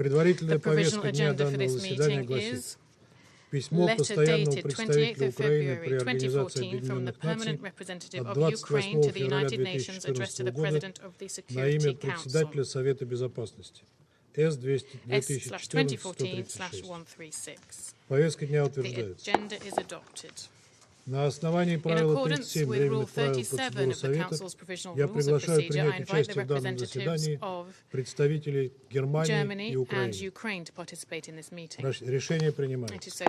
Предварительная повестка дня данного заседания гласит: письмо постоянного представителя Украины при Организации Объединенных Наций от 28 февраля 2014 года на имя председателя Совета Безопасности С-2014-136. Повестка дня утверждается. На основании правила 37 временных правил процедуры Совета я приглашаю принять участие в данном заседании представителей Германии и Украины. Решение принимается.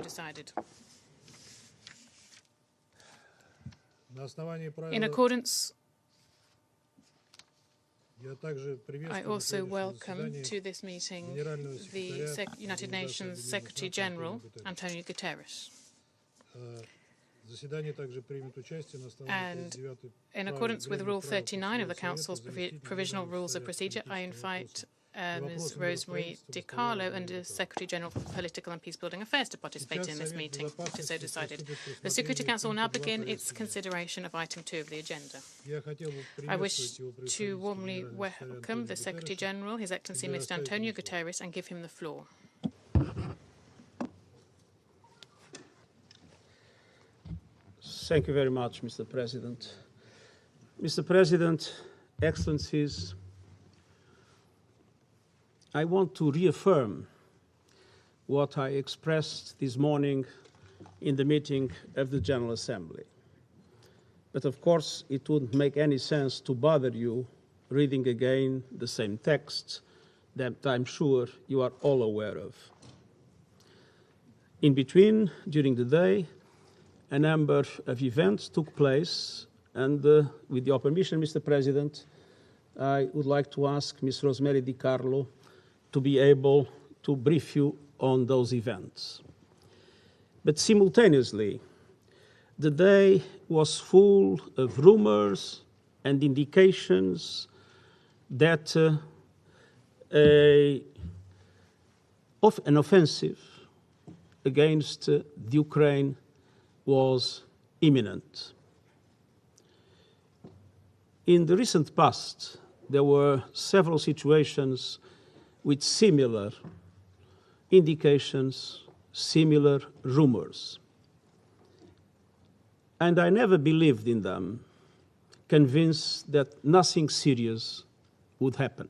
На основании правила I also welcome to this meeting the United Nations Secretary-General Antonio Guterres. And in accordance with Rule 39 of the Council's Provisional Rules of Procedure, I invite Ms. Rosemary DiCarlo and the Secretary-General for Political and Peace-Building Affairs to participate in this meeting. It is so decided. The Security Council will now begin its consideration of item 2 of the agenda. I wish to warmly welcome the Secretary-General, His Excellency Mr. Antonio Guterres, and give him the floor. Thank you very much, Mr. President. Mr. President, Excellencies, I want to reaffirm what I expressed this morning in the meeting of the General Assembly. But of course, it wouldn't make any sense to bother you reading again the same text that I'm sure you are all aware of. In between, during the day, a number of events took place, and with your permission, Mr. President, I would like to ask Ms. Rosemary DiCarlo to be able to brief you on those events. But simultaneously, the day was full of rumors and indications that an offensive against the Ukraine was imminent. In the recent past, there were several situations with similar indications, similar rumors. And I never believed in them, convinced that nothing serious would happen.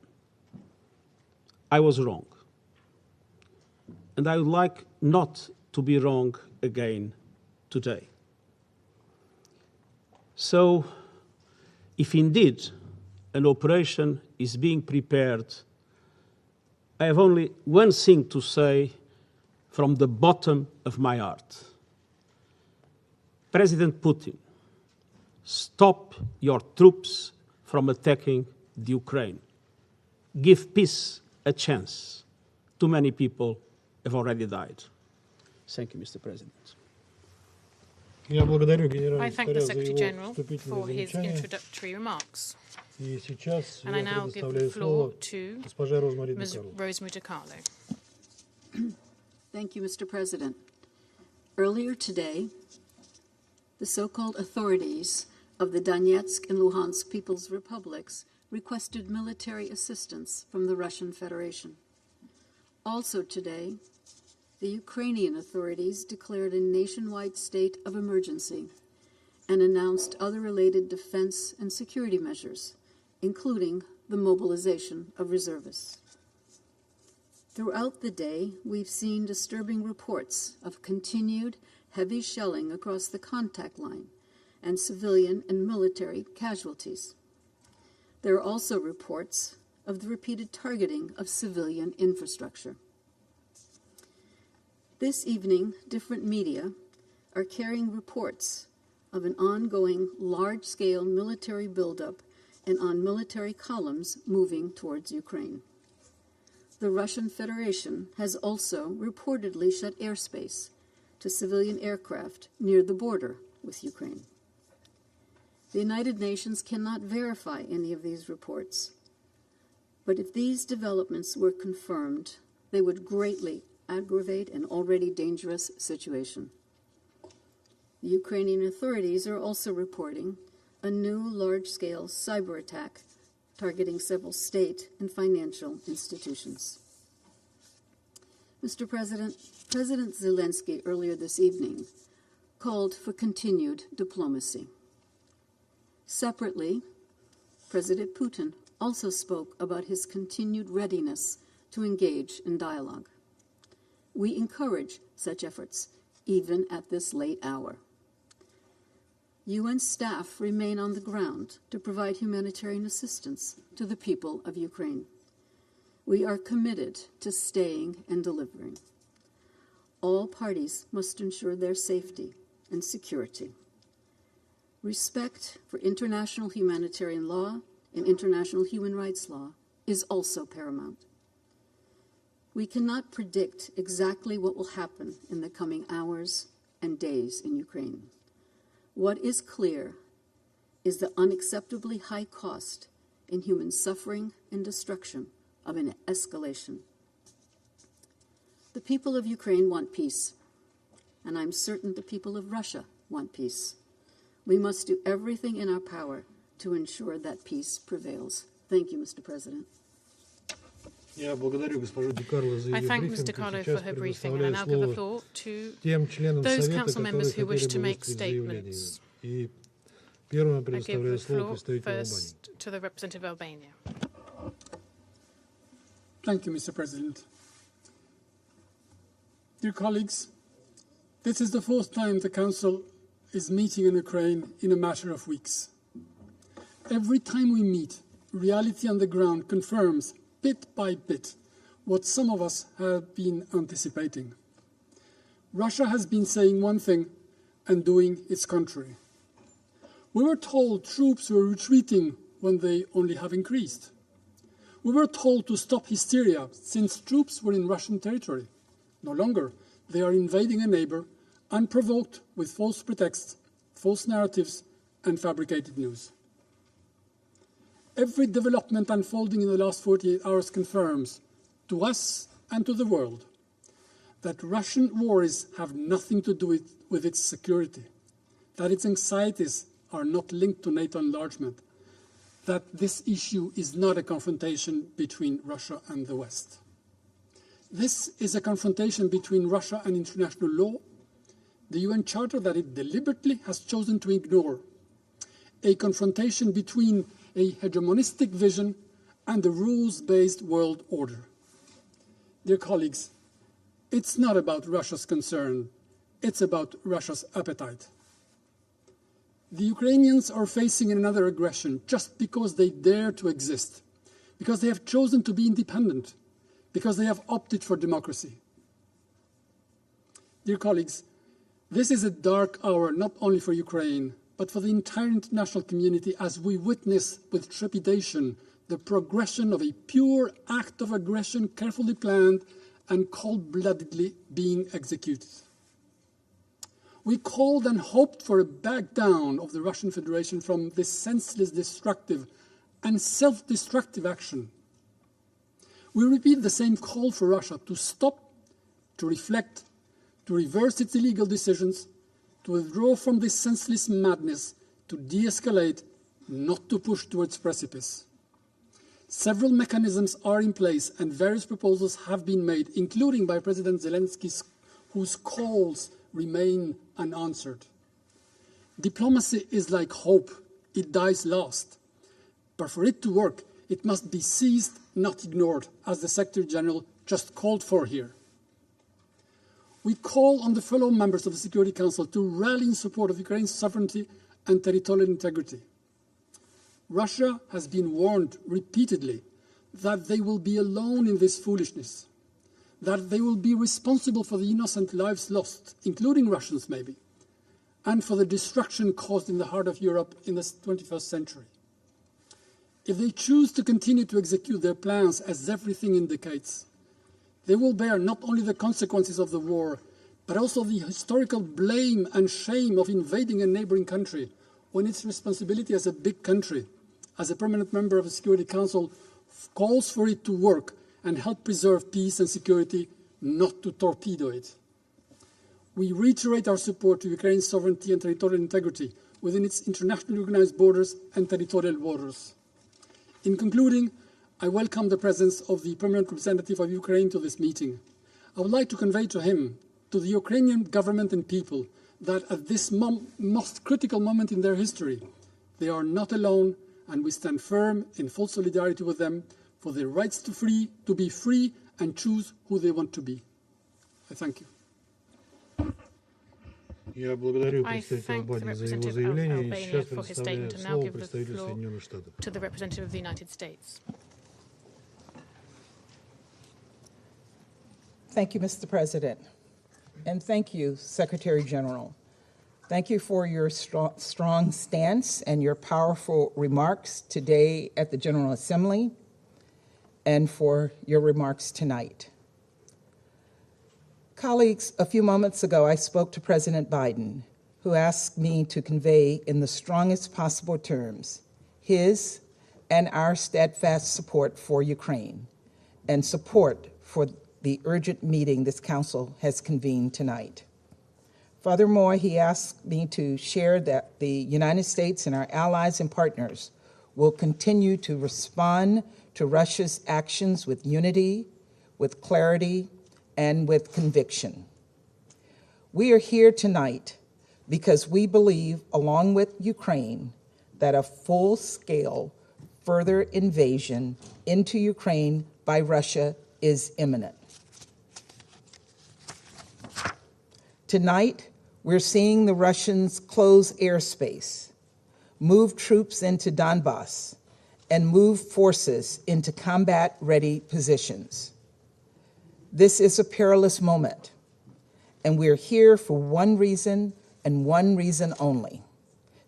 I was wrong. And I would like not to be wrong again today. So, if indeed an operation is being prepared, I have only one thing to say from the bottom of my heart. President Putin, stop your troops from attacking the Ukraine. Give peace a chance. Too many people have already died. Thank you, Mr. President. I thank the Secretary-General for his introductory remarks. And I now give the floor to Ms. Rosemary DiCarlo. Thank you, Mr. President. Earlier today, the so-called authorities of the Donetsk and Luhansk People's Republics requested military assistance from the Russian Federation. Also today, the Ukrainian authorities declared a nationwide state of emergency and announced other related defense and security measures, including the mobilization of reservists. Throughout the day, we've seen disturbing reports of continued heavy shelling across the contact line and civilian and military casualties. There are also reports of the repeated targeting of civilian infrastructure. This evening, different media are carrying reports of an ongoing large-scale military buildup and on military columns moving towards Ukraine. The Russian Federation has also reportedly shut airspace to civilian aircraft near the border with Ukraine. The United Nations cannot verify any of these reports, but if these developments were confirmed, they would greatly aggravate an already dangerous situation. The Ukrainian authorities are also reporting a new large-scale cyber attack targeting several state and financial institutions. Mr. President, President Zelensky earlier this evening called for continued diplomacy. Separately, President Putin also spoke about his continued readiness to engage in dialogue. We encourage such efforts, even at this late hour. UN staff remain on the ground to provide humanitarian assistance to the people of Ukraine. We are committed to staying and delivering. All parties must ensure their safety and security. Respect for international humanitarian law and international human rights law is also paramount. We cannot predict exactly what will happen in the coming hours and days in Ukraine. What is clear is the unacceptably high cost in human suffering and destruction of an escalation. The people of Ukraine want peace, and I'm certain the people of Russia want peace. We must do everything in our power to ensure that peace prevails. Thank you, Mr. President. I thank Ms. DiCarlo for her briefing, and I now give the floor to those council members who wish to make statements. I give the floor first to the representative of Albania. Thank you, Mr. President. Dear colleagues, this is the fourth time the Council is meeting in Ukraine in a matter of weeks. Every time we meet, reality on the ground confirms bit by bit what some of us have been anticipating. Russia has been saying one thing and doing its contrary. We were told troops were retreating when they only have increased. We were told to stop hysteria since troops were in Russian territory. No longer. They are invading a neighbor, unprovoked, with false pretexts, false narratives, and fabricated news. Every development unfolding in the last 48 hours confirms, to us and to the world, that Russian worries have nothing to do with its security, that its anxieties are not linked to NATO enlargement, that this issue is not a confrontation between Russia and the West. This is a confrontation between Russia and international law, the UN Charter that it deliberately has chosen to ignore, a confrontation between a hegemonistic vision and a rules-based world order. Dear colleagues, it's not about Russia's concern, it's about Russia's appetite. The Ukrainians are facing another aggression just because they dare to exist, because they have chosen to be independent, because they have opted for democracy. Dear colleagues, this is a dark hour not only for Ukraine, but for the entire international community as we witness with trepidation the progression of a pure act of aggression carefully planned and cold-bloodedly being executed. We called and hoped for a back down of the Russian Federation from this senseless, destructive and self-destructive action. We repeat the same call for Russia to stop, to reflect, to reverse its illegal decisions, to withdraw from this senseless madness, to de-escalate, not to push towards precipice. Several mechanisms are in place and various proposals have been made, including by President Zelensky, whose calls remain unanswered. Diplomacy is like hope. It dies last. But for it to work, it must be seized, not ignored, as the Secretary-General just called for here. We call on the fellow members of the Security Council to rally in support of Ukraine's sovereignty and territorial integrity. Russia has been warned repeatedly that they will be alone in this foolishness, that they will be responsible for the innocent lives lost, including Russians maybe, and for the destruction caused in the heart of Europe in the 21st century. If they choose to continue to execute their plans, as everything indicates, they will bear not only the consequences of the war, but also the historical blame and shame of invading a neighboring country when its responsibility as a big country, as a permanent member of the Security Council, calls for it to work and help preserve peace and security, not to torpedo it. We reiterate our support to Ukraine's sovereignty and territorial integrity within its internationally organized borders and territorial waters. In concluding, I welcome the presence of the Permanent Representative of Ukraine to this meeting. I would like to convey to him, to the Ukrainian government and people, that at this most critical moment in their history, they are not alone, and we stand firm in full solidarity with them for their rights to be free and choose who they want to be. I thank you. Я благодарю I представителя thank the Албании за его representative of заявление. И Albania сейчас for his statement, предоставляю and now слово give the представителю floor Соединенных Штатов. to the representative of the United States. Thank you, Mr. President. And thank you, Secretary-General. Thank you for your strong stance and your powerful remarks today at the General Assembly and for your remarks tonight. Colleagues, a few moments ago, I spoke to President Biden, who asked me to convey in the strongest possible terms his and our steadfast support for Ukraine and support for the urgent meeting this Council has convened tonight. Furthermore, he asked me to share that the United States and our allies and partners will continue to respond to Russia's actions with unity, with clarity, and with conviction. We are here tonight because we believe, along with Ukraine, that a full-scale further invasion into Ukraine by Russia is imminent. Tonight, we're seeing the Russians close airspace, move troops into Donbas, and move forces into combat-ready positions. This is a perilous moment, and we're here for one reason and one reason only: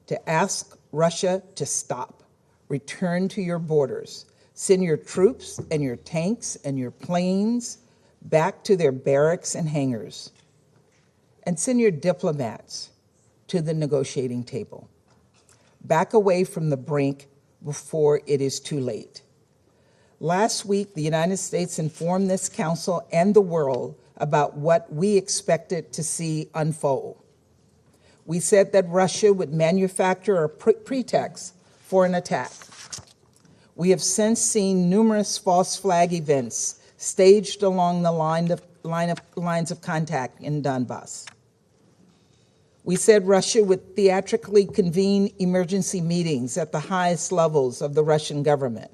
to ask Russia to stop, return to your borders, send your troops and your tanks and your planes back to their barracks and hangars, and send your diplomats to the negotiating table. Back away from the brink before it is too late. Last week, the United States informed this Council and the world about what we expected to see unfold. We said that Russia would manufacture a pretext for an attack. We have since seen numerous false flag events staged along the lines of contact in Donbas. We said Russia would theatrically convene emergency meetings at the highest levels of the Russian government.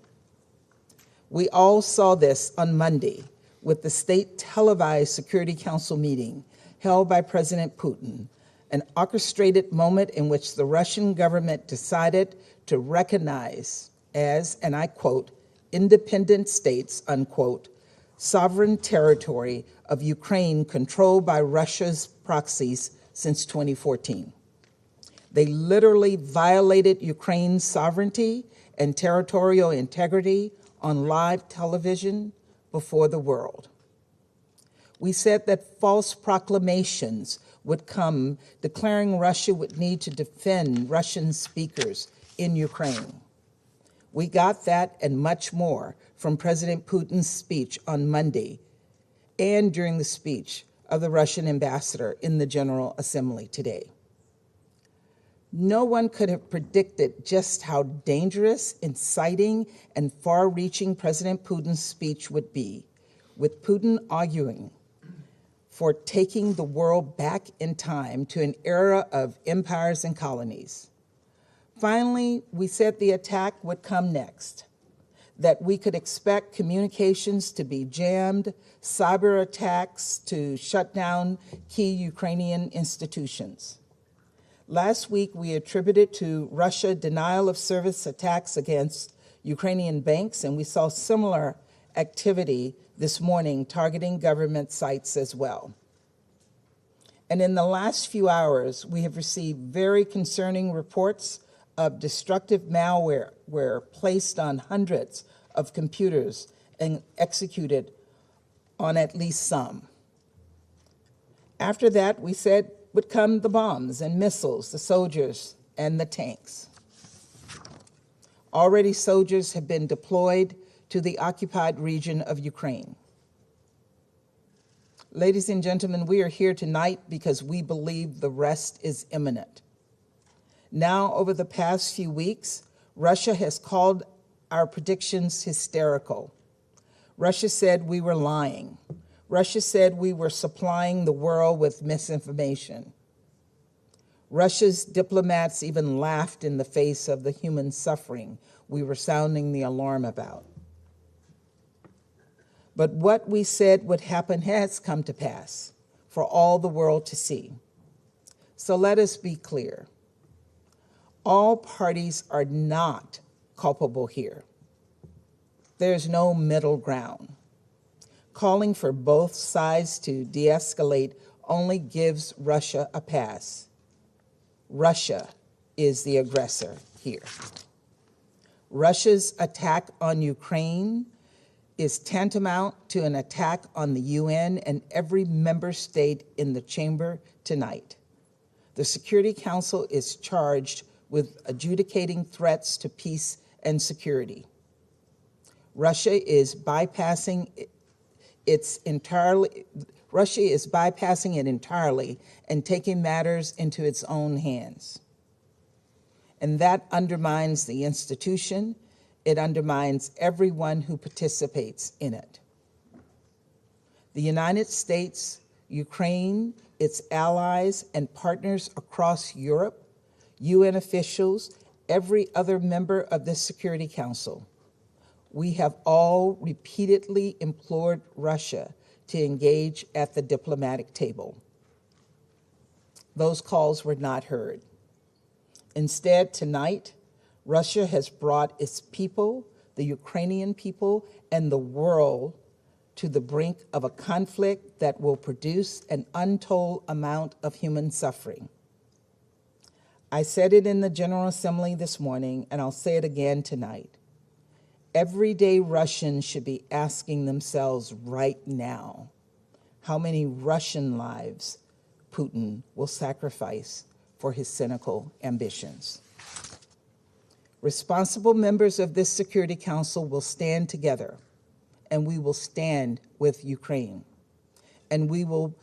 We all saw this on Monday with the state televised Security Council meeting held by President Putin, an orchestrated moment in which the Russian government decided to recognize as, and I quote, independent states, unquote, sovereign territory of Ukraine controlled by Russia's proxies since 2014. They literally violated Ukraine's sovereignty and territorial integrity on live television before the world. We said that false proclamations would come declaring Russia would need to defend Russian speakers in Ukraine. We got that and much more from President Putin's speech on Monday and during the speech of the Russian ambassador in the General Assembly today. No one could have predicted just how dangerous, inciting, and far-reaching President Putin's speech would be, with Putin arguing for taking the world back in time to an era of empires and colonies. Finally, we said the attack would come next, that we could expect communications to be jammed, cyber attacks to shut down key Ukrainian institutions. Last week, we attributed to Russia denial of service attacks against Ukrainian banks, and we saw similar activity this morning targeting government sites as well. And in the last few hours, we have received very concerning reports of destructive malware placed on hundreds of computers and executed on at least some. After that, we said would come the bombs and missiles, the soldiers and the tanks. Already soldiers have been deployed to the occupied region of Ukraine. Ladies and gentlemen, we are here tonight because we believe the rest is imminent. Now, over the past few weeks, Russia has called our predictions hysterical. Russia said we were lying. Russia said we were supplying the world with misinformation. Russia's diplomats even laughed in the face of the human suffering we were sounding the alarm about. But what we said would happen has come to pass for all the world to see. So let us be clear. All parties are not culpable here. There's no middle ground. Calling for both sides to de-escalate only gives Russia a pass. Russia is the aggressor here. Russia's attack on Ukraine is tantamount to an attack on the UN and every member state in the chamber tonight. The Security Council is charged with adjudicating threats to peace and security. Russia is bypassing it entirely and taking matters into its own hands. And that undermines the institution. It undermines everyone who participates in it. The United States, Ukraine, its allies, and partners across Europe, UN officials, every other member of this Security Council, we have all repeatedly implored Russia to engage at the diplomatic table. Those calls were not heard. Instead, tonight, Russia has brought its people, the Ukrainian people, and the world to the brink of a conflict that will produce an untold amount of human suffering. I said it in the General Assembly this morning, and I'll say it again tonight. Everyday Russians should be asking themselves right now how many Russian lives Putin will sacrifice for his cynical ambitions. Responsible members of this Security Council will stand together, and we will stand with Ukraine. And we will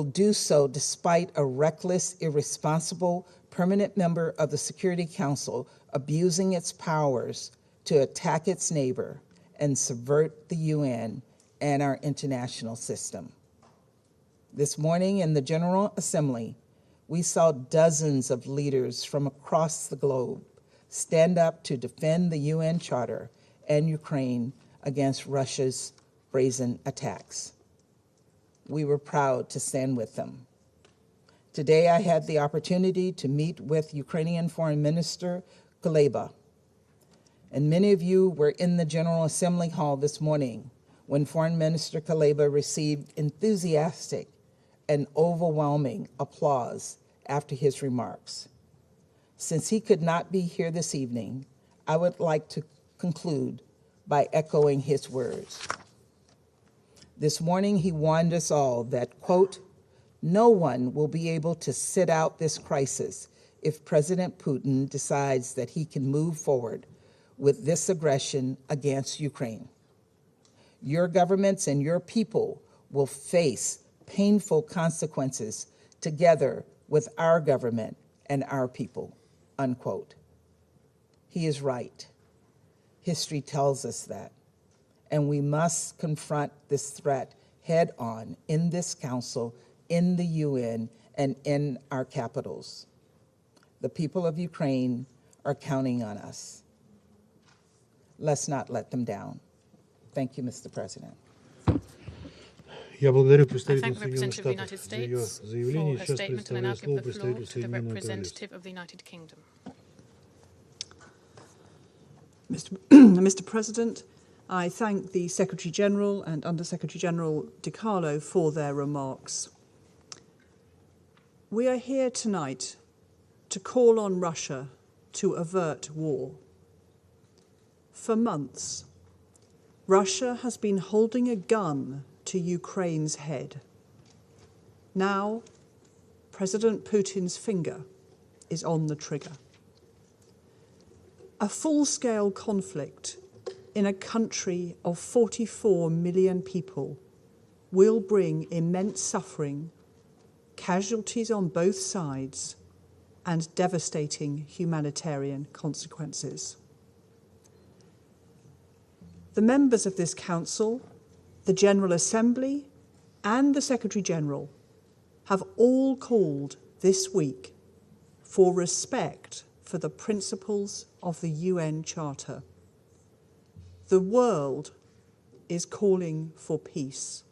do so despite a reckless, irresponsible, permanent member of the Security Council abusing its powers to attack its neighbor and subvert the UN and our international system. This morning in the General Assembly, we saw dozens of leaders from across the globe stand up to defend the UN Charter and Ukraine against Russia's brazen attacks. We were proud to stand with them. Today, I had the opportunity to meet with Ukrainian Foreign Minister Kuleba. And many of you were in the General Assembly Hall this morning when Foreign Minister Kuleba received enthusiastic and overwhelming applause after his remarks. Since he could not be here this evening, I would like to conclude by echoing his words. This morning, he warned us all that, quote, no one will be able to sit out this crisis if President Putin decides that he can move forward with this aggression against Ukraine. Your governments and your people will face painful consequences together with our government and our people, unquote. He is right. History tells us that. And we must confront this threat head on in this council, in the UN, and in our capitals. The people of Ukraine are counting on us. Let's not let them down. Thank you, Mr. President. Я благодарю I представителя thank the representative of the Соединенных United Штатов за ее States заявление. for her Сейчас statement, and I now предоставляю give слово the floor представителю to the Соединенного Королевства. representative of the United Kingdom. Mr. President, I thank the Secretary-General and Under-Secretary-General DiCarlo for their remarks. We are here tonight to call on Russia to avert war. For months, Russia has been holding a gun to Ukraine's head. Now, President Putin's finger is on the trigger. A full-scale conflict in a country of 44 million people will bring immense suffering, casualties on both sides, and devastating humanitarian consequences. The members of this Council, the General Assembly, and the Secretary-General have all called this week for respect for the principles of the UN Charter. The world is calling for peace,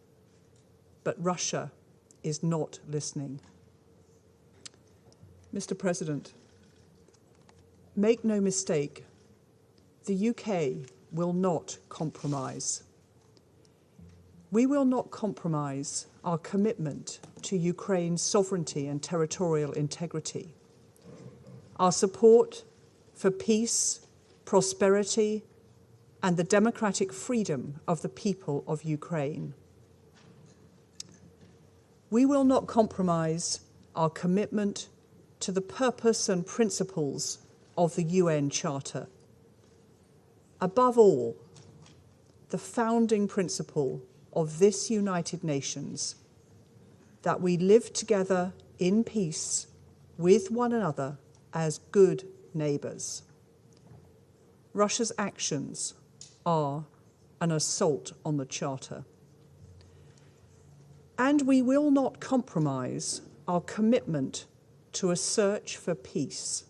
but Russia is not listening. Mr. President, make no mistake, the UK will not compromise. We will not compromise our commitment to Ukraine's sovereignty and territorial integrity, our support for peace, prosperity, and the democratic freedom of the people of Ukraine. We will not compromise our commitment to the purpose and principles of the UN Charter. Above all, the founding principle of this United Nations, that we live together in peace with one another as good neighbours. Russia's actions are an assault on the Charter. And we will not compromise our commitment to a search for peace.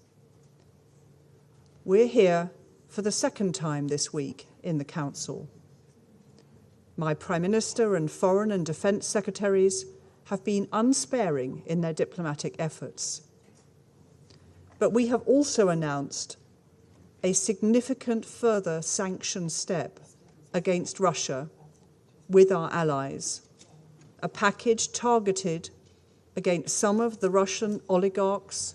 We're here for the second time this week in the Council. My Prime Minister and Foreign and Defence Secretaries have been unsparing in their diplomatic efforts. But we have also announced a significant further sanction step against Russia with our allies, a package targeted against some of the Russian oligarchs,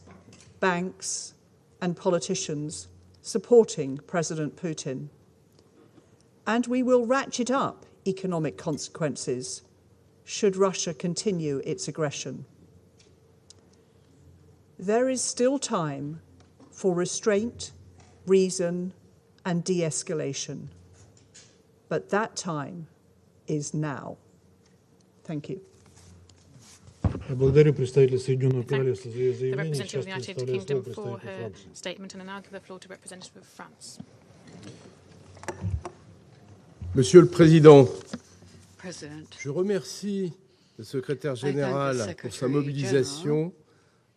banks, and politicians supporting President Putin. And we will ratchet up economic consequences should Russia continue its aggression. There is still time for restraint, reason, and de-escalation. But that time is now. Thank you. Благодарю представителя Соединенного Королевства за ее The заявление. representative of the Сейчас United предоставляю слово Kingdom for представителю her Франции. statement, and I now give the floor to representative of France. Monsieur le Président, President, je remercie le secrétaire I thank the général pour sa Secretary-General mobilisation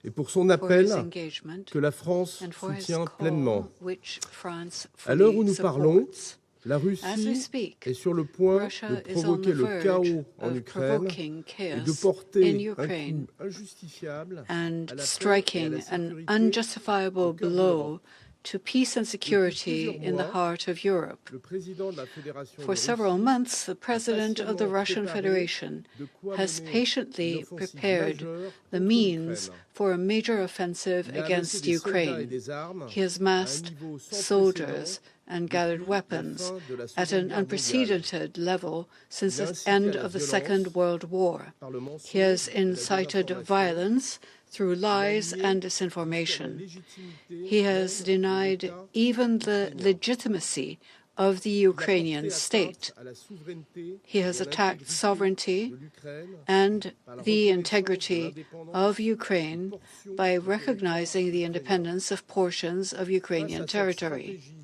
et pour son for his appel engagement que la France and for his soutient call, pleinement. which France À l'heure où fully nous parlons, supports. la As we Russie speak, est sur le point Russia de is on provoquer the le verge chaos en of Ukraine provoking et de chaos porter in un Ukraine coup injustifiable à and la paix et à striking la an sécurité unjustifiable au cœur de blow l'Europe. to peace and security in the heart of Europe. Le président de la Fédération For de several Russie months, the President of the patiemment Russian préparé Federation de quoi has mener patiently une offensive prepared majeure the contre means l'Ukraine. for a major offensive Il a amassé against des soldats et Ukraine. des armes He has à un massed niveau sans soldiers précédent and gathered depuis la weapons fin de la at Seconde an Guerre mondiale. unprecedented level since Il a the incité à end la of the violence Second World War. par le mensonge He has et la incited désinformation. violence through Il a lies nié and jusqu'à la disinformation. légitimité He has même de denied l'État even the ukrainien. legitimacy of the Il a porté Ukrainian atteinte state. à la souveraineté He has et à attacked l'intégrité sovereignty de l'Ukraine and par la the reconnaissance de integrity l'indépendance of de Ukraine portions by du territoire recognizing the ukrainien. independence of portions of Face Ukrainian à cette territory. stratégie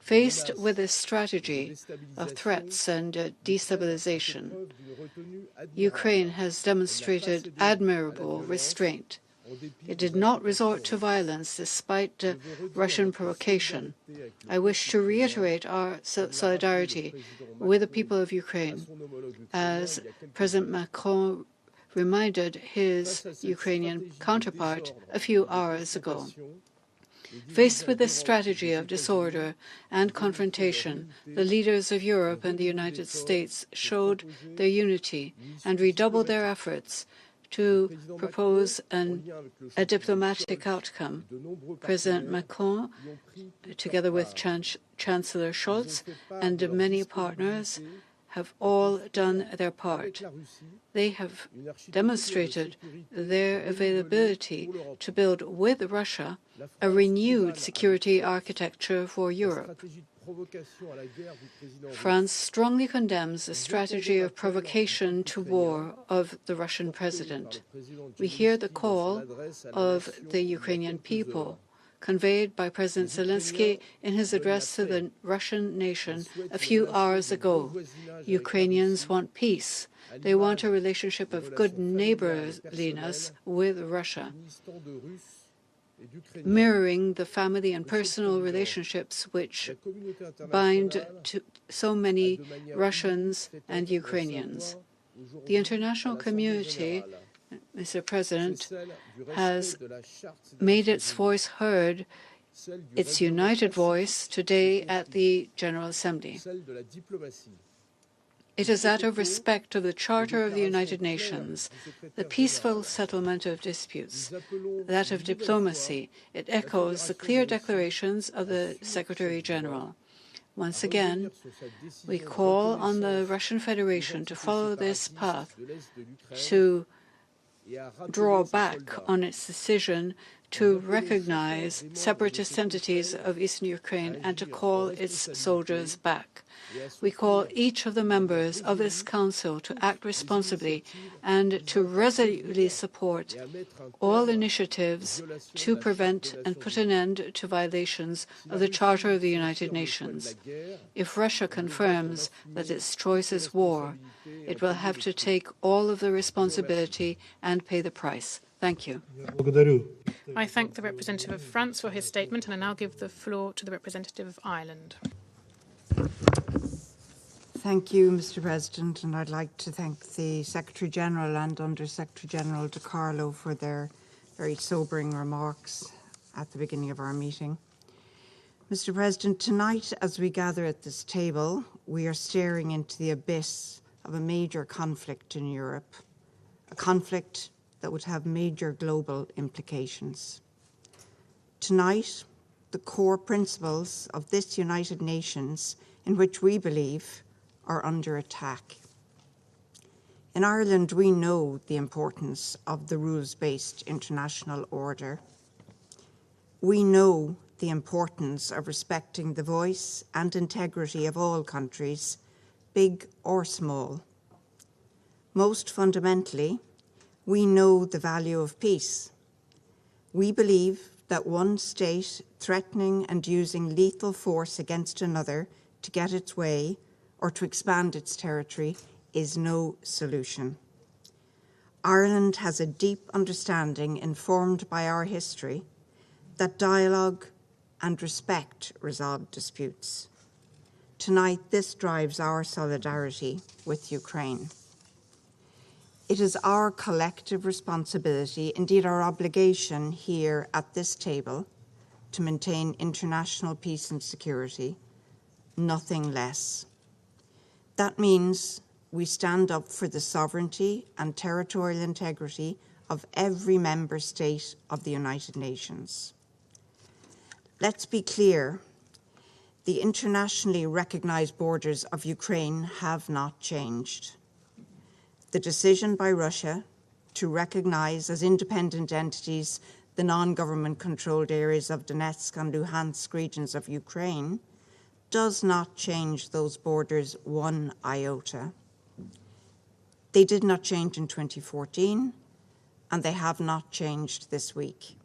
Faced menace with this de strategy of déstabilisation, threats and l'Ukraine a fait destabilization, preuve d'une retenue admirable. Ukraine has demonstrated cédé à la admirable violence restraint. En dépit It des did not resort to incitations violence despite Je veux redire Russian notre provocation. solidarité avec le I wish to peuple ukrainien, reiterate our comme l'a rappelé le solidarity président with the Macron people of à Ukraine, son homologue ukrainien as il y a quelques President jours. Macron reminded his Face à cette Ukrainian stratégie de counterpart désordre a few et de hours ago. confrontation, les Faced with dirigeants this d'Europe et strategy des of États-Unis disorder and confrontation, the leaders of Europe and the United States showed their unity and redoubled their efforts to propose a diplomatic outcome. President Macron, together with Chancellor Scholz and many partners, have all done their part. They have demonstrated their availability to build with Russia a renewed security architecture for Europe. France strongly condemns the strategy of provocation to war of the Russian president. We hear the call of the Ukrainian people conveyed by President Zelensky in his address to the Russian nation a few hours ago. Ukrainians want peace. They want a relationship of good neighborliness with Russia, mirroring the family and personal relationships which bind so many Russians and Ukrainians. The international community, Mr. President, has made its voice heard, its united voice, today at the General Assembly. It is that of respect of the Charter of the United Nations, the peaceful settlement of disputes, that of diplomacy. It echoes the clear declarations of the Secretary-General. Once again, we call on the Russian Federation to follow this path, to draw back on its decision to recognize separatist entities of eastern Ukraine and to call its soldiers back. We call each of the members of this Council to act responsibly and to resolutely support all initiatives to prevent and put an end to violations of the Charter of the United Nations. If Russia confirms that its choice is war, it will have to take all of the responsibility and pay the price. Thank you. I thank the representative of France for his statement, and I now give the floor to the representative of Ireland. Thank you, Mr. President, and I'd like to thank the Secretary-General and Under-Secretary-General De Carlo for their very sobering remarks at the beginning of our meeting. Mr. President, tonight as we gather at this table, we are staring into the abyss of a major conflict in Europe, a conflict that would have major global implications. Tonight, the core principles of this United Nations, in which we believe, are under attack. In Ireland, we know the importance of the rules-based international order. We know the importance of respecting the voice and integrity of all countries, big or small. Most fundamentally, we know the value of peace. We believe that one state threatening and using lethal force against another to get its way or to expand its territory is no solution. Ireland has a deep understanding, informed by our history, that dialogue and respect resolve disputes. Tonight, this drives our solidarity with Ukraine. It is our collective responsibility, indeed our obligation here at this table, to maintain international peace and security, nothing less. That means we stand up for the sovereignty and territorial integrity of every member state of the United Nations. Let's be clear, the internationally recognized borders of Ukraine have not changed. The decision by Russia to recognize as independent entities the non-government controlled areas of Donetsk and Luhansk regions of Ukraine does not change those borders one iota. They did not change in 2014, and they have not changed this week.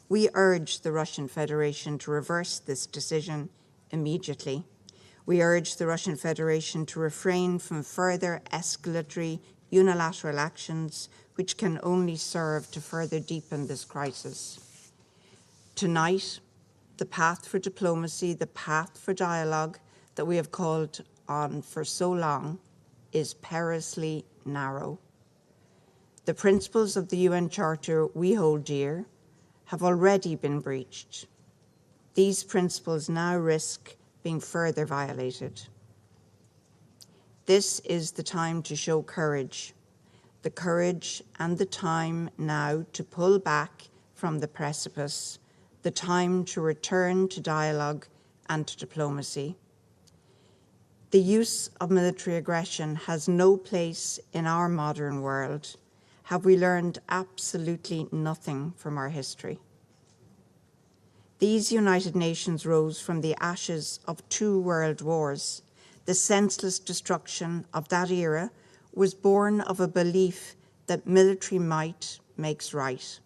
We urge the Russian Federation to reverse this decision immediately. We urge the Russian Federation to refrain from further escalatory unilateral actions which can only serve to further deepen this crisis. Tonight, the path for diplomacy, the path for dialogue that we have called on for so long is perilously narrow. The principles of the UN Charter we hold dear have already been breached. These principles now risk being further violated. This is the time to show courage, the courage and the time now to pull back from the precipice, the time to return to dialogue and to diplomacy. The use of military aggression has no place in our modern world. Have we learned absolutely nothing from our history? These United Nations rose from the ashes of 2 world wars. The senseless destruction of that era was born of a belief that military might makes right.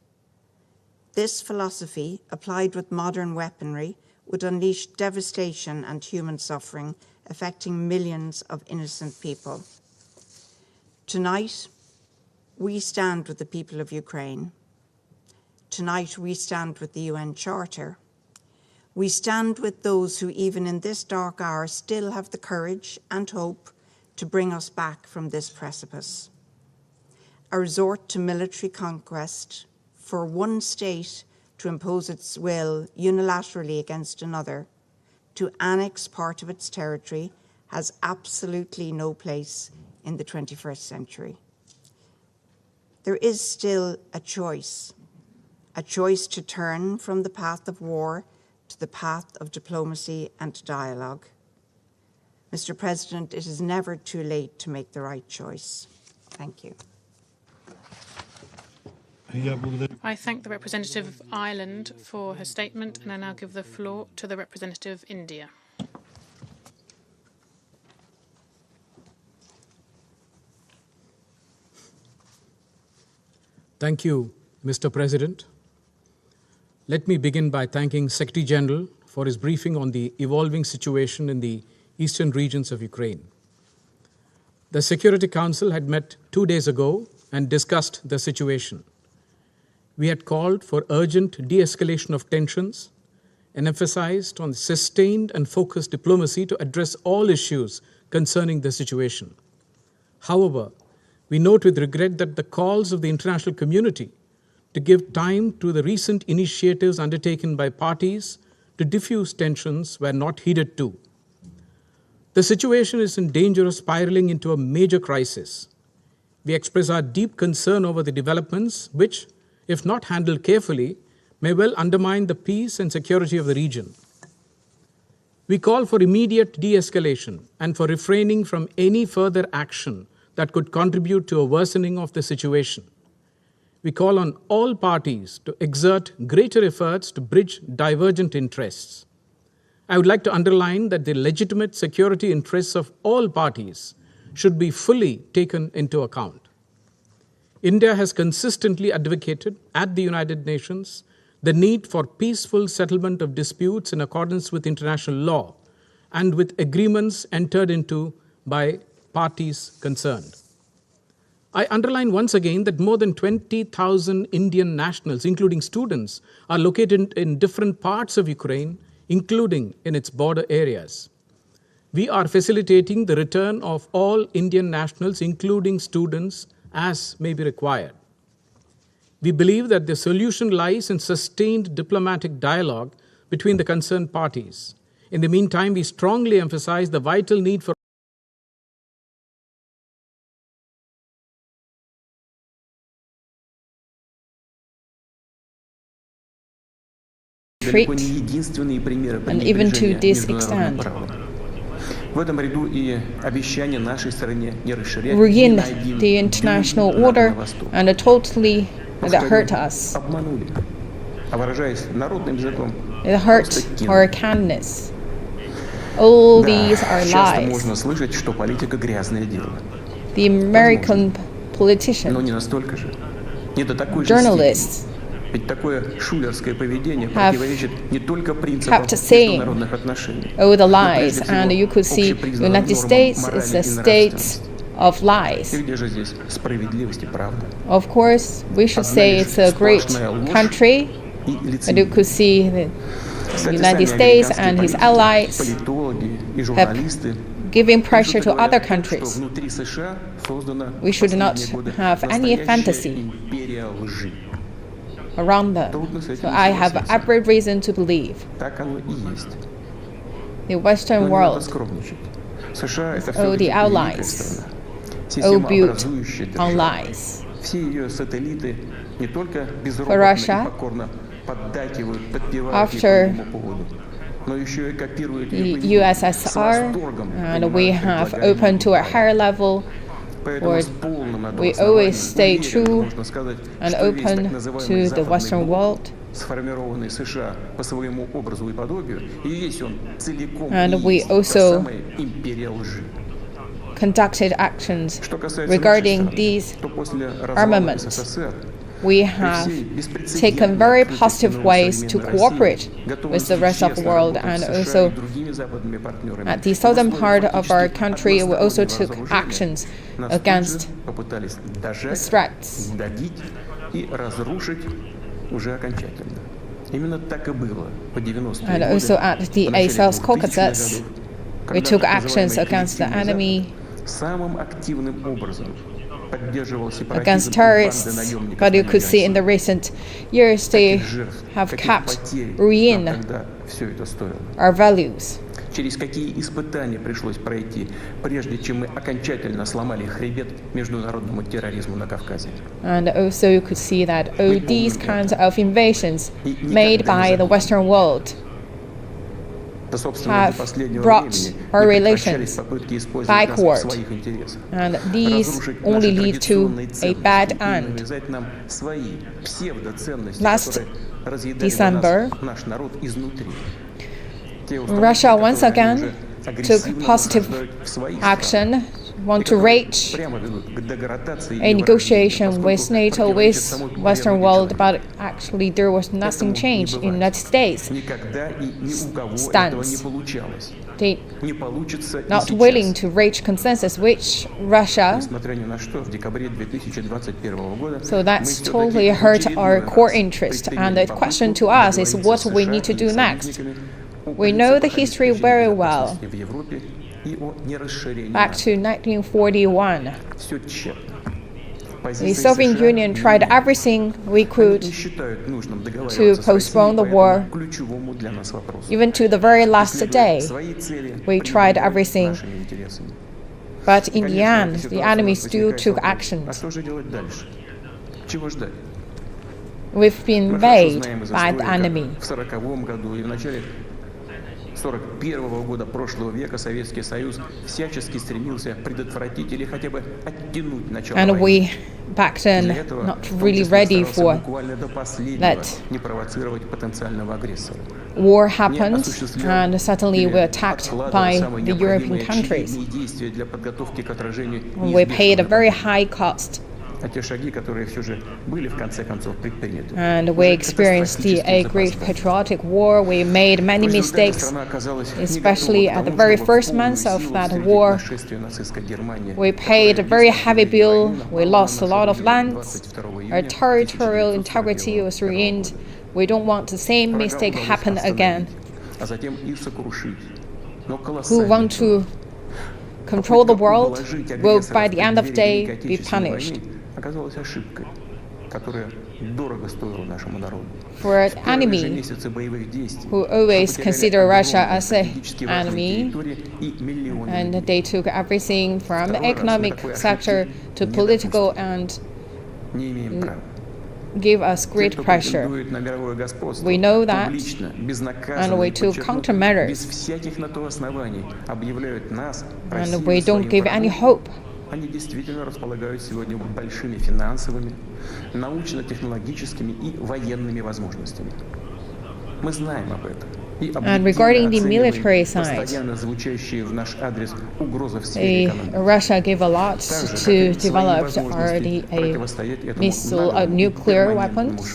This philosophy, applied with modern weaponry, would unleash devastation and human suffering, affecting millions of innocent people. Tonight, we stand with the people of Ukraine. Tonight, we stand with the UN Charter. We stand with those who, even in this dark hour, still have the courage and hope to bring us back from this precipice. A resort to military conquest for one state to impose its will unilaterally against another, to annex part of its territory, has absolutely no place in the 21st century. There is still a choice to turn from the path of war to the path of diplomacy and dialogue. Mr. President, it is never too late to make the right choice. Thank you. I thank the representative of Ireland for her statement, and I now give the floor to the representative of India. Thank you, Mr. President. Let me begin by thanking Secretary-General for his briefing on the evolving situation in the eastern regions of Ukraine. The Security Council had met 2 days ago and discussed the situation. We had called for urgent de-escalation of tensions and emphasized on sustained and focused diplomacy to address all issues concerning the situation. However, we note with regret that the calls of the international community to give time to the recent initiatives undertaken by parties to diffuse tensions were not heeded too. The situation is in danger of spiraling into a major crisis. We express our deep concern over the developments which, if not handled carefully, may well undermine the peace and security of the region. We call for immediate de-escalation and for refraining from any further action that could contribute to a worsening of the situation. We call on all parties to exert greater efforts to bridge divergent interests. I would like to underline that the legitimate security interests of all parties should be fully taken into account. India has consistently advocated at the United Nations the need for peaceful settlement of disputes in accordance with international law and with agreements entered into by parties concerned. I underline once again that more than 20,000 Indian nationals, including students, are located in different parts of Ukraine, including in its border areas. We are facilitating the return of all Indian nationals, including students, as may be required. We believe that the solution lies in sustained diplomatic dialogue between the concerned parties. In the meantime, we strongly emphasize the vital need for treat, and even to this extent. Ruin the international order and totally that hurt us. It hurt our kindness. All these are lies. The American politicians, journalists, have kept saying all the lies, and you could see the United States is a state of lies. Of course, we should say it's a great country, and you could see the United States and his allies have given pressure to other countries. We should not have any fantasy around them. So I have every reason to believe the Western world, all the allies, all built on lies. For Russia, after the USSR, and we have opened to a higher level, where we always stay true and open to the Western world. And we also conducted actions regarding these armaments. we have taken very positive ways to cooperate with the rest of the world, and also at the southern part of our country, we also took actions against the threats. And also at the South Caucasus, we took actions against the enemy, against terrorists, but you could see in the recent years they have kept ruin our values. Через какие испытания пришлось пройти, прежде чем мы окончательно сломали хребет международному терроризму на Кавказе. And also you could see that all these kinds of invasions made by the Western world have brought our relations backward, and these only lead to a bad end. Last December, Russia once again took positive action, want to reach a negotiation with NATO, with Western world, but actually there was nothing changed in United States stance. They not willing to reach consensus, which Russia, so that's totally hurt our core interest. And the question to us is what we need to do next. We know the history very well. Back to 1941, the Soviet Union tried everything we could to postpone the war. Even to the very last day, we tried everything. But in the end, the enemy still took action. We've been invaded by the enemy. 1941 года прошлого века Советский Союз всячески стремился предотвратить или хотя бы оттянуть начало войны. And we back then not really ready for that. Не провоцировать потенциального агрессора. War happened, and suddenly we were attacked by the European countries. We paid a very high cost. And we experienced a great patriotic war. We made many mistakes, especially at the very first months of that war. We paid a very heavy bill. We lost a lot of lands. Our territorial integrity was ruined. We don't want the same mistake happen again. Who want to control the world will, by the end of the day, be punished. For an enemy who always consider Russia as an enemy, and they took everything from the economic sector to political and give us great pressure. We know that, and we took countermeasures, and we don't give any hope. Они действительно располагают сегодня большими финансовыми, научно-технологическими и военными возможностями. Мы знаем об этом. And regarding the military side, Russia gave a lot to develop nuclear weapons.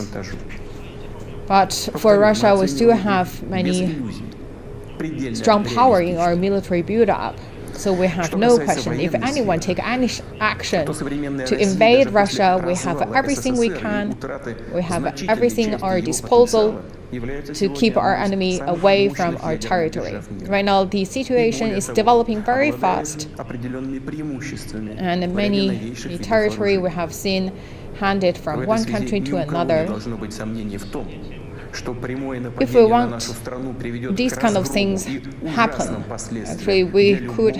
But for Russia, we still have many strong power in our military build-up. So we have no question. If anyone take any action to invade Russia, we have everything we can. We have everything at our disposal to keep our enemy away from our territory. Right now, the situation is developing very fast, and many territory we have seen handed from one country to another. If we want these kind of things happen, actually we could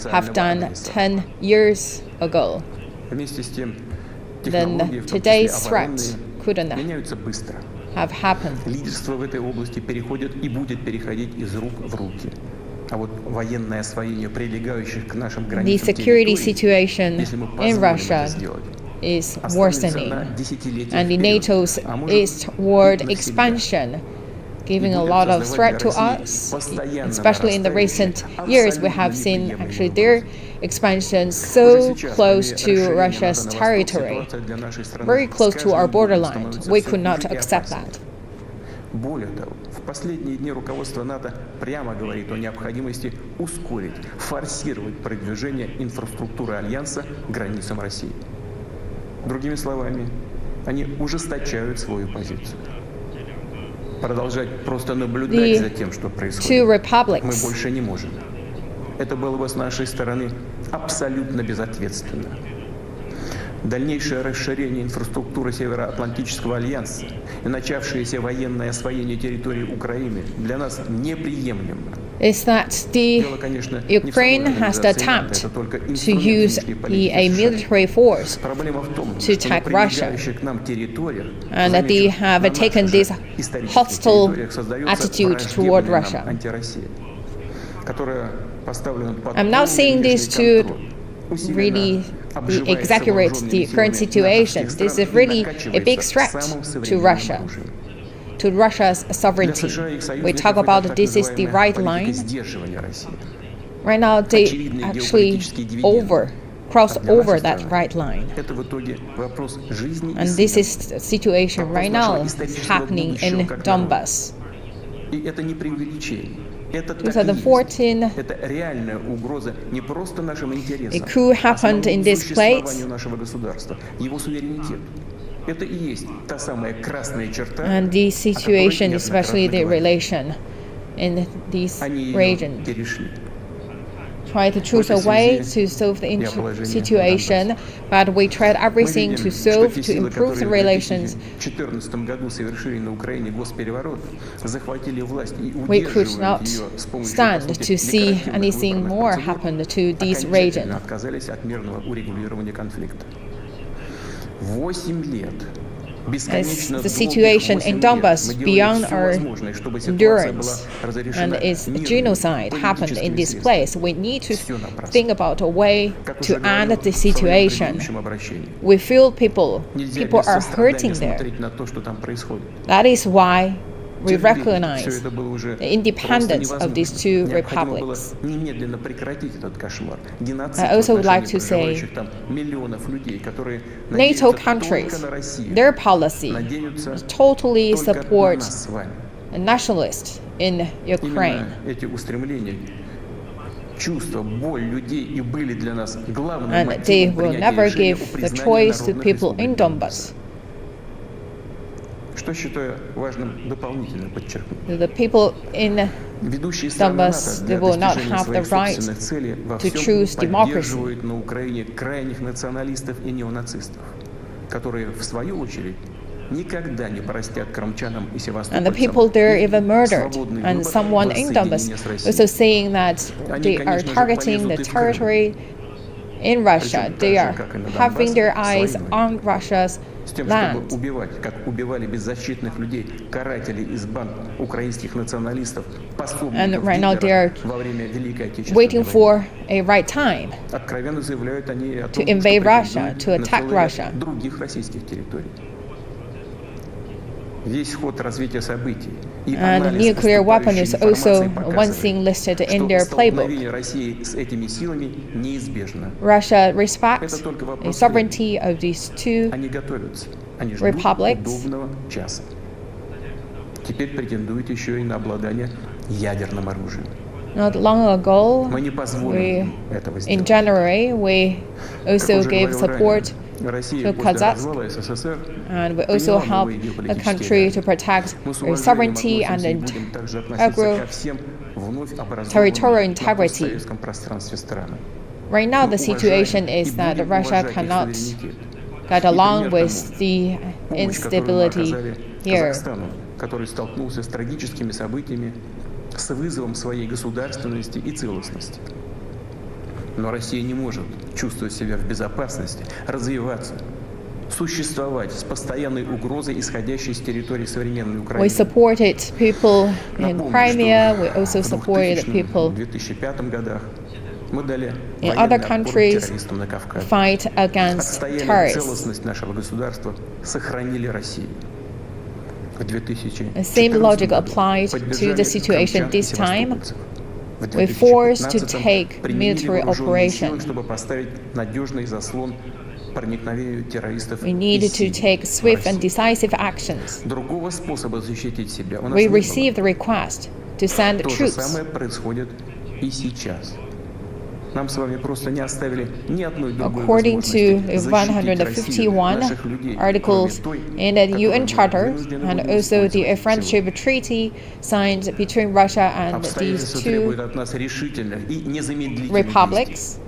have done 10 years ago. Then today's threat couldn't have happened. The security situation in Russia is worsening, and the NATO's eastward expansion giving a lot of threat to us, especially in the recent years. We have seen actually their expansion so close to Russia's territory, very close to our borderline. We could not accept that. Более того, в последние дни руководство НАТО прямо говорит о необходимости ускорить, форсировать продвижение инфраструктуры Альянса к границам России. Другими словами, они ужесточают свою позицию. Продолжать просто наблюдать за тем, что происходит, мы больше не можем. Это было бы с нашей стороны абсолютно безответственно. Дальнейшее расширение инфраструктуры Североатлантического альянса и начавшееся военное освоение территории Украины для нас неприемлемо. Is that the Ukraine has the attempt to use a military force to attack Russia, and that they have taken this hostile attitude toward Russia. I'm not saying this to really exaggerate the current situation. This is really a big threat to Russia, to Russia's sovereignty. We talk about this is the right line. Right now, they actually cross over that right line. And this is the situation right now happening in Donbas. 2014, a coup happened in this place, and the situation, especially the relation in these regions, try to choose a way to solve the situation, but we tried everything to solve, to improve the relations. We could not stand to see anything more happen to this region. As the situation in Donbas beyond our endurance, and its genocide happened in this place, we need to think about a way to end the situation. We feel people are hurting there. That is why we recognize the independence of these two republics. I also would like to say NATO countries, their policy totally supports nationalists in Ukraine. And they will never give the choice to people in Donbas. The people in Donbas, they will not have the right to choose democracy. And the people there even murdered. And someone in Donbas also saying that they are targeting the territory in Russia. They are having their eyes on Russia's land. And right now they are waiting for a right time to invade Russia, to attack Russia. And nuclear weapon is also one thing listed in their playbook. Russia respects the sovereignty of these two republics. Not long ago, in January, we also gave support to Kazakhstan, and we also help the country to protect their sovereignty and territorial integrity. Right now, the situation is that Russia cannot get along with the instability here. С вызовом своей государственности и целостности. Но Россия не может чувствовать себя в безопасности, развиваться, существовать с постоянной угрозой, исходящей с территории современной Украины. We supported people in Crimea. We also supported people in other countries fight against terrorists. Целостность нашего государства сохранили Россию. The same logic applied to the situation this time. We're forced to take military operations. We need to take swift and decisive actions. We received the request to send troops. According to 151 articles in the UN Charter and also the Friendship Treaty signed between Russia and these two republics,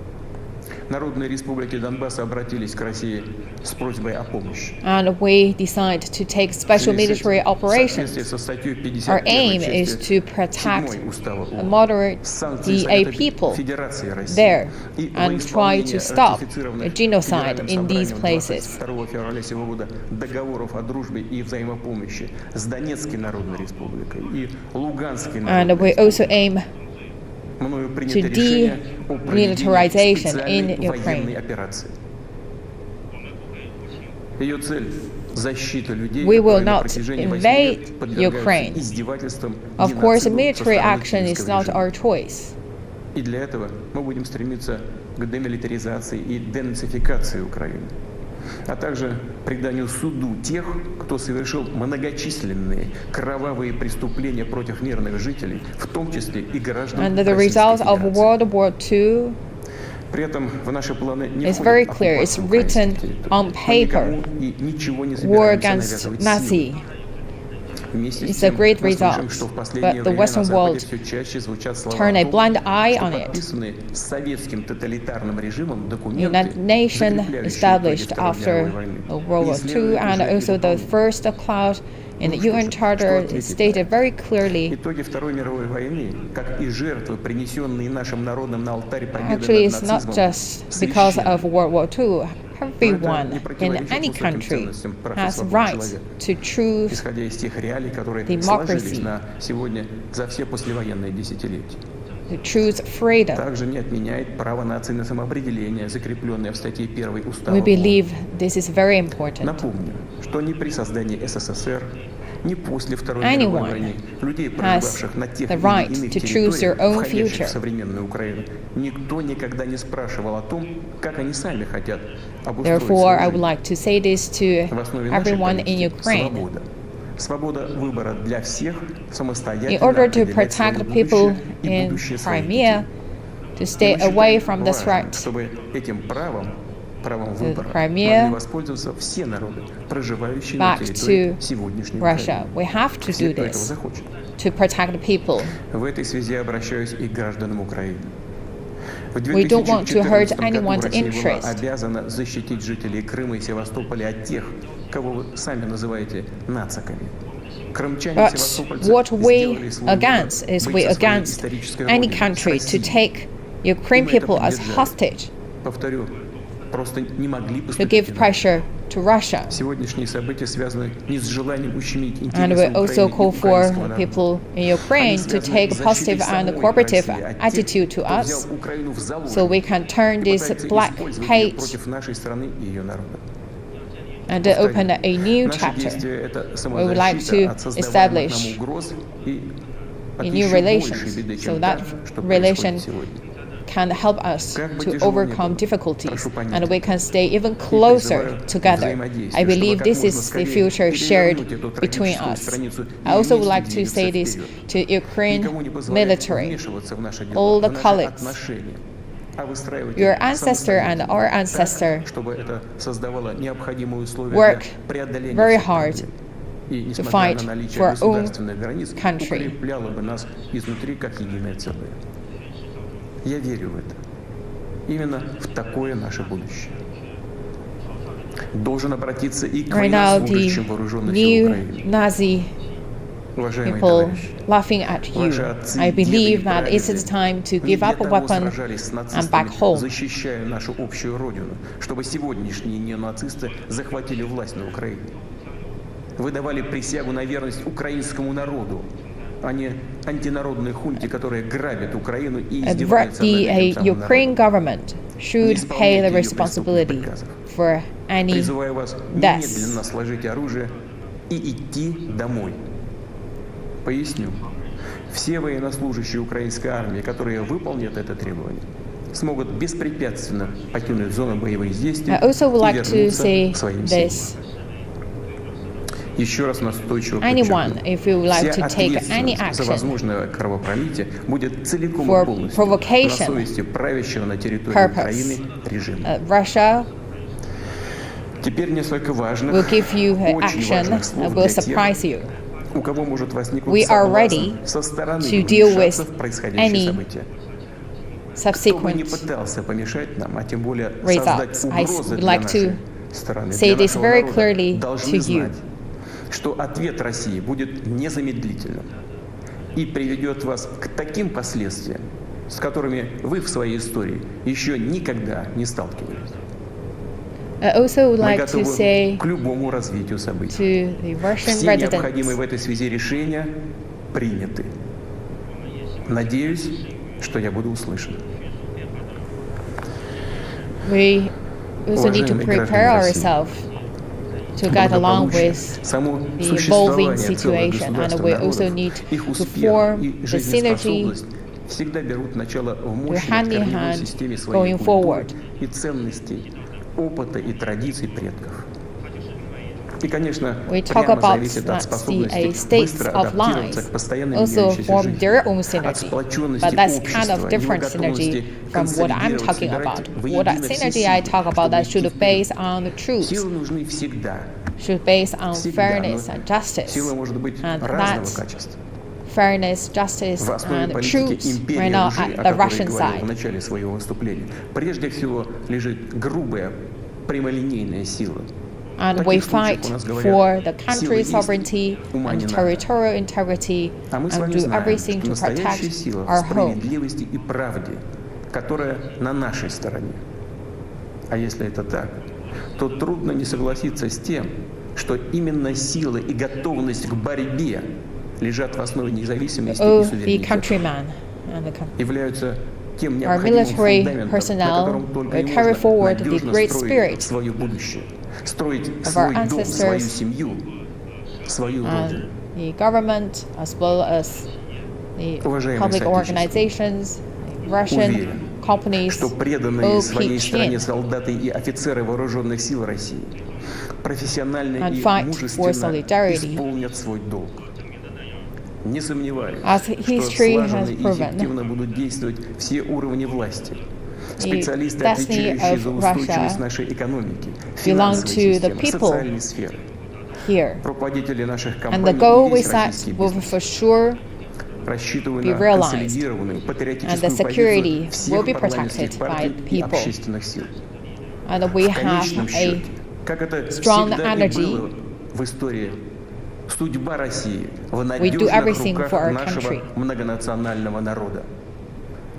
and we decide to take special military operations. Our aim is to protect moderate DA people there and try to stop a genocide in these places. And we also aim to demilitarization in Ukraine. We will not invade Ukraine. Of course, military action is not our choice. А также преданию суду тех, кто совершил многочисленные кровавые преступления против мирных жителей, в том числе и граждан And the result of World War II is very clear. It's written on paper. War against Nazi. It's a great result, but the Western world turned a blind eye on it. The United Nations established after World War II and also the first cloud in the UN Charter stated very clearly. Actually, it's not just because of World War II. Everyone in any country has rights to choose democracy, to choose freedom. We believe this is very important. Anyone has the right to choose their own future. Therefore, I would like to say this to everyone in Ukraine. In order to protect people in Crimea, to stay away from the threat to Crimea, back to Russia. We have to do this to protect people. We don't want to hurt anyone's interest. But what we against is we against any country to take Ukrainian people as hostage, to give pressure to Russia. And we also call for people in Ukraine to take a positive and cooperative attitude to us so we can turn this black page and open a new chapter. We would like to establish a new relations so that relation can help us to overcome difficulties and we can stay even closer together. I believe this is the future shared between us. I also would like to say this to Ukraine military, all the colleagues. Your ancestor and our ancestor work very hard to fight for our own country. Я верю в это. Именно в такое наше будущее. Должен обратиться и к военнослужащим вооруженных сил Украины. People laughing at you. I believe that it is time to give up a weapon and back home. Защищая нашу общую родину, чтобы сегодняшние неонацисты захватили власть на Украине. Вы давали присягу на верность украинскому народу, а не антинародной хунте, которая грабит Украину и издевается над этим самым народом. Ukraine government should pay the responsibility for any deaths. и идти домой. Поясню. Все военнослужащие украинской армии, которые выполнят это требование, смогут беспрепятственно покинуть зону боевых действий и вернуться к своим семьям. Еще раз настойчиво подчеркну, вся ответственность за возможное кровопролитие будет целиком и полностью на совести правящего на территории Украины режима. Теперь несколько важных, очень важных слов для тех, у кого может возникнуть соблазн со стороны вмешаться в происходящие события. Кто бы не пытался помешать нам, а тем более создать угрозы для нашей стороны, для нашего народа, должны знать, что ответ России будет незамедлительным и приведет вас к таким последствиям, с которыми вы в своей истории еще никогда не сталкивались. Мы готовы к любому развитию событий. Все необходимые в этой связи решения приняты. Надеюсь, что я буду услышан. We also need to prepare ourselves to get along with the evolving situation, and we also need to form the synergy to hand in hand going forward. Опыта и традиций предков. И, конечно, we talk about the states of lives also form their own synergy, but that's kind of different synergy from what I'm talking about. What synergy I talk about that should be based on the truth, should be based on fairness and justice, and that fairness, justice, and truth right now at the Russian side. Прежде всего лежит грубая прямолинейная сила. And we fight for the country's sovereignty and territorial integrity and do everything to protect our home. Справедливости и правде, которая на нашей стороне. А если это так, то трудно не согласиться с тем, что именно сила и готовность к борьбе лежат в основе независимости и суверенитета, являются тем необходимым фундаментом, на котором только можно надежно строить свое будущее, строить свой дом, свою семью, свою родину. The government, as well as the public organizations, Russian companies, что преданные своей стране солдаты и офицеры вооруженных сил России профессионально и мужественно исполнят свой долг. Не сомневаюсь, что слаженно и эффективно будут действовать все уровни власти. Специалисты, отвечающие за устойчивость нашей экономики, финансовой системы, социальной сферы, руководители наших компаний и весь российский бизнес. Рассчитываю на консолидированную патриотическую позицию всех парламентских партий и общественных сил. В конечном счете, как это всегда и было в истории, судьба России в надежных руках нашего многонационального народа.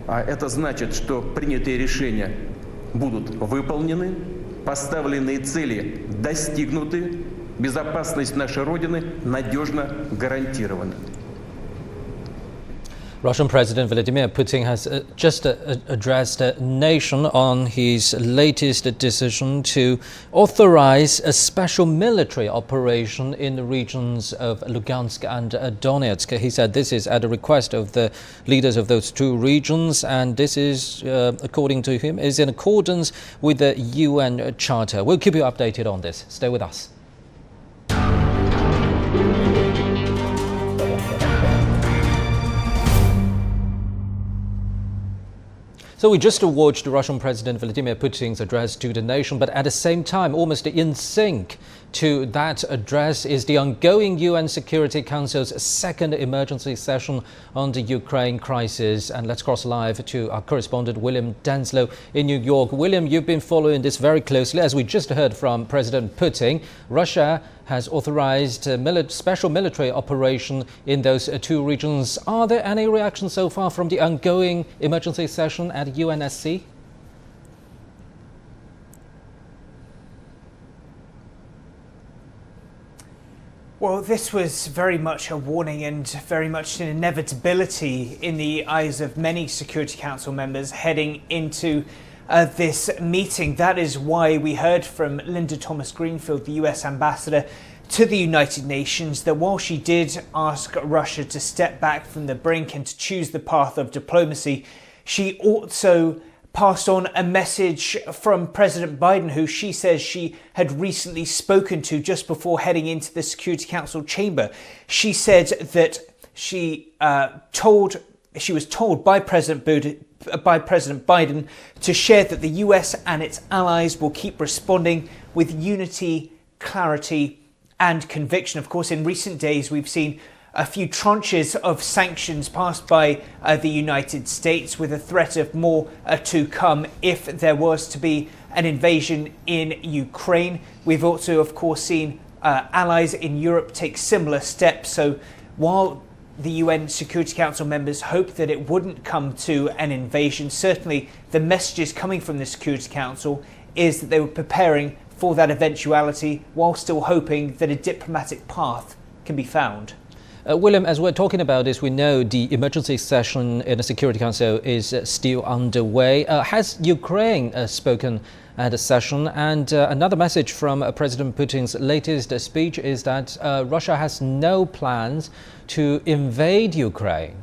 А это значит, что принятые решения будут выполнены, поставленные цели достигнуты, безопасность нашей Родины надежно гарантирована. Russian President Vladimir Putin has just addressed the nation on his latest decision to authorize a special military operation in the regions of Lugansk and Donetsk. He said this is at the request of the leaders of those two regions, and this is, according to him, is in accordance with the UN Charter. We'll keep you updated on this. Stay with us. So we just watched Russian President Vladimir Putin's address to the nation, but at the same time, almost in sync to that address is the ongoing UN Security Council's second emergency session on the Ukraine crisis. And let's cross live to our correspondent William Denslow in New York. William, you've been following this very closely. As we just heard from President Putin, Russia has authorized a special military operation in those two regions. Are there any reactions so far from the ongoing emergency session at UNSC? Well, this was very much a warning and very much an inevitability in the eyes of many Security Council members heading into this meeting. That is why we heard from Linda Thomas-Greenfield, the US ambassador to the United Nations that while she did ask Russia to step back from the brink and to choose the path of diplomacy, she also passed on a message from President Biden, who she says she had recently spoken to just before heading into the Security Council chamber. She said that she was told by President Biden to share that the US and its allies will keep responding with unity, clarity and conviction. Of course, in recent days, we've seen a few tranches of sanctions passed by the United States, with a threat of more to come if there was to be an invasion in Ukraine. We've also, of course, seen allies in Europe take similar steps. So while the UN Security Council members hoped that it wouldn't come to an invasion, certainly the messages coming from the Security Council is that they were preparing for that eventuality while still hoping that a diplomatic path can be found. William, as we're talking about this, we know the emergency session in the Security Council is still underway. Has Ukraine spoken at the session? And another message from President Putin's latest speech is that Russia has no plans to invade Ukraine.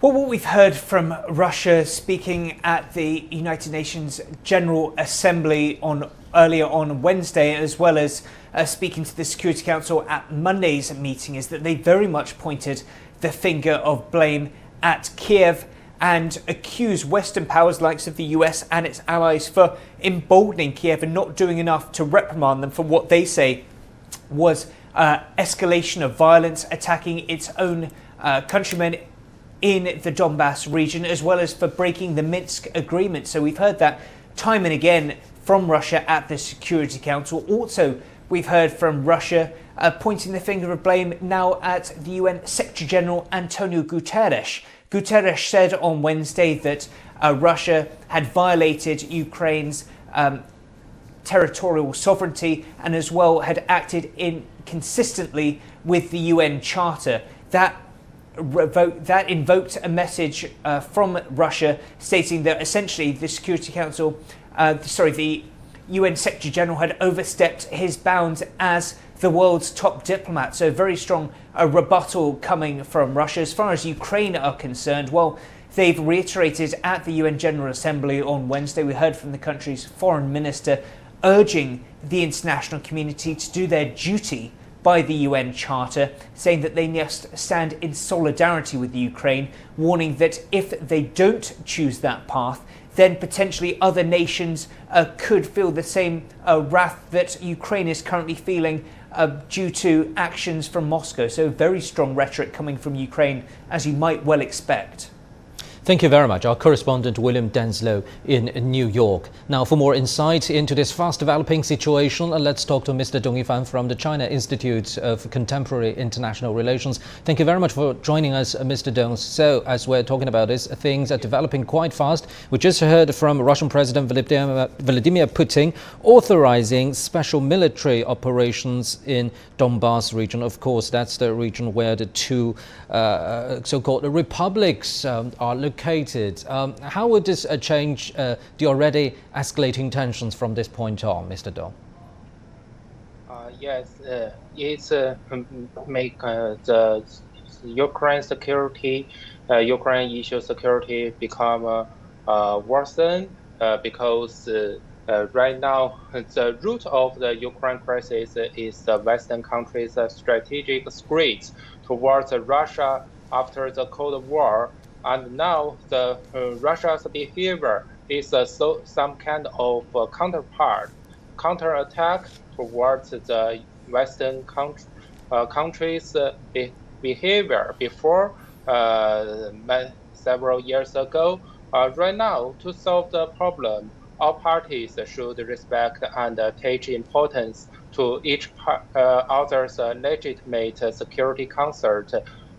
Well, what we've heard from Russia speaking at the United Nations General Assembly earlier on Wednesday, as well as speaking to the Security Council at Monday's meeting, is that they very much pointed the finger of blame at Kiev and accused Western powers likes of the US and its allies for emboldening Kiev and not doing enough to reprimand them for what they say was escalation of violence, attacking its own countrymen in the Donbas region, as well as for breaking the Minsk agreement. So we've heard that time and again from Russia at the Security Council. Also, we've heard from Russia pointing the finger of blame now at the UN Secretary-General Antonio Guterres. Guterres said on Wednesday that Russia had violated Ukraine's territorial sovereignty and as well had acted inconsistently with the UN Charter. That invoked a message from Russia stating that essentially the Security Council, the UN Secretary General had overstepped his bounds as the world's top diplomat. So very strong rebuttal coming from Russia. As far as Ukraine are concerned, well, they've reiterated at the UN General Assembly on Wednesday. We heard from the country's foreign minister urging the international community to do their duty by the UN Charter, saying that they must stand in solidarity with Ukraine, warning that if they don't choose that path, then potentially other nations could feel the same wrath that Ukraine is currently feeling due to actions from Moscow. So very strong rhetoric coming from Ukraine, as you might well expect. Thank you very much. Our correspondent William Denslow in New York. Now, for more insight into this fast-developing situation, let's talk to Mr. Dong Yifan from the China Institute of Contemporary International Relations. Thank you very much for joining us, Mr. Dong. So, as we're talking about this, things are developing quite fast. We just heard from Russian President Vladimir Putin authorizing special military operations in Donbas region. Of course, that's the region where the two so-called republics are located. How would this change the already escalating tensions from this point on, Mr. Dong? Yes, it's make the Ukraine security, Ukraine issue security become worsen because right now the root of the Ukraine crisis is the Western countries' strategic threats towards Russia after the Cold War. And now the Russia's behavior is some kind of counterattack towards the Western countries' behavior before several years ago. Right now, to solve the problem, all parties should respect and take importance to each other's legitimate security concern.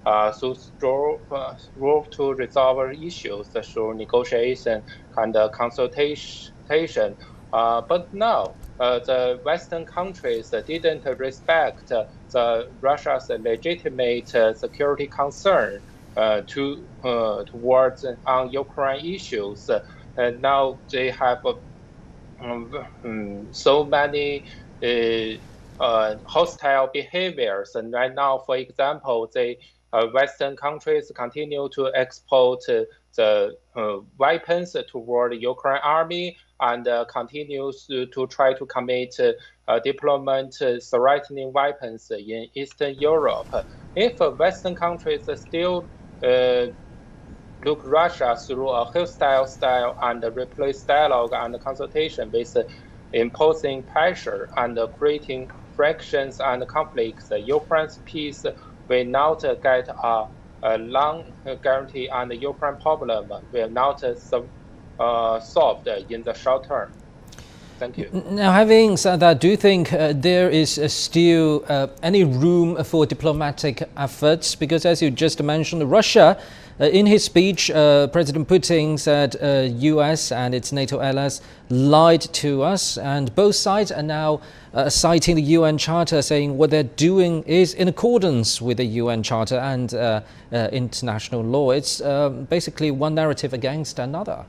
To strive to resolve issues through negotiation and consultation. But now, the Western countries didn't respect the Russia's legitimate security concern towards on Ukraine issues. now they have so many hostile behaviors. And right now, for example, the Western countries continue to export the weapons toward the Ukraine army and continues to try to commit deployment threatening weapons in Eastern Europe. If Western countries still look Russia through a hostile style and replace dialogue and consultation with imposing pressure and creating frictions and conflicts, Ukraine's peace will not get a long guarantee, and the Ukraine problem will not solved in the short term. Thank you. Now, having said that, do you think there is still any room for diplomatic efforts? Because as you just mentioned, Russia, in his speech, President Putin said US and its NATO allies lied to us, and both sides are now citing the UN Charter, saying what they're doing is in accordance with the UN Charter and international law. It's basically one narrative against another.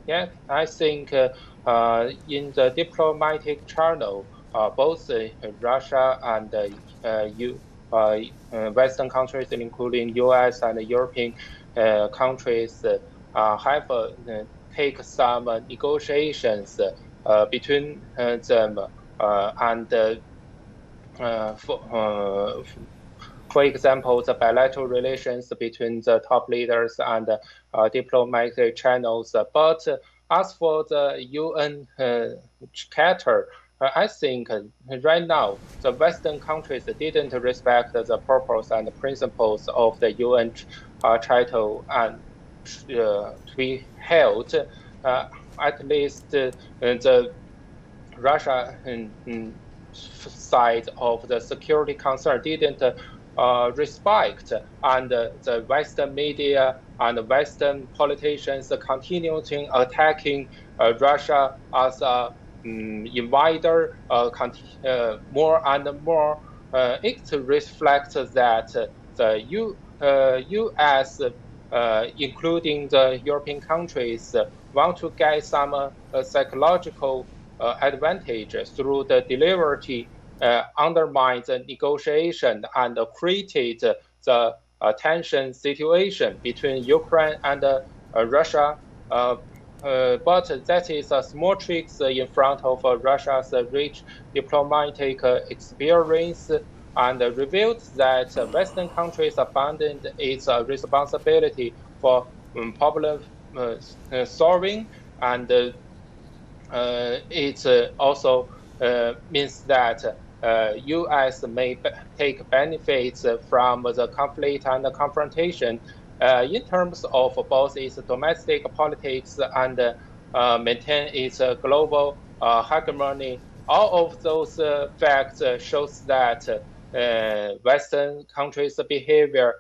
Yeah, I think in the diplomatic channel, both Russia and Western countries, including US and European countries, have take some negotiations between them, and for example, the bilateral relations between the top leaders and diplomatic channels. But as for the UN Charter, I think right now the Western countries didn't respect the purpose and the principles of the UN Charter and to be held. At least the Russia side of the security concern didn't respect, and the Western media and Western politicians continuing attacking Russia as a invader more and more. It reflects that the U.S., including the European countries, want to get some psychological advantage through the delivery, undermine the negotiation and created the tension situation between Ukraine and Russia. But that is a small trick in front of Russia's rich diplomatic experience, and revealed that Western countries abandoned its responsibility for problem solving, and it also means that U.S. may take benefits from the conflict and the confrontation in terms of both its domestic politics and maintain its global hegemony. All of those facts shows that Western countries' behavior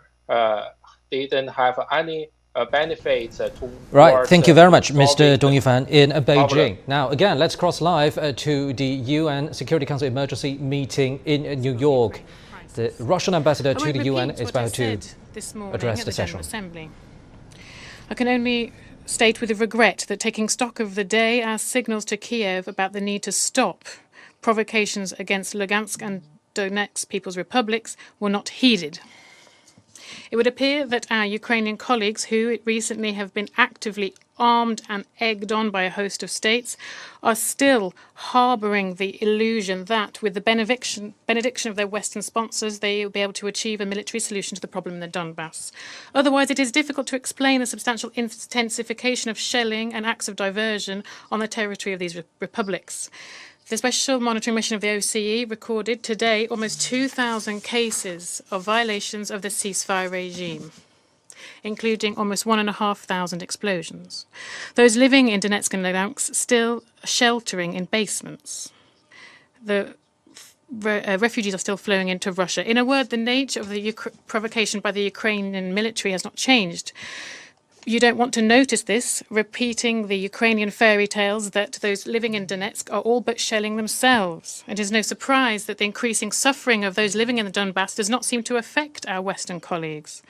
didn't have any benefits towards. Right, thank you very much, Mr. Dong Yifan in Beijing. Now, again, let's cross live to the UN Security Council emergency meeting in New York. The Russian ambassador to the UN is about to address the session. Assembly. I can only state with regret that taking stock of the day, our signals to Kiev about the need to stop provocations against Lugansk and Donetsk People's Republics were not heeded. It would appear that our Ukrainian colleagues, who recently have been actively armed and egged on by a host of states, are still harbouring the illusion that, with the benediction of their Western sponsors, they will be able to achieve a military solution to the problem in the Donbas. Otherwise, it is difficult to explain the substantial intensification of shelling and acts of diversion on the territory of these republics. The Special Monitoring Mission of the OSCE recorded today almost 2,000 cases of violations of the ceasefire regime, including almost 1,500 explosions. Those living in Donetsk and Lugansk still sheltering in basements. The refugees are still flowing into Russia. In a word, the nature of the provocation by the Ukrainian military has not changed. You don't want to notice this, repeating the Ukrainian fairy tales that those living in Donetsk are all but shelling themselves. It is no surprise that the increasing suffering of those living in the Donbas does not seem to affect our Western colleagues.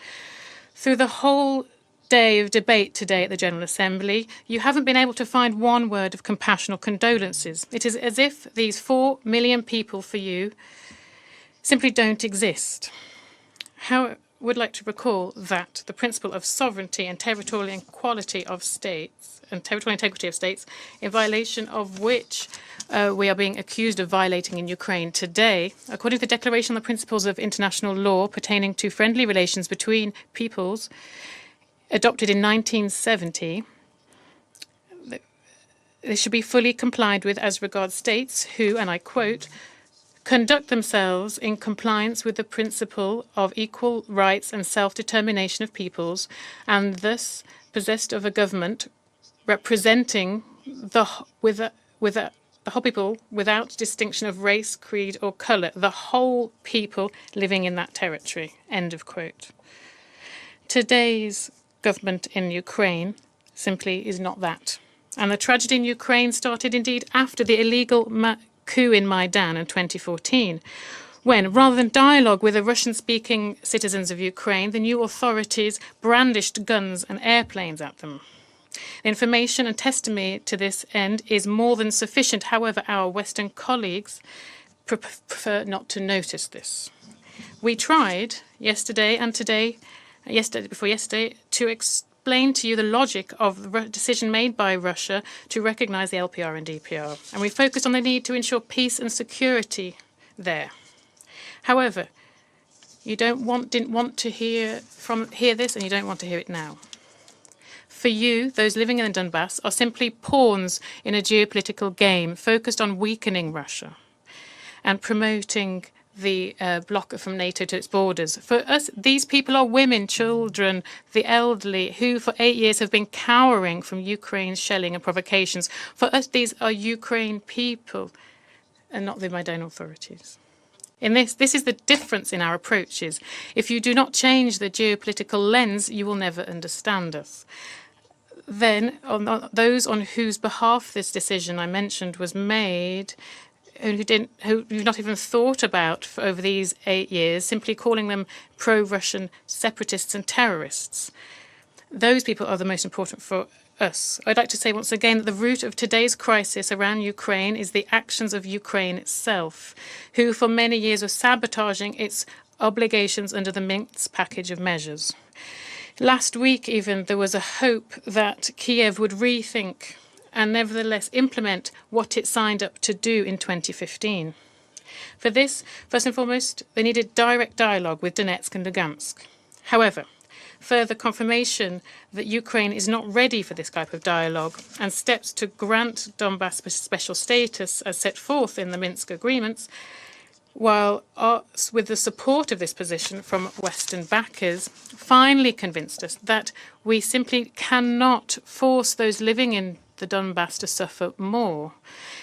Through the whole day of debate today at the General Assembly, you haven't been able to find one word of compassion or condolences. It is as if these 4 million people for you simply don't exist. I would like to recall that the principle of sovereignty and territorial equality of states and territorial integrity of states, in violation of which we are being accused of violating in Ukraine today, according to the Declaration on the Principles of International Law pertaining to friendly relations between peoples, adopted in 1970, they should be fully complied with as regards states who, and I quote, conduct themselves in compliance with the principle of equal rights and self-determination of peoples, and thus possessed of a government representing the whole people without distinction of race, creed, or colour, the whole people living in that territory. End of quote. Today's government in Ukraine simply is not that. And the tragedy in Ukraine started indeed after the illegal coup in Maidan in 2014, when, rather than dialogue with the Russian-speaking citizens of Ukraine, the new authorities brandished guns and airplanes at them. The information and testimony to this end is more than sufficient. However, our Western colleagues prefer not to notice this. We tried yesterday and today, before yesterday, to explain to you the logic of the decision made by Russia to recognize the LPR and DPR. And we focused on the need to ensure peace and security there. However, you didn't want to hear this, and you don't want to hear it now. For you, those living in the Donbas are simply pawns in a geopolitical game focused on weakening Russia and promoting the bloc from Nato to its borders. For us, these people are women, children, the elderly, who for 8 years have been cowering from Ukraine's shelling and provocations. For us, these are Ukraine people and not the Maidan authorities. In this is the difference in our approaches. If you do not change the geopolitical lens, you will never understand us. Then, on those on whose behalf this decision I mentioned was made, who you've not even thought about for over these 8 years, simply calling them pro-Russian separatists and terrorists. Those people are the most important for us. I'd like to say once again that the root of today's crisis around Ukraine is the actions of Ukraine itself, who for many years was sabotaging its obligations under the Minsk package of measures. Last week, even, there was a hope that Kiev would rethink and nevertheless implement what it signed up to do in 2015. For this, first and foremost, they needed direct dialogue with Donetsk and Lugansk. However, further confirmation that Ukraine is not ready for this type of dialogue and steps to grant Donbas special status as set forth in the Minsk agreements, while with the support of this position from Western backers, finally convinced us that we simply cannot force those living in the Donbas to suffer more.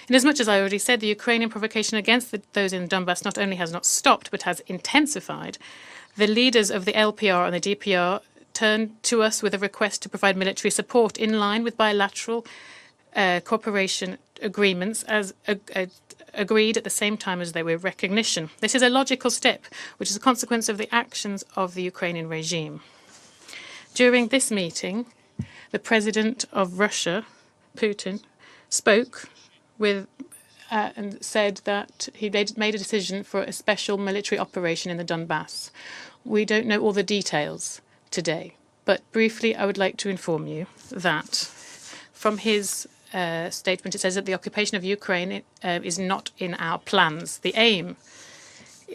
Inasmuch as I already said, the Ukrainian provocation against those in Donbas not only has not stopped, but has intensified, the leaders of the LPR and the DPR turned to us with a request to provide military support in line with bilateral cooperation agreements as agreed at the same time as they were recognition. This is a logical step, which is a consequence of the actions of the Ukrainian regime. During this meeting, the President of Russia, Putin, spoke with and said that he made a decision for a special military operation in the Donbas. We don't know all the details today, but briefly I would like to inform you that from his statement, it says that the occupation of Ukraine is not in our plans. The aim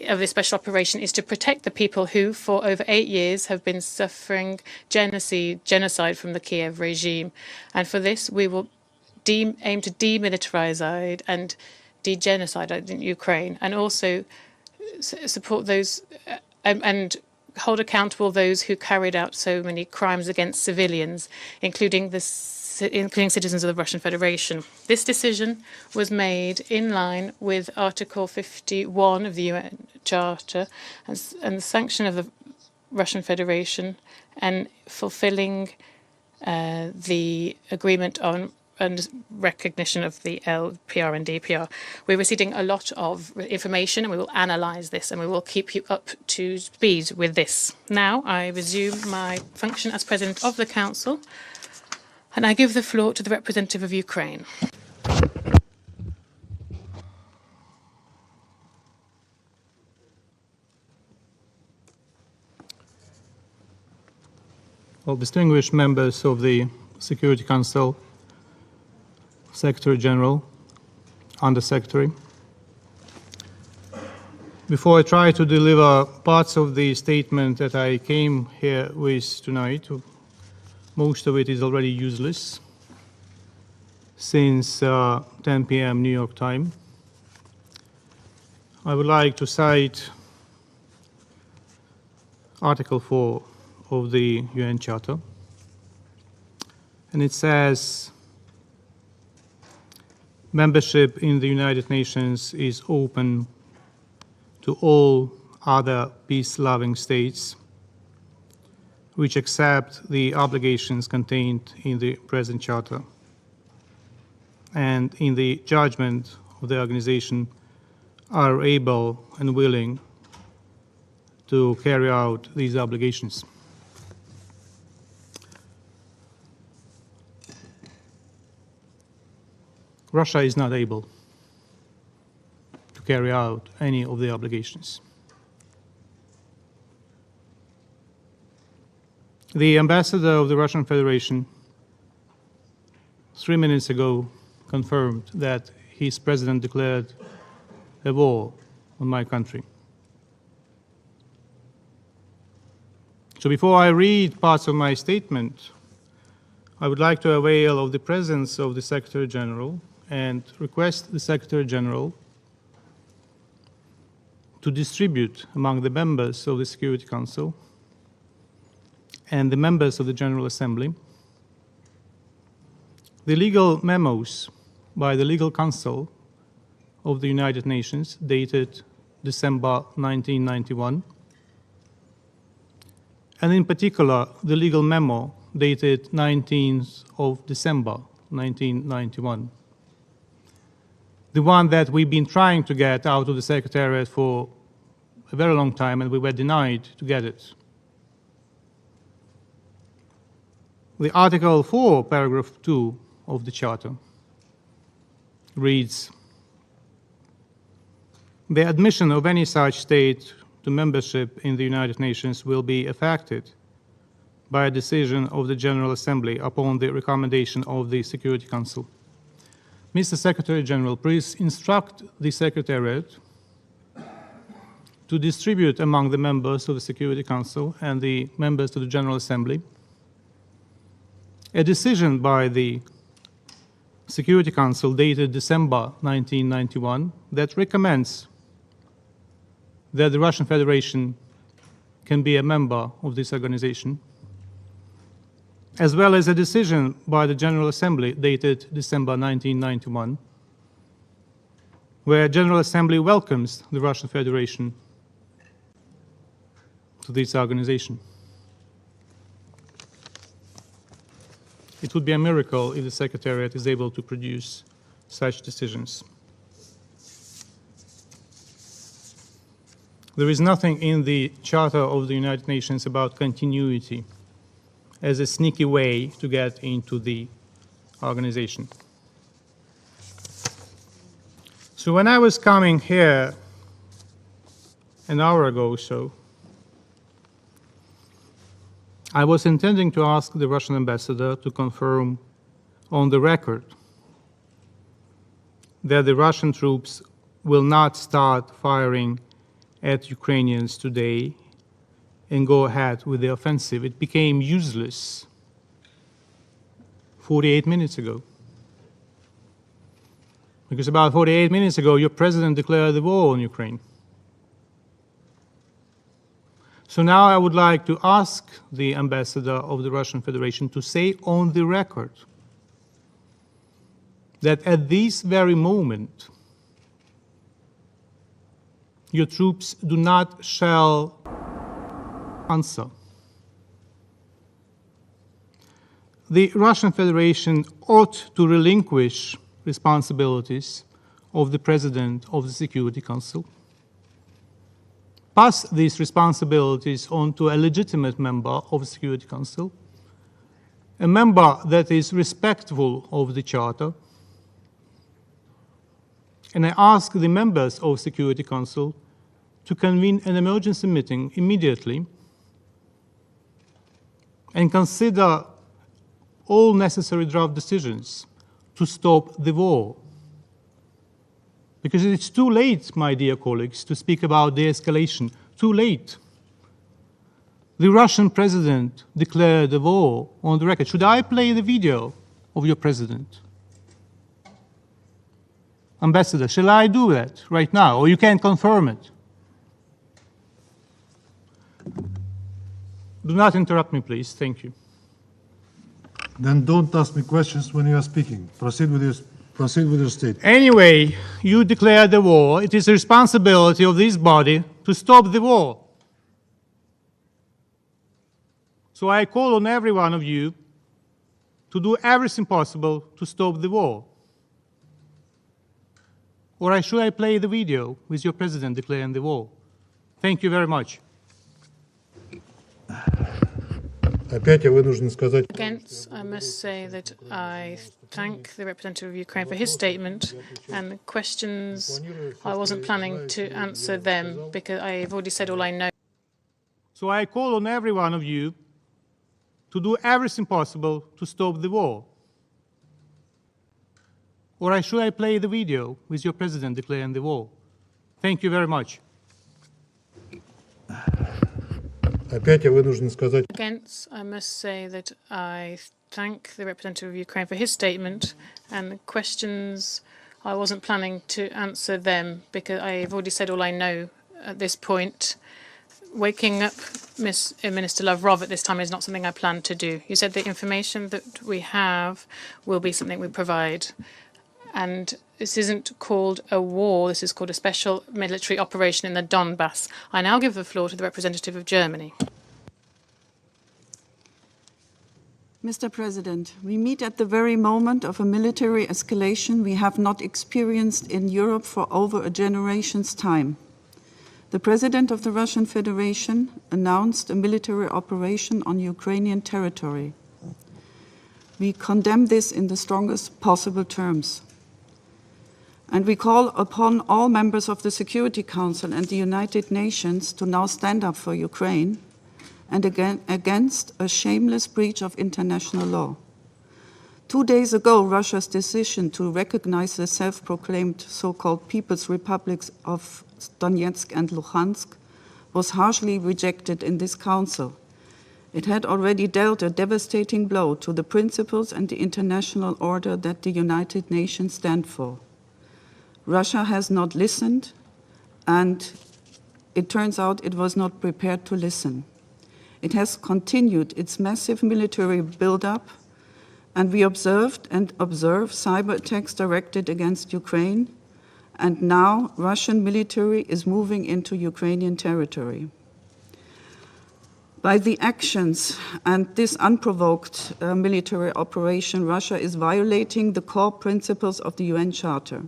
of this special operation is to protect the people who, for over 8 years, have been suffering genocide from the Kiev regime. And for this, we will aim to demilitarize and de-genocide in Ukraine, and also support those and hold accountable those who carried out so many crimes against civilians, including citizens of the Russian Federation. This decision was made in line with Article 51 of the UN Charter and the sanction of the Russian Federation and fulfilling the agreement on and recognition of the LPR and DPR. We're receiving a lot of information and we will analyse this and we will keep you up to speed with this. Now I resume my function as President of the Council and I give the floor to the representative of Ukraine. Well, distinguished members of the Security Council, Secretary-General, Under-Secretary. Before I try to deliver parts of the statement that I came here with tonight, most of it is already useless since 10 p.m. New York time. I would like to cite Article 4 of the UN Charter, and it says, membership in the United Nations is open to all other peace-loving states which accept the obligations contained in the present Charter and in the judgment of the organization are able and willing to carry out these obligations. Russia is not able to carry out any of the obligations. The ambassador of the Russian Federation 3 minutes ago confirmed that his president declared a war on my country. So before I read parts of my statement, I would like to avail of the presence of the Secretary-General and request the Secretary-General to distribute among the members of the Security Council and the members of the General Assembly the legal memos by the Legal Council of the United Nations dated December 1991, and in particular the legal memo dated 19th of December 1991. The one that we've been trying to get out of the Secretariat for a very long time, and we were denied to get it. The Article 4, Paragraph 2 of the Charter reads, the admission of any such state to membership in the United Nations will be affected by a decision of the General Assembly upon the recommendation of the Security Council. Mr. Secretary-General, please instruct the Secretariat to distribute among the members of the Security Council and the members of the General Assembly a decision by the Security Council dated December 1991 that recommends that the Russian Federation can be a member of this organization, as well as a decision by the General Assembly dated December 1991, where General Assembly welcomes the Russian Federation to this organization. It would be a miracle if the Secretariat is able to produce such decisions. There is nothing in the Charter of the United Nations about continuity as a sneaky way to get into the organization. So when I was coming here an hour ago or so, I was intending to ask the Russian ambassador to confirm on the record that the Russian troops will not start firing at Ukrainians today and go ahead with the offensive. It became useless 48 minutes ago. Because about 48 minutes ago, your president declared the war on Ukraine. So now I would like to ask the ambassador of the Russian Federation to say on the record that at this very moment, your troops do not shall answer. the Russian Federation ought to relinquish responsibilities of the President of the Security Council, pass these responsibilities on to a legitimate member of the Security Council, a member that is respectful of the Charter, and I ask the members of the Security Council to convene an emergency meeting immediately and consider all necessary draft decisions to stop the war. Because it's too late, my dear colleagues, to speak about de-escalation. Too late. The Russian president declared a war on the record. Should I play the video of your president? Ambassador, shall I do that right now, or you can confirm it? Do not interrupt me, please. Thank you. Then don't ask me questions when you are speaking. Proceed with your statement. Anyway, you declared the war. It is the responsibility of this body to stop the war. So I call on every one of you to do everything possible to stop the war. Or should I play the video with your president declaring the war? Thank you very much. Again, I must say that I thank the representative of Ukraine for his statement, and the questions, I wasn't planning to answer them because I've already said all I know. So I call on every one of you to do everything possible to stop the war. Or should I play the video with your president declaring the war? Thank you very much. Again, I must say that I thank the representative of Ukraine for his statement, and the questions, I wasn't planning to answer them because I've already said all I know at this point. Waking up Minister Lavrov at this time is not something I plan to do. You said the information that we have will be something we provide. And this isn't called a war, this is called a special military operation in the Donbas. I now give the floor to the representative of Germany. Mr. President, we meet at the very moment of a military escalation we have not experienced in Europe for over a generation's time. The President of the Russian Federation announced a military operation on Ukrainian territory. We condemn this in the strongest possible terms. And we call upon all members of the Security Council and the United Nations to now stand up for Ukraine and against a shameless breach of international law. 2 days ago, Russia's decision to recognize the self-proclaimed so-called People's Republics of Donetsk and Luhansk was harshly rejected in this Council. It had already dealt a devastating blow to the principles and the international order that the United Nations stand for. Russia has not listened, and it turns out it was not prepared to listen. It has continued its massive military buildup, and we observed and observe cyber attacks directed against Ukraine, and now Russian military is moving into Ukrainian territory. By the actions and this unprovoked military operation, Russia is violating the core principles of the UN Charter.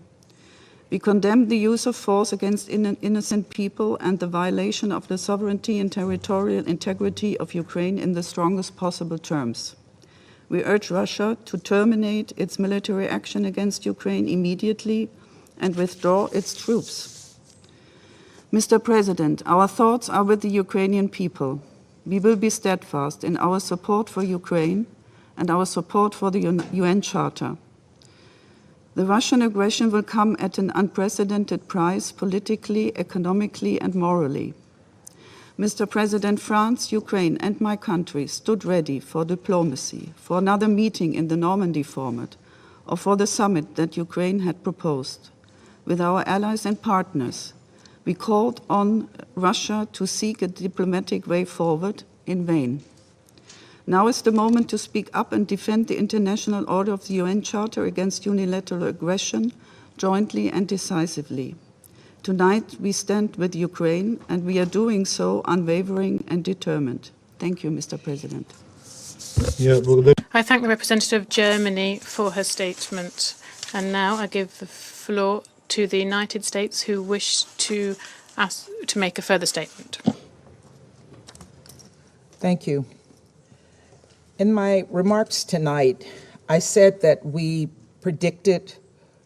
We condemn the use of force against innocent people and the violation of the sovereignty and territorial integrity of Ukraine in the strongest possible terms. We urge Russia to terminate its military action against Ukraine immediately and withdraw its troops. Mr. President, our thoughts are with the Ukrainian people. We will be steadfast in our support for Ukraine and our support for the UN Charter. The Russian aggression will come at an unprecedented price politically, economically, and morally. Mr. President, France, Ukraine, and my country stood ready for diplomacy, for another meeting in the Normandy format, or for the summit that Ukraine had proposed. With our allies and partners, we called on Russia to seek a diplomatic way forward in vain. Now is the moment to speak up and defend the international order of the UN Charter against unilateral aggression, jointly and decisively. Tonight we stand with Ukraine, and we are doing so unwavering and determined. Thank you, Mr. President. I thank the representative of Germany for her statement. And now I give the floor to the United States, who wish to make a further statement. Thank you. In my remarks tonight, I said that we predicted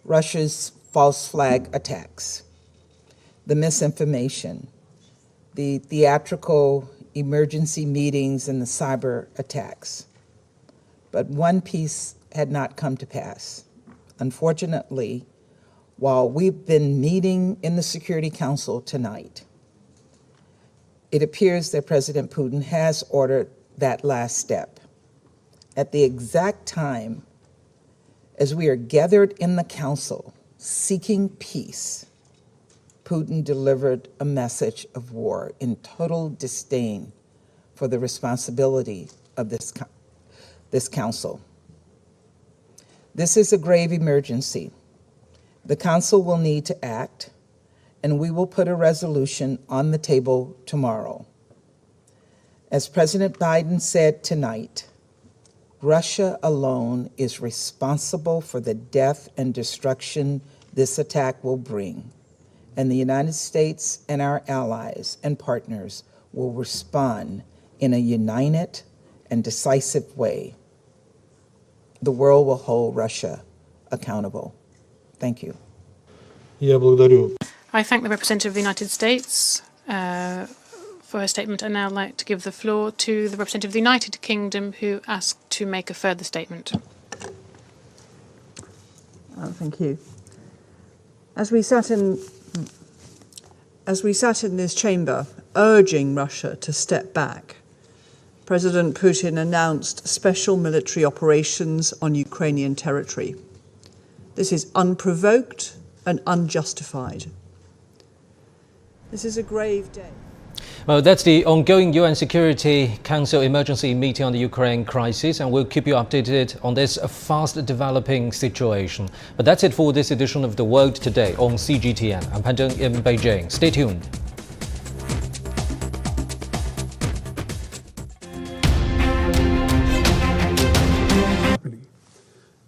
Russia's false flag attacks, the misinformation, the theatrical emergency meetings, and the cyber attacks. But one piece had not come to pass. Unfortunately, while we've been meeting in the Security Council tonight, it appears that President Putin has ordered that last step. At the exact time as we are gathered in the Council seeking peace, Putin delivered a message of war in total disdain for the responsibility of this Council. This is a grave emergency. The Council will need to act, and we will put a resolution on the table tomorrow. As President Biden said tonight, Russia alone is responsible for the death and destruction this attack will bring, and the United States and our allies and partners will respond in a united and decisive way. The world will hold Russia accountable. Thank you. I thank the representative of the United States for her statement, and now I'd like to give the floor to the representative of the United Kingdom, who asked to make a further statement. Thank you. As we sat in this chamber urging Russia to step back, President Putin announced special military operations on Ukrainian territory. This is unprovoked and unjustified. This is a grave day. Well, that's the ongoing UN Security Council emergency meeting on the Ukraine crisis, and we'll keep you updated on this fast-developing situation. But that's it for this edition of The World Today on CGTN. I'm Pan Zheng in Beijing. Stay tuned.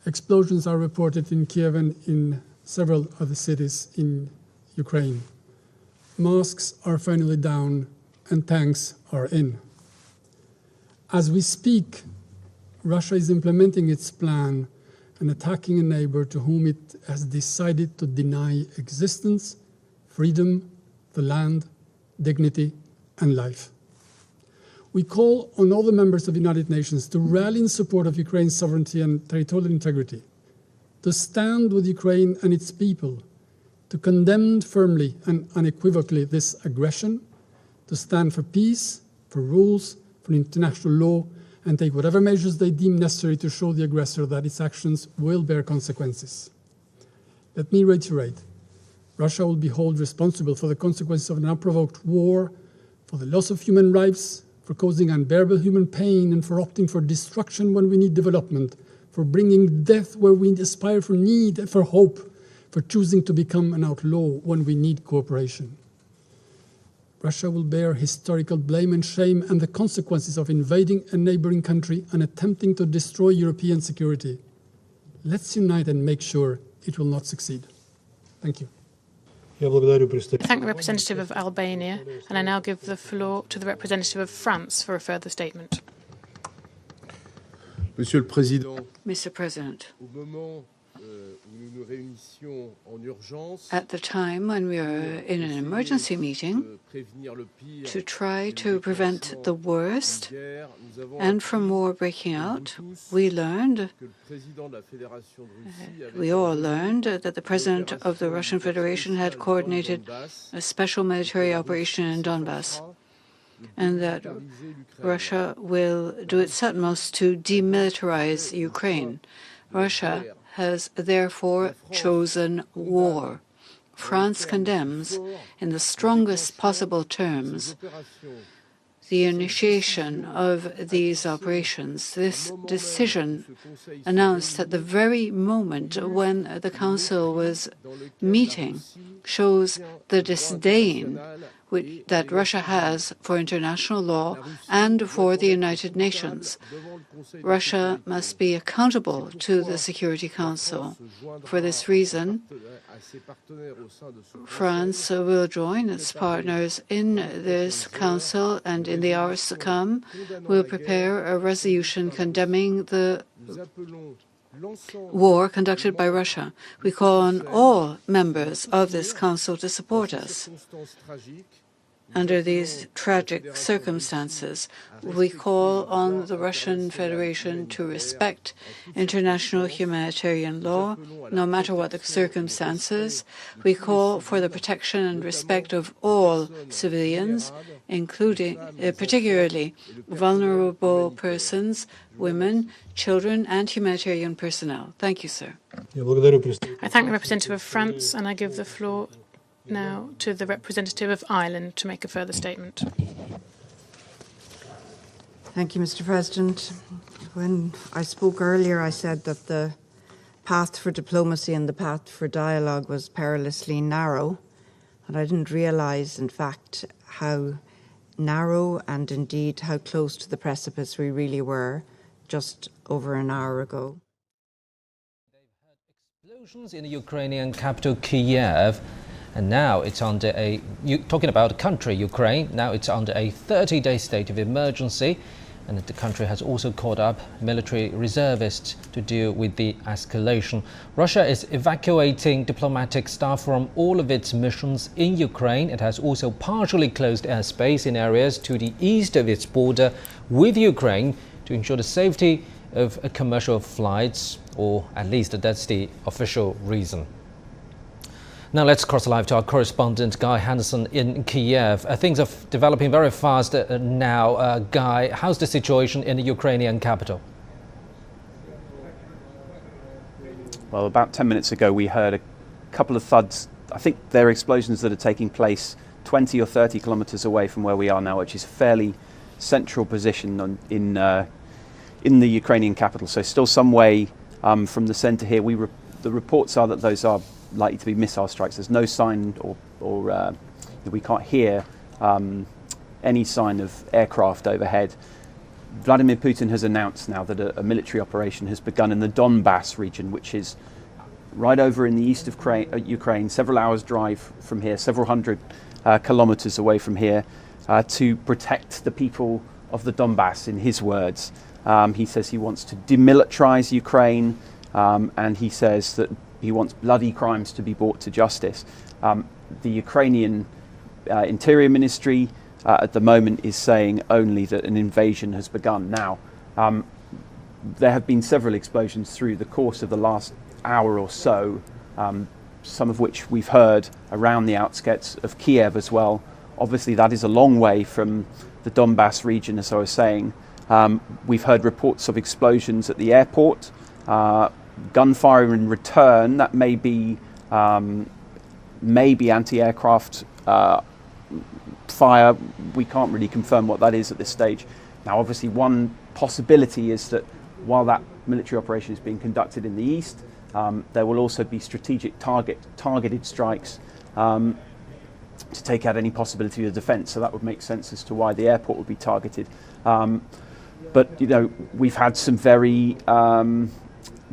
Explosions are reported in Kiev and in several other cities in Ukraine. Mosques are finally down and tanks are in. As we speak, Russia is implementing its plan and attacking a neighbor to whom it has decided to deny existence, freedom, the land, dignity, and life. We call on all the members of the United Nations to rally in support of Ukraine's sovereignty and territorial integrity, to stand with Ukraine and its people, to condemn firmly and unequivocally this aggression, to stand for peace, for rules, for international law, and take whatever measures they deem necessary to show the aggressor that its actions will bear consequences. Let me reiterate, Russia will be held responsible for the consequences of an unprovoked war, for the loss of human lives, for causing unbearable human pain, and for opting for destruction when we need development, for bringing death where we aspire for need, for hope, for choosing to become an outlaw when we need cooperation. Russia will bear historical blame and shame and the consequences of invading a neighboring country and attempting to destroy European security. Let's unite and make sure it will not succeed. Thank you. I thank the representative of Albania, and I now give the floor to the representative of France for a further statement. Monsieur le Président, Mr. President, at the time when we are in an emergency meeting to try to prevent the worst and from war breaking out, we all learned that the President of the Russian Federation had coordinated a special military operation in Donbas, and that Russia will do its utmost to demilitarize Ukraine. Russia has therefore chosen war. France condemns, in the strongest possible terms, the initiation of these operations. This decision, announced at the very moment when the Council was meeting, shows the disdain that Russia has for international law and for the United Nations. Russia must be accountable to the Security Council. For this reason, France will join its partners in this Council, and in the hours to come will prepare a resolution condemning the war conducted by Russia. We call on all members of this Council to support us. Under these tragic circumstances, we call on the Russian Federation to respect international humanitarian law, no matter what the circumstances. We call for the protection and respect of all civilians, including particularly vulnerable persons, women, children, and humanitarian personnel. Thank you, sir. I thank the representative of France, and I give the floor now to the representative of Ireland to make a further statement. Thank you, Mr. President. When I spoke earlier, I said that the path for diplomacy and the path for dialogue was perilously narrow, and I didn't realise, in fact, how narrow and indeed how close to the precipice we really were just over an hour ago. Explosions in the Ukrainian capital, Kiev. And now it's under talking about the country, Ukraine, now it's under a 30-day state of emergency. And the country has also called up military reservists to deal with the escalation. Russia is evacuating diplomatic staff from all of its missions in Ukraine. It has also partially closed airspace in areas to the east of its border with Ukraine to ensure the safety of commercial flights, or at least that's the official reason. Now let's cross live to our correspondent Guy Henderson in Kiev. Things are developing very fast now. Guy, how's the situation in the Ukrainian capital? Well, about 10 minutes ago we heard a couple of thuds. I think they're explosions that are taking place 20 or 30 kilometers away from where we are now, which is a fairly central position in the Ukrainian capital. So still some way from the centre here. The reports are that those are likely to be missile strikes. There's no sign or we can't hear any sign of aircraft overhead. Vladimir Putin has announced now that a military operation has begun in the Donbas region, which is right over in the east of Ukraine, several hours drive from here, several hundred kilometers away from here, to protect the people of the Donbas, in his words. He says he wants to demilitarize Ukraine, and he says that he wants bloody crimes to be brought to justice. The Ukrainian Interior Ministry at the moment is saying only that an invasion has begun. Now, there have been several explosions through the course of the last hour or so, some of which we've heard around the outskirts of Kiev as well. Obviously, that is a long way from the Donbas region, as I was saying. We've heard reports of explosions at the airport, gunfire in return. That may be anti-aircraft fire. We can't really confirm what that is at this stage. Now, obviously, one possibility is that while that military operation is being conducted in the east, there will also be strategic targeted strikes to take out any possibility of defence. So that would make sense as to why the airport would be targeted. But we've had some very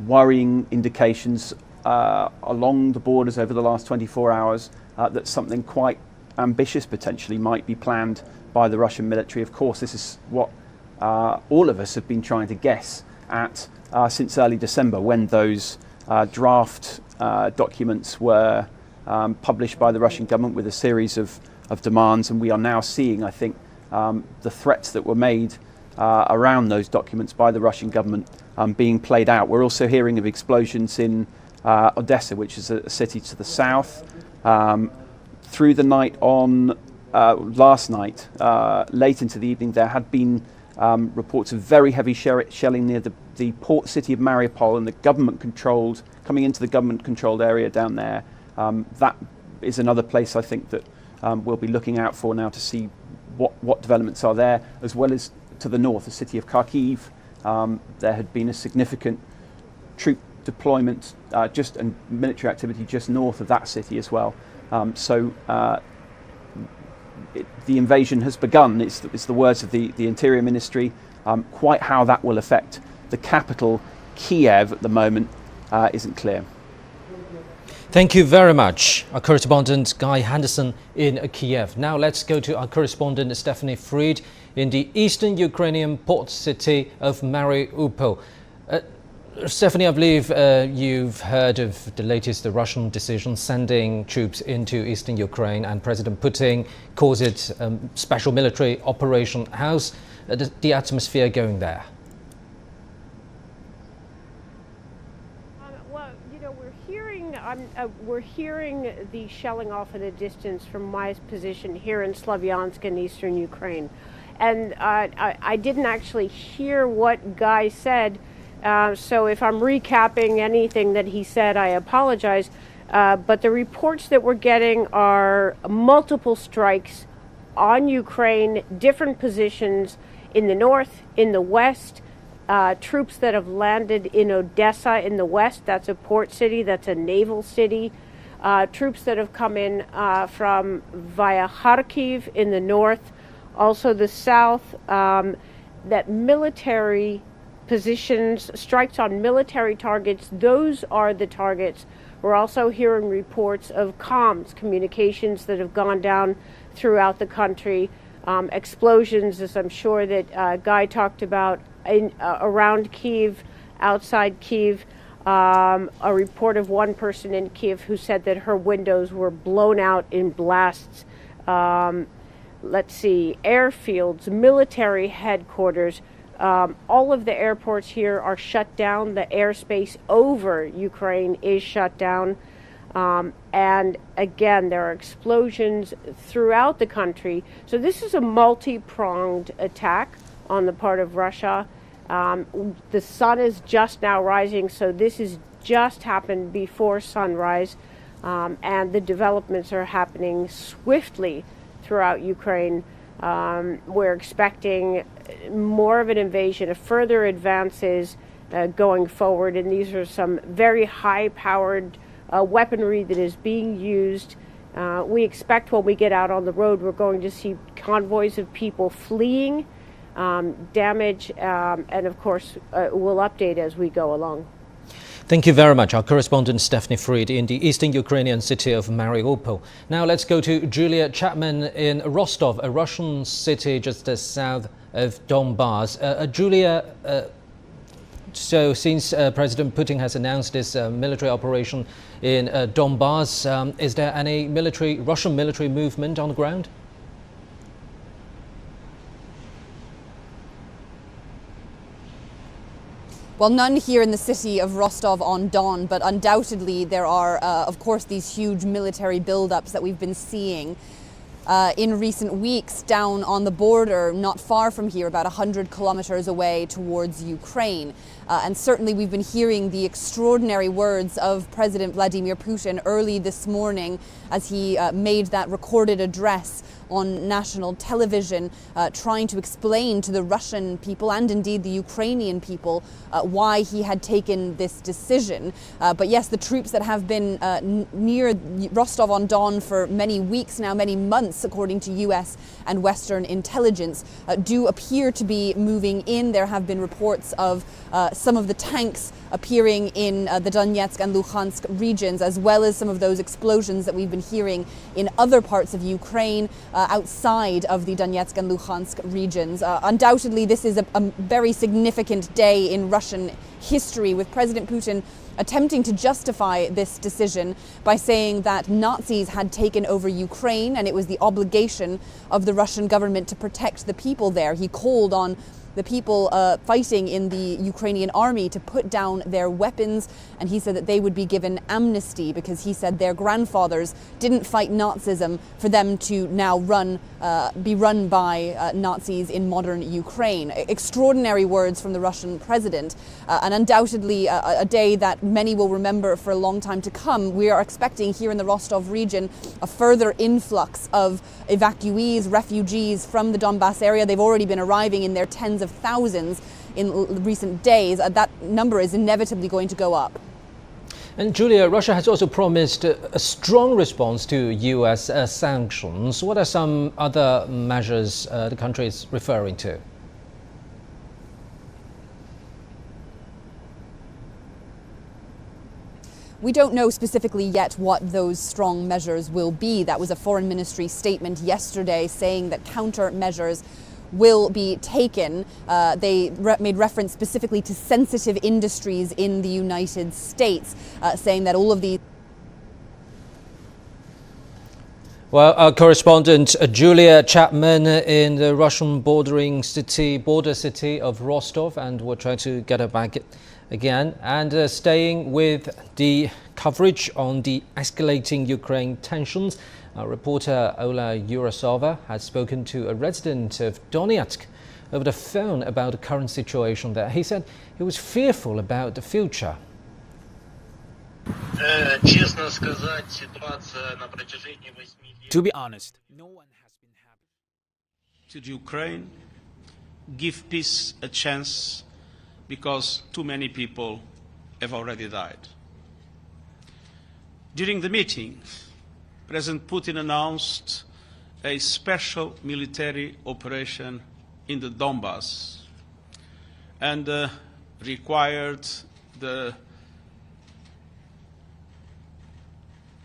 worrying indications along the borders over the last 24 hours that something quite ambitious potentially might be planned by the Russian military. Of course, this is what all of us have been trying to guess at since early December, when those draft documents were published by the Russian government with a series of demands, and we are now seeing, I think, the threats that were made around those documents by the Russian government being played out. We're also hearing of explosions in Odessa, which is a city to the south. Through the night on last night, late into the evening, there had been reports of very heavy shelling near the port city of Mariupol and the government-controlled, coming into the government-controlled area down there. That is another place I think that we'll be looking out for now to see what developments are there, as well as to the north, the city of Kharkiv. There had been a significant troop deployment and military activity just north of that city as well. The invasion has begun. It's the words of the Interior Ministry. Quite how that will affect the capital, Kiev, at the moment isn't clear. Thank you very much, our correspondent Guy Henderson in Kiev. Now let's go to our correspondent Stephanie Fried in the eastern Ukrainian port city of Mariupol. Stephanie, I believe you've heard of the latest Russian decision sending troops into eastern Ukraine, and President Putin calls it special military operation. How's the atmosphere going there? We're hearing the shelling off in the distance from my position here in Slavyansk in eastern Ukraine. And I didn't actually hear what Guy said, so if I'm recapping anything that he said, I apologize. But the reports that we're getting are multiple strikes on Ukraine, different positions in the north, in the west, troops that have landed in Odessa in the west, that's a port city, that's a naval city, troops that have come in from via Kharkiv in the north, also the south, that military positions, strikes on military targets, those are the targets. We're also hearing reports of comms, communications that have gone down throughout the country, explosions, as I'm sure that Guy talked about, around Kyiv, outside Kyiv. A report of one person in Kyiv who said that her windows were blown out in blasts. Let's see, airfields, military headquarters. All of the airports here are shut down. The airspace over Ukraine is shut down. And again, there are explosions throughout the country. So this is a multi-pronged attack on the part of Russia. The sun is just now rising, so this has just happened before sunrise, and the developments are happening swiftly throughout Ukraine. We're expecting more of an invasion, further advances going forward, and these are some very high-powered weaponry that is being used. We expect when we get out on the road, we're going to see convoys of people fleeing, damage, and of course we'll update as we go along. Thank you very much, our correspondent Stephanie Fried in the eastern Ukrainian city of Mariupol. Now let's go to Julia Chapman in Rostov, a Russian city just south of Donbas. Julia, so since President Putin has announced this military operation in Donbas, is there any Russian military movement on the ground? Well, none here in the city of Rostov-on-Don, but undoubtedly there are, of course, these huge military buildups that we've been seeing in recent weeks down on the border, not far from here, about 100 kilometers away towards Ukraine. And certainly we've been hearing the extraordinary words of President Vladimir Putin early this morning as he made that recorded address on national television, trying to explain to the Russian people and indeed the Ukrainian people why he had taken this decision. But yes, the troops that have been near Rostov-on-Don for many weeks now, many months, according to US and Western intelligence, do appear to be moving in. There have been reports of some of the tanks appearing in the Donetsk and Luhansk regions, as well as some of those explosions that we've been hearing in other parts of Ukraine outside of the Donetsk and Luhansk regions. Undoubtedly, this is a very significant day in Russian history, with President Putin attempting to justify this decision by saying that Nazis had taken over Ukraine and it was the obligation of the Russian government to protect the people there. He called on the people fighting in the Ukrainian army to put down their weapons, and he said that they would be given amnesty because he said their grandfathers didn't fight Nazism for them to now be run by Nazis in modern Ukraine. Extraordinary words from the Russian president, and undoubtedly a day that many will remember for a long time to come. We are expecting here in the Rostov region a further influx of evacuees, refugees from the Donbas area. They've already been arriving in their tens of thousands in recent days. That number is inevitably going to go up. And Julia, Russia has also promised a strong response to US sanctions. What are some other measures the country is referring to? We don't know specifically yet what those strong measures will be. That was a foreign ministry statement yesterday saying that countermeasures will be taken. They made reference specifically to sensitive industries in the United States, saying that all of these... Well, our correspondent Julia Chapman in the Russian border city of Rostov, and we'll try to get her back again. And staying with the coverage on the escalating Ukraine tensions, our reporter Ola Yurasova has spoken to a resident of Donetsk over the phone about the current situation there. He said he was fearful about the future. To be honest, no one has been happy to Ukraine give peace a chance because too many people have already died. During the meeting, President Putin announced a special military operation in the Donbas and required the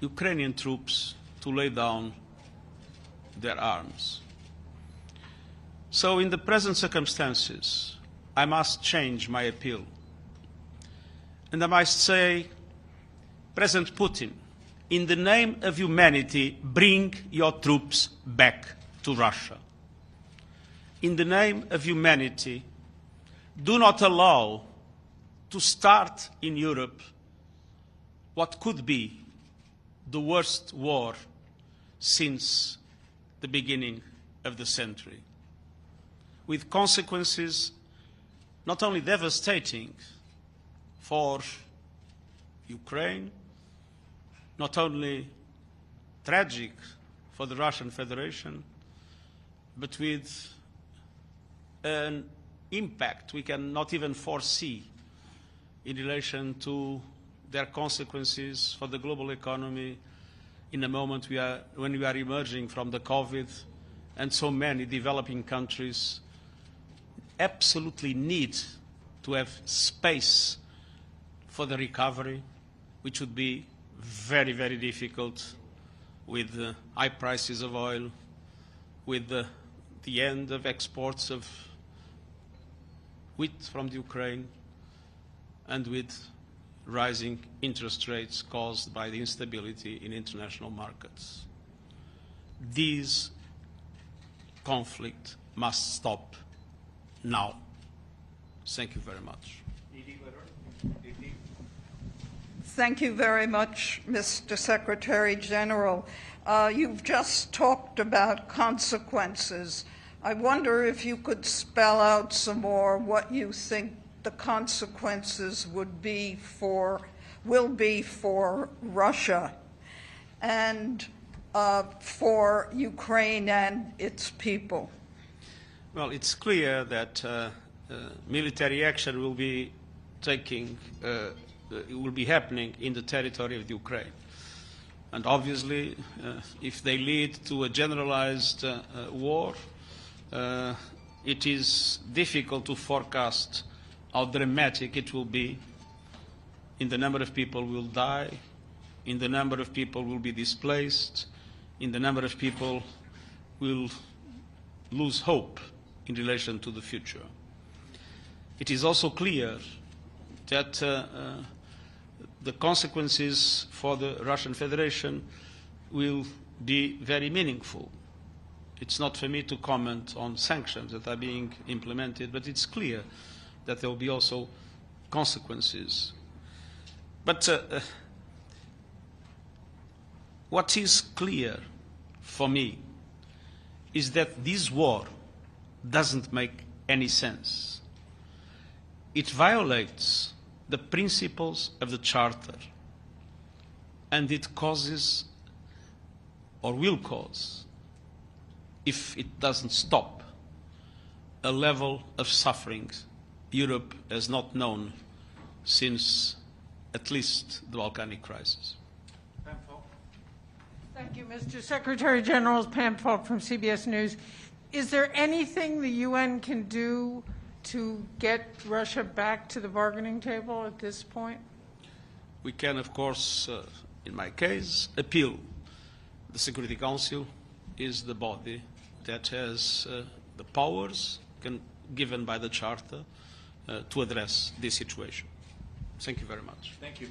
Ukrainian troops to lay down their arms. So in the present circumstances, I must change my appeal. And I must say, President Putin, in the name of humanity, bring your troops back to Russia. In the name of humanity, do not allow to start in Europe what could be the worst war since the beginning of the century, with consequences not only devastating for Ukraine, not only tragic for the Russian Federation, but with an impact we cannot even foresee in relation to their consequences for the global economy in a moment when we are emerging from the COVID, and so many developing countries absolutely need to have space for the recovery, which would be very, very difficult with the high prices of oil, with the end of exports of wheat from the Ukraine, and with rising interest rates caused by the instability in international markets. This conflict must stop now. Thank you very much. Thank you very much, Mr. Secretary-General. You've just talked about consequences. I wonder if you could spell out some more what you think the consequences will be for Russia and for Ukraine and its people. Well, it's clear that military action will be it will be happening in the territory of Ukraine. And obviously, if they lead to a generalized war, it is difficult to forecast how dramatic it will be in the number of people who will die, in the number of people who will be displaced, in the number of people who will lose hope in relation to the future. It is also clear that the consequences for the Russian Federation will be very meaningful. It's not for me to comment on sanctions that are being implemented, but it's clear that there will be also consequences. But what is clear for me is that this war doesn't make any sense. It violates the principles of the Charter, and it causes, or will cause, if it doesn't stop, a level of suffering Europe has not known since at least the Balkanic crisis. Thank you, Mr. Secretary-General. Pam Falk from CBS News. Is there anything the UN can do to get Russia back to the bargaining table at this point? We can, of course, in my case, appeal. The Security Council is the body that has the powers given by the Charter to address this situation. Thank you very much. Thank you.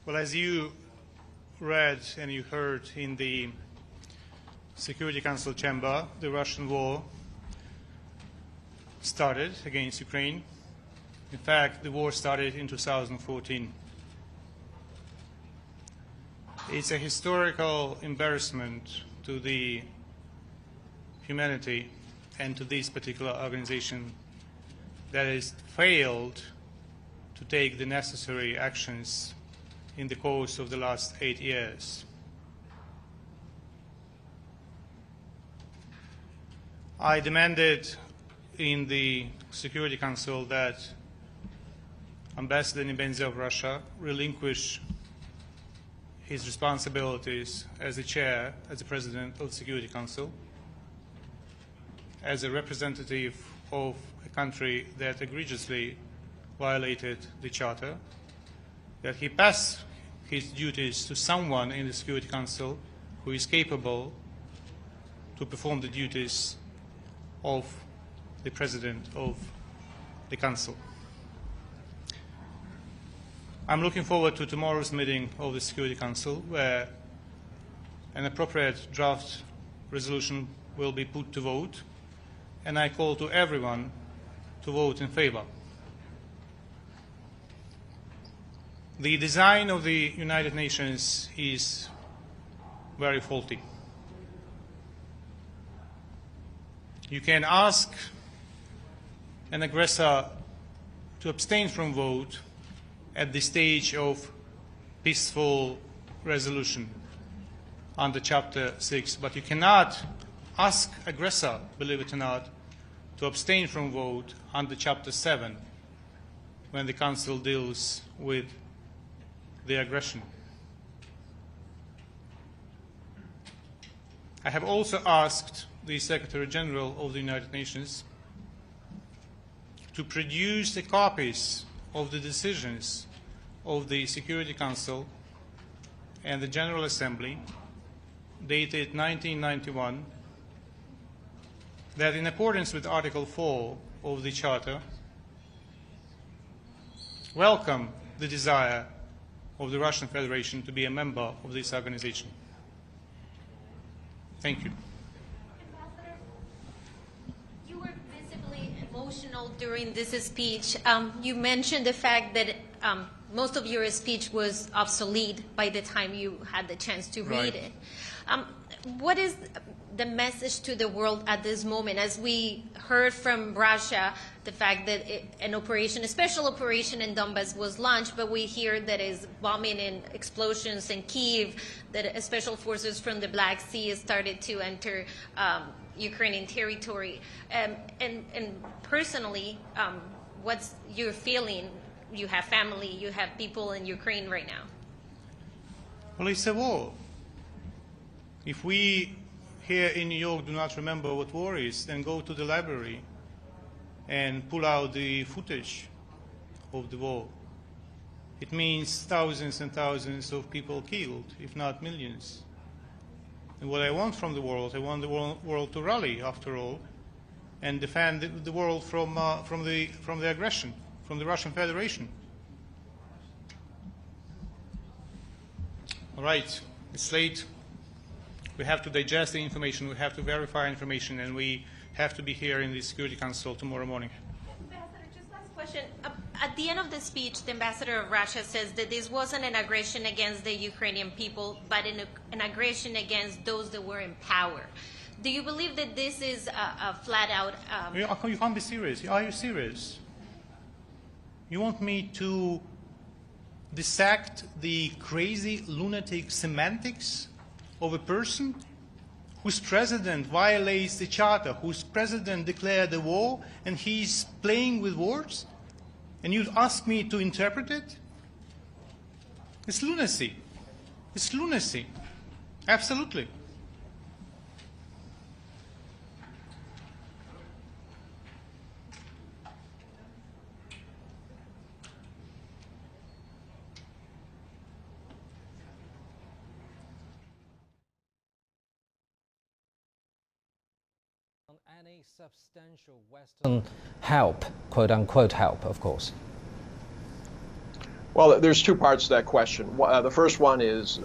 Well, as you read and you heard in the Security Council chamber, the Russian war started against Ukraine. In fact, the war started in 2014. It's a historical embarrassment to the humanity and to this particular organization that has failed to take the necessary actions in the course of the last 8 years. I demanded in the Security Council that Ambassador Nebenzia of Russia relinquish his responsibilities as the chair, as the president of the Security Council, as a representative of a country that egregiously violated the Charter, that he pass his duties to someone in the Security Council who is capable to perform the duties of the President of the Council. I'm looking forward to tomorrow's meeting of the Security Council, where an appropriate draft resolution will be put to vote, and I call to everyone to vote in favor. The design of the United Nations is very faulty. You can ask an aggressor to abstain from vote at the stage of peaceful resolution under Chapter 6, but you cannot ask aggressor, believe it or not, to abstain from vote under Chapter 7 when the Council deals with the aggression. I have also asked the Secretary-General of the United Nations to produce the copies of the decisions of the Security Council and the General Assembly dated 1991 that, in accordance with Article 4 of the Charter, welcome the desire of the Russian Federation to be a member of this organization. Thank you. You were visibly emotional during this speech. You mentioned the fact that most of your speech was obsolete by the time you had the chance to read it. What is the message to the world at this moment? As we heard from Russia, the fact that a special operation in Donbas was launched, but we hear that is bombing and explosions in Kyiv, that special forces from the Black Sea started to enter Ukrainian territory. And personally, what's your feeling? You have family, you have people in Ukraine right now. Well, it's a war. If we here in New York do not remember what war is, then go to the library and pull out the footage of the war. It means thousands and thousands of people killed, if not millions. And what I want from the world, I want the world to rally, after all, and defend the world from the aggression, from the Russian Federation. All right. It's late. We have to digest the information, we have to verify information, and we have to be here in the Security Council tomorrow morning. Ambassador, just last question. At the end of the speech, the ambassador of Russia says that this wasn't an aggression against the Ukrainian people, but an aggression against those that were in power. Do you believe that this is a flat-out... You can't be serious. Are you serious? You want me to dissect the crazy, lunatic semantics of a person whose president violates the charter, whose president declared a war, and he's playing with words? And you'd ask me to interpret it? It's lunacy. It's lunacy. Absolutely. Any substantial Western help, quote-unquote help, of course? Well, there's two parts to that question. The first one is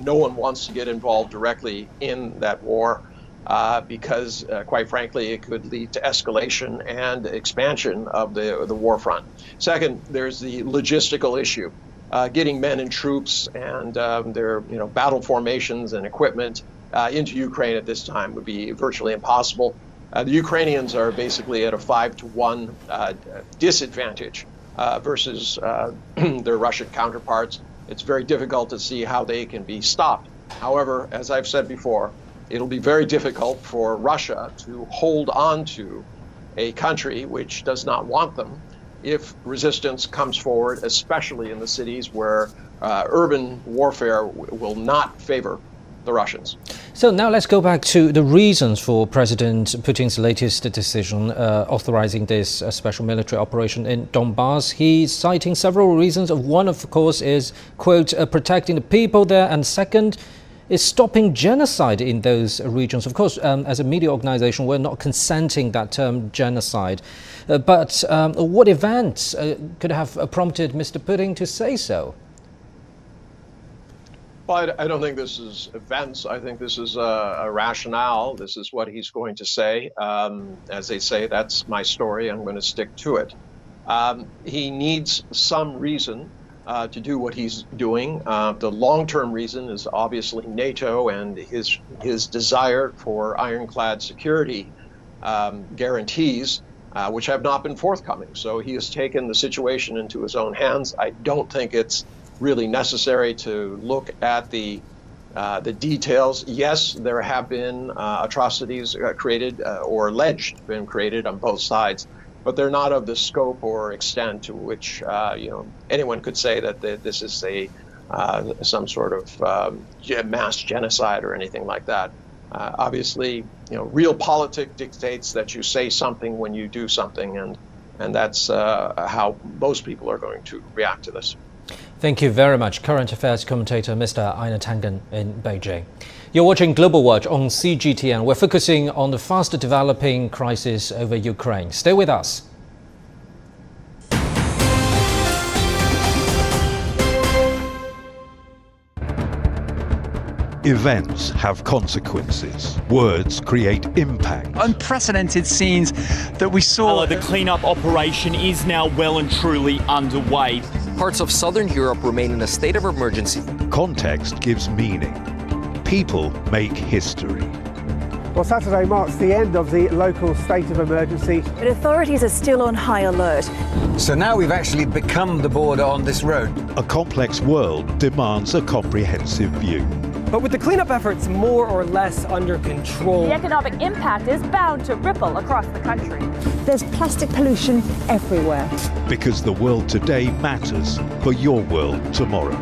no one wants to get involved directly in that war because, quite frankly, it could lead to escalation and expansion of the war front. Second, there's the logistical issue. Getting men and troops and their battle formations and equipment into Ukraine at this time would be virtually impossible. The Ukrainians are basically at a 5-to-1 disadvantage versus their Russian counterparts. It's very difficult to see how they can be stopped. However, as I've said before, it'll be very difficult for Russia to hold on to a country which does not want them if resistance comes forward, especially in the cities where urban warfare will not favor the Russians. So now let's go back to the reasons for President Putin's latest decision authorizing this special military operation in Donbas. He's citing several reasons. One, of course, is, quote, protecting the people there, and second is stopping genocide in those regions. Of course, as a media organization, we're not consenting that term genocide. But what events could have prompted Mr. Putin to say so? Well, I don't think this is events. I think this is a rationale. This is what he's going to say. As they say, that's my story. I'm going to stick to it. He needs some reason to do what he's doing. The long-term reason is obviously NATO and his desire for ironclad security guarantees, which have not been forthcoming. So he has taken the situation into his own hands. I don't think it's really necessary to look at the details. Yes, there have been atrocities created or alleged been created on both sides, but they're not of the scope or extent to which anyone could say that this is some sort of mass genocide or anything like that. Obviously, real politics dictates that you say something when you do something, and that's how most people are going to react to this. Thank you very much, current affairs commentator Mr. Einar Tangen in Beijing. You're watching Global Watch on CGTN. We're focusing on the fast developing crisis over Ukraine. Stay with us. Events have consequences. Words create impact. Unprecedented scenes that we saw. The cleanup operation is now well and truly underway. Parts of southern Europe remain in a state of emergency. Context gives meaning. People make history. Well, Saturday marks the end of the local state of emergency. But authorities are still on high alert. So now we've actually become the border on this road. A complex world demands a comprehensive view. But with the cleanup efforts more or less under control, the economic impact is bound to ripple across the country. There's plastic pollution everywhere. Because the world today matters for your world tomorrow.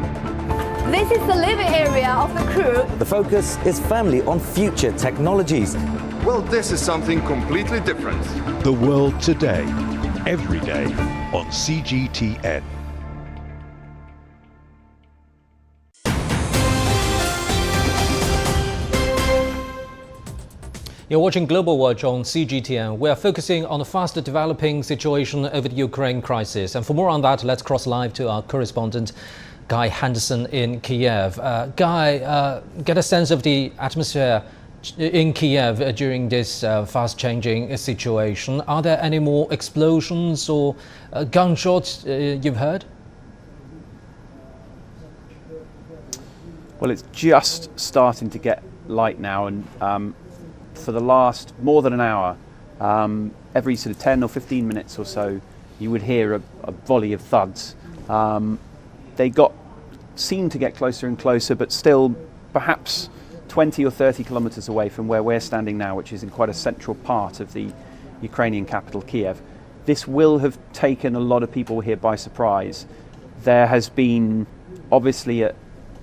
This is the living area of the crew. The focus is firmly on future technologies. Well, this is something completely different. The world today, every day on CGTN. You're watching Global Watch on CGTN. We're focusing on the fast developing situation over the Ukraine crisis. And for more on that, let's cross live to our correspondent Guy Henderson in Kiev. Guy, get a sense of the atmosphere in Kiev during this fast-changing situation. Are there any more explosions or gunshots you've heard? Well, it's just starting to get light now, and for the last more than an hour, every sort of 10 or 15 minutes or so, you would hear a volley of thuds. They seemed to get closer and closer, but still perhaps 20 or 30 kilometers away from where we're standing now, which is in quite a central part of the Ukrainian capital, Kiev. This will have taken a lot of people here by surprise. There has been obviously a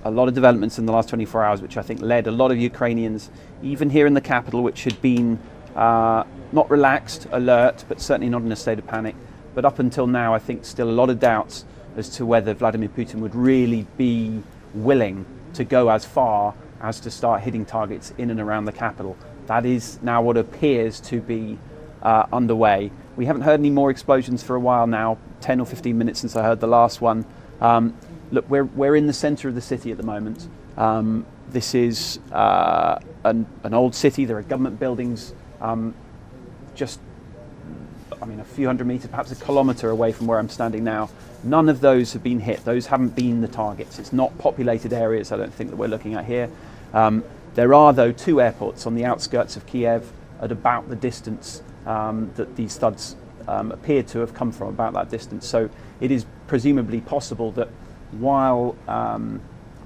lot of developments in the last 24 hours, which I think led a lot of Ukrainians, even here in the capital, which had been not relaxed, alert, but certainly not in a state of panic. But up until now, I think still a lot of doubts as to whether Vladimir Putin would really be willing to go as far as to start hitting targets in and around the capital. That is now what appears to be underway. We haven't heard any more explosions for a while now, 10 or 15 minutes since I heard the last one. Look, we're in the center of the city at the moment. This is an old city. There are government buildings just, a few hundred meters, perhaps a kilometer away from where I'm standing now. None of those have been hit. Those haven't been the targets. It's not populated areas, I don't think, that we're looking at here. There are, though, 2 airports on the outskirts of Kiev at about the distance that these thuds appear to have come from, about that distance. So it is presumably possible that while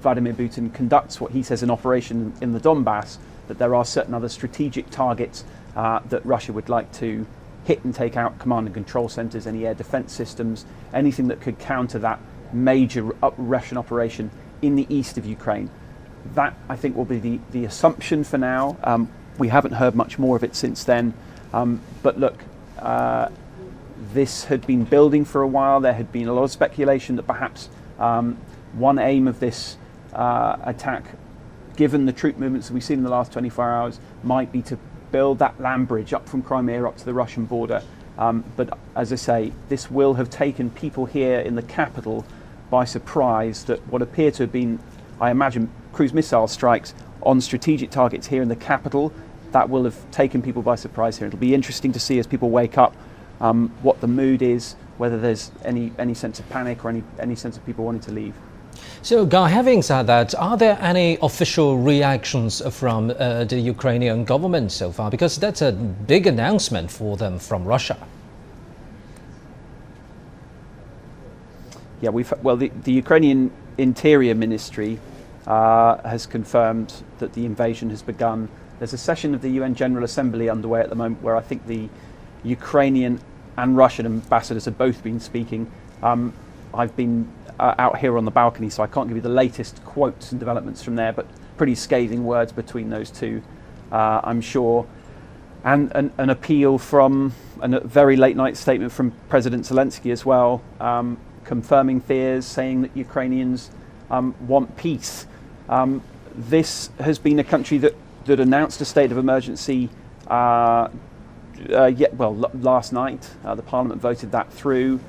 Vladimir Putin conducts what he says an operation in the Donbas, that there are certain other strategic targets that Russia would like to hit and take out: command and control centers, any air defense systems, anything that could counter that major Russian operation in the east of Ukraine. That, I think, will be the assumption for now. We haven't heard much more of it since then. But look, this had been building for a while. There had been a lot of speculation that perhaps one aim of this attack, given the troop movements that we've seen in the last 24 hours, might be to build that land bridge up from Crimea up to the Russian border. But as I say, this will have taken people here in the capital by surprise, that what appear to have been, I imagine, cruise missile strikes on strategic targets here in the capital, that will have taken people by surprise here. It'll be interesting to see as people wake up what the mood is, whether there's any sense of panic or any sense of people wanting to leave. So, Guy, having said that, are there any official reactions from the Ukrainian government so far? Because that's a big announcement for them from Russia. Yeah, the Ukrainian Interior Ministry has confirmed that the invasion has begun. There's a session of the UN General Assembly underway at the moment where I think the Ukrainian and Russian ambassadors have both been speaking. I've been out here on the balcony, so I can't give you the latest quotes and developments from there, but pretty scathing words between those two, I'm sure. And an appeal from a very late night statement from President Zelensky as well, confirming fears, saying that Ukrainians want peace. This has been a country that announced a state of emergency last night. The parliament voted that through.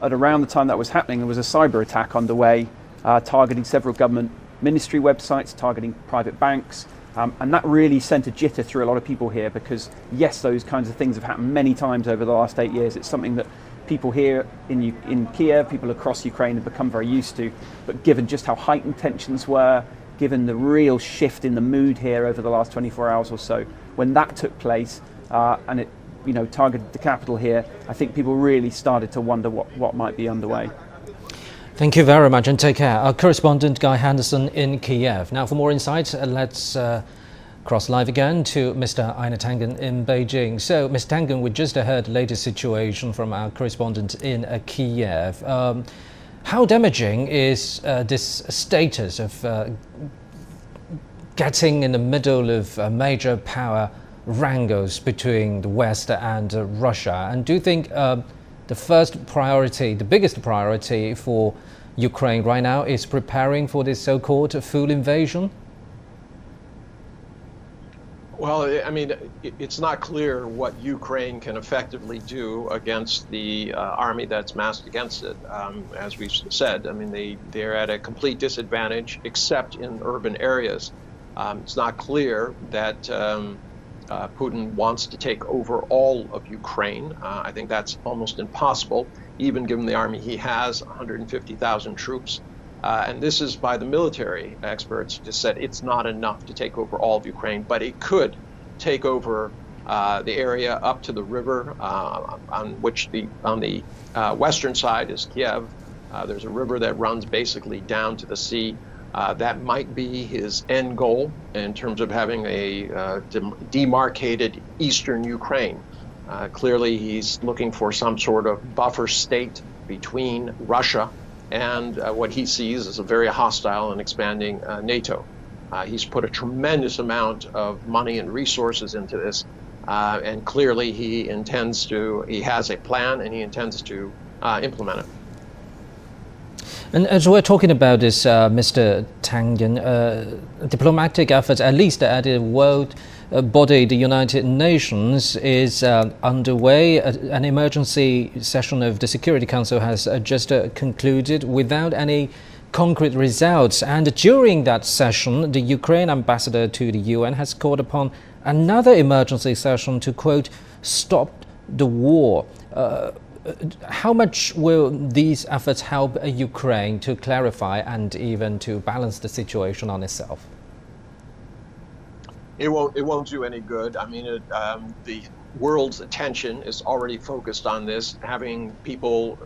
At around the time that was happening, there was a cyber attack underway, targeting several government ministry websites, targeting private banks, and that really sent a jitter through a lot of people here, because yes, those kinds of things have happened many times over the last 8 years. It's something that people here in Kiev, people across Ukraine have become very used to, but given just how heightened tensions were, given the real shift in the mood here over the last 24 hours or so, when that took place, and it targeted the capital here, I think people really started to wonder what might be underway. Thank you very much, and take care. Our correspondent Guy Henderson in Kiev. Now, for more insights, let's cross live again to Mr. Einar Tangen in Beijing. So, Mr. Tangen, we just heard the latest situation from our correspondent in Kiev. How damaging is this status of getting in the middle of major power wrangles between the West and Russia? And do you think the biggest priority for Ukraine right now is preparing for this so-called full invasion? Well, I mean, it's not clear what Ukraine can effectively do against the army that's massed against it. As we've said, I mean, they're at a complete disadvantage, except in urban areas. It's not clear that Putin wants to take over all of Ukraine. I think that's almost impossible, even given the army he has, 150,000 troops. And this is by the military experts just said it's not enough to take over all of Ukraine, but it could take over the area up to the river on the western side is Kiev. There's a river that runs basically down to the sea. That might be his end goal in terms of having a demarcated eastern Ukraine. Clearly, he's looking for some sort of buffer state between Russia and what he sees as a very hostile and expanding NATO. He's put a tremendous amount of money and resources into this, and clearly he has a plan and he intends to implement it. And as we're talking about this, Mr. Tangen, diplomatic efforts, at least at the world body, the United Nations, is underway. An emergency session of the Security Council has just concluded without any concrete results. And during that session, the Ukraine ambassador to the UN has called upon another emergency session to, quote, stop the war. How much will these efforts help Ukraine to clarify and even to balance the situation on itself? It won't do any good. I mean, the world's attention is already focused on this. Having people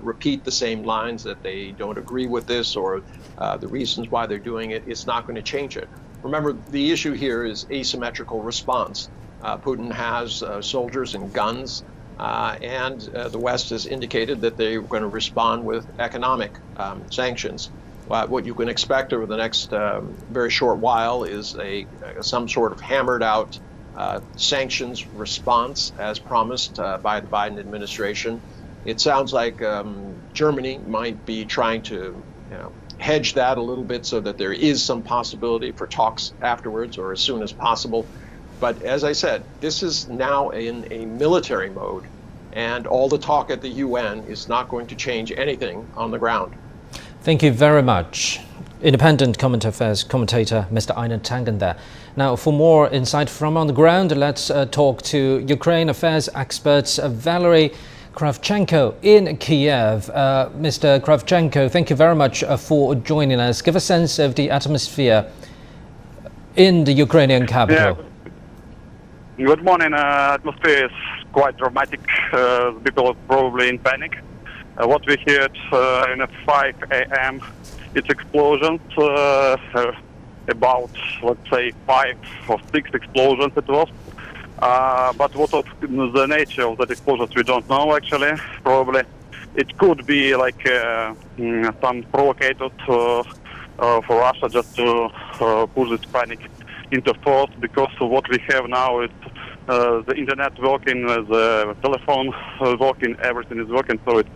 repeat the same lines that they don't agree with this or the reasons why they're doing it, it's not going to change it. Remember, the issue here is asymmetrical response. Putin has soldiers and guns. And the West has indicated that they're going to respond with economic sanctions. What you can expect over the next very short while is some sort of hammered out sanctions response as promised by the Biden administration. It sounds like Germany might be trying to hedge that a little bit so that there is some possibility for talks afterwards or as soon as possible. But as I said, this is now in a military mode, and all the talk at the UN is not going to change anything on the ground. Thank you very much. Independent Current Affairs commentator Mr. Einar Tangen there. Now, for more insight from on the ground, let's talk to Ukraine affairs experts Valery Kravchenko in Kiev. Mr. Kravchenko, thank you very much for joining us. Give a sense of the atmosphere in the Ukrainian capital. Yeah. Good morning. Atmosphere is quite dramatic. People are probably in panic. What we heard at 5 a.m. it's explosions, about, let's say, 5 or 6 explosions it was. But what of the nature of that explosions we don't know actually. Probably it could be like some provocators for Russia just to push this panic into force, because what we have now is the internet working, the telephone working, everything is working, so it's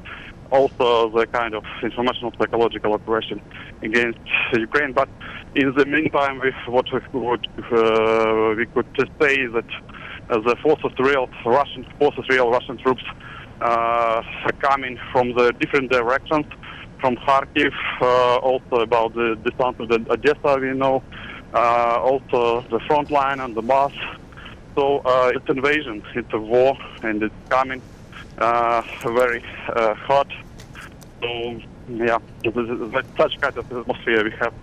also the kind of informational psychological operation against Ukraine. But in the meantime, we could just say that the Russian troops are coming from the different directions, from Kharkiv, also about the descent of Odessa, we know, also the front line and the Donbas. So it's invasion, it's a war, and it's coming very hot. So yeah, that's such kind of atmosphere we have.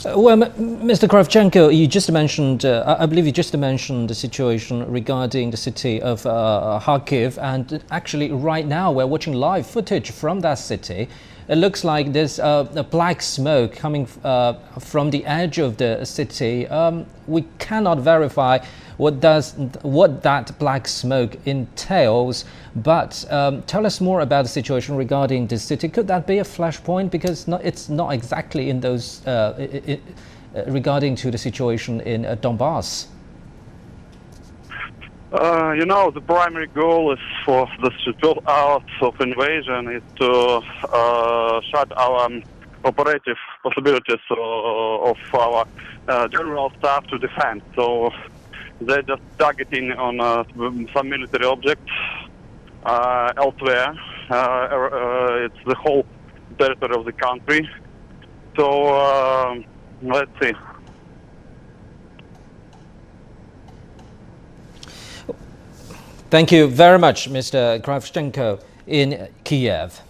Well, Mr. Kravchenko, you just mentioned, I believe you just mentioned the situation regarding the city of Kharkiv, and actually right now we're watching live footage from that city. It looks like there's a black smoke coming from the edge of the city. We cannot verify what that black smoke entails, but tell us more about the situation regarding the city. Could that be a flashpoint? Because it's not exactly in those regarding to the situation in Donbas. The primary goal is for the 12 hours of invasion is to shut our operative possibilities of our general staff to defend. So They just targeting on some military objects elsewhere. It's the whole territory of the country. So let's see. Thank you very much, Mr. Kravchenko in Kiev.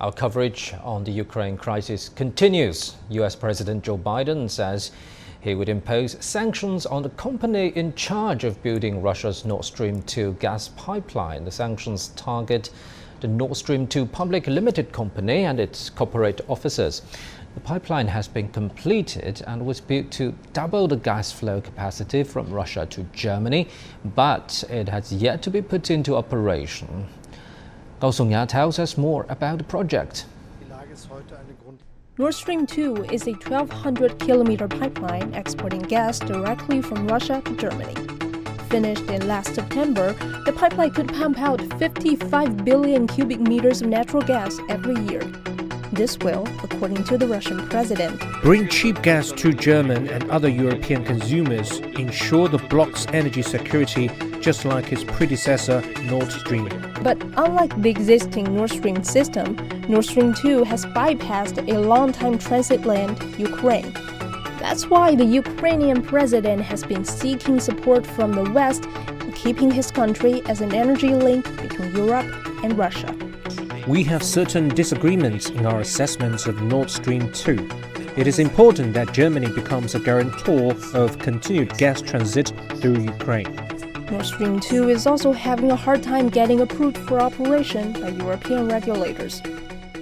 Our coverage on the Ukraine crisis continues. US President Joe Biden says he would impose sanctions on the company in charge of building Russia's Nord Stream 2 gas pipeline. The sanctions target the Nord Stream 2 Public Limited Company and its corporate officers. The pipeline has been completed and was built to double the gas flow capacity from Russia to Germany, but it has yet to be put into operation. Gao Songya tells us more about the project. Nord Stream 2 is a 1,200-kilometer pipeline exporting gas directly from Russia to Germany. Finished in last September, the pipeline could pump out 55 billion cubic meters of natural gas every year. This will, according to the Russian president, bring cheap gas to German and other European consumers, ensure the bloc's energy security, just like its predecessor, Nord Stream. But unlike the existing Nord Stream system, Nord Stream 2 has bypassed a long-time transit land, Ukraine. That's why the Ukrainian president has been seeking support from the West in keeping his country as an energy link between Europe and Russia. We have certain disagreements in our assessments of Nord Stream 2. It is important that Germany becomes a guarantor of continued gas transit through Ukraine. Nord Stream 2 is also having a hard time getting approved for operation by European regulators.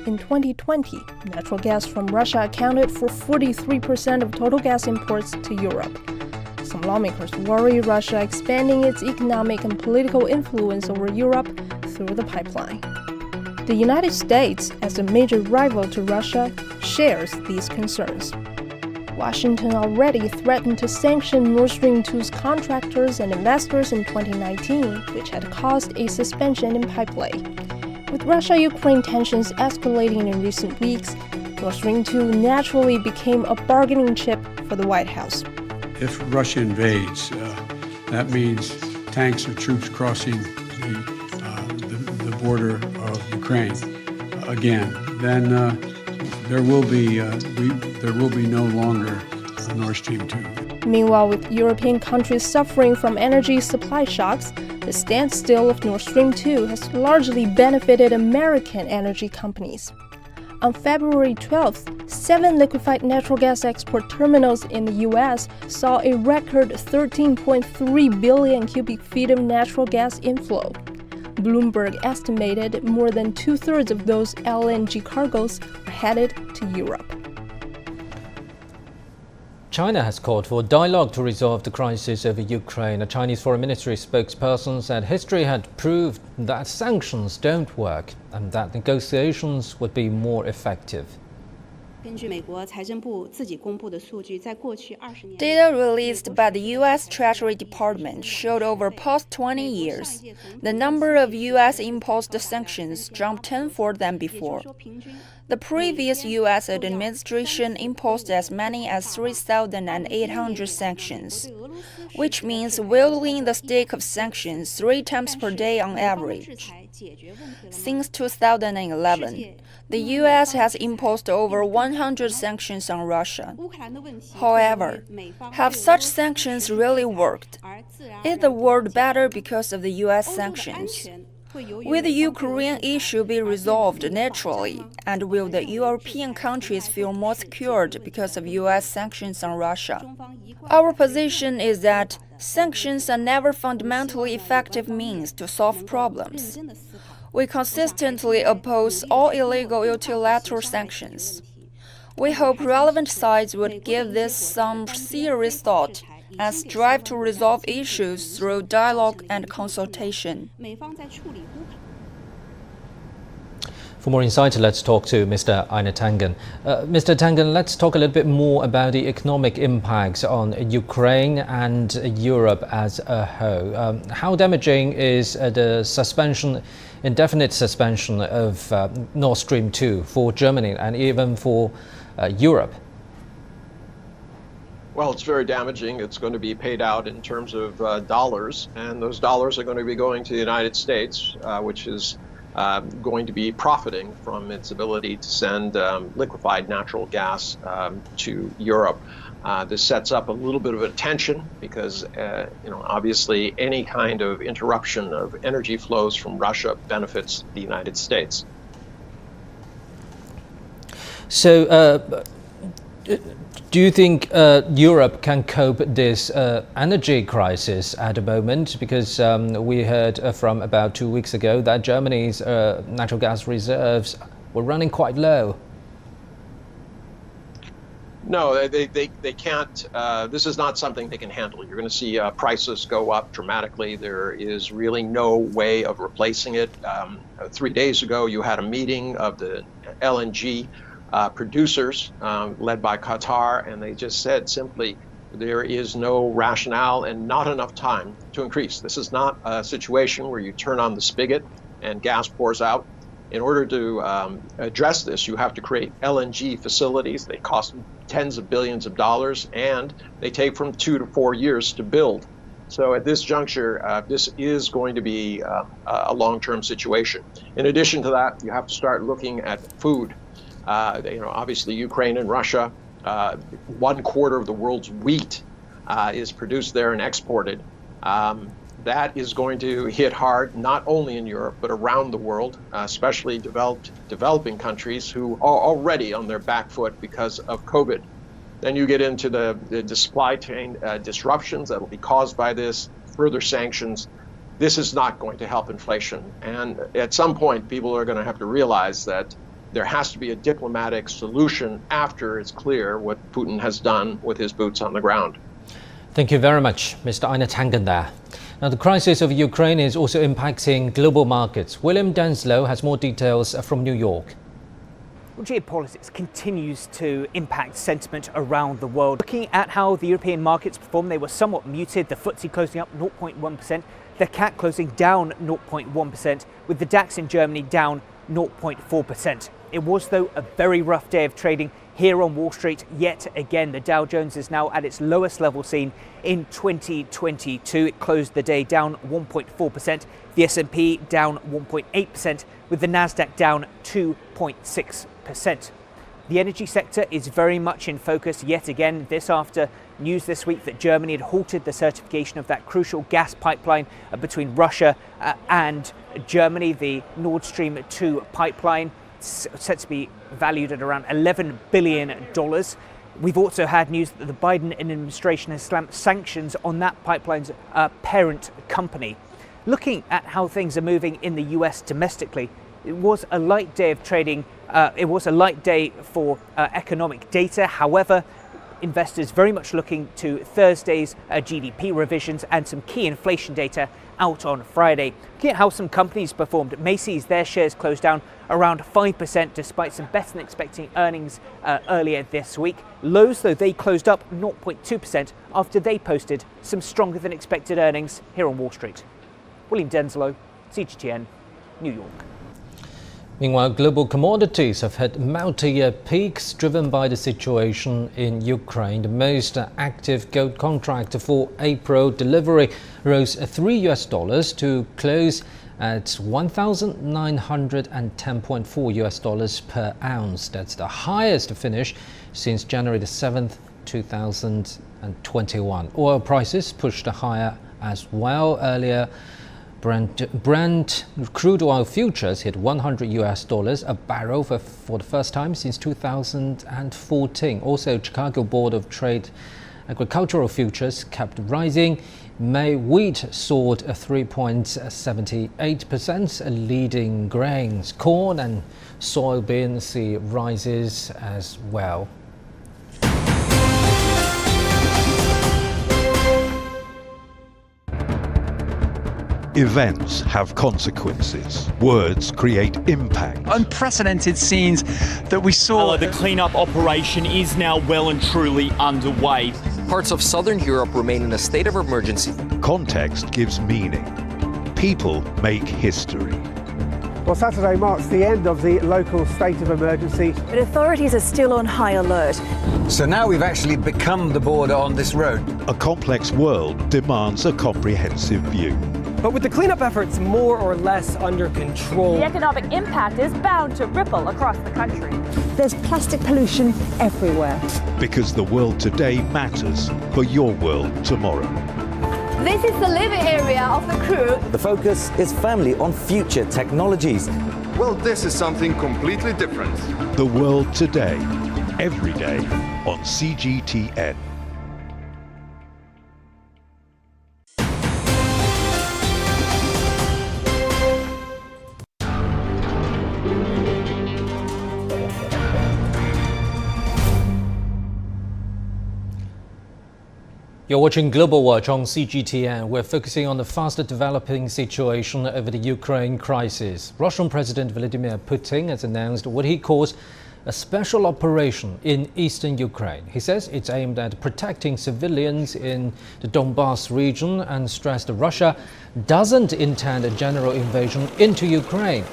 In 2020, natural gas from Russia accounted for 43% of total gas imports to Europe. Some lawmakers worry Russia expanding its economic and political influence over Europe through the pipeline. The United States, as a major rival to Russia, shares these concerns. Washington already threatened to sanction Nord Stream 2's contractors and investors in 2019, which had caused a suspension in pipelay. With Russia-Ukraine tensions escalating in recent weeks, Nord Stream 2 naturally became a bargaining chip for the White House. If Russia invades, that means tanks or troops crossing the border of Ukraine again. Then there will be no longer a Nord Stream 2. Meanwhile, with European countries suffering from energy supply shocks, the standstill of Nord Stream 2 has largely benefited American energy companies. On February 12th, 7 liquefied natural gas export terminals in the U.S. saw a record 13.3 billion cubic feet of natural gas inflow. Bloomberg estimated more than two-thirds of those LNG cargoes are headed to Europe. China has called for dialogue to resolve the crisis over Ukraine. A Chinese Foreign Ministry spokesperson said history had proved that sanctions don't work and that negotiations would be more effective. Data released by the U.S. Treasury Department showed over past 20 years, the number of U.S. imposed sanctions jumped tenfold than before. The previous U.S. administration imposed as many as 3,800 sanctions, which means wielding the stick of sanctions 3 times per day on average. Since 2011, the U.S. has imposed over 100 sanctions on Russia. However, have such sanctions really worked? Is the world better because of the U.S. sanctions? Will the Ukraine issue be resolved naturally, and will the European countries feel more secured because of U.S. sanctions on Russia? Our position is that sanctions are never fundamentally effective means to solve problems. We consistently oppose all illegal unilateral sanctions. We hope relevant sides would give this some serious thought and strive to resolve issues through dialogue and consultation. For more insight, let's talk to Mr. Einar Tangen. Mr. Tangen, let's talk a little bit more about the economic impacts on Ukraine and Europe as a whole. How damaging is the indefinite suspension of Nord Stream 2 for Germany and even for Europe? Well, it's very damaging. It's going to be paid out in terms of dollars, and those dollars are going to be going to the United States, which is going to be profiting from its ability to send liquefied natural gas to Europe. This sets up a little bit of a tension because, obviously any kind of interruption of energy flows from Russia benefits the United States. So, do you think Europe can cope with this energy crisis at the moment? Because we heard from about 2 weeks ago that Germany's natural gas reserves were running quite low. No, they can't. This is not something they can handle. You're going to see prices go up dramatically. There is really no way of replacing it. 3 days ago, you had a meeting of the LNG producers led by Qatar, and they just said simply there is no rationale and not enough time to increase. This is not a situation where you turn on the spigot and gas pours out. In order to address this, you have to create LNG facilities. They cost tens of billions of dollars, and they take from 2 to 4 years to build. So at this juncture, this is going to be a long-term situation. In addition to that, you have to start looking at food. Obviously Ukraine and Russia, 1/4 of the world's wheat is produced there and exported. That is going to hit hard, not only in Europe, but around the world, especially developing countries who are already on their back foot because of COVID. Then you get into the supply chain disruptions that will be caused by this, further sanctions. This is not going to help inflation. And at some point, people are going to have to realize that there has to be a diplomatic solution after it's clear what Putin has done with his boots on the ground. Thank you very much, Mr. Einar Tangen there. Now, the crisis of Ukraine is also impacting global markets. William Denslow has more details from New York. Well, geopolitics continues to impact sentiment around the world. Looking at how the European markets performed, they were somewhat muted. The FTSE closing up 0.1%, the CAC closing down 0.1%, with the DAX in Germany down 0.4%. It was, though, a very rough day of trading here on Wall Street. Yet again, the Dow Jones is now at its lowest level seen in 2022. It closed the day down 1.4%, the S&P down 1.8%, with the Nasdaq down 2.6%. The energy sector is very much in focus yet again, this after news this week that Germany had halted the certification of that crucial gas pipeline between Russia and Germany, the Nord Stream 2 pipeline, set to be valued at around $11 billion. We've also had news that the Biden administration has slammed sanctions on that pipeline's parent company. Looking at how things are moving in the US domestically, it was a light day of trading. It was a light day for economic data. However, investors very much looking to Thursday's GDP revisions and some key inflation data out on Friday. Looking at how some companies performed, Macy's, their shares closed down around 5% despite some better than expecting earnings earlier this week. Lowe's, though, they closed up 0.2% after they posted some stronger than expected earnings here on Wall Street. William Denslow, CGTN, New York. Meanwhile, global commodities have hit multi-year peaks driven by the situation in Ukraine. The most active gold contract for April delivery rose $3 to close at $1,910.4 per ounce. That's the highest finish since January the 7th, 2021. Oil prices pushed higher as well earlier. Brent crude oil futures hit $100 a barrel for the first time since 2014. Also, Chicago Board of Trade agricultural futures kept rising. May wheat soared 3.78%, leading grains. Corn and soybeans see rises as well. Events have consequences. Words create impact. Unprecedented scenes that we saw. The cleanup operation is now well and truly underway. Parts of southern Europe remain in a state of emergency. Context gives meaning. People make history. Well, Saturday marks the end of the local state of emergency. But authorities are still on high alert. So now we've actually become the border on this road. A complex world demands a comprehensive view. But with the cleanup efforts more or less under control, The economic impact is bound to ripple across the country. There's plastic pollution everywhere. Because the world today matters for your world tomorrow. This is the living area of the crew. The focus is firmly on future technologies. Well, this is something completely different. The world today, every day on CGTN. You're watching Global Watch on CGTN. We're focusing on the faster developing situation over the Ukraine crisis. Russian President Vladimir Putin has announced what he calls a special operation in eastern Ukraine. He says it's aimed at protecting civilians in the Donbas region and stressed that Russia doesn't intend a general invasion into Ukraine.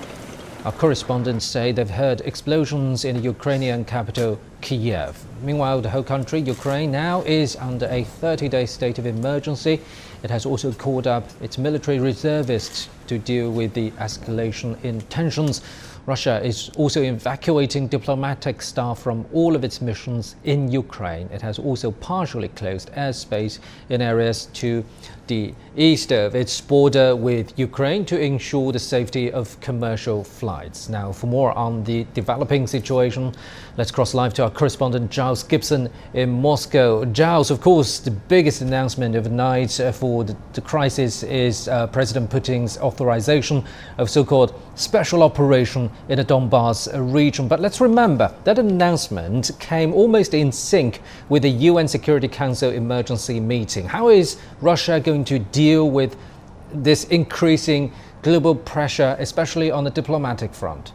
Our correspondents say they've heard explosions in the Ukrainian capital, Kiev. Meanwhile, the whole country, Ukraine, now is under a 30-day state of emergency. It has also called up its military reservists to deal with the escalation in tensions. Russia is also evacuating diplomatic staff from all of its missions in Ukraine. It has also partially closed airspace in areas to the east of its border with Ukraine to ensure the safety of commercial flights. Now, for more on the developing situation, let's cross live to our correspondent Giles Gibson in Moscow. Giles, of course, the biggest announcement of the night for the crisis is President Putin's authorization of so-called special operation in the Donbas region. But let's remember that announcement came almost in sync with the UN Security Council emergency meeting. How is Russia going to deal with this increasing global pressure, especially on the diplomatic front?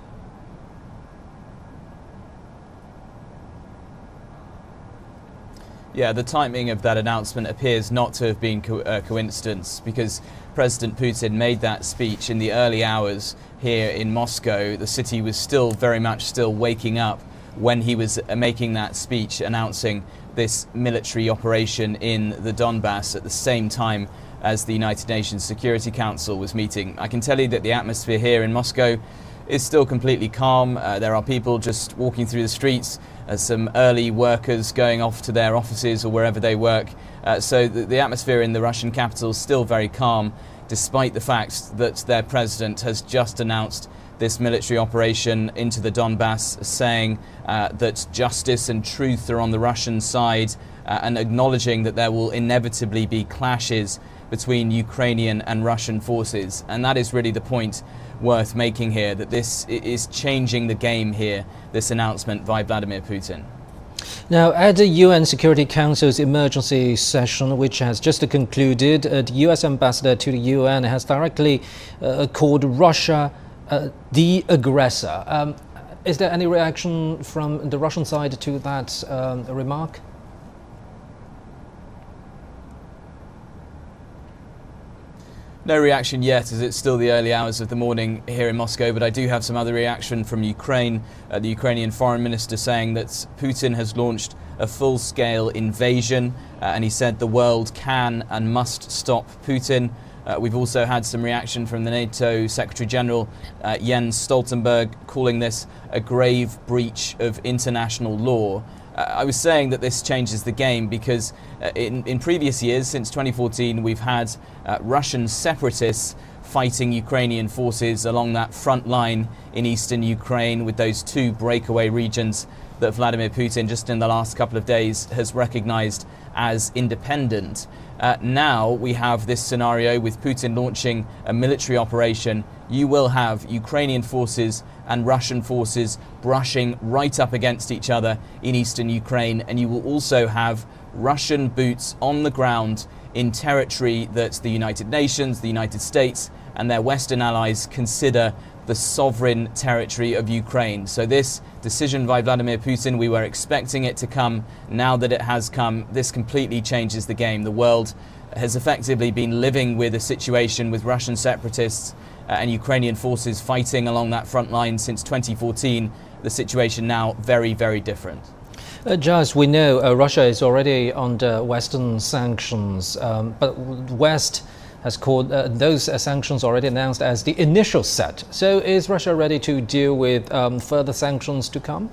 Yeah, the timing of that announcement appears not to have been coincidence, because President Putin made that speech in the early hours here in Moscow. The city was still very much waking up when he was making that speech announcing this military operation in the Donbas at the same time as the United Nations Security Council was meeting. I can tell you that the atmosphere here in Moscow is still completely calm. There are people just walking through the streets, some early workers going off to their offices or wherever they work. So the atmosphere in the Russian capital is still very calm, despite the fact that their president has just announced this military operation into the Donbas, saying that justice and truth are on the Russian side, and acknowledging that there will inevitably be clashes between Ukrainian and Russian forces. And that is really the point worth making here, that this is changing the game here, this announcement by Vladimir Putin. Now, at the UN Security Council's emergency session, which has just concluded, the US ambassador to the UN has directly called Russia the aggressor. Is there any reaction from the Russian side to that remark? No reaction yet, as it's still the early hours of the morning here in Moscow, but I do have some other reaction from Ukraine. The Ukrainian foreign minister saying that Putin has launched a full-scale invasion, and he said the world can and must stop Putin. We've also had some reaction from the Nato Secretary-General Jens Stoltenberg, calling this a grave breach of international law. I was saying that this changes the game because in previous years, since 2014, we've had Russian separatists fighting Ukrainian forces along that front line in eastern Ukraine, with those two breakaway regions that Vladimir Putin just in the last couple of days has recognized as independent. Now we have this scenario with Putin launching a military operation. You will have Ukrainian forces and Russian forces brushing right up against each other in eastern Ukraine, and you will also have Russian boots on the ground in territory that the United Nations, the United States and their Western allies consider the sovereign territory of Ukraine. So this decision by Vladimir Putin, we were expecting it to come. Now that it has come, this completely changes the game. The world has effectively been living with a situation with Russian separatists and Ukrainian forces fighting along that front line since 2014. The situation now very, very different. Giles, we know Russia is already under Western sanctions, but West has called those sanctions already announced as the initial set. So is Russia ready to deal with further sanctions to come?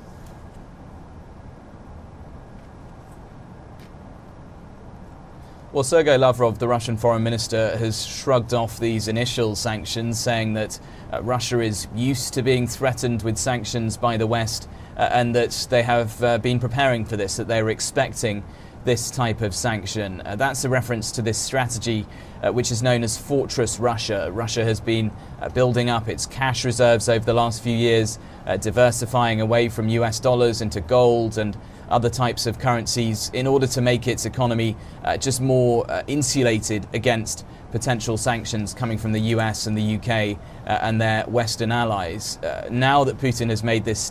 Well, Sergei Lavrov, the Russian foreign minister, has shrugged off these initial sanctions, saying that Russia is used to being threatened with sanctions by the West and that they have been preparing for this, that they were expecting this type of sanction. That's a reference to this strategy which is known as Fortress Russia. Russia has been building up its cash reserves over the last few years, diversifying away from US dollars into gold and other types of currencies in order to make its economy just more insulated against potential sanctions coming from the US and the UK and their Western allies. Now that Putin has made this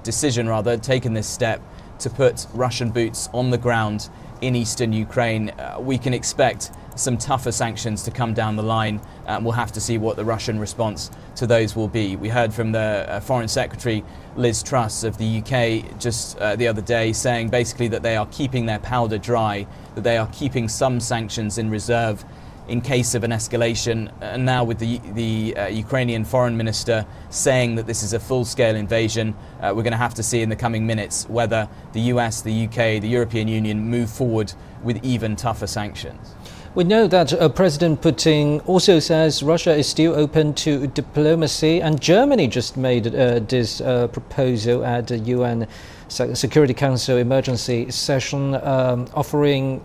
decision, taken this step to put Russian boots on the ground in eastern Ukraine, we can expect some tougher sanctions to come down the line. We'll have to see what the Russian response to those will be. We heard from the Foreign Secretary Liz Truss of the UK just the other day saying basically that they are keeping their powder dry, that they are keeping some sanctions in reserve in case of an escalation. And now with the Ukrainian foreign minister saying that this is a full-scale invasion, we're going to have to see in the coming minutes whether the US, the UK, the European Union move forward with even tougher sanctions. We know that President Putin also says Russia is still open to diplomacy, and Germany just made this proposal at the UN Security Council emergency session, offering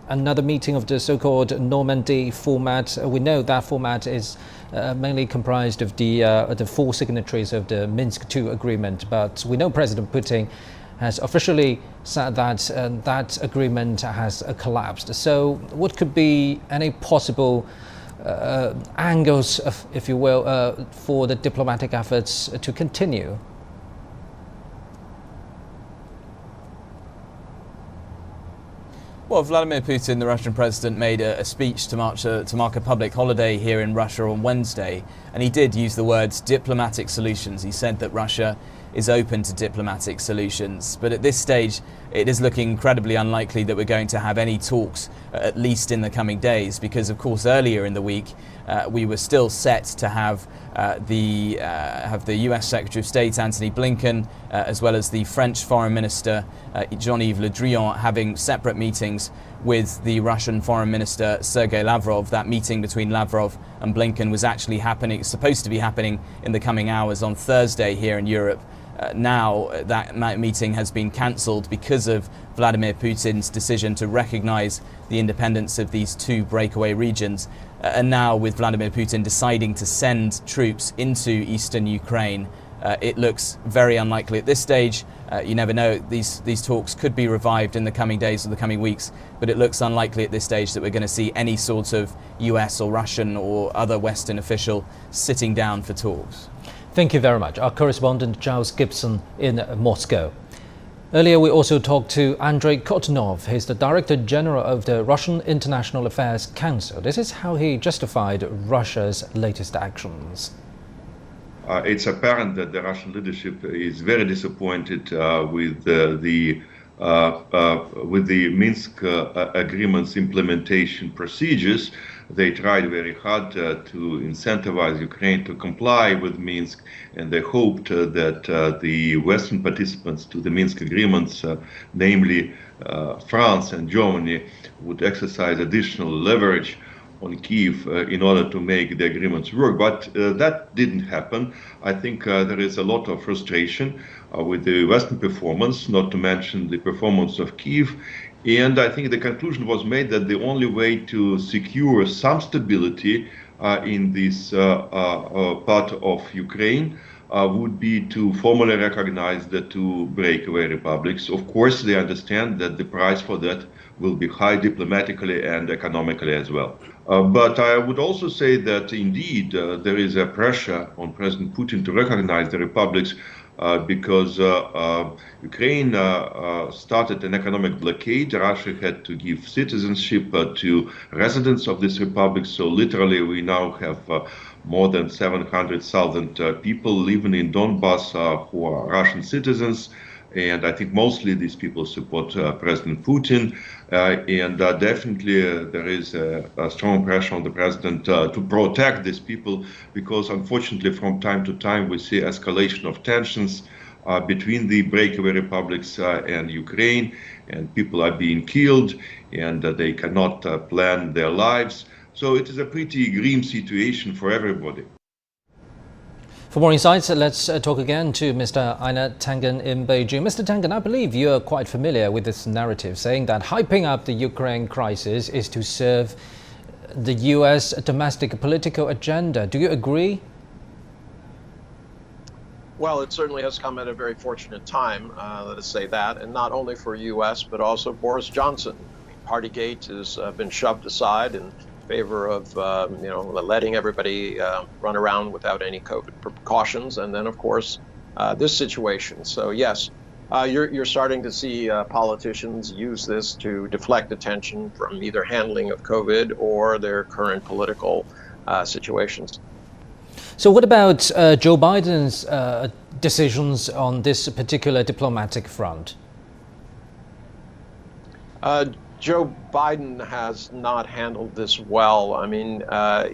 another meeting of the so-called Normandy format. We know that format is mainly comprised of the four signatories of the Minsk II agreement, but we know President Putin has officially said that that agreement has collapsed. So what could be any possible angles, if you will, for the diplomatic efforts to continue? Well, Vladimir Putin, the Russian president, made a speech to mark a public holiday here in Russia on Wednesday, and he did use the words diplomatic solutions. He said that Russia is open to diplomatic solutions, but at this stage it is looking incredibly unlikely that we're going to have any talks, at least in the coming days, because of course earlier in the week we were still set to have the US Secretary of State Antony Blinken as well as the French Foreign Minister Jean-Yves Le Drian having separate meetings with the Russian Foreign Minister Sergei Lavrov. That meeting between Lavrov and Blinken was actually supposed to be happening in the coming hours on Thursday here in Europe. Now that meeting has been cancelled because of Vladimir Putin's decision to recognize the independence of these two breakaway regions. And now with Vladimir Putin deciding to send troops into eastern Ukraine, it looks very unlikely at this stage. You never know, these talks could be revived in the coming days or the coming weeks, but it looks unlikely at this stage that we're going to see any sort of US or Russian or other Western official sitting down for talks. Thank you very much. Our correspondent Giles Gibson in Moscow. Earlier we also talked to Andrei Kotonov. He's the Director General of the Russian International Affairs Council. This is how he justified Russia's latest actions. It's apparent that the Russian leadership is very disappointed with the Minsk agreement's implementation procedures. They tried very hard to incentivize Ukraine to comply with Minsk, and they hoped that the Western participants to the Minsk agreements, namely France and Germany, would exercise additional leverage on Kyiv in order to make the agreements work. But that didn't happen. I think there is a lot of frustration with the Western performance, not to mention the performance of Kyiv. And I think the conclusion was made that the only way to secure some stability in this part of Ukraine would be to formally recognize the two breakaway republics. Of course, they understand that the price for that will be high diplomatically and economically as well. But I would also say that indeed there is a pressure on President Putin to recognize the republics because Ukraine started an economic blockade. Russia had to give citizenship to residents of this republic. So literally we now have more than 700,000 people living in Donbas who are Russian citizens. And I think mostly these people support President Putin. And definitely there is a strong pressure on the president to protect these people, because unfortunately from time to time we see escalation of tensions between the breakaway republics and Ukraine, and people are being killed and they cannot plan their lives. So it is a pretty grim situation for everybody. For more insights, let's talk again to Mr. Einar Tangen in Beijing. Mr. Tangen, I believe you're quite familiar with this narrative, saying that hyping up the Ukraine crisis is to serve the US domestic political agenda. Do you agree? Well, it certainly has come at a very fortunate time, let us say that, and not only for US, but also Boris Johnson. Partygate has been shoved aside in favor of letting everybody run around without any COVID precautions, and then of course this situation. So yes, you're starting to see politicians use this to deflect attention from either handling of COVID or their current political situations. So what about Joe Biden's decisions on this particular diplomatic front? Joe Biden has not handled this well. I mean,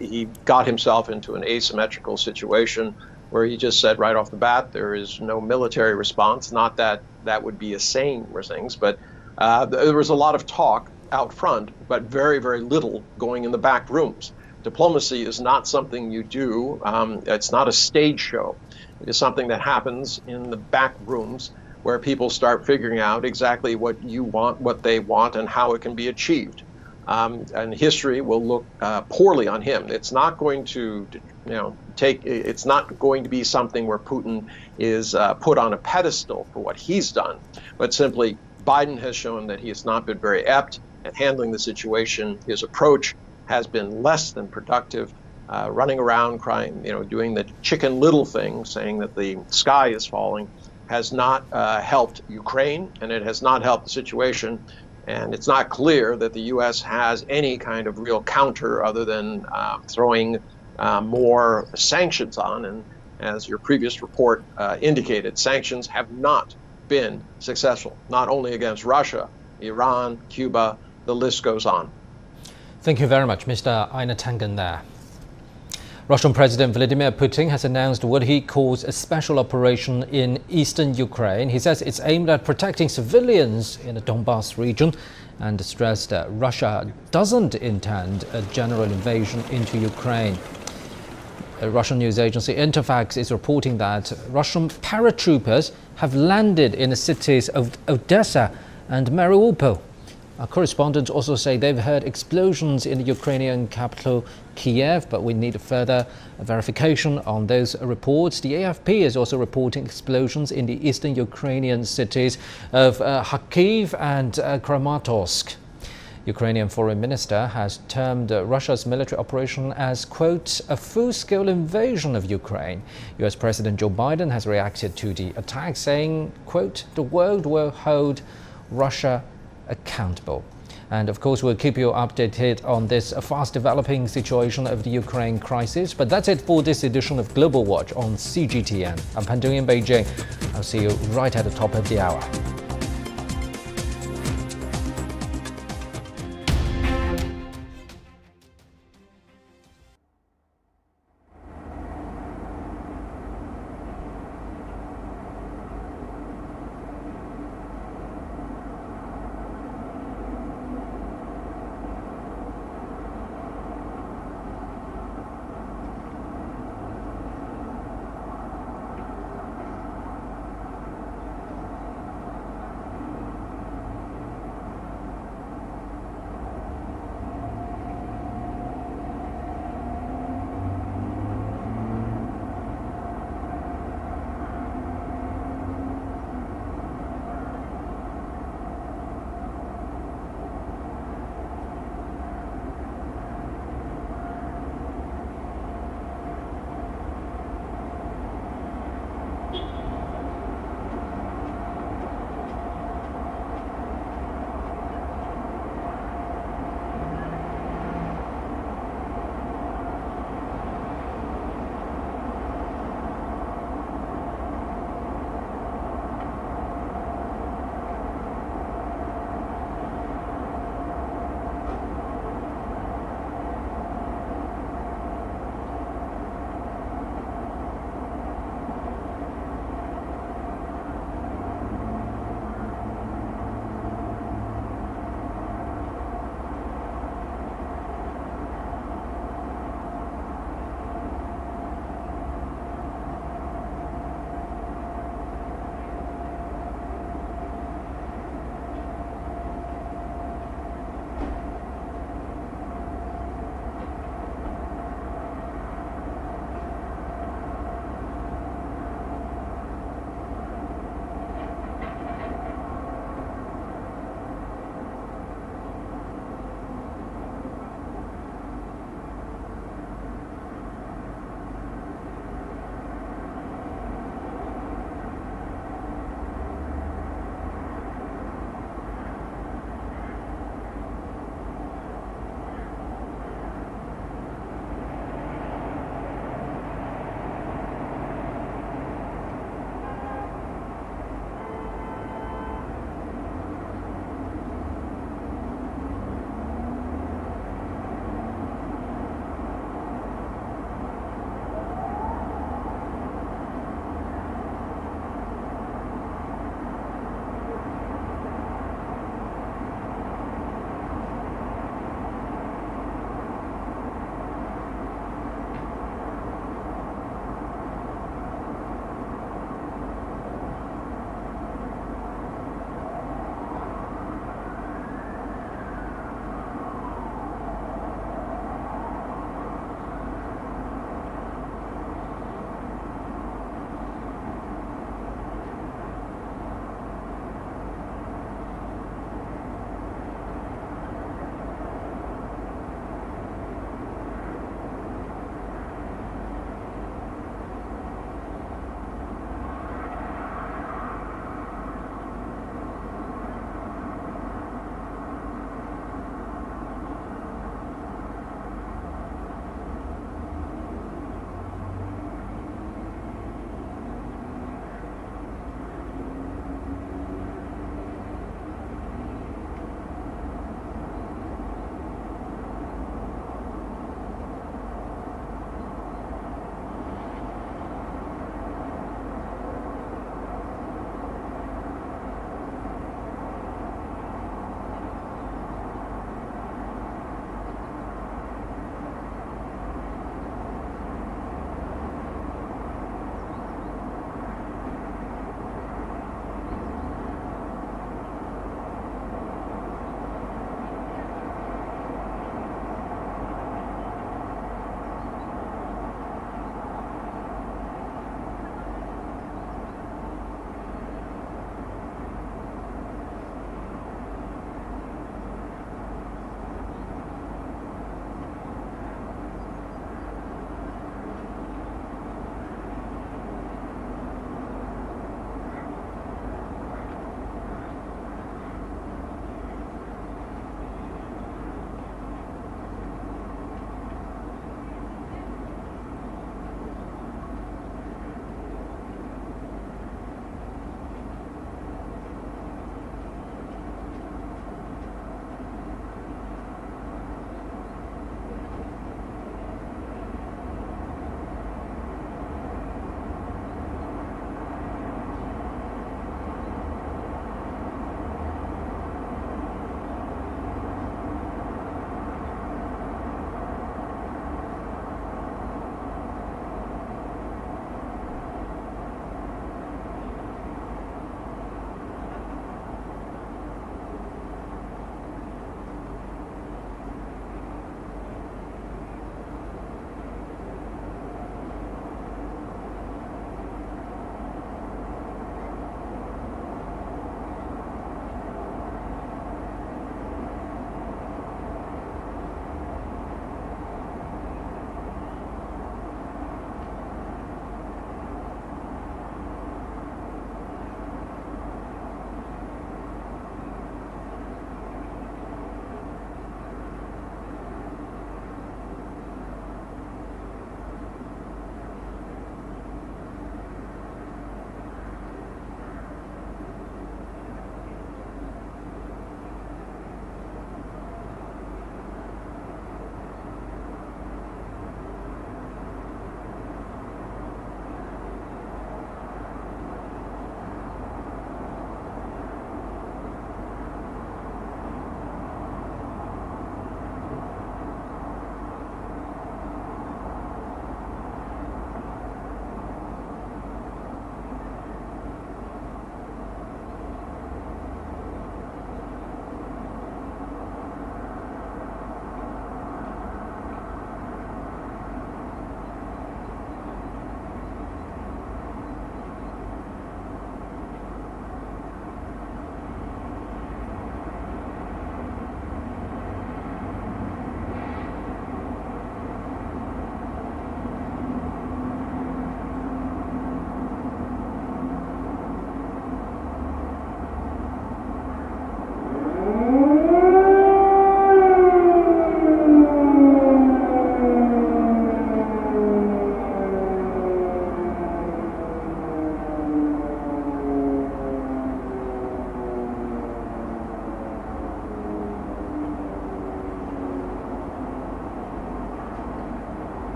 he got himself into an asymmetrical situation where he just said right off the bat, there is no military response. Not that that would be a saying or things, but there was a lot of talk out front, but very, very little going in the back rooms. Diplomacy is not something you do. It's not a stage show. It is something that happens in the back rooms, where people start figuring out exactly what you want, what they want, and how it can be achieved. And history will look poorly on him. It's not going to, it's not going to be something where Putin is put on a pedestal for what he's done, but simply Biden has shown that he has not been very apt at handling the situation. His approach has been less than productive, running around crying, doing the Chicken Little thing, saying that the sky is falling, has not helped Ukraine, and it has not helped the situation. And it's not clear that the U.S. has any kind of real counter other than throwing more sanctions on. And as your previous report indicated, sanctions have not been successful, not only against Russia, Iran, Cuba, the list goes on. Thank you very much, Mr. Einar Tangen there. Russian President Vladimir Putin has announced what he calls a special operation in eastern Ukraine. He says it's aimed at protecting civilians in the Donbas region and stressed that Russia doesn't intend a general invasion into Ukraine. A Russian news agency Interfax is reporting that Russian paratroopers have landed in the cities of Odessa and Mariupol. Our correspondents also say they've heard explosions in the Ukrainian capital, Kiev, but we need further verification on those reports. The AFP is also reporting explosions in the eastern Ukrainian cities of Kharkiv and Kramatorsk. Ukrainian Foreign Minister has termed Russia's military operation as, quote, a full-scale invasion of Ukraine. US President Joe Biden has reacted to the attack, saying, quote, the world will hold Russia accountable. And of course, we'll keep you updated on this fast-developing situation of the Ukraine crisis. But that's it for this edition of Global Watch on CGTN. I'm Pan Dong in Beijing. I'll see you right at the top of the hour.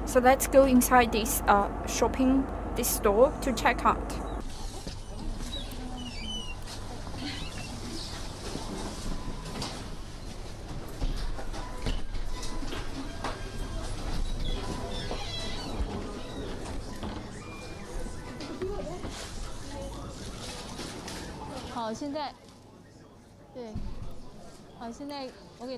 So let's go inside this this store to check out.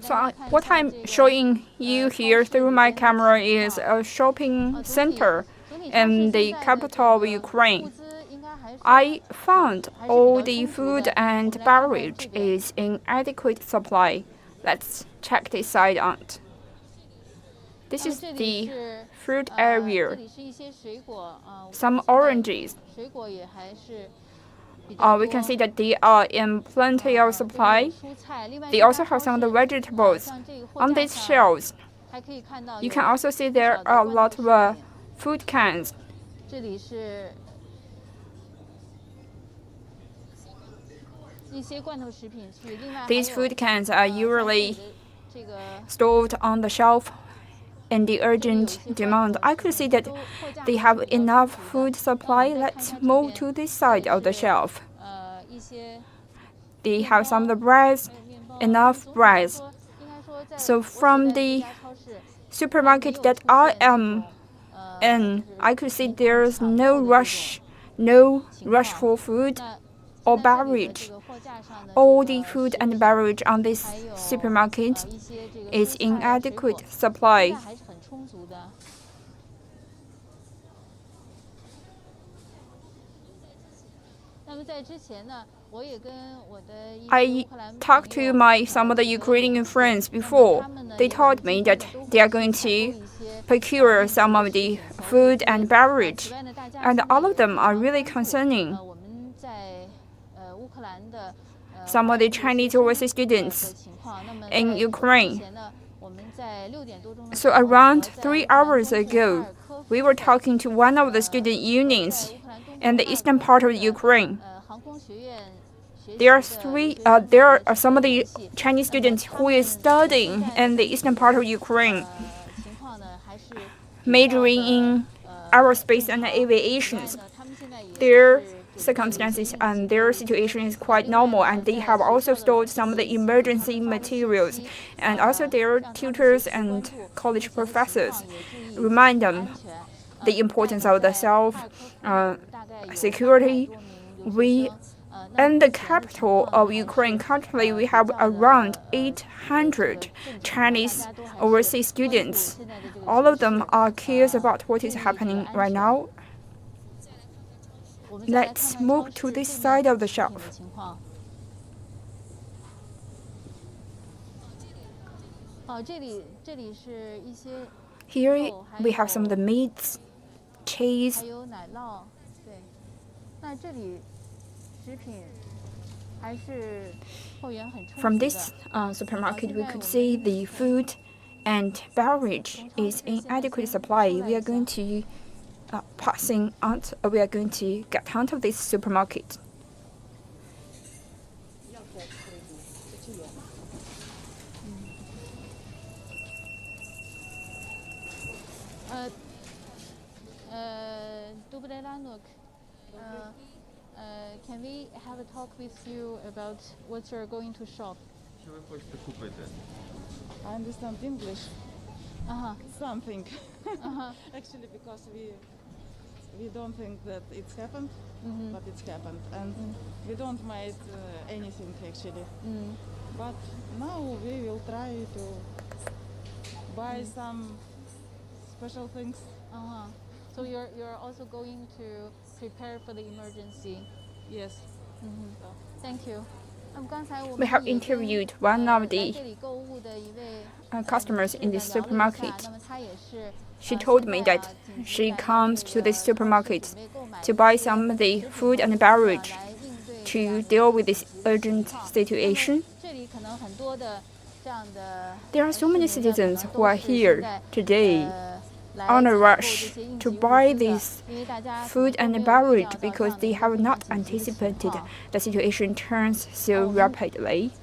So what I'm showing you here through my camera is a shopping center in the capital of Ukraine. I found all the food and beverage is in adequate supply. Let's check this side out. This is the fruit area. Some oranges. We can see that they are in plenty of supply. They also have some of the vegetables. On these shelves, you can also see there are a lot of food cans. These food cans are usually stored on the shelf in the urgent demand. I could see that they have enough food supply. Let's move to this side of the shelf. They have some of the breads, enough breads. So from the supermarket that I am in, I could see there's no rush for food or beverage. All the food and beverage on this supermarket is in adequate supply. I talked to some of the Ukrainian friends before. They told me that they are going to procure some of the food and beverage, and all of them are really concerning. Some of the Chinese overseas students in Ukraine. So around 3 hours ago, we were talking to one of the student unions in the eastern part of Ukraine. There are some of the Chinese students who is studying in the eastern part of Ukraine, majoring in aerospace and aviation. Their circumstances and their situation is quite normal, and they have also stored some of the emergency materials, and also their tutors and college professors remind them the importance of the self-security. In the capital of Ukraine, currently we have around 800 Chinese overseas students. All of them are curious about what is happening right now. Let's move to this side of the shelf. Here we have some of the meats, cheese. From this supermarket, we could see the food and beverage is in adequate supply. We are going to get out of this supermarket. Can we have a talk with you about what you're going to shop? I understand English. Something. Actually, because we don't think that it's happened, but it's happened, and we don't make anything actually. But now we will try to buy some special things. So you're also going to prepare for the emergency. Yes. Thank you. We have interviewed one of the customers in this supermarket. She told me that she comes to this supermarket to buy some of the food and beverage to deal with this urgent situation. There are so many citizens who are here today on a rush to buy this food and beverage because they have not anticipated the situation turns so rapidly.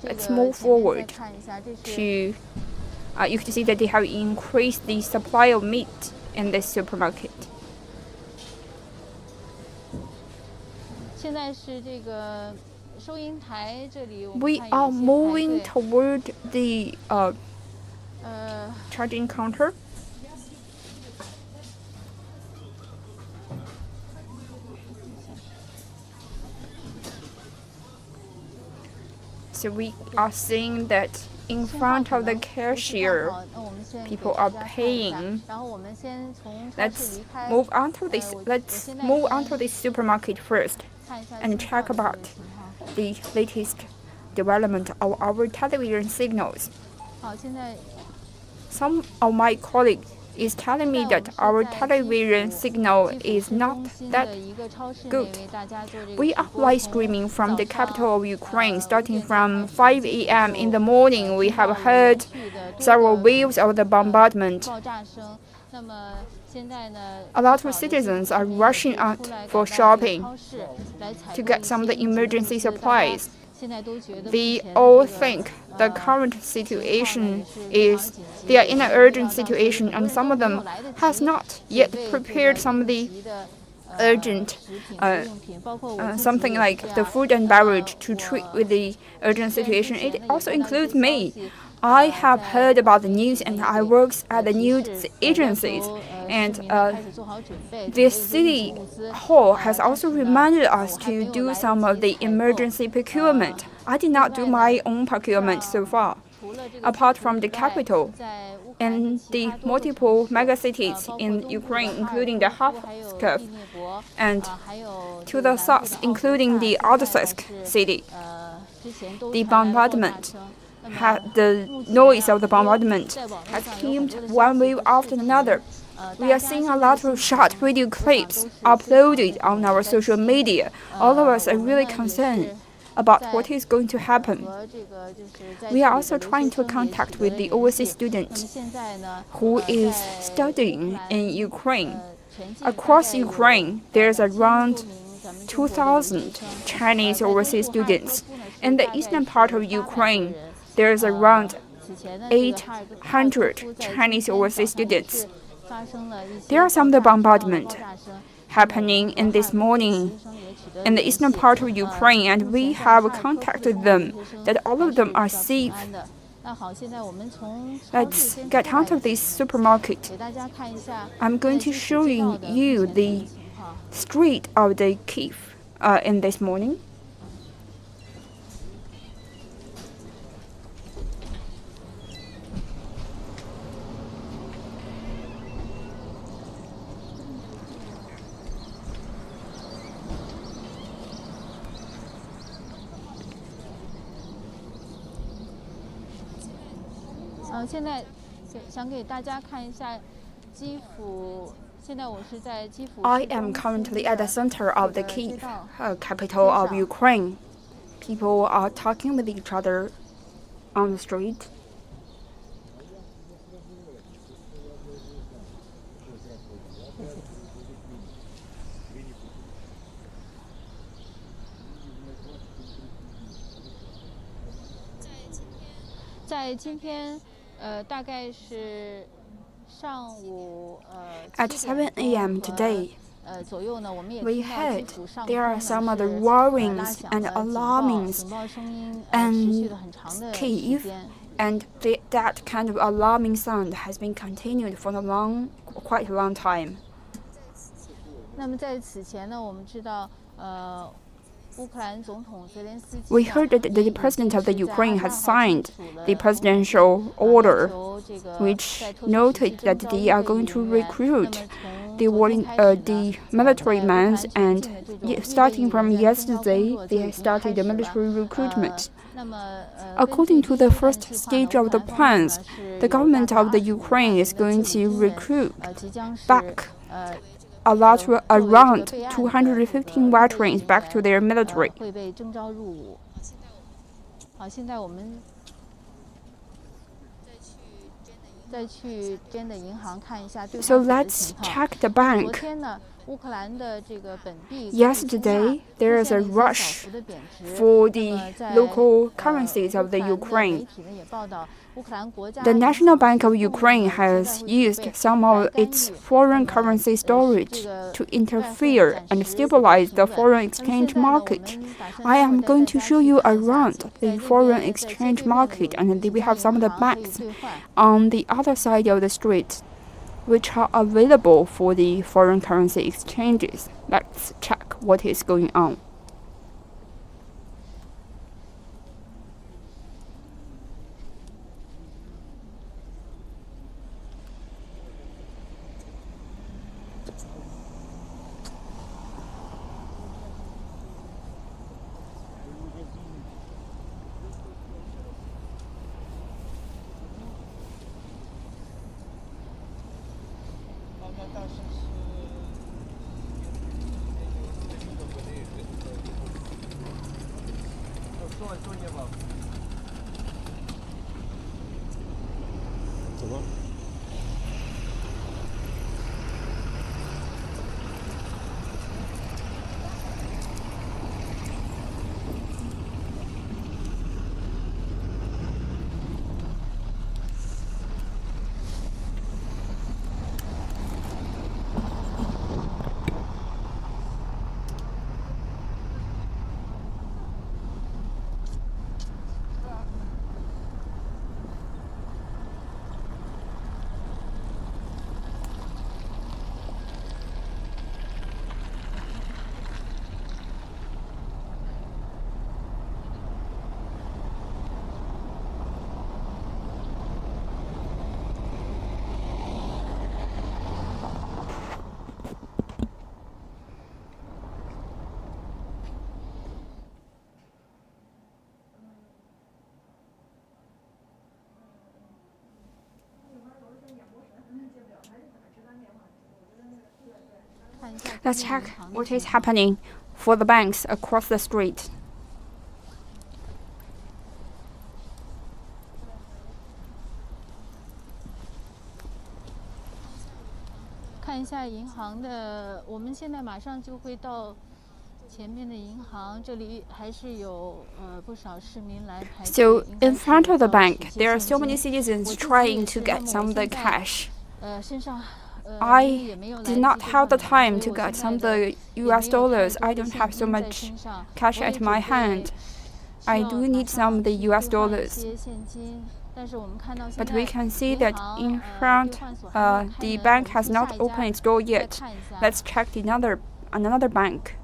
Let's move forward to. You can see that they have increased the supply of meat in this supermarket. We are moving toward the charging counter. So we are seeing that in front of the cashier, people are paying. Let's move on to this supermarket first and check about the latest development of our television signals. Some of my colleagues is telling me that our television signal is not that good. We are live streaming from the capital of Ukraine starting from 5 a.m. in the morning. We have heard several waves of the bombardment. A lot of citizens are rushing out for shopping to get some of the emergency supplies. They all think the current situation they are in an urgent situation, and some of them has not yet prepared some of the urgent something like the food and beverage to treat with the urgent situation. It also includes me. I have heard about the news and I work at the news agencies, and this city hall has also reminded us to do some of the emergency procurement. I did not do my own procurement so far. Apart from the capital and the multiple megacities in Ukraine, including the Kharkiv, and to the south, including the Odessa city, the bombardment. The noise of the bombardment has came one wave after another. We are seeing a lot of short video clips uploaded on our social media. All of us are really concerned about what is going to happen. We are also trying to contact with the overseas student who is studying in Ukraine. Across Ukraine, there's around 2,000 Chinese overseas students. In the eastern part of Ukraine, there's around 800 Chinese overseas students. There are some of the bombardment happening in this morning in the eastern part of Ukraine, and we have contacted them that all of them are safe. Let's get out of this supermarket. I'm going to show you the street of the Kyiv in this morning. I am currently at the center of the Kyiv, capital of Ukraine. People are talking with each other on the street. At 7 a.m. today, we heard there are some other warnings and alarmings in Kyiv, and that kind of alarming sound has been continued for quite a long time. We heard that the President of the Ukraine has signed the presidential order, which noted that they are going to recruit the military men, and starting from yesterday, they started the military recruitment. According to the first stage of the plans, the government of the Ukraine is going to recruit back around 215 veterans back to their military. So let's check the bank. Yesterday, there is a rush for the local currencies of the Ukraine. The National Bank of Ukraine has used some of its foreign currency storage to interfere and stabilize the foreign exchange market. I am going to show you around the foreign exchange market, and we have some of the banks on the other side of the street which are available for the foreign currency exchanges. Let's check what is going on. Let's check what is happening for the banks across the street. So in front of the bank, there are so many citizens trying to get some of the cash. I did not have the time to get some of the US dollars. I don't have so much cash at my hand. I do need some of the US dollars. But we can see that in front, the bank has not opened its door yet. Let's check another bank.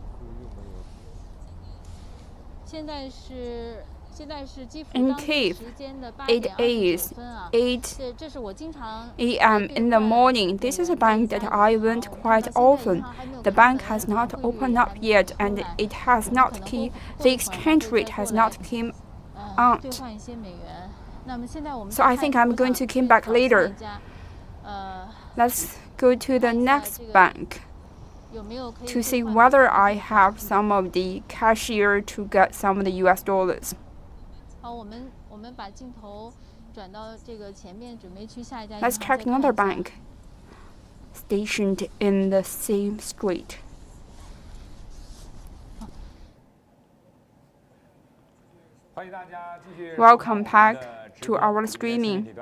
In Kyiv, it is 8 a.m. in the morning. This is a bank that I went quite often. The bank has not opened up yet, and it has not the exchange rate has not came out. So I think I'm going to come back later. Let's go to the next bank to see whether I have some of the cashier to get some of the US dollars. Let's check another bank stationed in the same street. Welcome back to our streaming.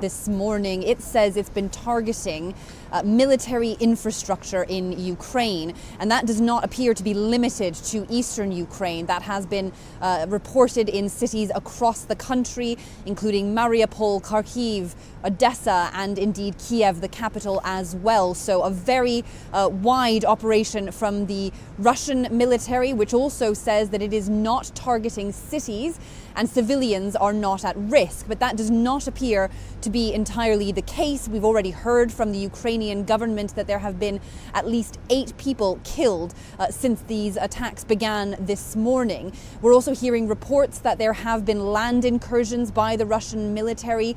this morning. It says it's been targeting military infrastructure in Ukraine, and that does not appear to be limited to eastern Ukraine. That has been reported in cities across the country, including Mariupol, Kharkiv, Odessa, and indeed Kiev, the capital, as well. So a very wide operation from the Russian military, which also says that it is not targeting cities and civilians are not at risk. But that does not appear to be entirely the case. We've already heard from the Ukrainian government that there have been at least 8 people killed since these attacks began this morning. We're also hearing reports that there have been land incursions by the Russian military,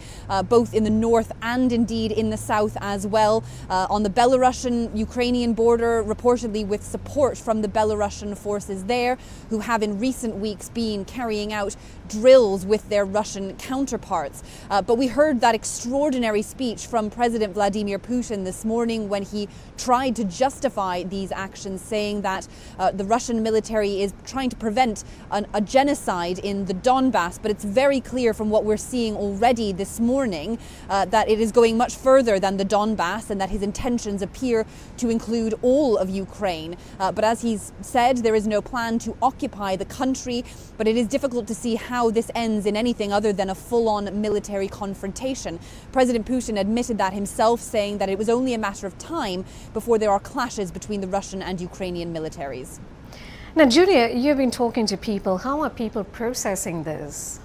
both in the north and indeed in the south as well, on the Belarusian-Ukrainian border, reportedly with support from the Belarusian forces there, who have in recent weeks been carrying out drills with their Russian counterparts. But we heard that extraordinary speech from President Vladimir Putin this morning when he tried to justify these actions, saying that the Russian military is trying to prevent a genocide in the Donbas. But it's very clear from what we're seeing already this morning that it is going much further than the Donbas, and that his intentions appear to include all of Ukraine. But as he's said, there is no plan to occupy the country, but it is difficult to see how this ends in anything other than a full-on military confrontation. President Putin admitted that himself, saying that it was only a matter of time before there are clashes between the Russian and Ukrainian militaries. Now, Julia, you've been talking to people. How are people processing this?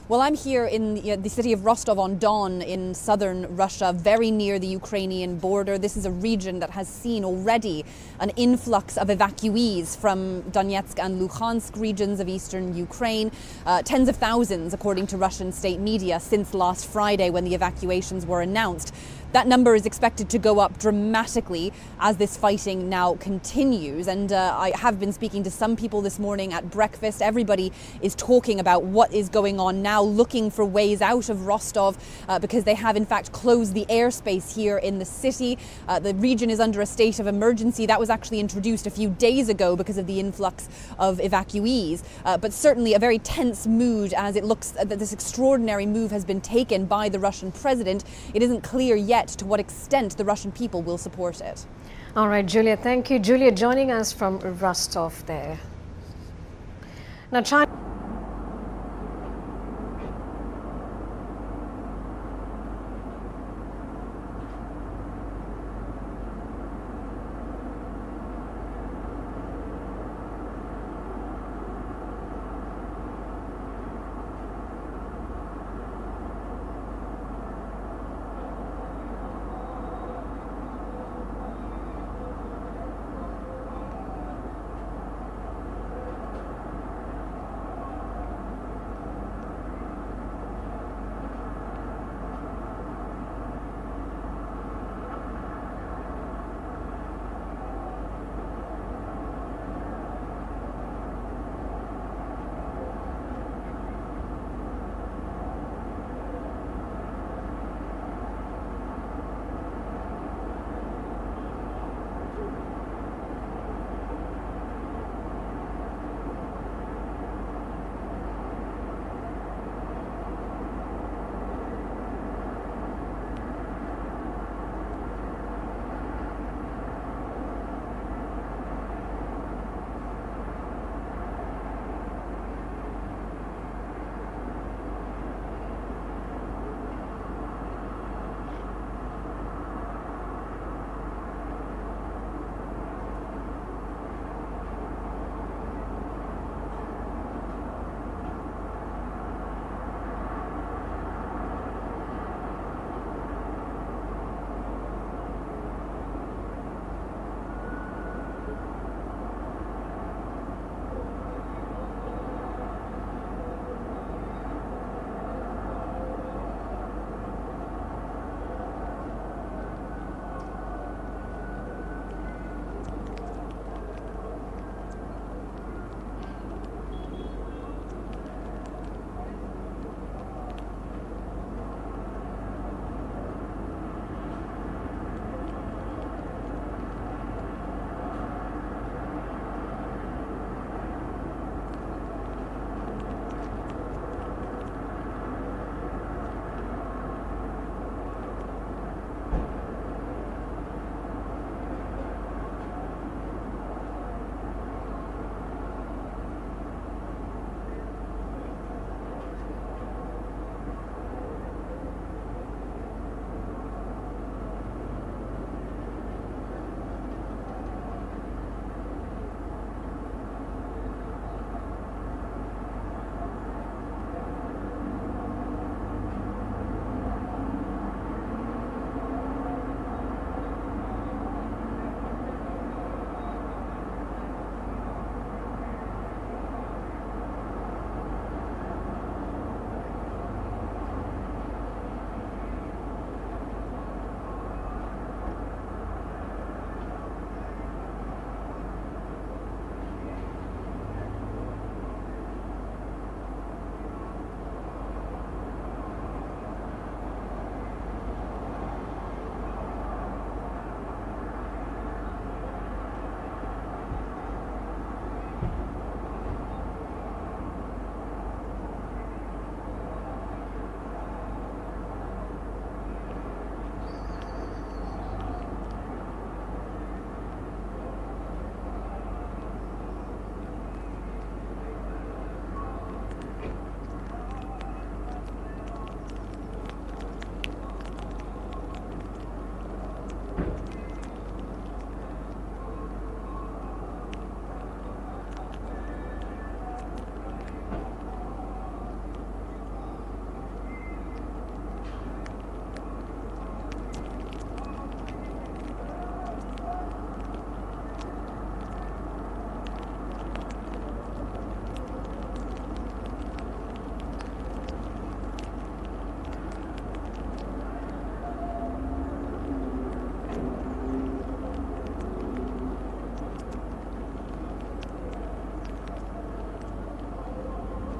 Well, I'm here in the city of Rostov-on-Don in southern Russia, very near the Ukrainian border. This is a region that has seen already an influx of evacuees from Donetsk and Luhansk regions of eastern Ukraine. Tens of thousands, according to Russian state media, since last Friday when the evacuations were announced. That number is expected to go up dramatically as this fighting now continues. And I have been speaking to some people this morning at breakfast. Everybody is talking about what is going on now, looking for ways out of Rostov because they have in fact closed the airspace here in the city. The region is under a state of emergency. That was actually introduced a few days ago because of the influx of evacuees. But certainly a very tense mood as it looks that this extraordinary move has been taken by the Russian president. It isn't clear yet to what extent the Russian people will support it. All right, Julia, thank you. Julia joining us from Rostov there. Now, China...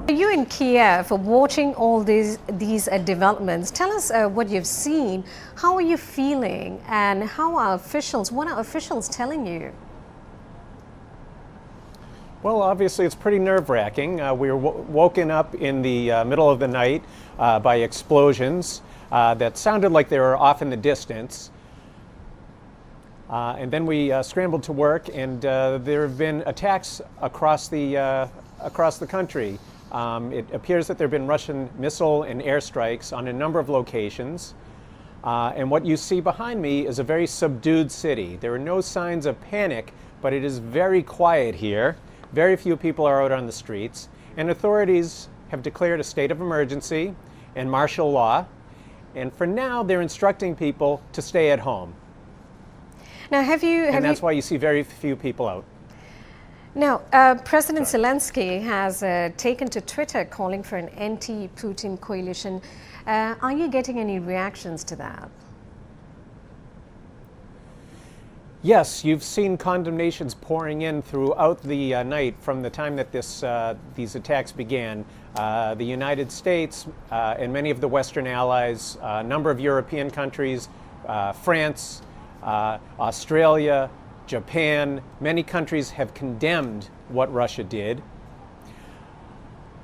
You in Kiev, watching all these developments, tell us what you've seen. How are you feeling, and what are officials telling you? Well, obviously it's pretty nerve-wracking. We were woken up in the middle of the night by explosions that sounded like they were off in the distance. And then we scrambled to work, and there have been attacks across the country. It appears that there have been Russian missile and airstrikes on a number of locations. And what you see behind me is a very subdued city. There are no signs of panic, but it is very quiet here. Very few people are out on the streets. And authorities have declared a state of emergency and martial law. And for now, they're instructing people to stay at home. Now, that's why you see very few people out. Now, President Zelensky has taken to Twitter calling for an anti-Putin coalition. Are you getting any reactions to that? Yes, you've seen condemnations pouring in throughout the night from the time that these attacks began. The United States and many of the Western allies, a number of European countries, France, Australia, Japan, many countries have condemned what Russia did.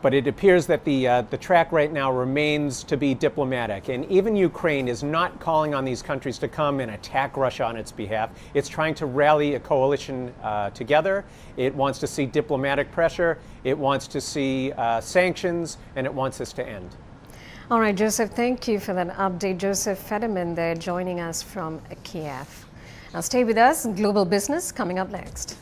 But it appears that the track right now remains to be diplomatic. And even Ukraine is not calling on these countries to come and attack Russia on its behalf. It's trying to rally a coalition together. It wants to see diplomatic pressure. It wants to see sanctions, and it wants this to end. All right, Joseph, thank you for that update. Joseph Federman there joining us from Kiev. Now stay with us. Global Business coming up next.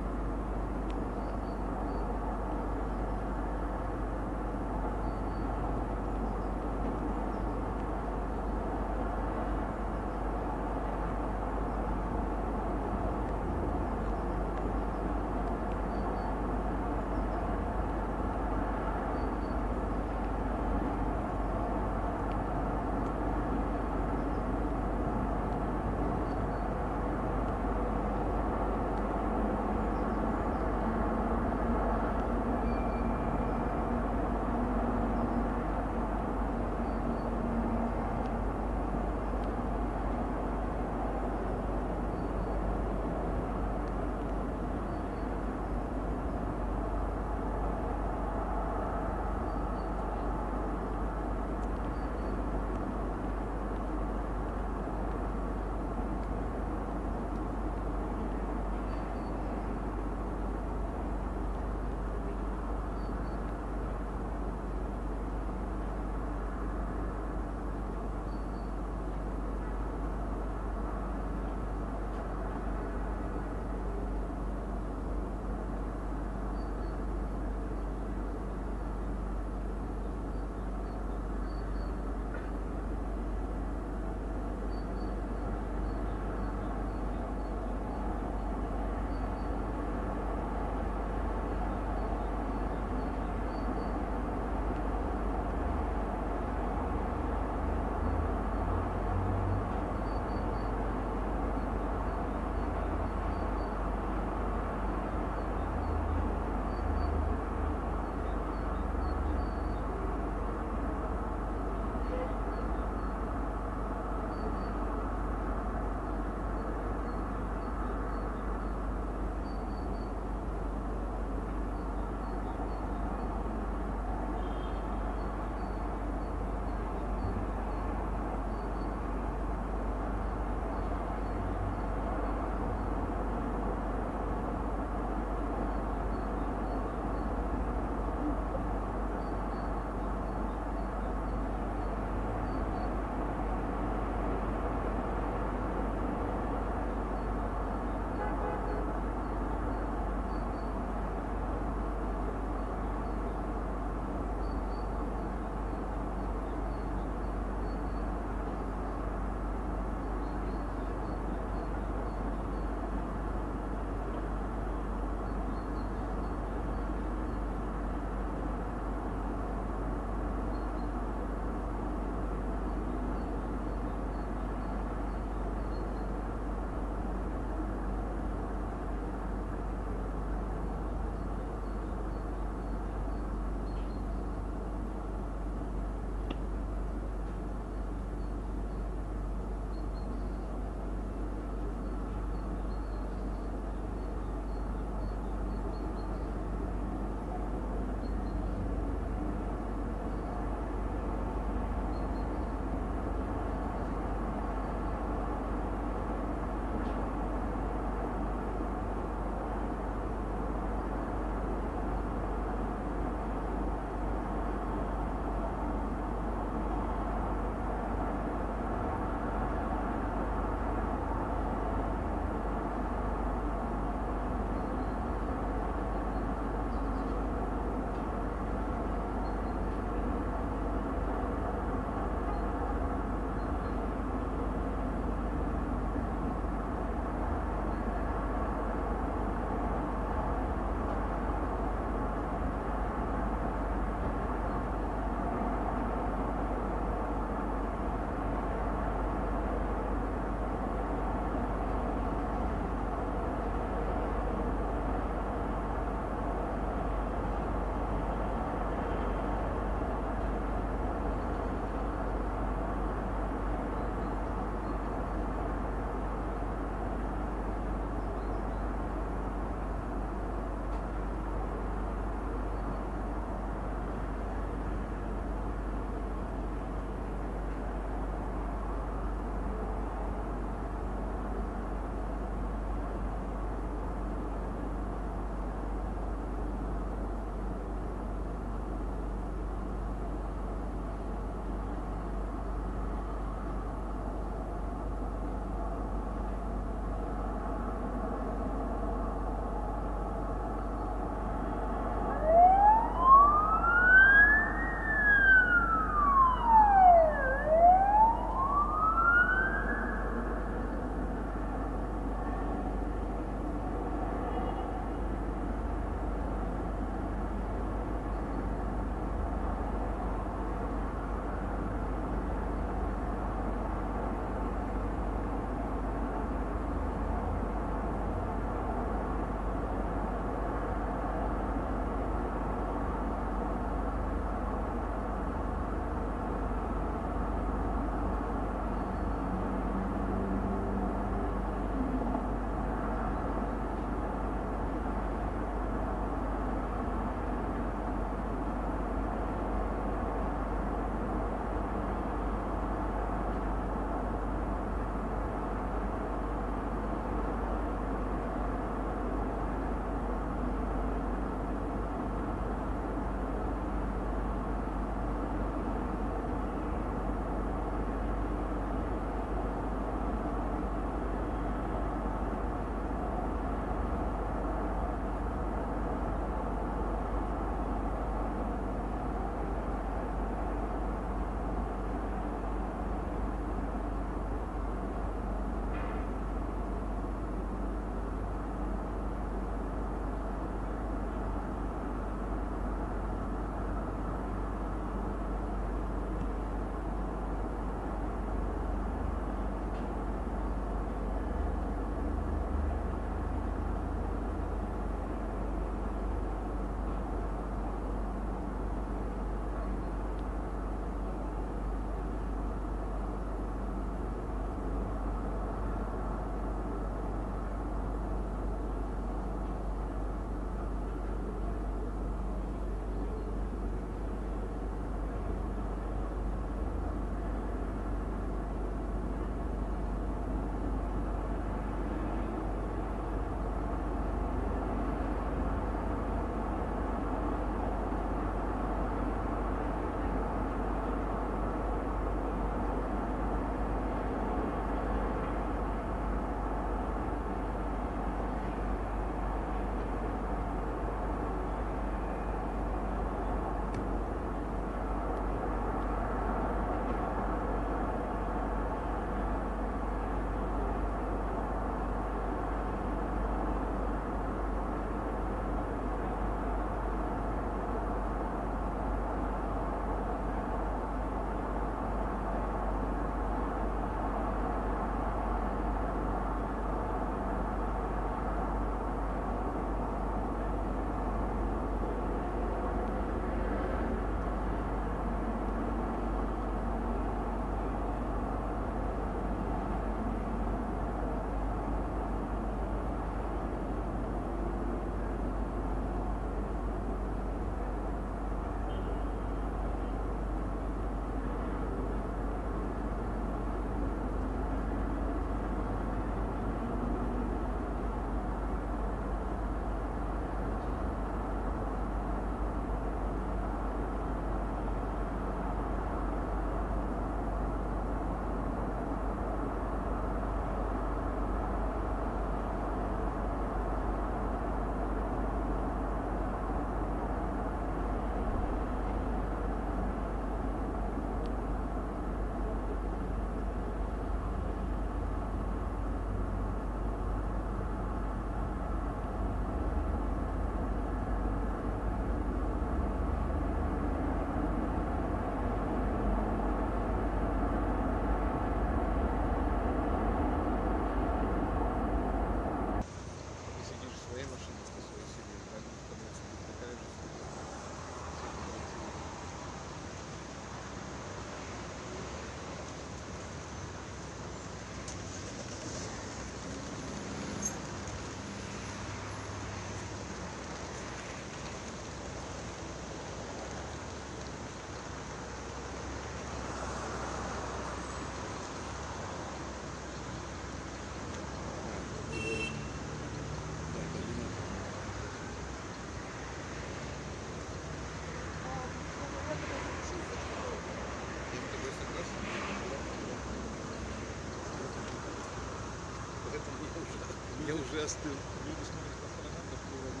застыл. Люди смотрят по сторонам, как проводить.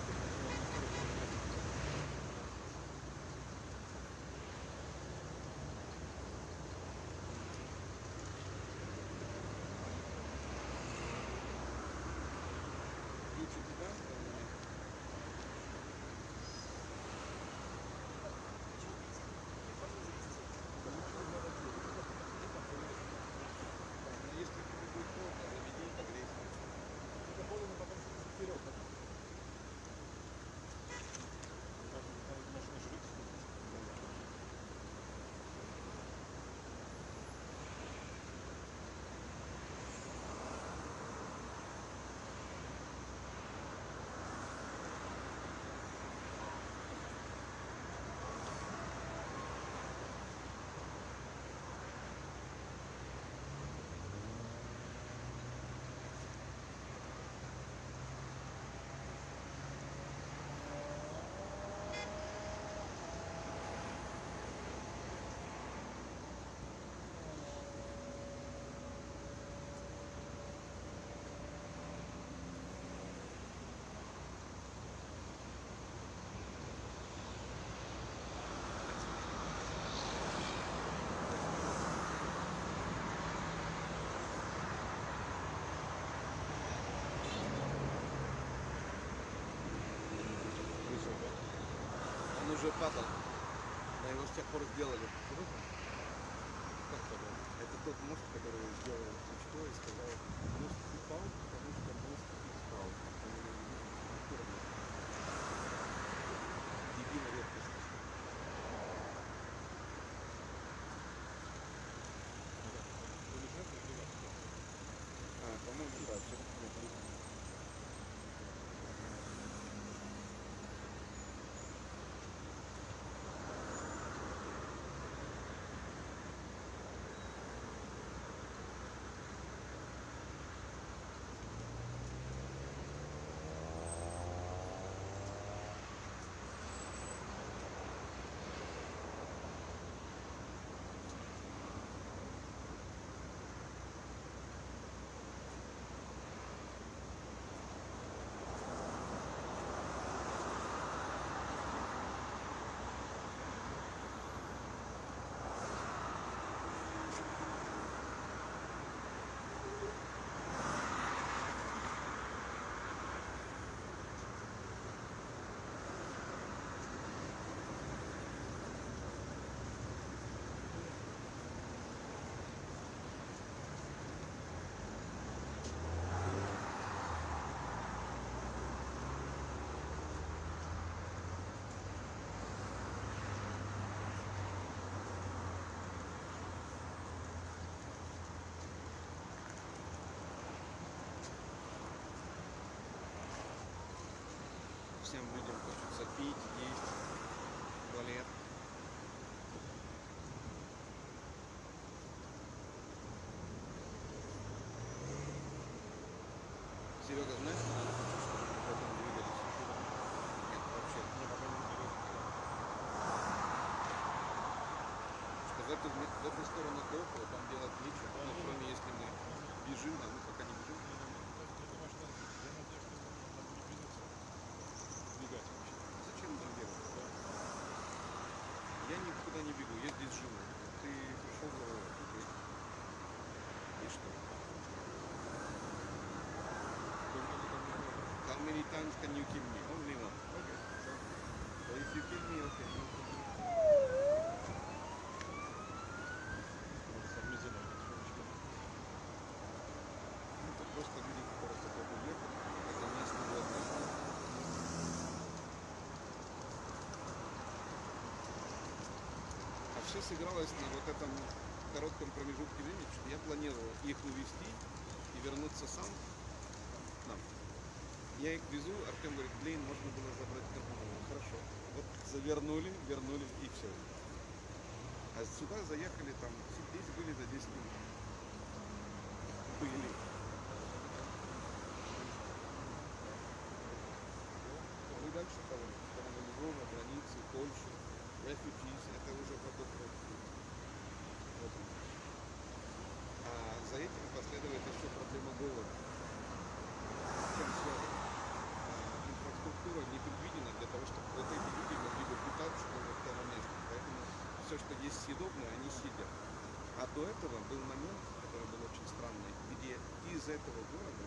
Он уже падал, но его с тех пор сделали. Это тот мост, который сделал Кличко и сказал, мост упал, потому что мост не спал. Единая редкость. По-моему, да, все. Всем людям хочется пить, есть, туалет. Серега, знаешь, что надо почувствовать, как потом двигались? Нет, вообще, не пока не вперед. Сказать, в эту сторону дохло, там делать нечего, но кроме если мы бежим, а мы пока не бежим. Зачем там бегать? Я никуда не бегу, я здесь живу. Ты пришел тут и что? How many times can you kill me? Only one. Okay. So if you kill me, okay. Это просто люди, которые с тобой уехали. Это местный блокнот. Все сыгралось на вот этом коротком промежутке времени, что я планировал их увезти и вернуться сам к нам. Я их везу, Артем говорит, блин, можно было забрать карман. Хорошо. Вот завернули, вернули и все. А сюда заехали, там, здесь были за 10 минут. Были. Мы дальше по границе, Польши. Refugees, это уже продукт. Вот. А за этим последует еще проблема голода. Чем связано? что есть съедобное, они сидят. А до этого был момент, который был очень странный, где из этого города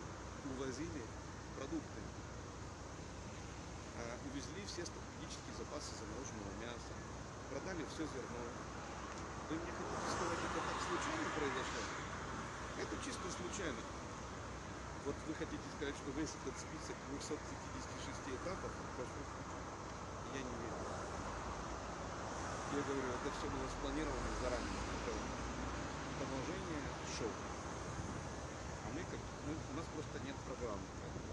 увозили продукты. Увезли все стратегические запасы замороженного мяса, продали все зерно. Вы мне хотите сказать, это так случайно произошло? Это чисто случайно. Вот вы хотите сказать, что весь этот список 256 этапов прошел случайно? Я не верю. Я говорю, это все было спланировано заранее. Это продолжение шоу. А у нас просто нет программы.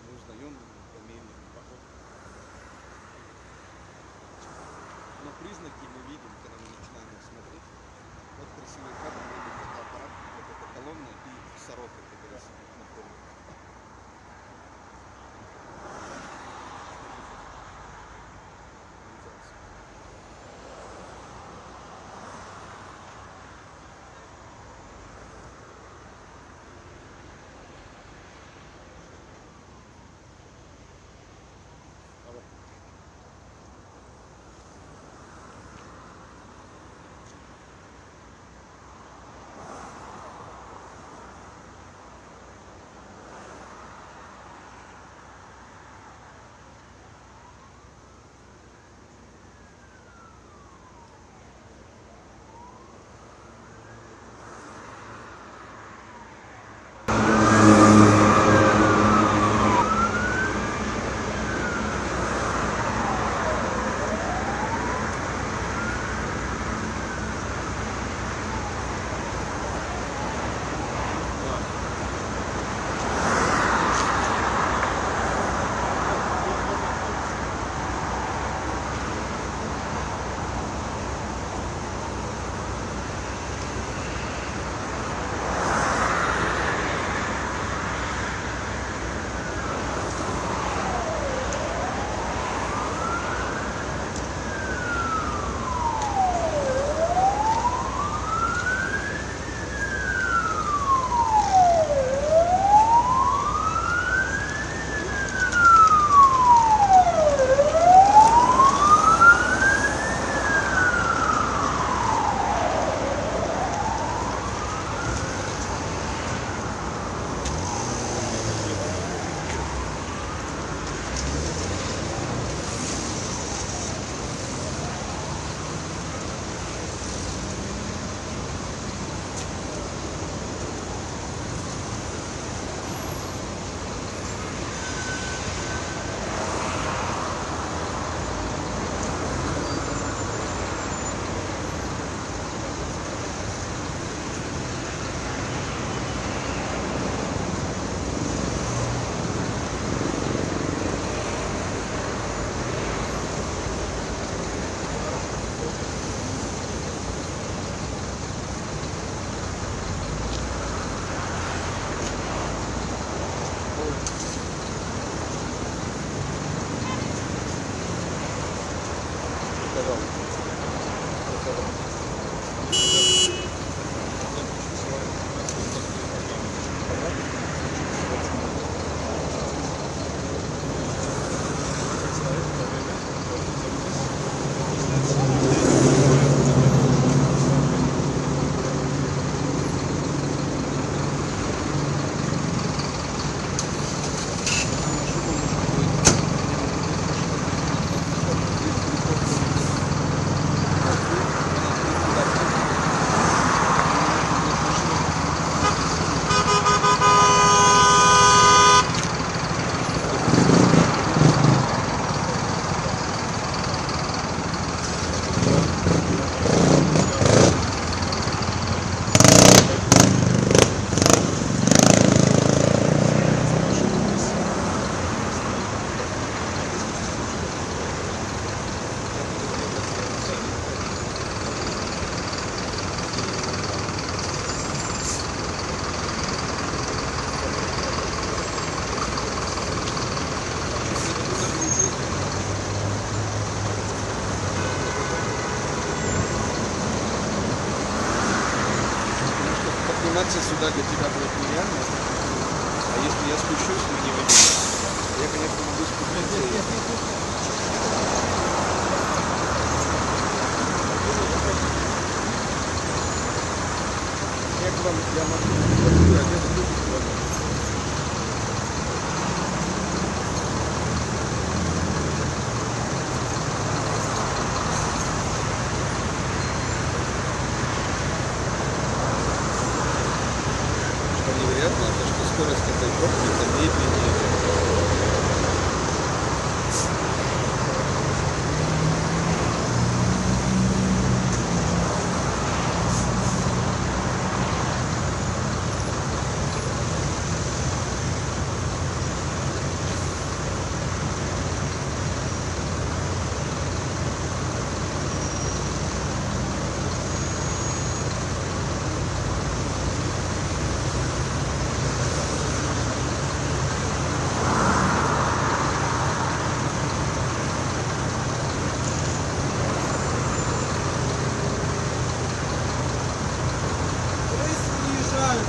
Мы узнаем по мере похода. Но признаки мы видим, когда мы начинаем их смотреть. Вот красивый кадр, это аппарат, вот эта колонна и сорока, которая сидит на поле. подниматься сюда для тебя будет нереально. А если я спущусь, мы не выйдем. Я, конечно, могу спуститься. вам, я могу, один выпуск вам. Что невероятно, то что скорость этой пробки это медленнее.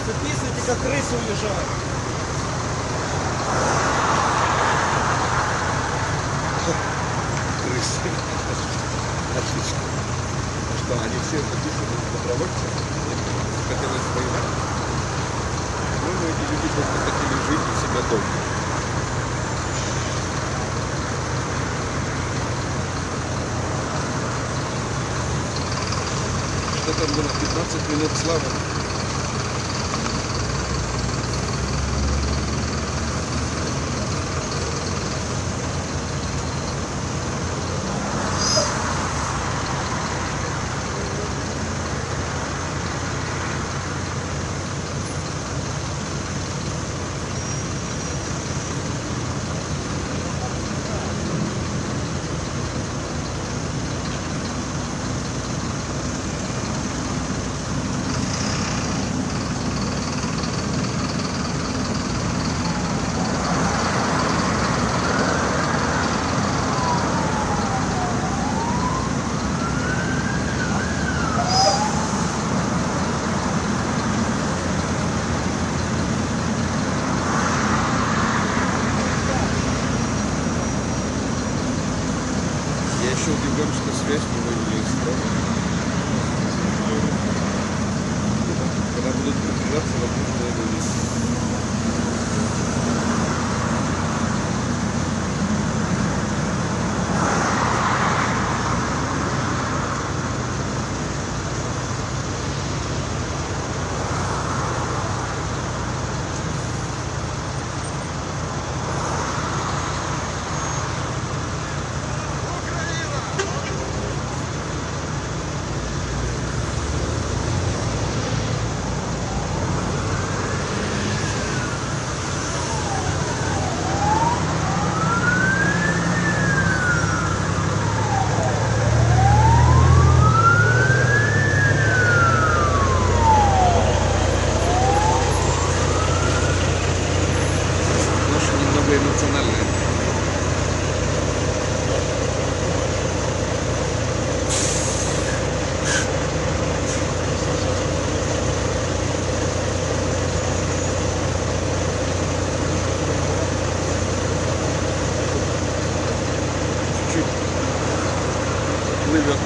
Записывайте, как крысы уезжают. Крысы. Отлично. Ну что, они все записывают добровольцы? Хотели воевать? По-моему, эти люди просто хотели жить у себя дома. Что там было? 15 минут славы. Еще удивлен, что связь не устроена. Когда будут приближаться, возможно, его видеть. Эмоциональная. Чуть-чуть плывет.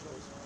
случалось мало.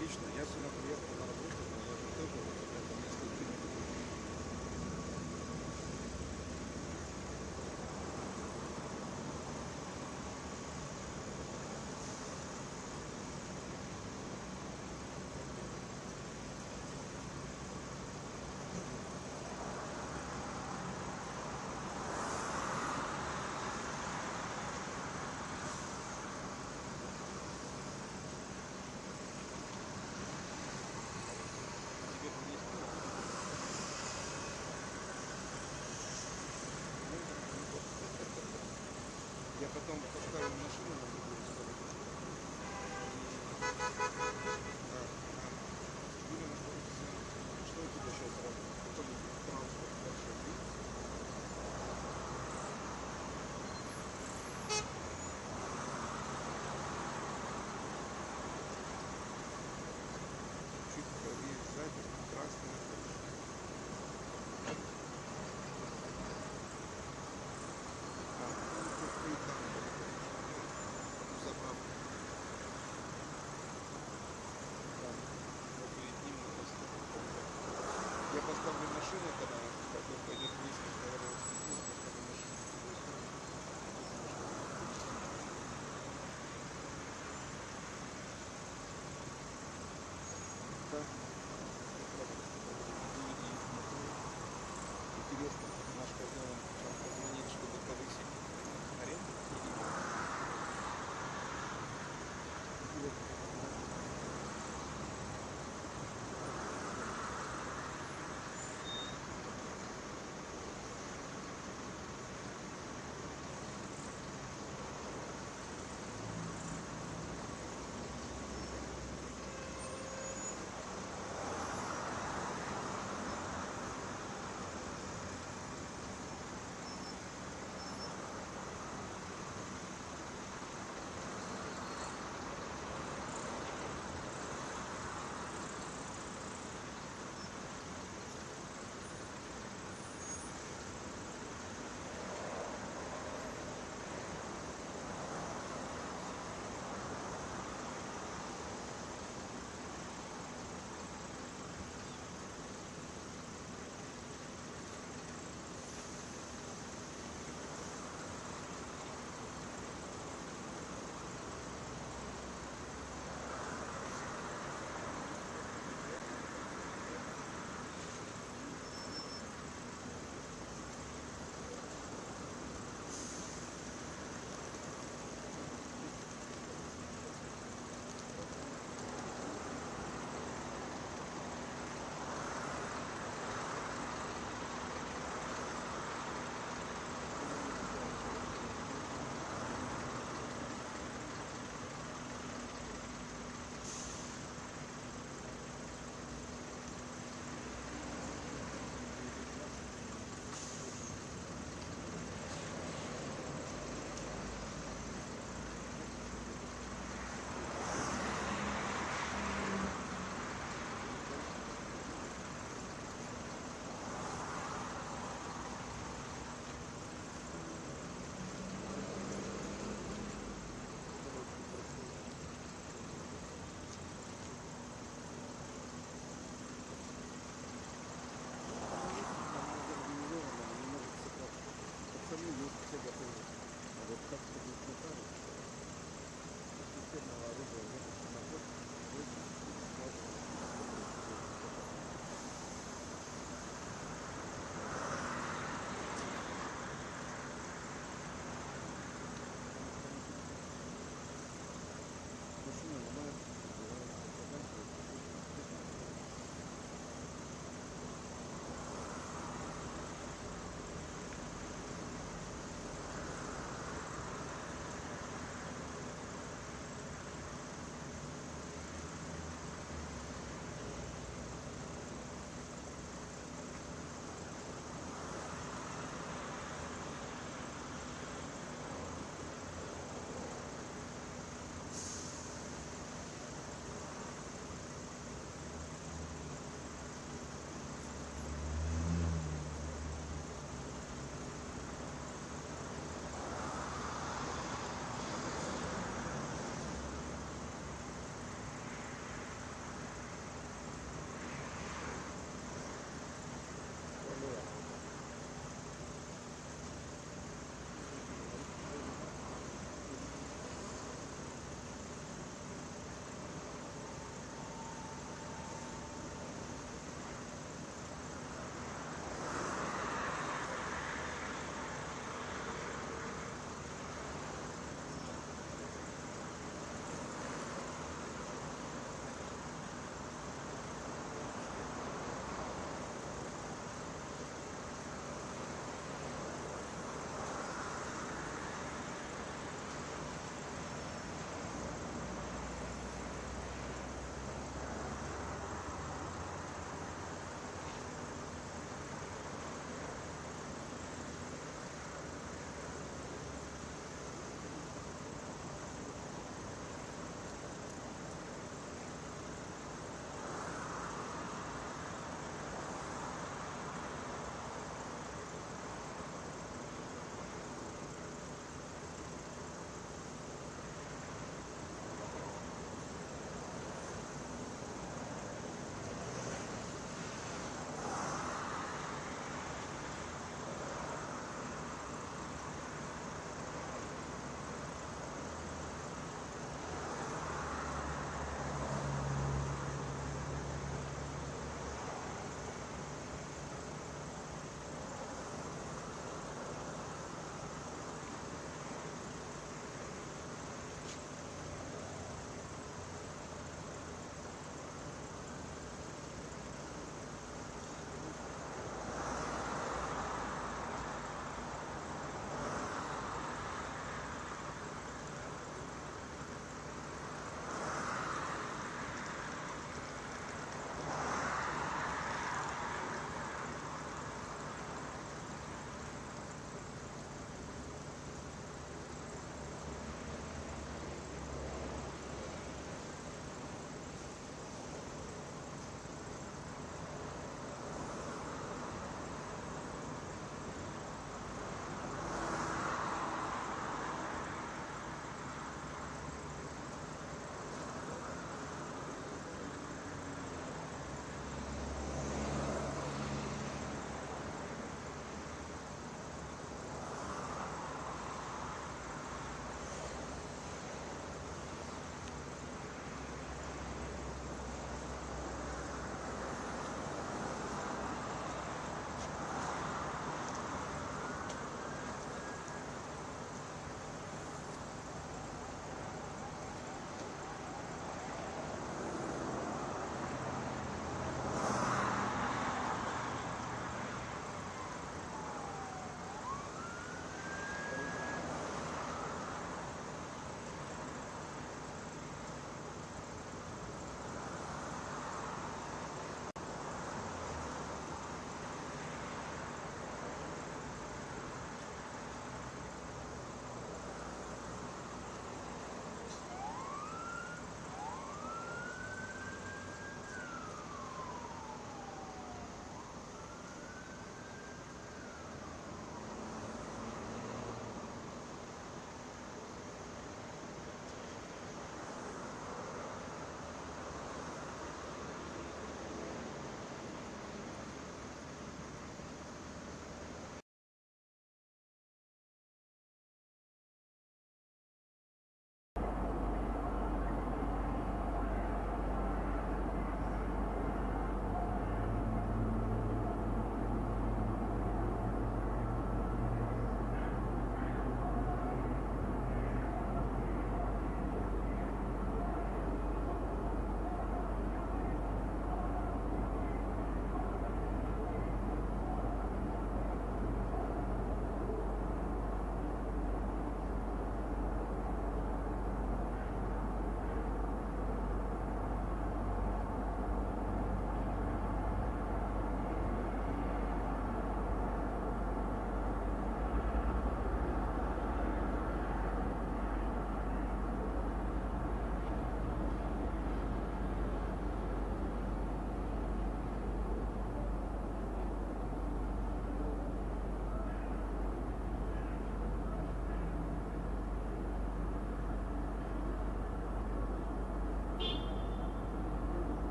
Отлично, я сюда приехал на работу, но я же тоже вот это несколько минут. Я потом поставил машину на другую сторону. Будем находиться. Что у тебя сейчас работает? Какой транспорт большой есть? Чуть правее сзади, красный. Я поставил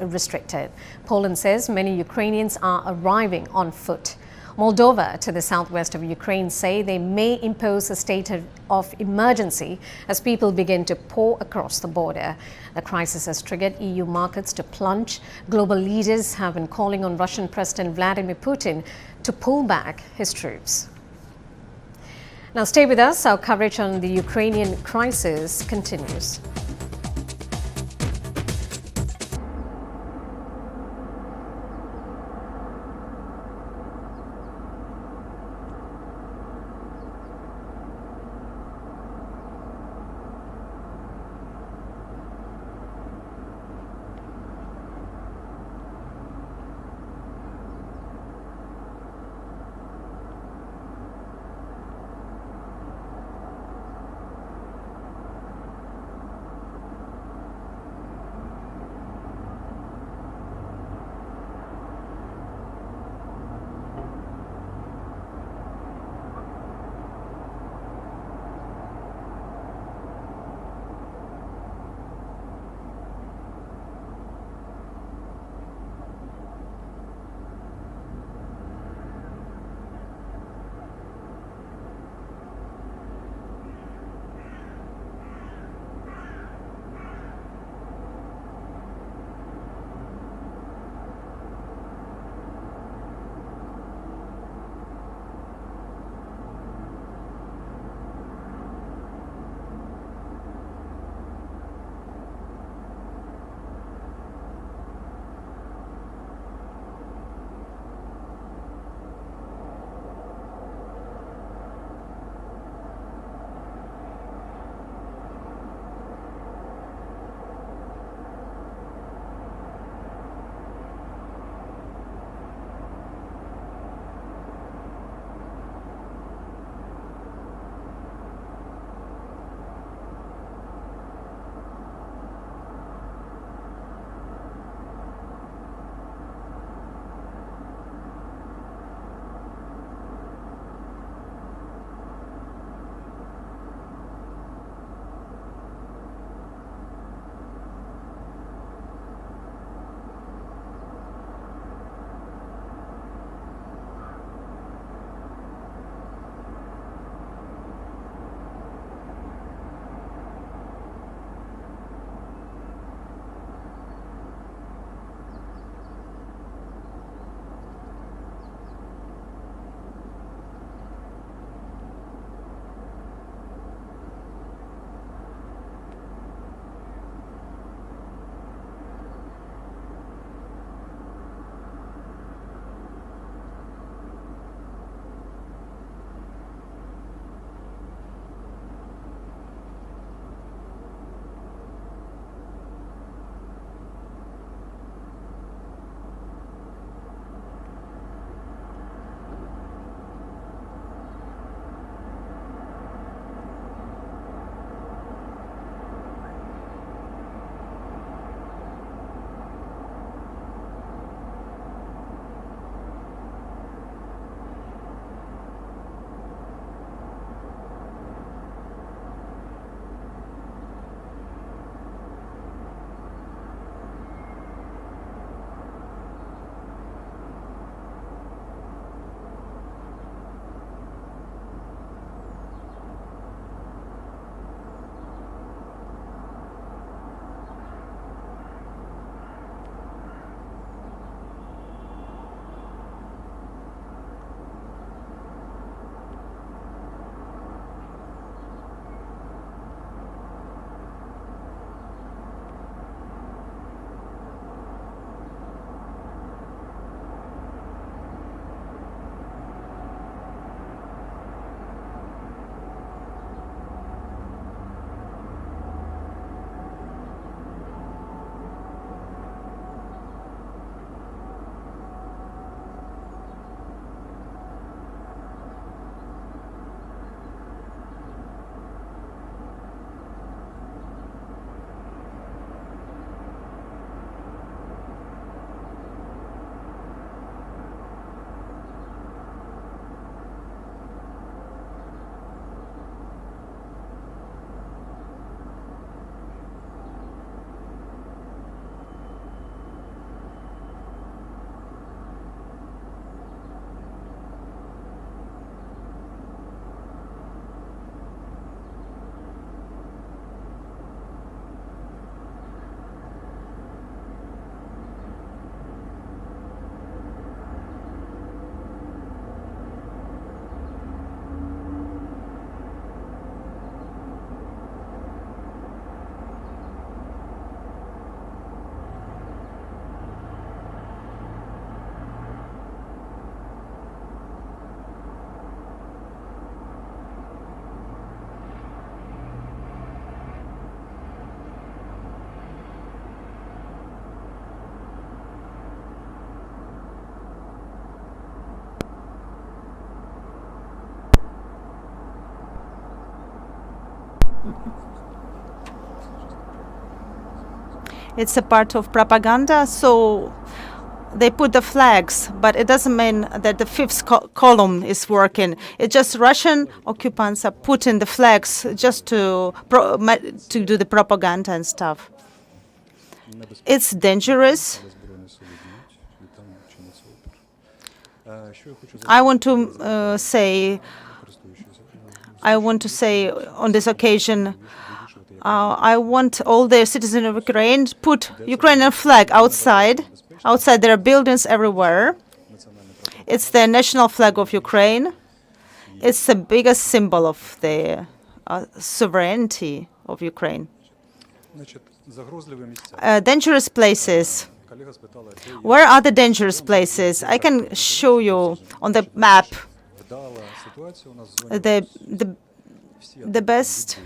restricted. Poland says many Ukrainians are arriving on foot. Moldova, to the southwest of Ukraine, say they may impose a state of emergency as people begin to pour across the border. The crisis has triggered EU markets to plunge. Global leaders have been calling on Russian President Vladimir Putin to pull back his troops. Now stay with us. Our coverage on the Ukrainian crisis continues. It's a part of propaganda, so they put the flags, but it doesn't mean that the fifth column is working. It's just Russian occupants are putting the flags just to do the propaganda and stuff. It's dangerous. I want to say on this occasion, I want all the citizens of Ukraine to put Ukrainian flag outside their buildings everywhere. It's the national flag of Ukraine. It's the biggest symbol of the sovereignty of Ukraine. Dangerous places. Where are the dangerous places? I can show you on the map. The best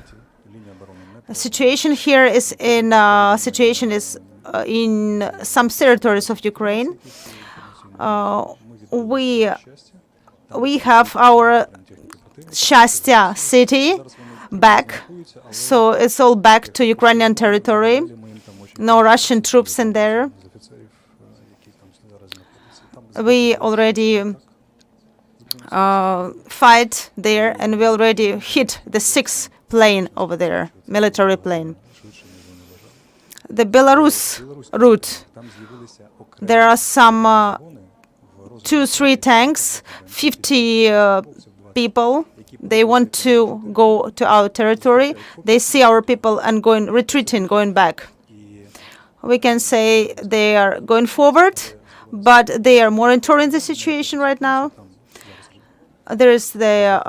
situation here is in some territories of Ukraine. We have our Shastya city back, so it's all back to Ukrainian territory. No Russian troops in there. We already fight there, and we already hit the 6th plane over there, military plane. The Belarus route, there are some 2-3 tanks, 50 people. They want to go to our territory. They see our people and retreating, going back. We can say they are going forward, but they are monitoring the situation right now. There is the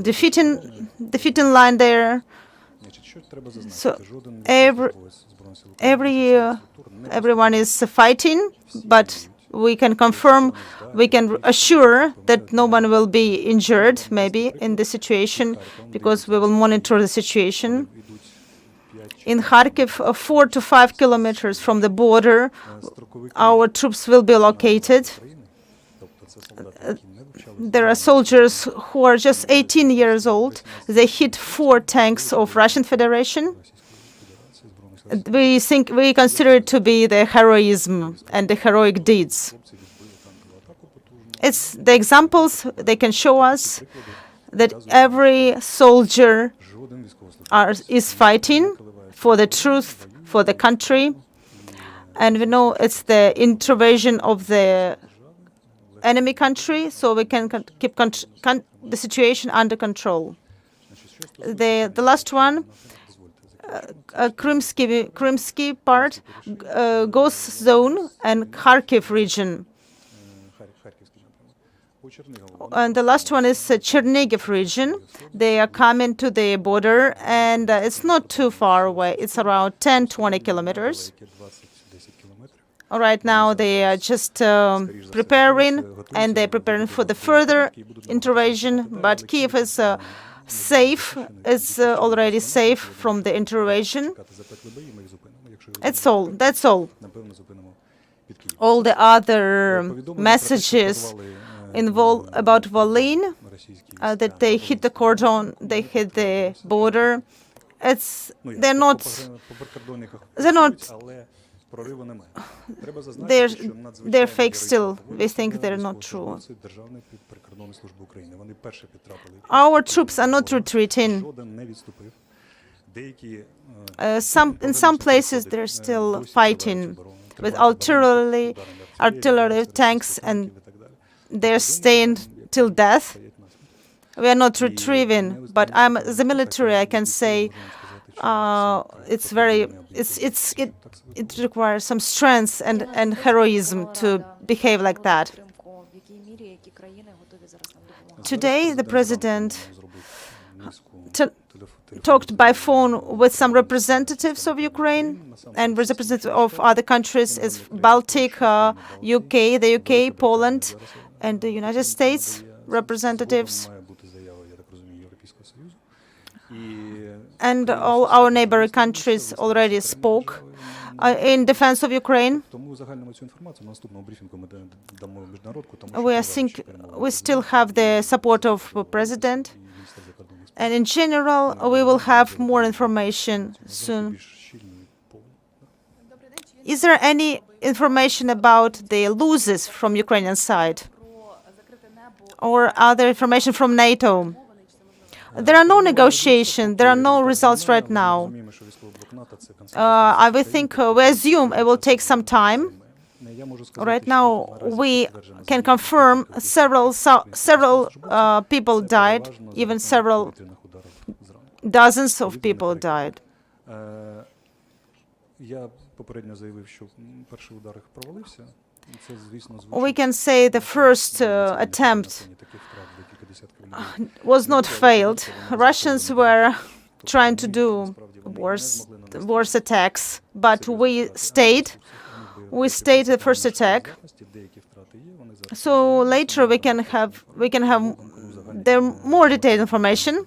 defeating line there. So everyone is fighting, but we can confirm, we can assure that no one will be injured, maybe, in this situation, because we will monitor the situation. In Kharkiv, 4 to 5 kilometers from the border, our troops will be located. There are soldiers who are just 18 years old. They hit 4 tanks of Russian Federation. We consider it to be the heroism and the heroic deeds. It's the examples they can show us that every soldier is fighting for the truth, for the country, and we know it's the intervention of the enemy country, so we can keep the situation under control. The last one, Krymsky part, Ghost Zone and Kharkiv region. And the last one is Chernigiv region. They are coming to the border, and it's not too far away. It's around 10-20 kilometers. Right now they are just preparing, and they're preparing for the further intervention. But Kiev is safe. It's already safe from the intervention. That's all. That's all. All the other messages about Volyn, that they hit the cordon, they hit the border. They're fake still. We think they're not true. Our troops are not retreating. In some places they're still fighting with artillery tanks, and they're staying till death. We are not retrieving, but as a military, I can say it requires some strength and heroism to behave like that. Today, the president talked by phone with some representatives of Ukraine and representatives of other countries, as Baltic, the UK, Poland, and the United States representatives. And all our neighboring countries already spoke in defense of Ukraine. We still have the support of the president, And in general, we will have more information soon. Is there any information about the losers from Ukrainian side? Or other information from NATO? There are no negotiations, there are no results right now. I will think, we assume it will take some time. Right now, we can confirm several people died, even several dozens of people died. We can say the first attempt was not failed. Russians were trying to do worse attacks, but we stayed the first attack. So later we can have there more detailed information.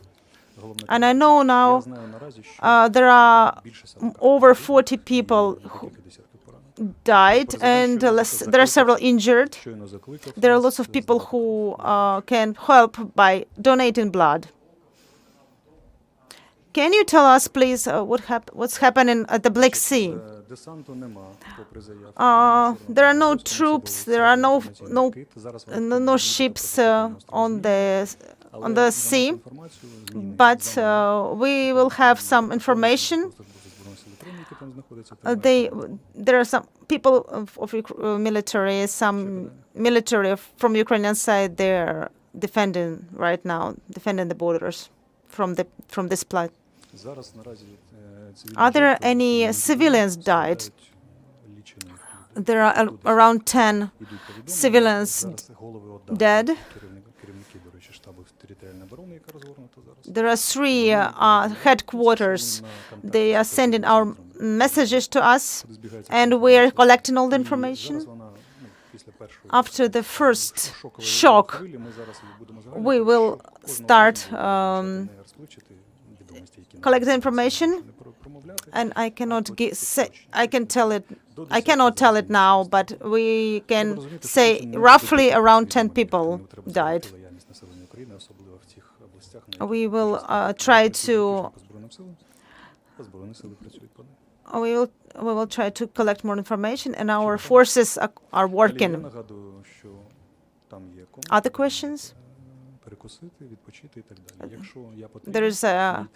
And I know now there are over 40 people who died, and there are several injured. There are lots of people who can help by donating blood. Can you tell us, please, what's happening at the Black Sea? There are no troops. There are no ships on the sea, but we will have some information. There are some people of military, some military from Ukrainian side. They are defending right now, defending the borders from this plot. Are there any civilians died? There are around 10 civilians dead. There are 3 headquarters. They are sending our messages to us, and we are collecting all the information. After the first shock, we will start collect the information, and I cannot tell it now, but we can say roughly around 10 people died. We will try to collect more information, and our forces are working. Other questions? There is a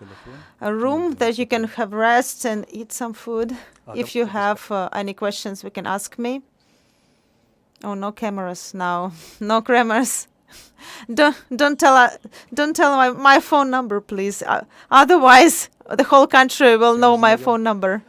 room that you can have rest and eat some food. If you have any questions, we can ask me. Oh, no cameras now. No cameras. Don't tell my phone number, please. Otherwise, the whole country will know my phone number.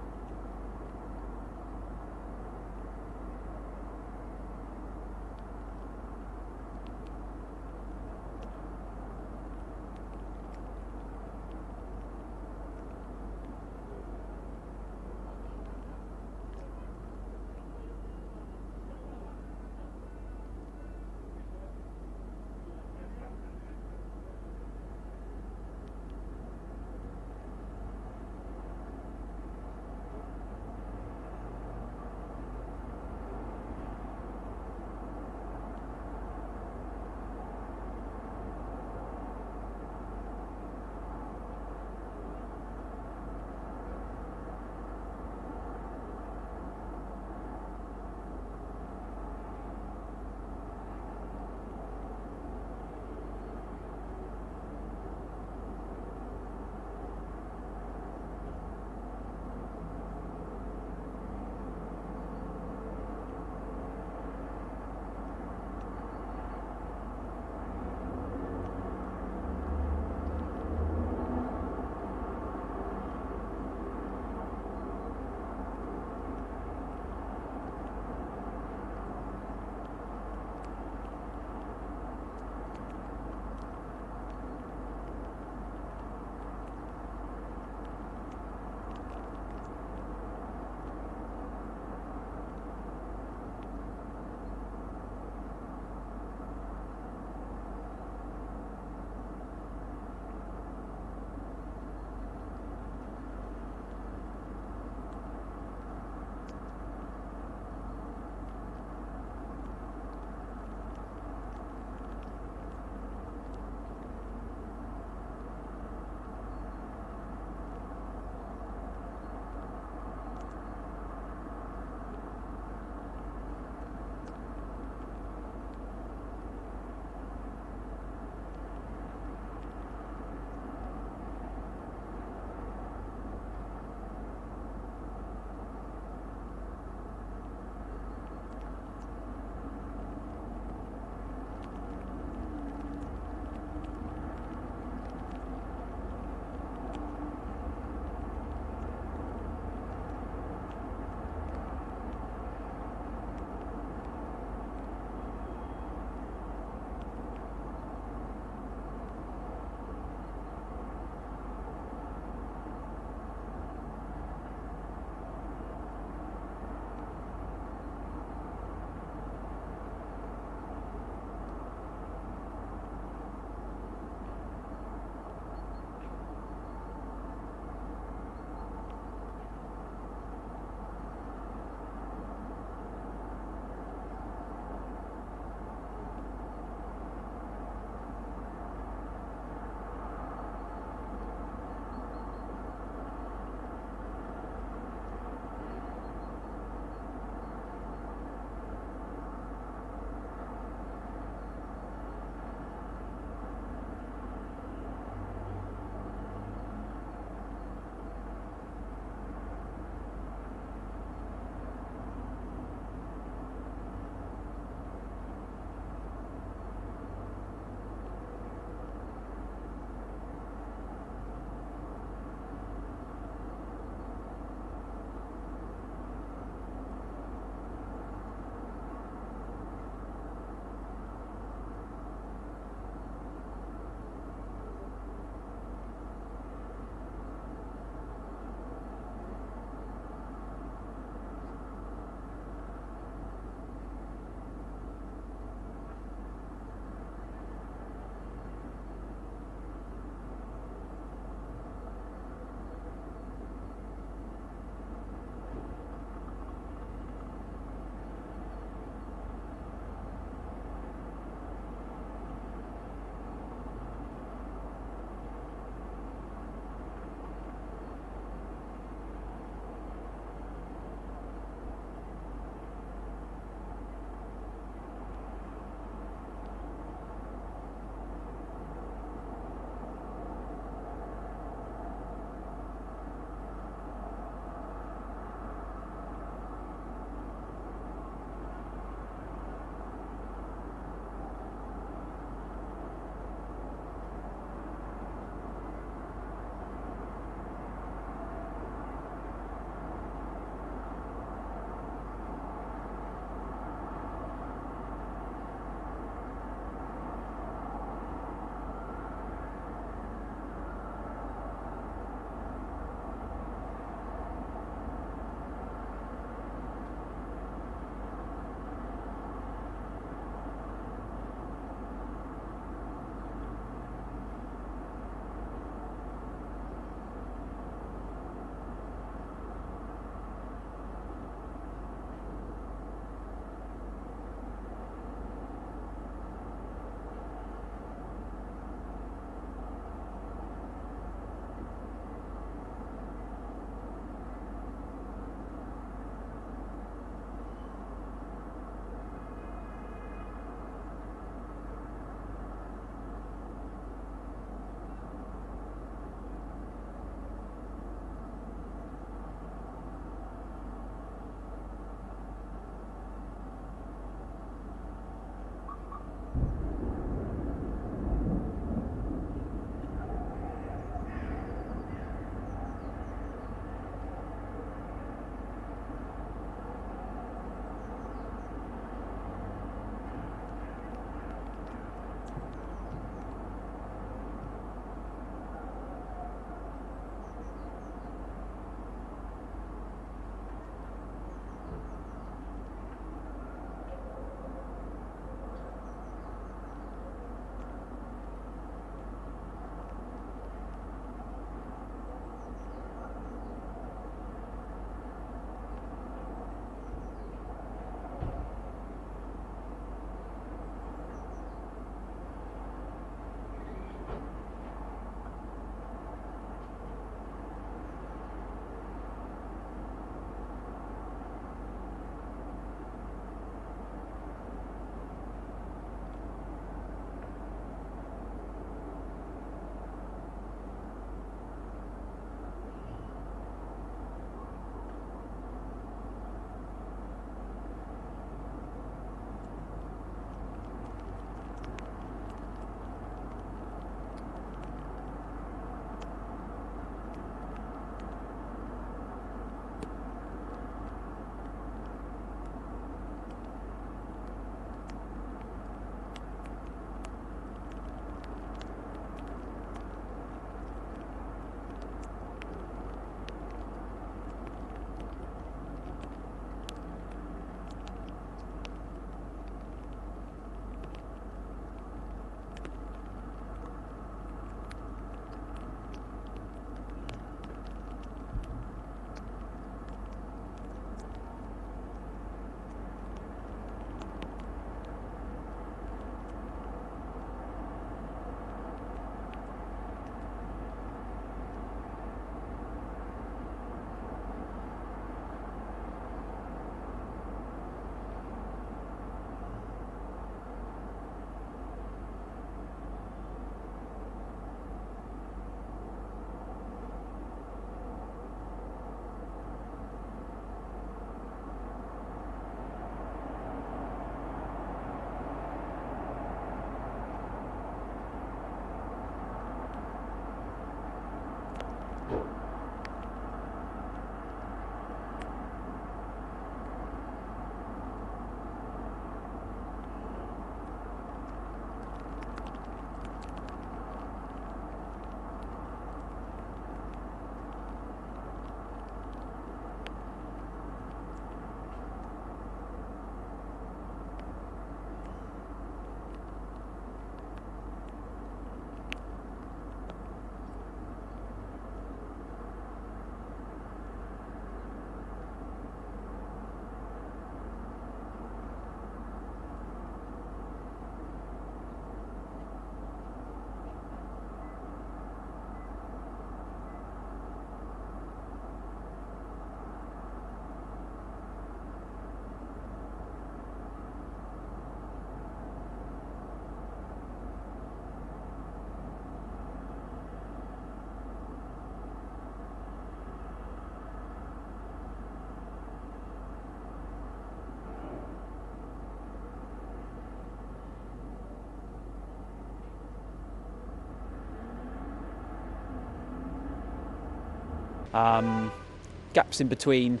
gaps in between.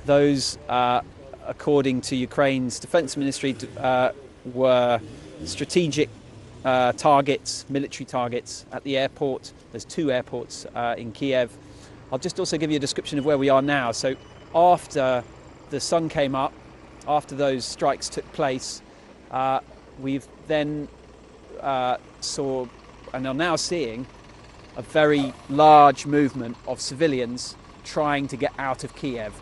Those, according to Ukraine's defense ministry, were strategic targets, military targets at the airport. There's 2 airports in Kiev. I'll just also give you a description of where we are now. So after the sun came up, after those strikes took place, we've then saw and are now seeing a very large movement of civilians trying to get out of Kiev.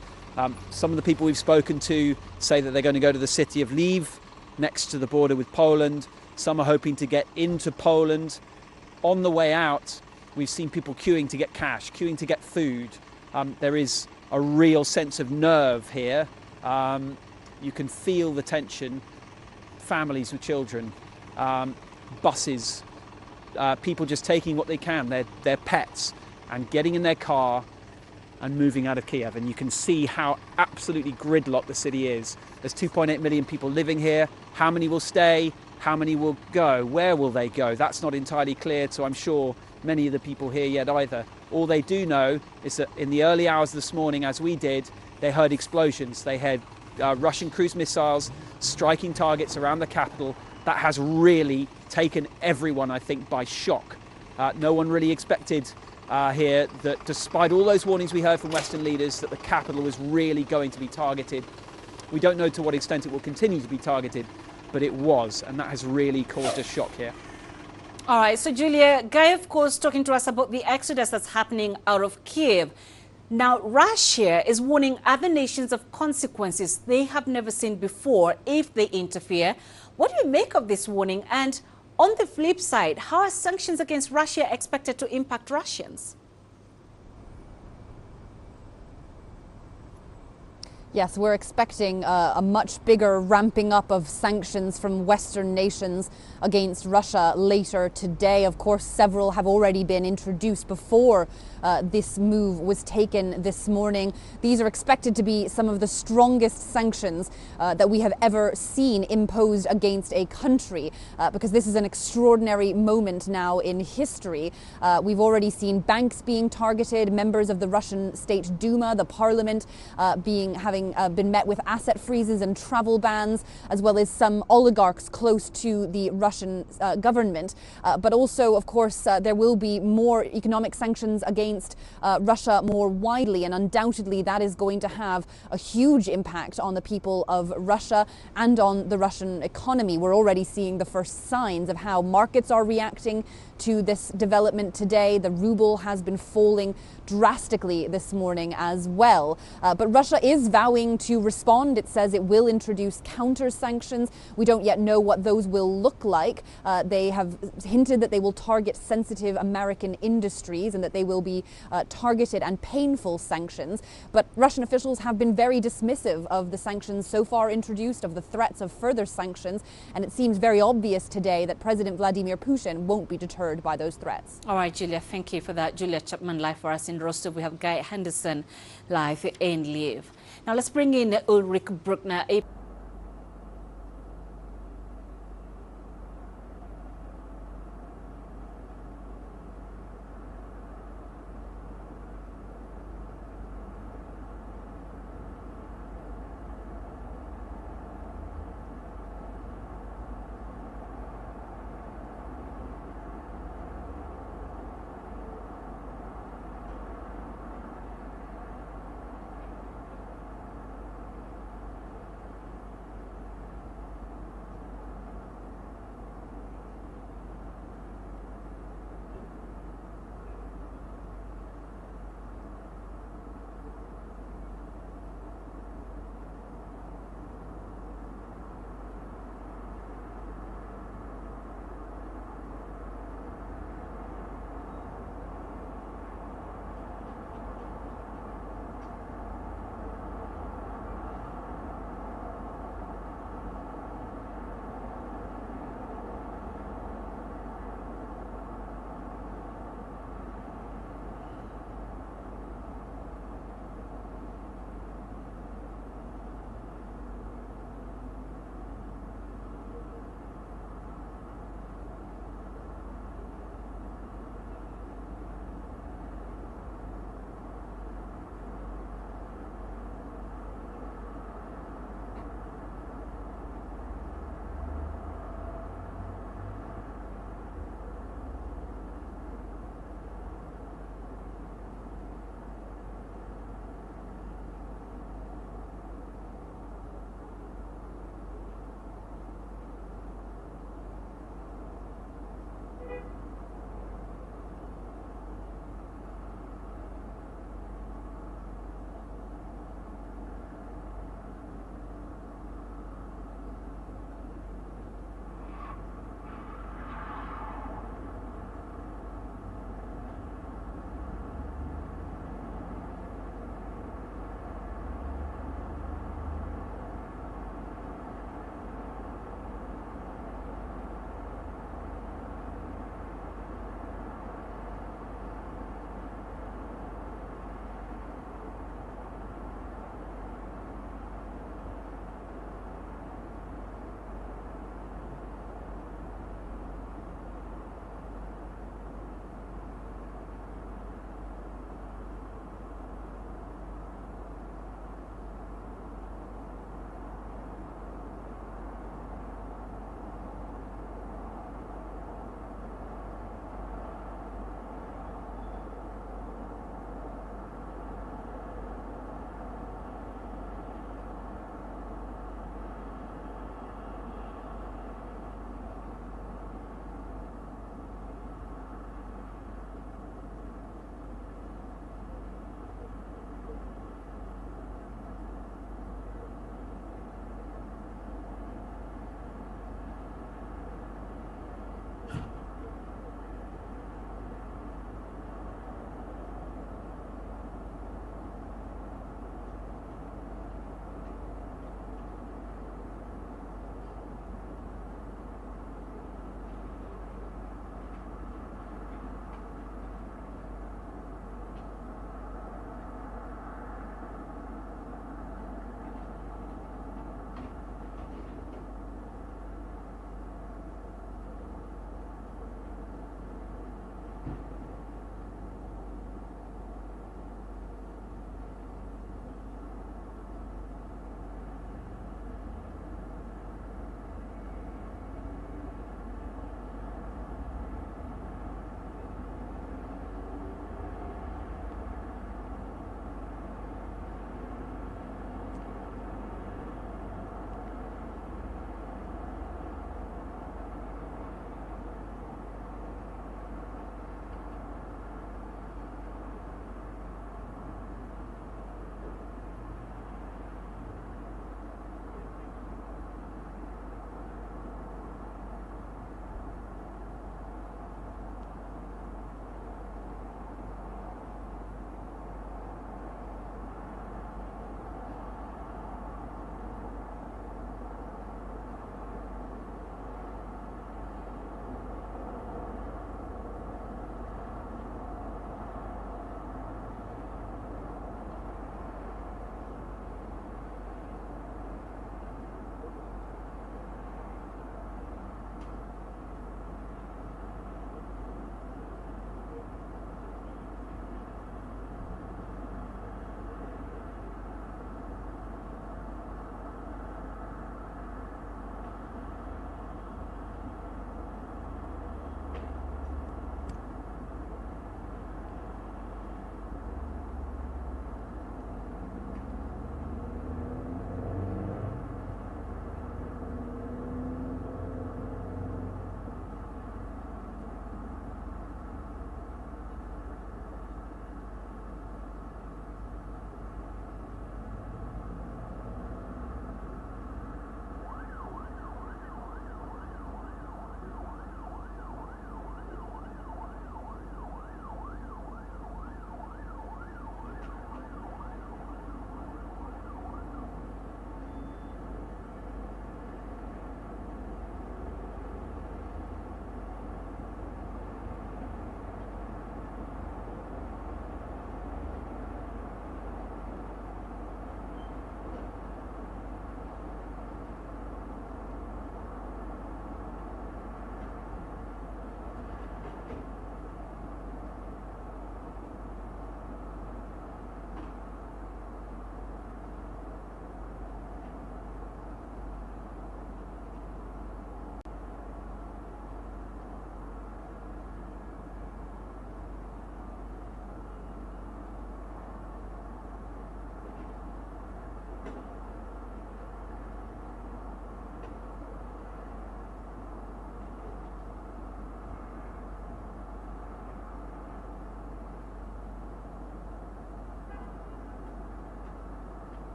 Some of the people we've spoken to say that they're going to go to the city of Lviv, next to the border with Poland. Some are hoping to get into Poland. On the way out, we've seen people queuing to get cash, queuing to get food. There is a real sense of nerve here. You can feel the tension. Families with children, buses, people just taking what they can, their pets, and getting in their car and moving out of Kiev. And you can see how absolutely gridlocked the city is. There's 2.8 million people living here. How many will stay? How many will go? Where will they go? That's not entirely clear to, I'm sure, many of the people here yet either. All they do know is that in the early hours this morning, as we did, they heard explosions. They heard Russian cruise missiles striking targets around the capital. That has really taken everyone, I think, by shock. No one really expected here that, despite all those warnings we heard from Western leaders, that the capital was really going to be targeted. We don't know to what extent it will continue to be targeted, but it was, and that has really caused a shock here. All right, so Julia, Guy, of course, talking to us about the exodus that's happening out of Kiev. Now, Russia is warning other nations of consequences they have never seen before if they interfere. What do you make of this warning? And on the flip side, how are sanctions against Russia expected to impact Russians? Yes, we're expecting a much bigger ramping up of sanctions from Western nations against Russia later today. Of course, several have already been introduced before this move was taken this morning. These are expected to be some of the strongest sanctions that we have ever seen imposed against a country, because this is an extraordinary moment now in history. We've already seen banks being targeted, members of the Russian State Duma, the parliament, having been met with asset freezes and travel bans, as well as some oligarchs close to the Russian government. But also, of course, there will be more economic sanctions against Russia more widely, and undoubtedly that is going to have a huge impact on the people of Russia and on the Russian economy. We're already seeing the first signs of how markets are reacting to this development today. The ruble has been falling drastically this morning as well. But Russia is vowing to respond. It says it will introduce counter sanctions. We don't yet know what those will look like. They have hinted that they will target sensitive American industries and that they will be targeted and painful sanctions. But Russian officials have been very dismissive of the sanctions so far introduced, of the threats of further sanctions. And it seems very obvious today that President Vladimir Putin won't be deterred by those threats. All right, Julia, thank you for that. Julia Chapman live for us in Rostov. We have Guy Henderson live in Lviv. Now let's bring in Ulrich Bruckner.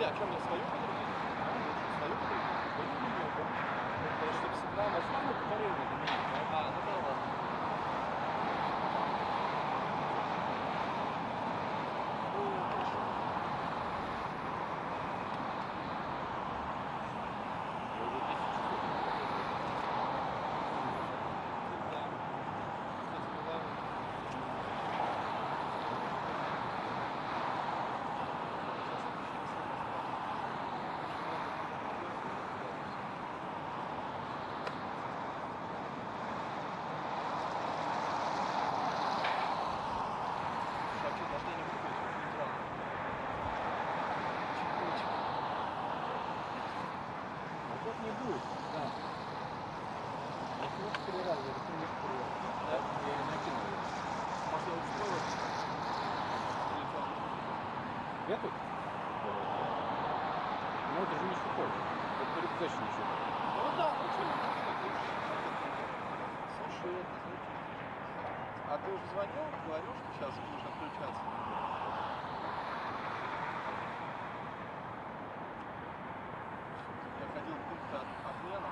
Подожди, а что мне свою подругу? Свою подругу? Чтобы всегда возможно повторение для меня. А, ну да, ладно. Эту? Ну, это же не сухой. Это рюкзачный еще. Ну да, ну что, слушай, это, а ты уже звонил? Говорил, что сейчас нужно отключаться? Я ходил в пункт обмена.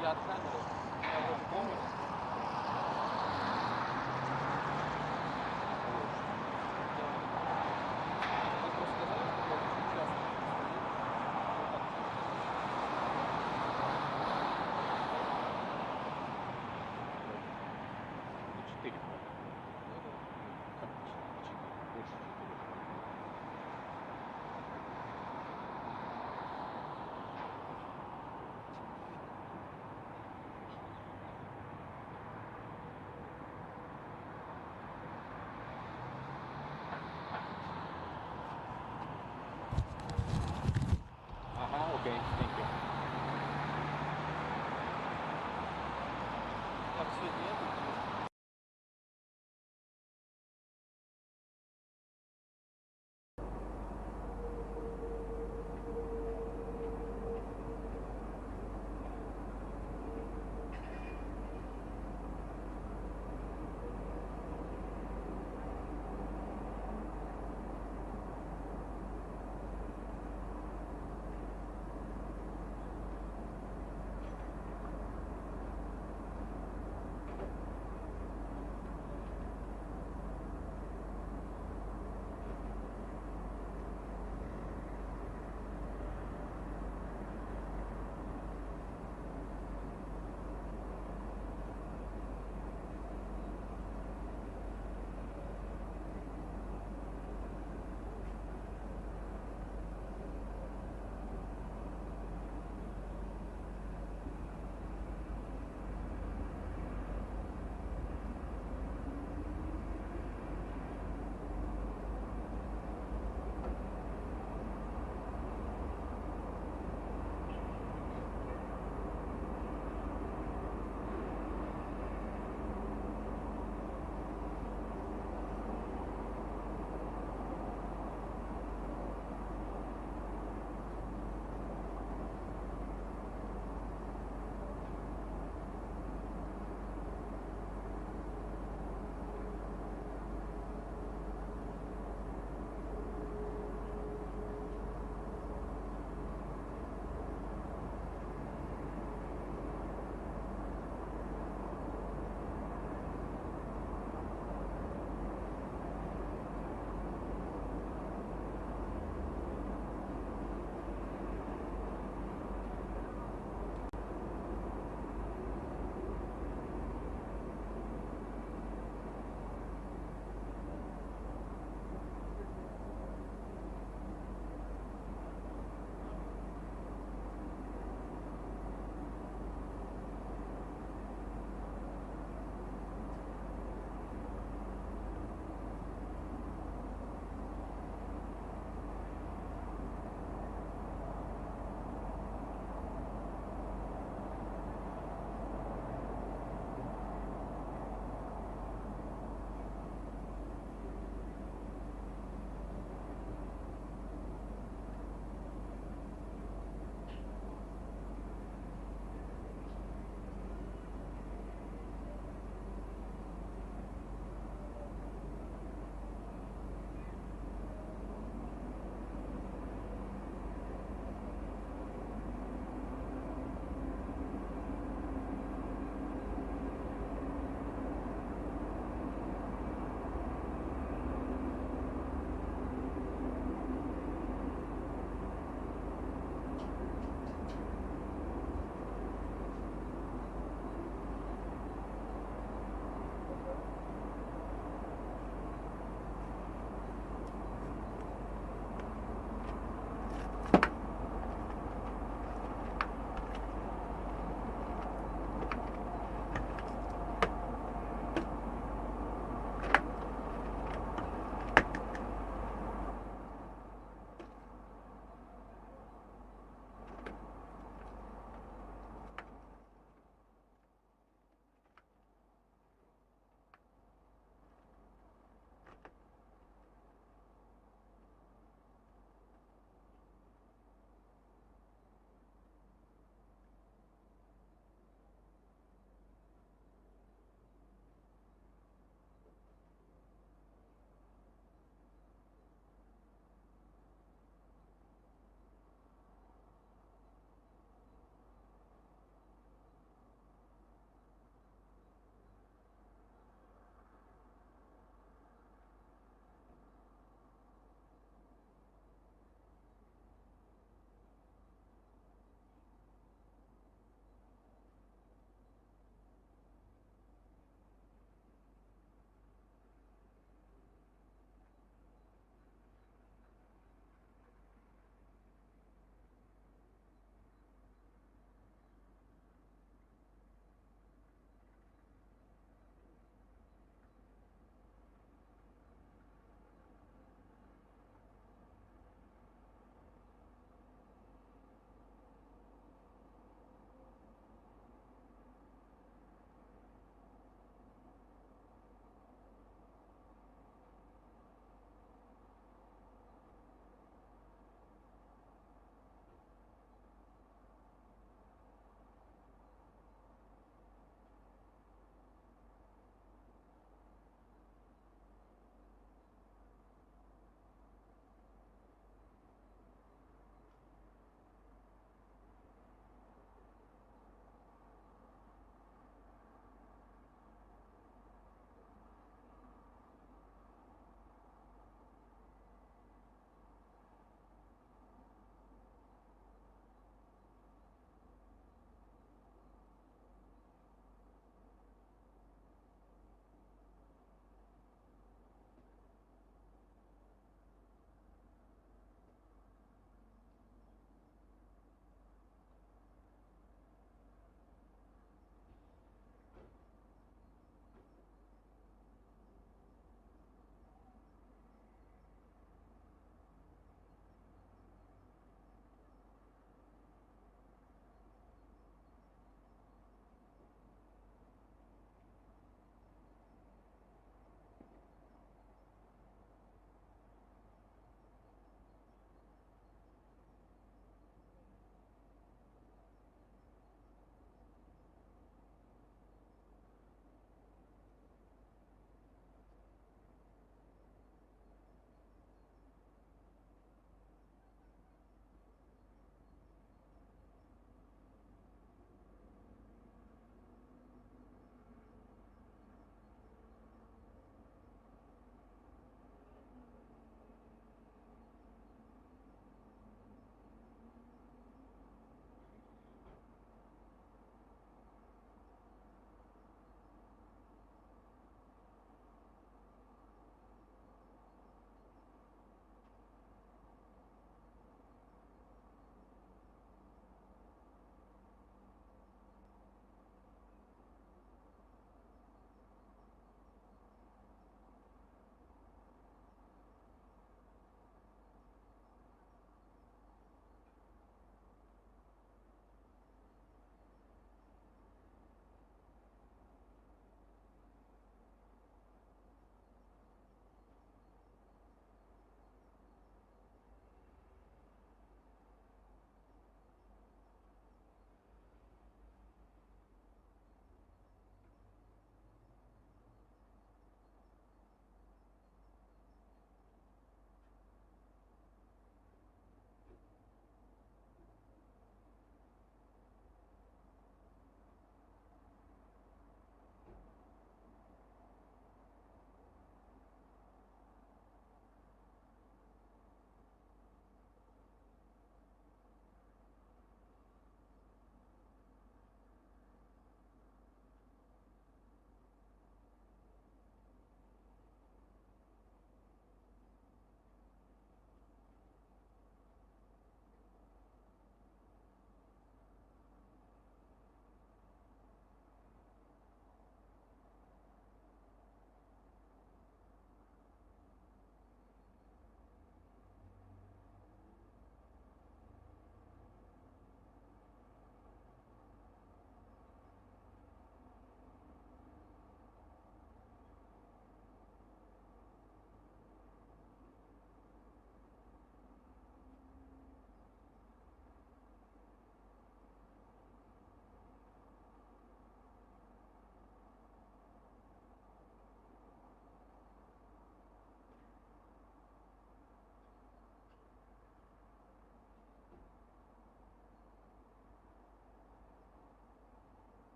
Я от камеры. Я вот помню. Okay, thank you. Так, сегодня это.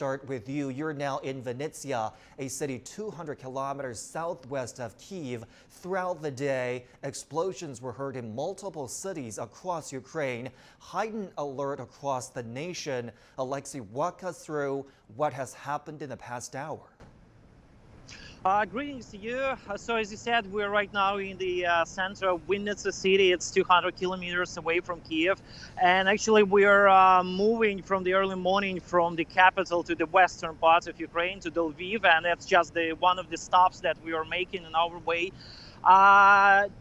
start with you. You're now in Vinnytsia, a city 200 kilometers southwest of Kyiv. Throughout the day, explosions were heard in multiple cities across Ukraine. Heightened alert across the nation. Alexei, walk us through what has happened in the past hour. Greetings to you. So as you said, we're right now in the center of Vinnytsia city. It's 200 kilometers away from Kyiv. And actually we're moving from the early morning from the capital to the western part of Ukraine, to Lviv. And that's just one of the stops that we are making on our way.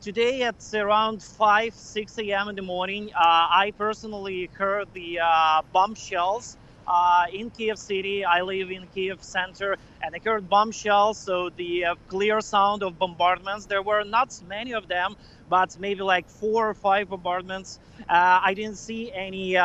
Today at around 6 a.m. in the morning, I personally heard the bomb shells in Kyiv city. I live in Kyiv center, and I heard bomb shells, so the clear sound of bombardments. There were not many of them, but maybe like 4 or 5 bombardments. I didn't see any,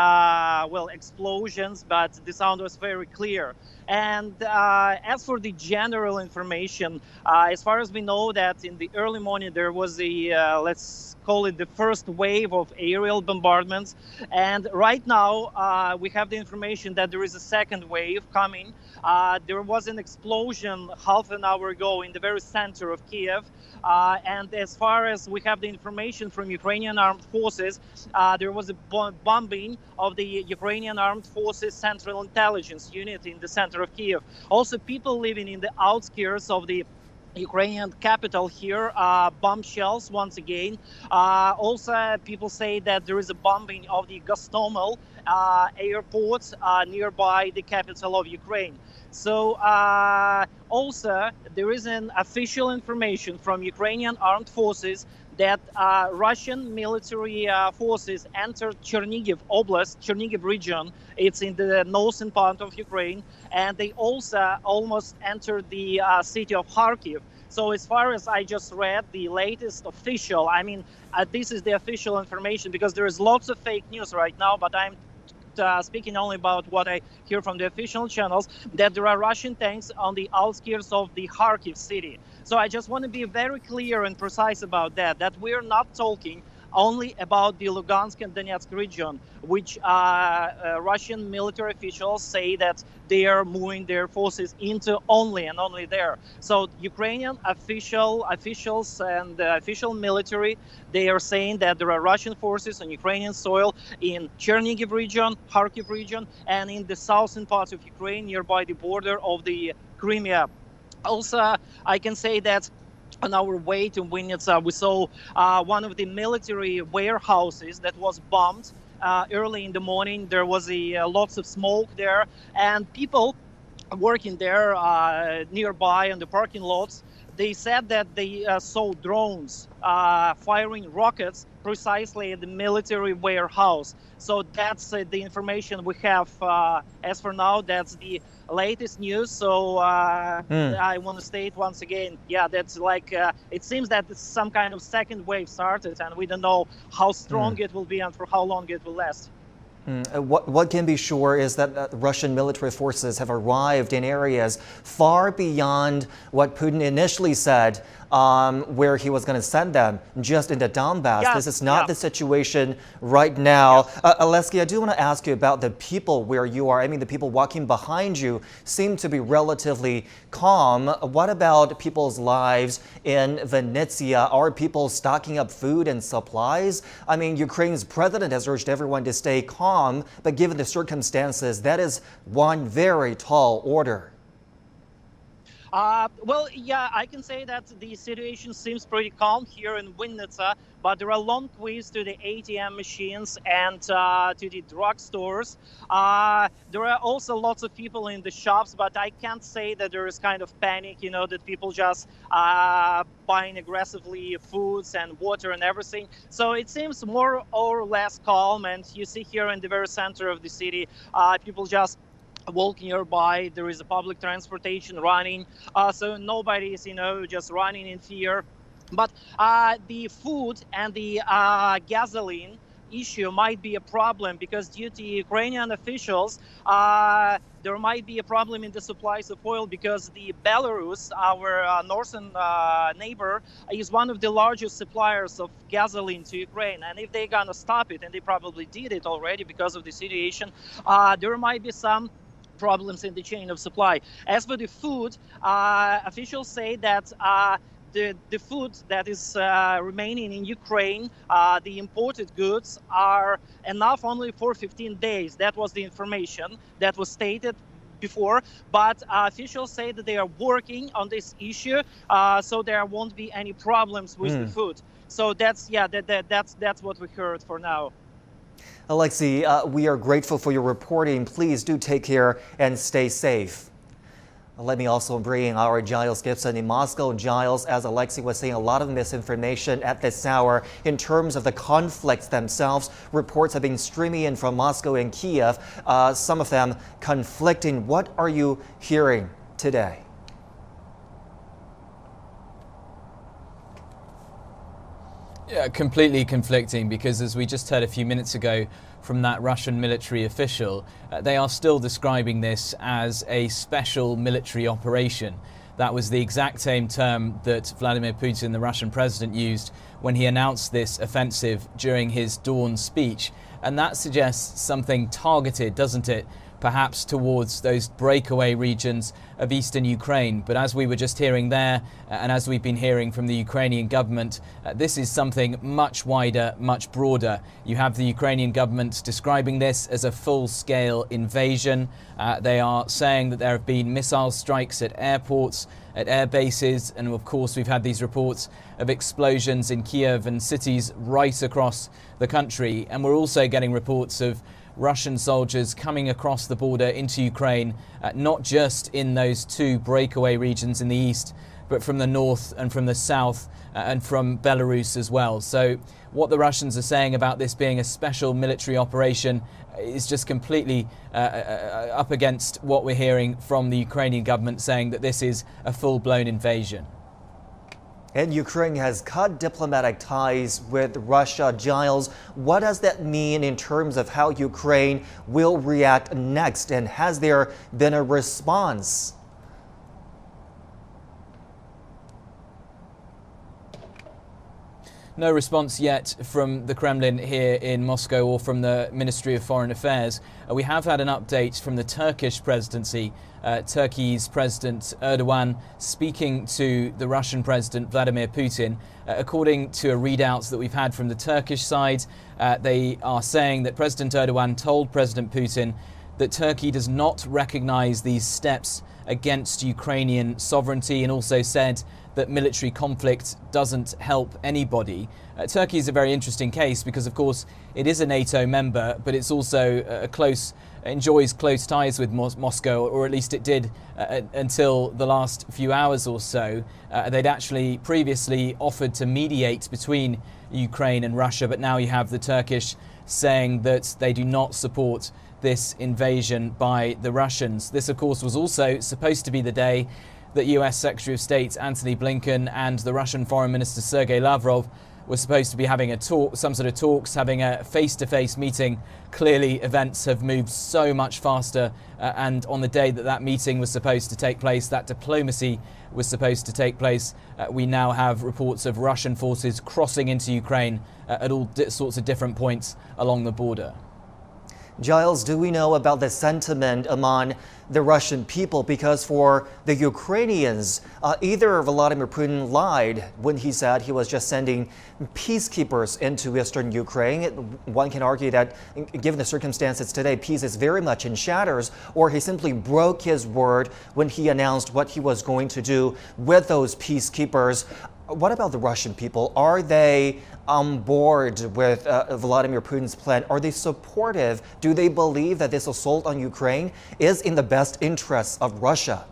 explosions, but the sound was very clear. And as for the general information, as far as we know that in the early morning there was a, let's call it the first wave of aerial bombardments. And right now we have the information that there is a second wave coming. There was an explosion half an hour ago in the very center of Kyiv. And as far as we have the information from Ukrainian armed forces, there was a bombing of the Ukrainian armed forces Central Intelligence Unit in the center of Kyiv. Also, people living in the outskirts of the Ukrainian capital here, bomb shells once again. Also, people say that there is a bombing of the Gostomel airport nearby the capital of Ukraine. So also there is an official information from Ukrainian armed forces that Russian military forces entered Chernihiv Oblast, Chernihiv region. It's in the northern part of Ukraine, and they also almost entered the city of Kharkiv. So as far as I just read, the latest official, this is the official information, because there is lots of fake news right now, but I'm speaking only about what I hear from the official channels, that there are Russian tanks on the outskirts of the Kharkiv city. So I just want to be very clear and precise about that we're not talking only about the Lugansk and Donetsk region, which Russian military officials say that they are moving their forces into only and only there. So Ukrainian officials and official military, they are saying that there are Russian forces on Ukrainian soil in Chernihiv region, Kharkiv region, and in the southern part of Ukraine nearby the border of the Crimea. Also, I can say that on our way to Vinnytsia, we saw one of the military warehouses that was bombed early in the morning. There was lots of smoke there, and people working there nearby on the parking lots, they said that they saw drones firing rockets precisely at the military warehouse. So that's the information we have as for now. That's the latest news. So I want to state once again, that's like, it seems that some kind of second wave started, and we don't know how strong it will be and for how long it will last. What can be sure is that Russian military forces have arrived in areas far beyond what Putin initially said, where he was going to send them, just into Donbas. This is not the situation right now. Alexei, I do want to ask you about the people where you are. The people walking behind you seem to be relatively calm. What about people's lives in Vinnytsia? Are people stocking up food and supplies? Ukraine's president has urged everyone to stay calm, but given the circumstances, that is one very tall order. I can say that the situation seems pretty calm here in Vinnytsia, but there are long queues to the ATM machines and to the drugstores. There are also lots of people in the shops, but I can't say that there is kind of panic, that people just buying aggressively foods and water and everything. So it seems more or less calm, and you see here in the very center of the city, people just walking nearby. There is a public transportation running, so nobody is just running in fear. But the food and the gasoline issue might be a problem, because due to Ukrainian officials, there might be a problem in the supplies of oil, because the Belarus, our northern neighbor, is one of the largest suppliers of gasoline to Ukraine. And if they're gonna stop it, and they probably did it already because of the situation, there might be some problems in the chain of supply. As for the food, officials say that the food that is remaining in Ukraine, the imported goods, are enough only for 15 days. That was the information that was stated before, but officials say that they are working on this issue, so there won't be any problems with the food. So that's what we heard for now. Alexei, we are grateful for your reporting. Please do take care and stay safe. Let me also bring our Giles Gibson in Moscow. Giles, as Alexei was saying, a lot of misinformation at this hour in terms of the conflicts themselves. Reports have been streaming in from Moscow and Kiev, some of them conflicting. What are you hearing today? Yeah, completely conflicting, because as we just heard a few minutes ago from that Russian military official, they are still describing this as a special military operation. That was the exact same term that Vladimir Putin, the Russian president, used when he announced this offensive during his dawn speech. And that suggests something targeted, doesn't it? Perhaps towards those breakaway regions of eastern Ukraine. But as we were just hearing there, and as we've been hearing from the Ukrainian government, this is something much wider, much broader. You have the Ukrainian government describing this as a full-scale invasion. They are saying that there have been missile strikes at airports, at air bases, and of course we've had these reports of explosions in Kiev and cities right across the country. And we're also getting reports of Russian soldiers coming across the border into Ukraine, not just in those two breakaway regions in the east, but from the north and from the south and from Belarus as well. So what the Russians are saying about this being a special military operation is just completely up against what we're hearing from the Ukrainian government, saying that this is a full-blown invasion. And Ukraine has cut diplomatic ties with Russia. Giles, what does that mean in terms of how Ukraine will react next? And has there been a response? No response yet from the Kremlin here in Moscow or from the Ministry of Foreign Affairs. We have had an update from the Turkish presidency. Turkey's President Erdogan speaking to the Russian President Vladimir Putin. According to a readout that we've had from the Turkish side, they are saying that President Erdogan told President Putin that Turkey does not recognize these steps against Ukrainian sovereignty, and also said that military conflict doesn't help anybody. Turkey is a very interesting case because, of course, it is a NATO member, but it's also enjoys close ties with Moscow, or at least it did until the last few hours or so. They'd actually previously offered to mediate between Ukraine and Russia, but now you have the Turkish saying that they do not support this invasion by the Russians. This, of course, was also supposed to be the day that US Secretary of State Antony Blinken and the Russian Foreign Minister Sergei Lavrov were supposed to be having some sort of talks, having a face-to-face meeting. Clearly, events have moved so much faster, and on the day that that meeting was supposed to take place, that diplomacy was supposed to take place, we now have reports of Russian forces crossing into Ukraine at all sorts of different points along the border. Giles, do we know about the sentiment among the Russian people? Because for the Ukrainians, either Vladimir Putin lied when he said he was just sending peacekeepers into eastern Ukraine. One can argue that, given the circumstances today, peace is very much in shatters, or he simply broke his word when he announced what he was going to do with those peacekeepers. What about the Russian people? Are they on board with Vladimir Putin's plan? Are they supportive? Do they believe that this assault on Ukraine is in the best interests of Russia?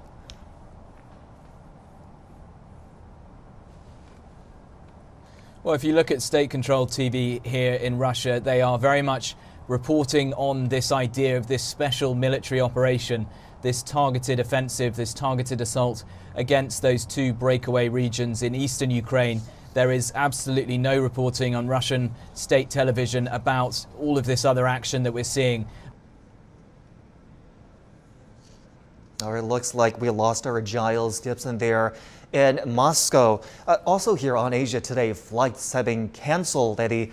Well, if you look at state-controlled TV here in Russia, they are very much reporting on this idea of this special military operation, this targeted offensive, this targeted assault against those two breakaway regions in eastern Ukraine. There is absolutely no reporting on Russian state television about all of this other action that we're seeing. All right, looks like we lost our Giles Gibson there in Moscow. Also here on Asia Today, flights have been canceled at the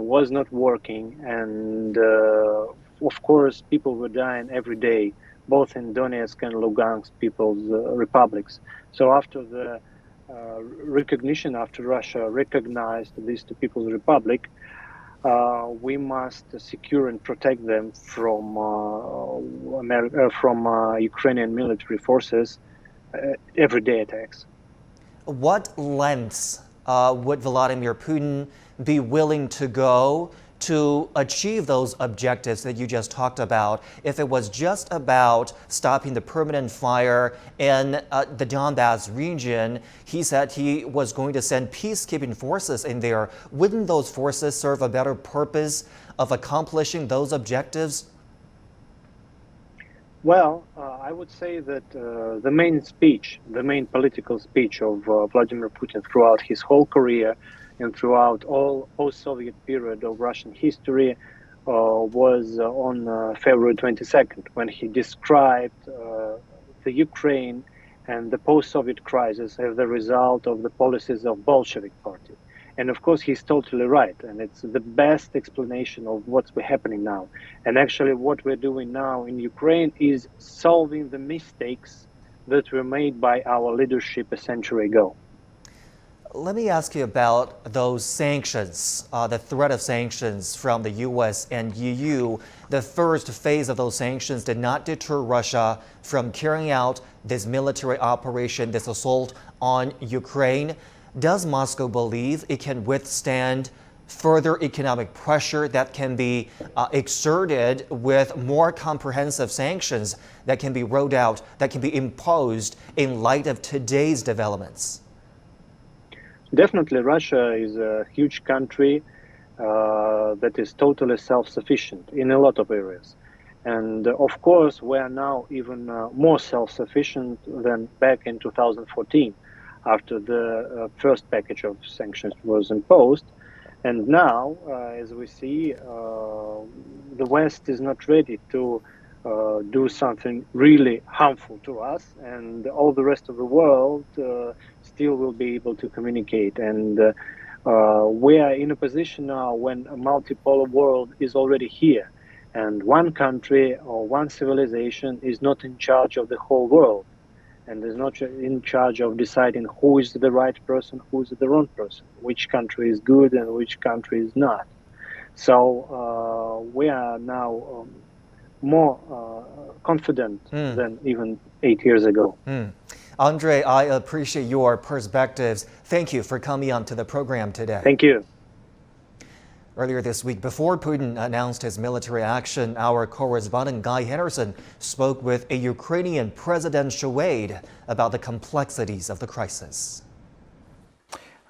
was not working, and of course people were dying every day, both in Donetsk and Lugansk people's republics. So after the recognition, after Russia recognized these two people's republic, we must secure and protect them from Ukrainian military forces everyday attacks. What lengths would Vladimir Putin be willing to go to achieve those objectives that you just talked about if it was just about stopping the permanent fire in the Donbas region? He said he was going to send peacekeeping forces in there. Wouldn't those forces serve a better purpose of accomplishing those objectives? Well, I would say that the main political speech of Vladimir Putin throughout his whole career and throughout all post-Soviet period of Russian history was on February 22nd, when he described the Ukraine and the post-Soviet crisis as the result of the policies of Bolshevik Party. And of course, he's totally right, and it's the best explanation of what's happening now. And actually, what we're doing now in Ukraine is solving the mistakes that were made by our leadership a century ago. Let me ask you about those sanctions, the threat of sanctions from the U.S. and EU. The first phase of those sanctions did not deter Russia from carrying out this military operation, this assault on Ukraine. Does Moscow believe it can withstand further economic pressure that can be exerted with more comprehensive sanctions that can be rolled out, that can be imposed in light of today's developments? Definitely, Russia is a huge country that is totally self-sufficient in a lot of areas. And of course, we are now even more self-sufficient than back in 2014, after the first package of sanctions was imposed. And now, as we see, the West is not ready to do something really harmful to us, and all the rest of the world still will be able to communicate. And we are in a position now when a multipolar world is already here, and one country or one civilization is not in charge of the whole world, and is not in charge of deciding who is the right person, who is the wrong person, which country is good and which country is not. So we are now more confident than even 8 years ago. Andrei, I appreciate your perspectives. Thank you for coming on to the program today. Thank you. Earlier this week, before Putin announced his military action, our correspondent Guy Henderson spoke with a Ukrainian presidential aide about the complexities of the crisis.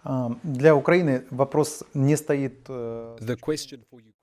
Для Украины вопрос не стоит. The question for Ukraine.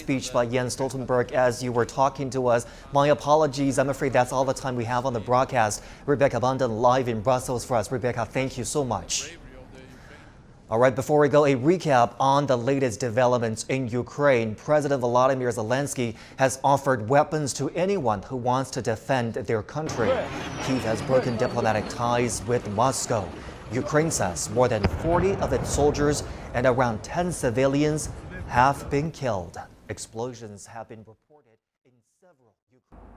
speech by Jens Stoltenberg as you were talking to us. My apologies. I'm afraid that's all the time we have on the broadcast. Rebecca Bundan live in Brussels for us. Rebecca, thank you so much. All right, before we go, a recap on the latest developments in Ukraine. President Volodymyr Zelensky has offered weapons to anyone who wants to defend their country. Kyiv has broken diplomatic ties with Moscow. Ukraine says more than 40 of its soldiers and around 10 civilians have been killed. Explosions have been reported in several Ukraine.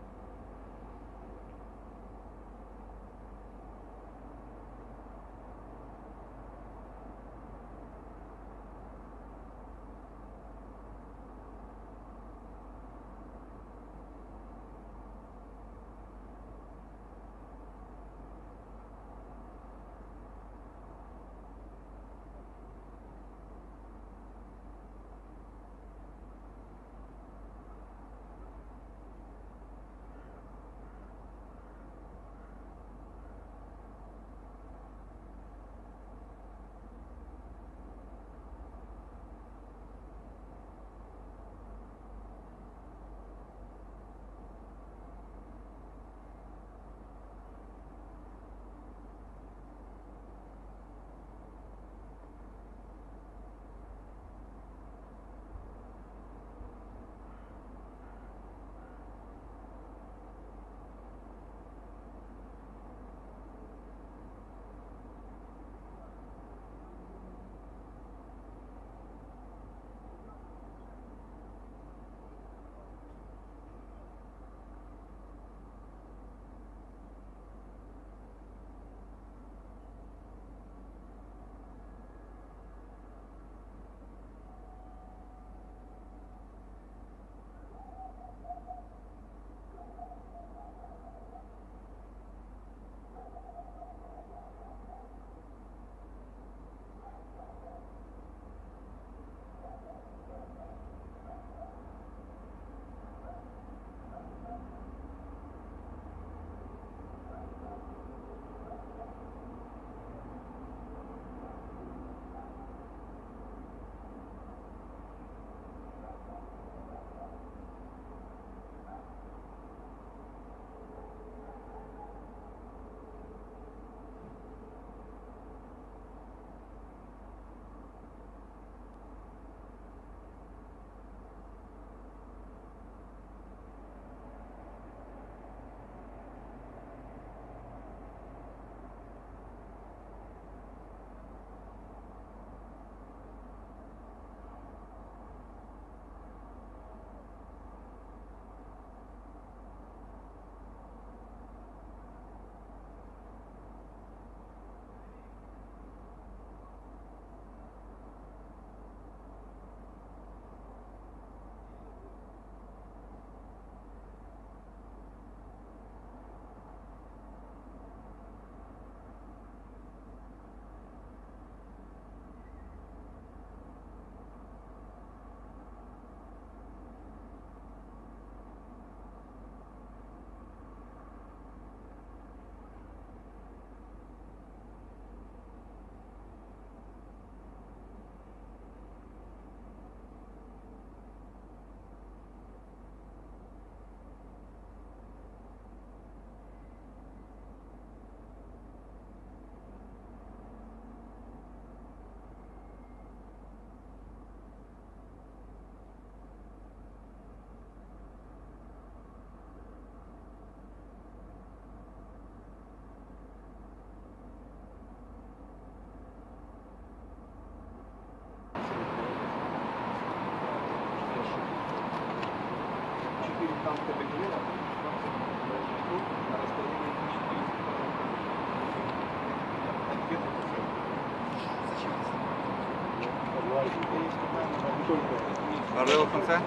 Parlez-vous français?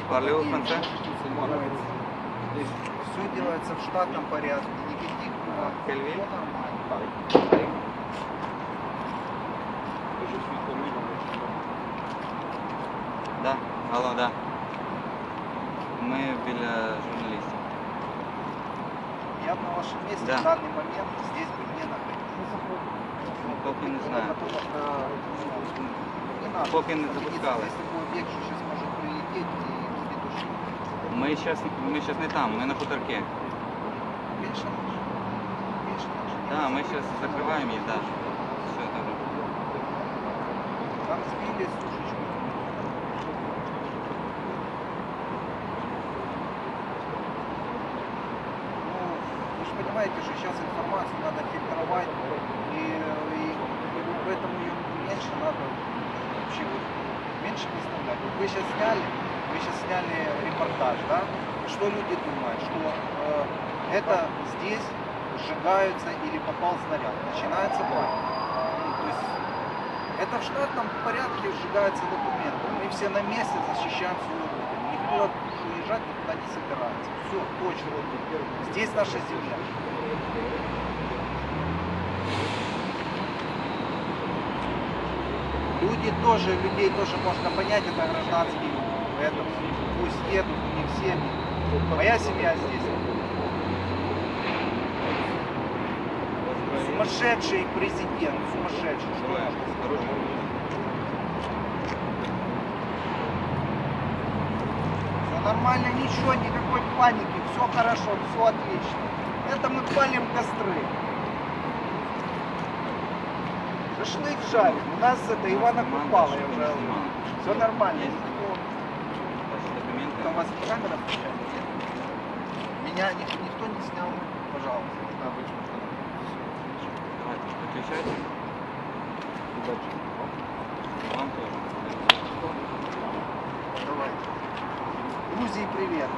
Parlez-vous français? Все делается в штатном порядке, никаких Да, алло, да. Мы біля журналистов. Я бы на вашем месте Да. в данный момент здесь бы не находился. Поки не знаю. не надо. Поки не запускали. Если такой объект сейчас может прилететь и придушить. Ми зараз не там, ми на хуторке. Меньше ночи. Меньше ночи. Да, ми зараз закриваємо її, да. Все добре. Там сбили сушечку. Вы же понимаете, что сейчас информацию надо фильтровать, и поэтому ее меньше надо вообще вот, меньше выставлять. Вот вы сейчас сняли репортаж, да? Что люди думают, что это здесь сжигаются или попал снаряд, начинается паника. То есть это в штатном порядке сжигаются документы. Мы все на месте защищаем свою родину. Никто уезжать никуда не собирается. Все, точно. Здесь наша земля. Людей тоже можно понять, это гражданские люди. Поэтому пусть едут, не все. Моя семья здесь. Сумасшедший президент, сумасшедший. Что можно сказать? Все нормально, ничего, никакой паники, все хорошо, все отлично. Это мы палим костры. Шашлык жарим. У нас это Ивана Купала, я уже говорю. Все нормально. Кто у вас камера включает? Меня никто не снял, пожалуйста. Давайте, выключайте. Удачи. Вам тоже. Давай. Грузии привет.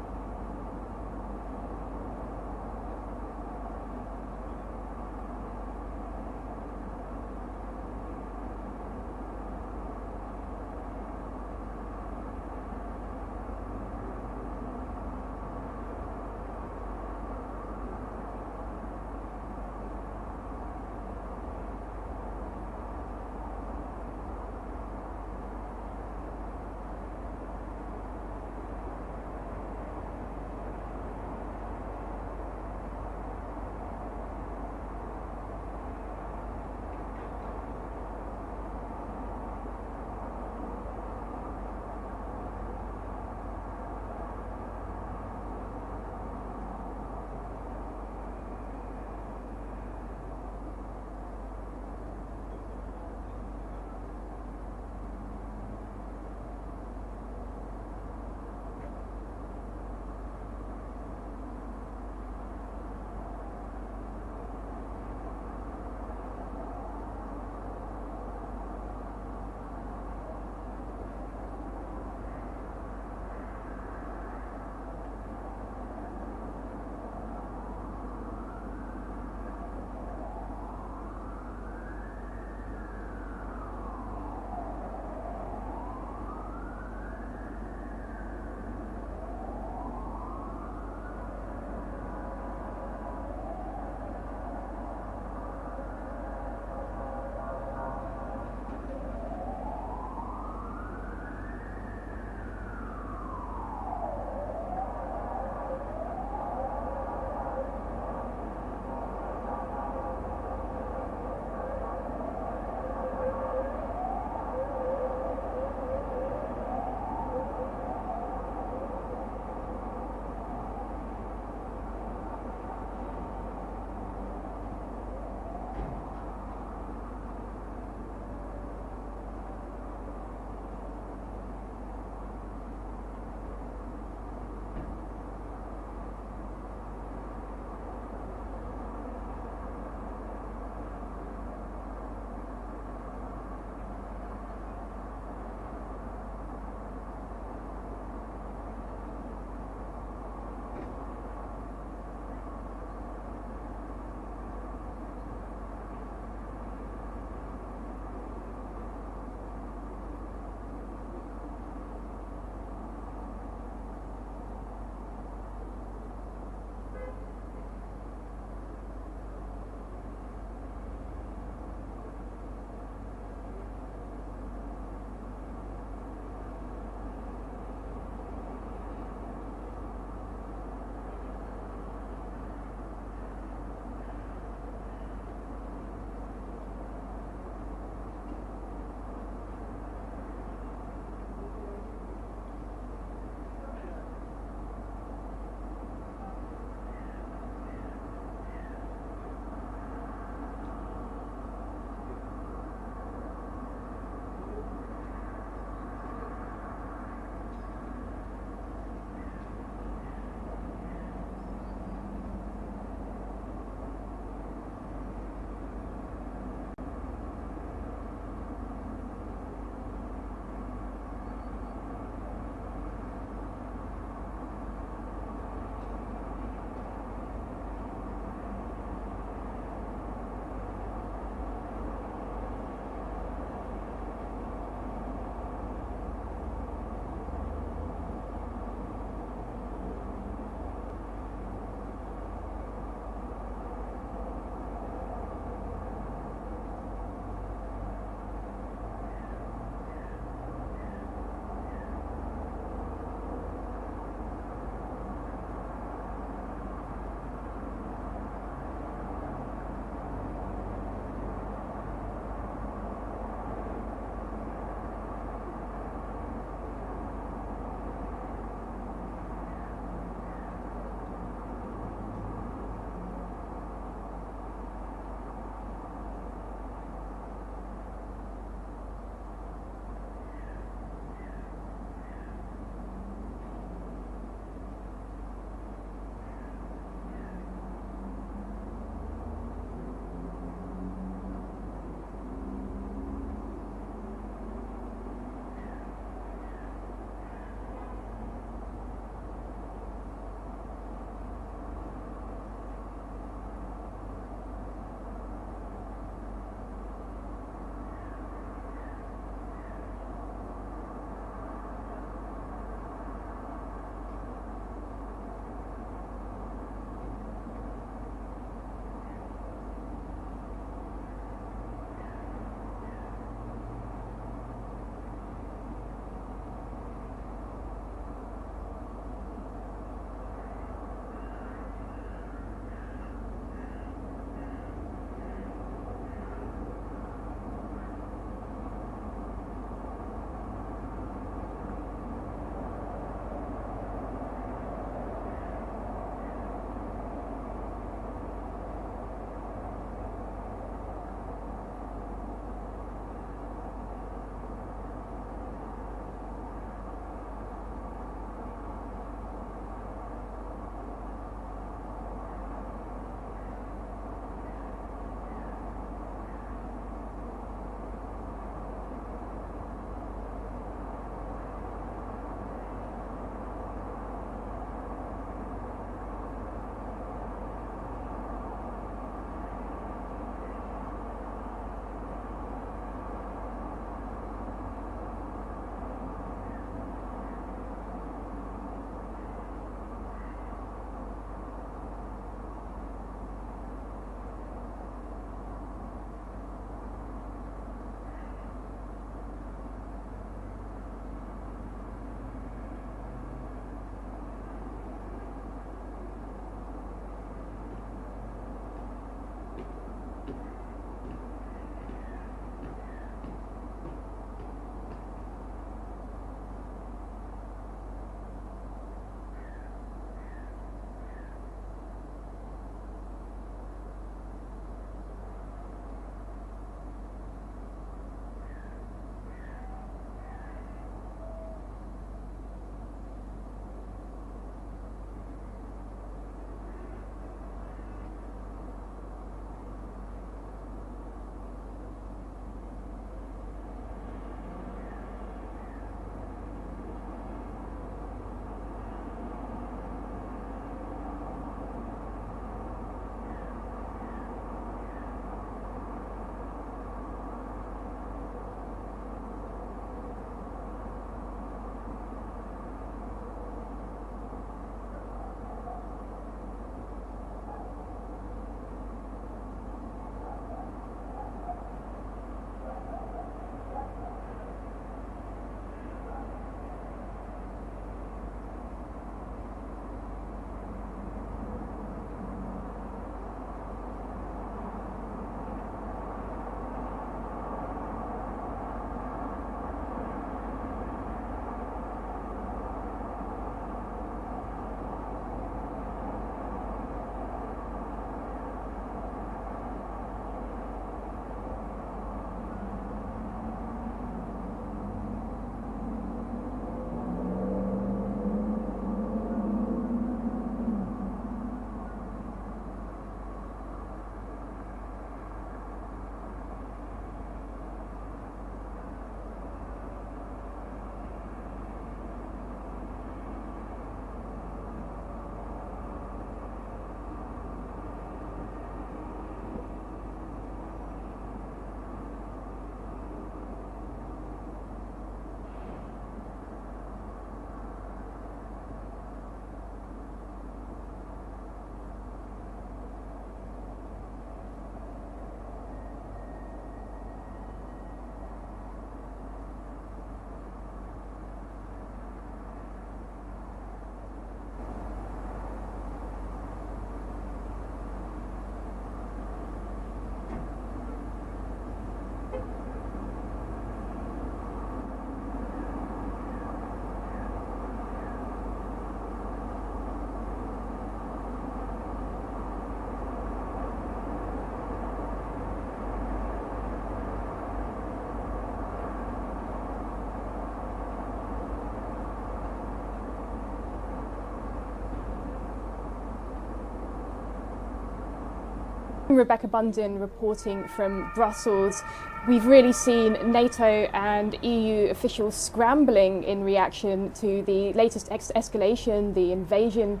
Rebecca Bundin reporting from Brussels. We've really seen NATO and EU officials scrambling in reaction to the latest escalation, the invasion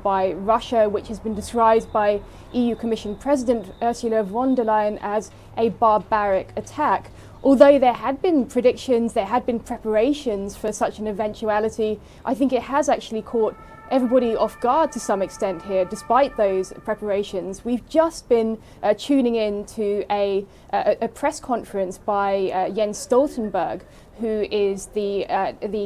by Russia, which has been described by EU Commission President Ursula von der Leyen as a barbaric attack. Although there had been predictions, there had been preparations for such an eventuality, I think it has actually caught everybody off guard to some extent here, despite those preparations. We've just been tuning in to a press conference by Jens Stoltenberg, who is the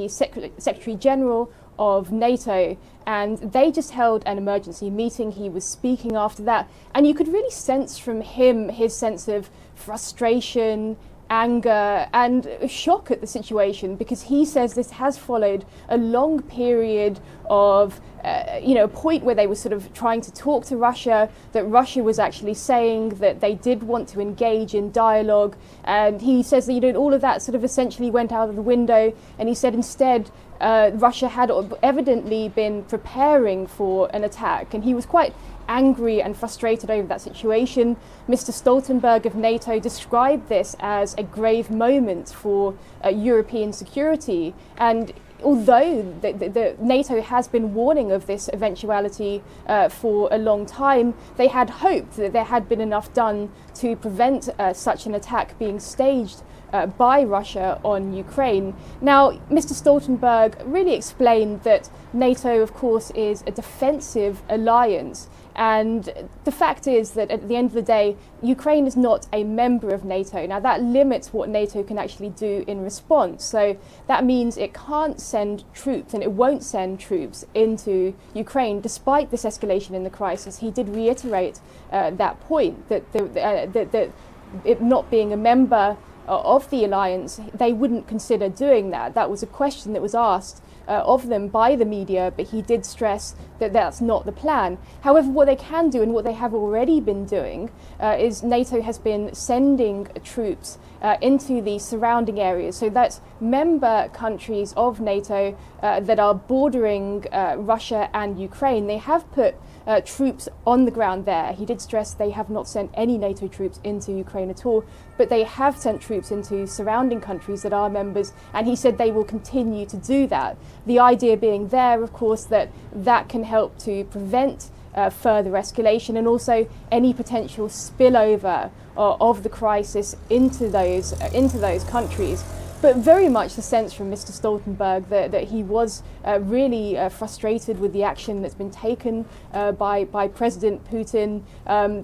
Secretary-General of NATO, and they just held an emergency meeting. He was speaking after that, and you could really sense from him his sense of frustration, anger and shock at the situation, because he says this has followed a long period of a point where they were sort of trying to talk to Russia, that Russia was actually saying that they did want to engage in dialogue, and he says that all of that sort of essentially went out of the window, and he said instead Russia had evidently been preparing for an attack, and he was quite angry and frustrated over that situation. Mr. Stoltenberg of NATO described this as a grave moment for European security, and although the NATO has been warning of this eventuality for a long time, they had hoped that there had been enough done to prevent such an attack being staged by Russia on Ukraine. Now, Mr. Stoltenberg really explained that NATO, of course, is a defensive alliance. And the fact is that at the end of the day, Ukraine is not a member of NATO. Now that limits what NATO can actually do in response. So that means it can't send troops, and it won't send troops into Ukraine despite this escalation in the crisis. He did reiterate that point, that it not being a member of the alliance, they wouldn't consider doing that. That was a question that was asked of them by the media, but he did stress that that's not the plan. However, what they can do and what they have already been doing is NATO has been sending troops into the surrounding areas. So that's member countries of NATO that are bordering Russia and Ukraine. They have put troops on the ground there. He did stress they have not sent any NATO troops into Ukraine at all, but they have sent troops into surrounding countries that are members, and he said they will continue to do that. The idea being there, of course, that can help to prevent further escalation and also any potential spillover of the crisis into those countries. But very much the sense from Mr. Stoltenberg that he was really frustrated with the action that's been taken by President Putin.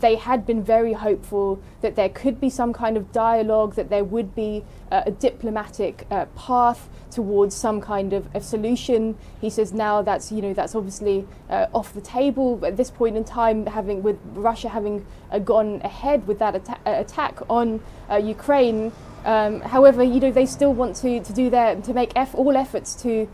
They had been very hopeful that there could be some kind of dialogue, that there would be a diplomatic path towards some kind of a solution. He says now that's obviously off the table at this point in time, with Russia having gone ahead with that attack on Ukraine. However, they still want to make all efforts to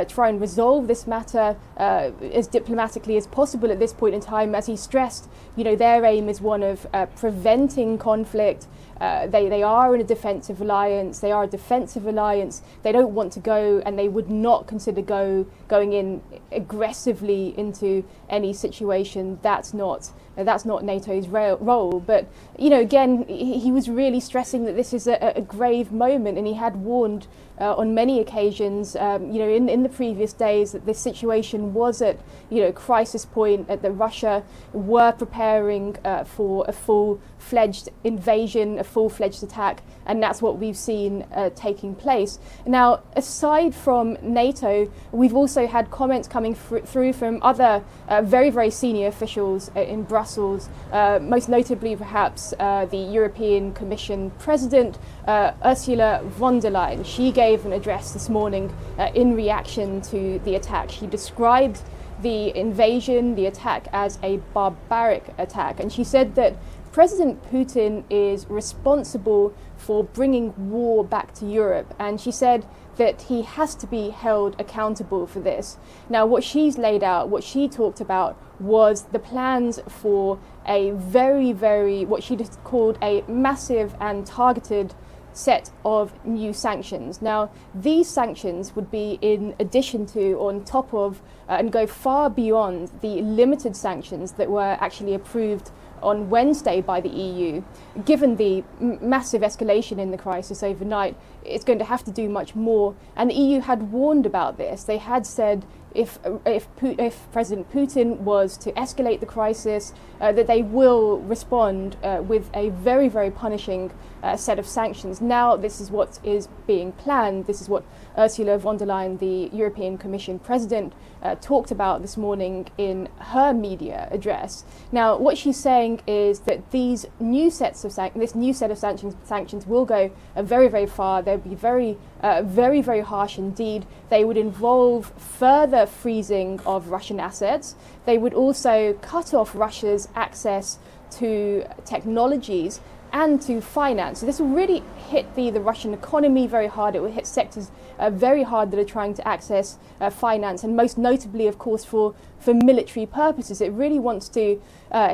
try and resolve this matter as diplomatically as possible at this point in time. As he stressed, their aim is one of preventing conflict. They are in a defensive alliance. They are a defensive alliance. They don't want to go, and they would not consider going in aggressively into any situation. That's not NATO's role. But again, he was really stressing that this is a grave moment, and he had warned on many occasions, in the previous days, that this situation was at crisis point, that Russia were preparing for a full-fledged invasion, a full-fledged attack, and that's what we've seen taking place. Now, aside from NATO, we've also had comments coming through from other very, very senior officials in Brussels, most notably perhaps the European Commission President, Ursula von der Leyen. She gave an address this morning in reaction to the attack. She described the invasion, the attack, as a barbaric attack, and she said that President Putin is responsible for bringing war back to Europe, and she said that he has to be held accountable for this. Now, what she's laid out, what she talked about, was the plans for a very, very, what she just called a massive and targeted set of new sanctions. Now, these sanctions would be in addition to, on top of, and go far beyond the limited sanctions that were actually approved on Wednesday by the EU, given the massive escalation in the crisis overnight, it's going to have to do much more. And the EU had warned about this. They had said if President Putin was to escalate the crisis, that they will respond with a very, very punishing set of sanctions. Now this is what is being planned. This is what Ursula von der Leyen, the European Commission President, talked about this morning in her media address. Now, what she's saying is that these new sets of this new set of sanctions will go very, very far. They'll be very, very harsh indeed. They would involve further freezing of Russian assets. They would also cut off Russia's access to technologies and to finance. So this will really hit the Russian economy very hard. It will hit sectors very hard that are trying to access finance, and most notably, of course, for military purposes. It really wants to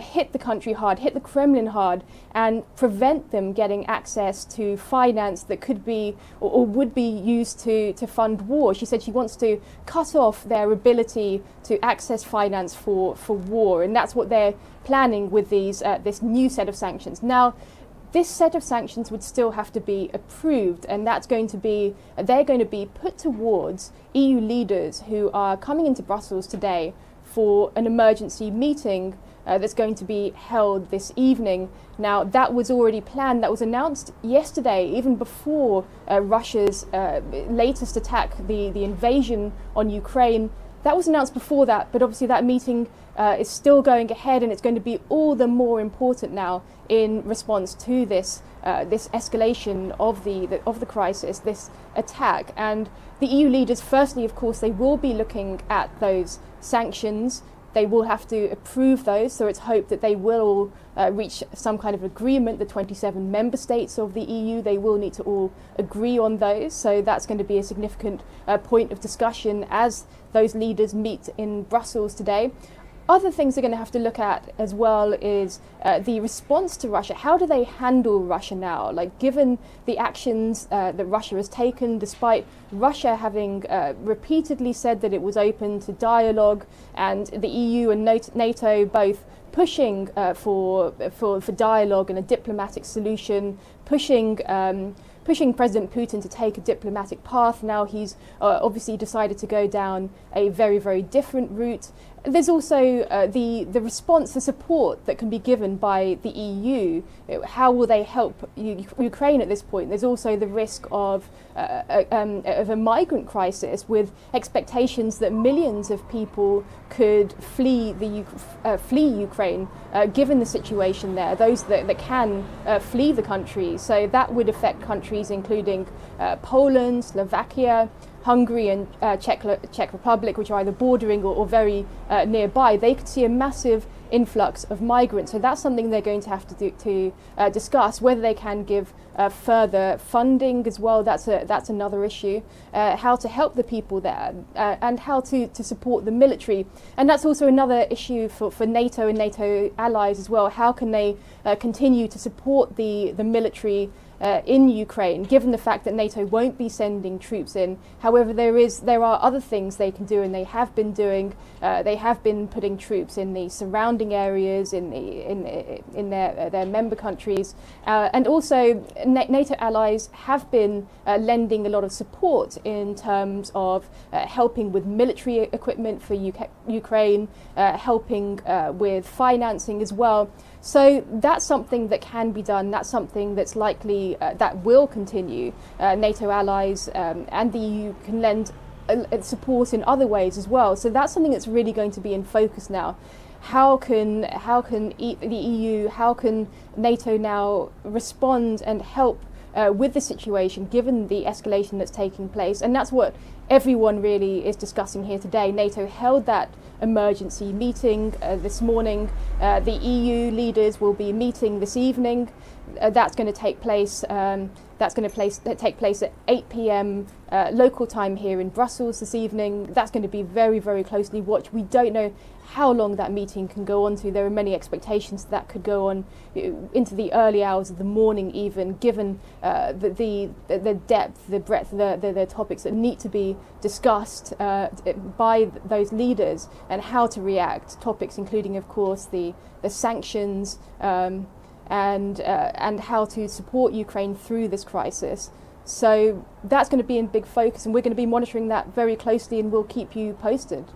hit the country hard, hit the Kremlin hard, and prevent them getting access to finance that could be or would be used to fund war. She said she wants to cut off their ability to access finance for war, and that's what they're planning with this new set of sanctions. Now, this set of sanctions would still have to be approved, and they're going to be put towards EU leaders who are coming into Brussels today for an emergency meeting that's going to be held this evening. Now, that was already planned. That was announced yesterday, even before Russia's latest attack, the invasion on Ukraine. That was announced before that, but obviously that meeting is still going ahead, and it's going to be all the more important now in response to this escalation of the crisis, this attack. And the EU leaders, firstly, of course, they will be looking at those sanctions. They will have to approve those, so it's hoped that they will reach some kind of agreement. The 27 member states of the EU, they will need to all agree on those, so that's going to be a significant point of discussion as those leaders meet in Brussels today. Other things they're going to have to look at as well is the response to Russia. How do they handle Russia now? Like, given the actions that Russia has taken, despite Russia having repeatedly said that it was open to dialogue, and the EU and NATO both pushing for dialogue and a diplomatic solution, pushing President Putin to take a diplomatic path. Now he's obviously decided to go down a very, very different route. There's also the response, the support that can be given by the EU. How will they help Ukraine at this point? There's also the risk of a migrant crisis, with expectations that millions of people could flee Ukraine, given the situation there, those that can flee the country. So that would affect countries including Poland, Slovakia, Hungary and Czech Republic, which are either bordering or very nearby. They could see a massive influx of migrants. So that's something they're going to have to discuss, whether they can give further funding as well. That's another issue. How to help the people there and how to support the military. And that's also another issue for NATO and NATO allies as well. How can they continue to support the military in Ukraine, given the fact that NATO won't be sending troops in? However, there are other things they can do, and they have been doing. They have been putting troops in the surrounding areas, in their member countries, and also NATO allies have been lending a lot of support in terms of helping with military equipment for Ukraine, helping with financing as well. So that's something that can be done. That's something that's likely that will continue. NATO allies and the EU can lend support in other ways as well. So that's something that's really going to be in focus now. How can the EU, how can NATO now respond and help with the situation, given the escalation that's taking place? And that's what everyone really is discussing here today. NATO held that emergency meeting this morning. The EU leaders will be meeting this evening. That's going to take place That's going to take place at 8 p.m. Local time here in Brussels this evening. That's going to be very, very closely watched. We don't know how long that meeting can go on to. There are many expectations that could go on into the early hours of the morning even, given the depth, the breadth, the topics that need to be discussed by those leaders and how to react. Topics including, of course, the sanctions, and how to support Ukraine through this crisis. So that's going to be in big focus, and we're going to be monitoring that very closely, and we'll keep you posted.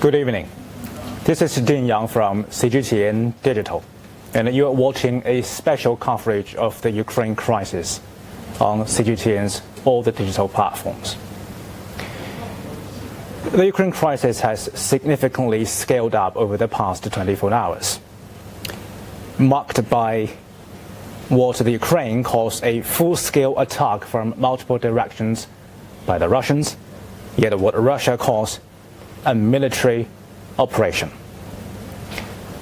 Good evening. This is Jin Yang from CGTN Digital, and you are watching a special coverage of the Ukraine crisis on CGTN's all the digital platforms. The Ukraine crisis has significantly scaled up over the past 24 hours, marked by what the Ukraine calls a full-scale attack from multiple directions by the Russians, yet what Russia calls a military operation.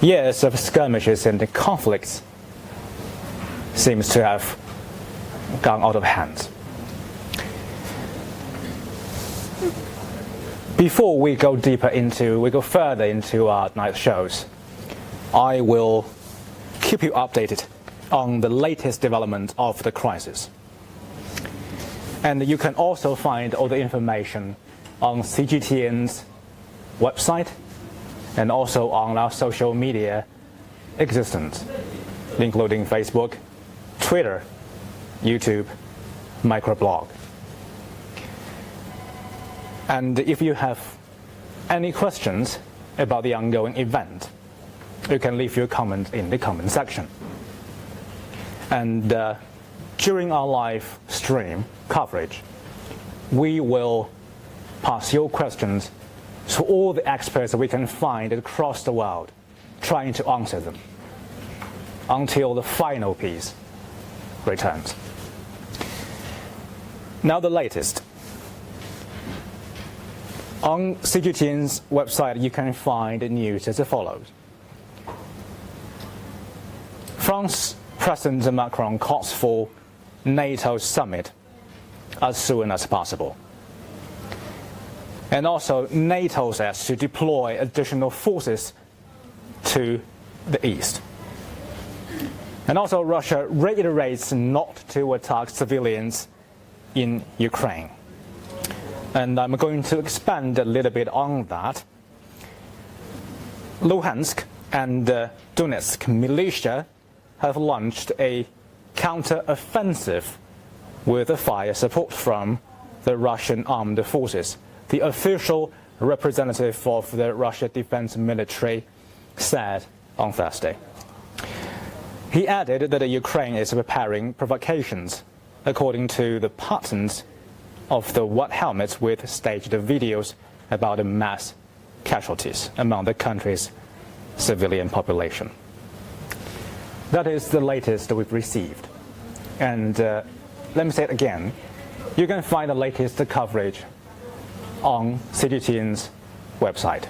Years of skirmishes and conflicts seems to have gone out of hand. Before we go further into our night shows, I will keep you updated on the latest development of the crisis. And you can also find all the information on CGTN's website and also on our social media existence, including Facebook, Twitter, YouTube, microblog. And if you have any questions about the ongoing event, you can leave your comment in the comment section. And during our live stream coverage, we will pass your questions to all the experts that we can find across the world, trying to answer them until the final piece returns. Now the latest. On CGTN's website, you can find the news as follows. France President Macron calls for NATO summit as soon as possible. And also, NATO says to deploy additional forces to the east. And also, Russia reiterates not to attack civilians in Ukraine. And I'm going to expand a little bit on that. Luhansk and Donetsk militia have launched a counter-offensive with fire support from the Russian armed forces. The official representative of the Russian Defense Military said on Thursday. He added that Ukraine is preparing provocations according to the patterns of the white helmets with staged videos about the mass casualties among the country's civilian population. That is the latest we've received. And let me say it again, you can find the latest coverage on CGTN's website.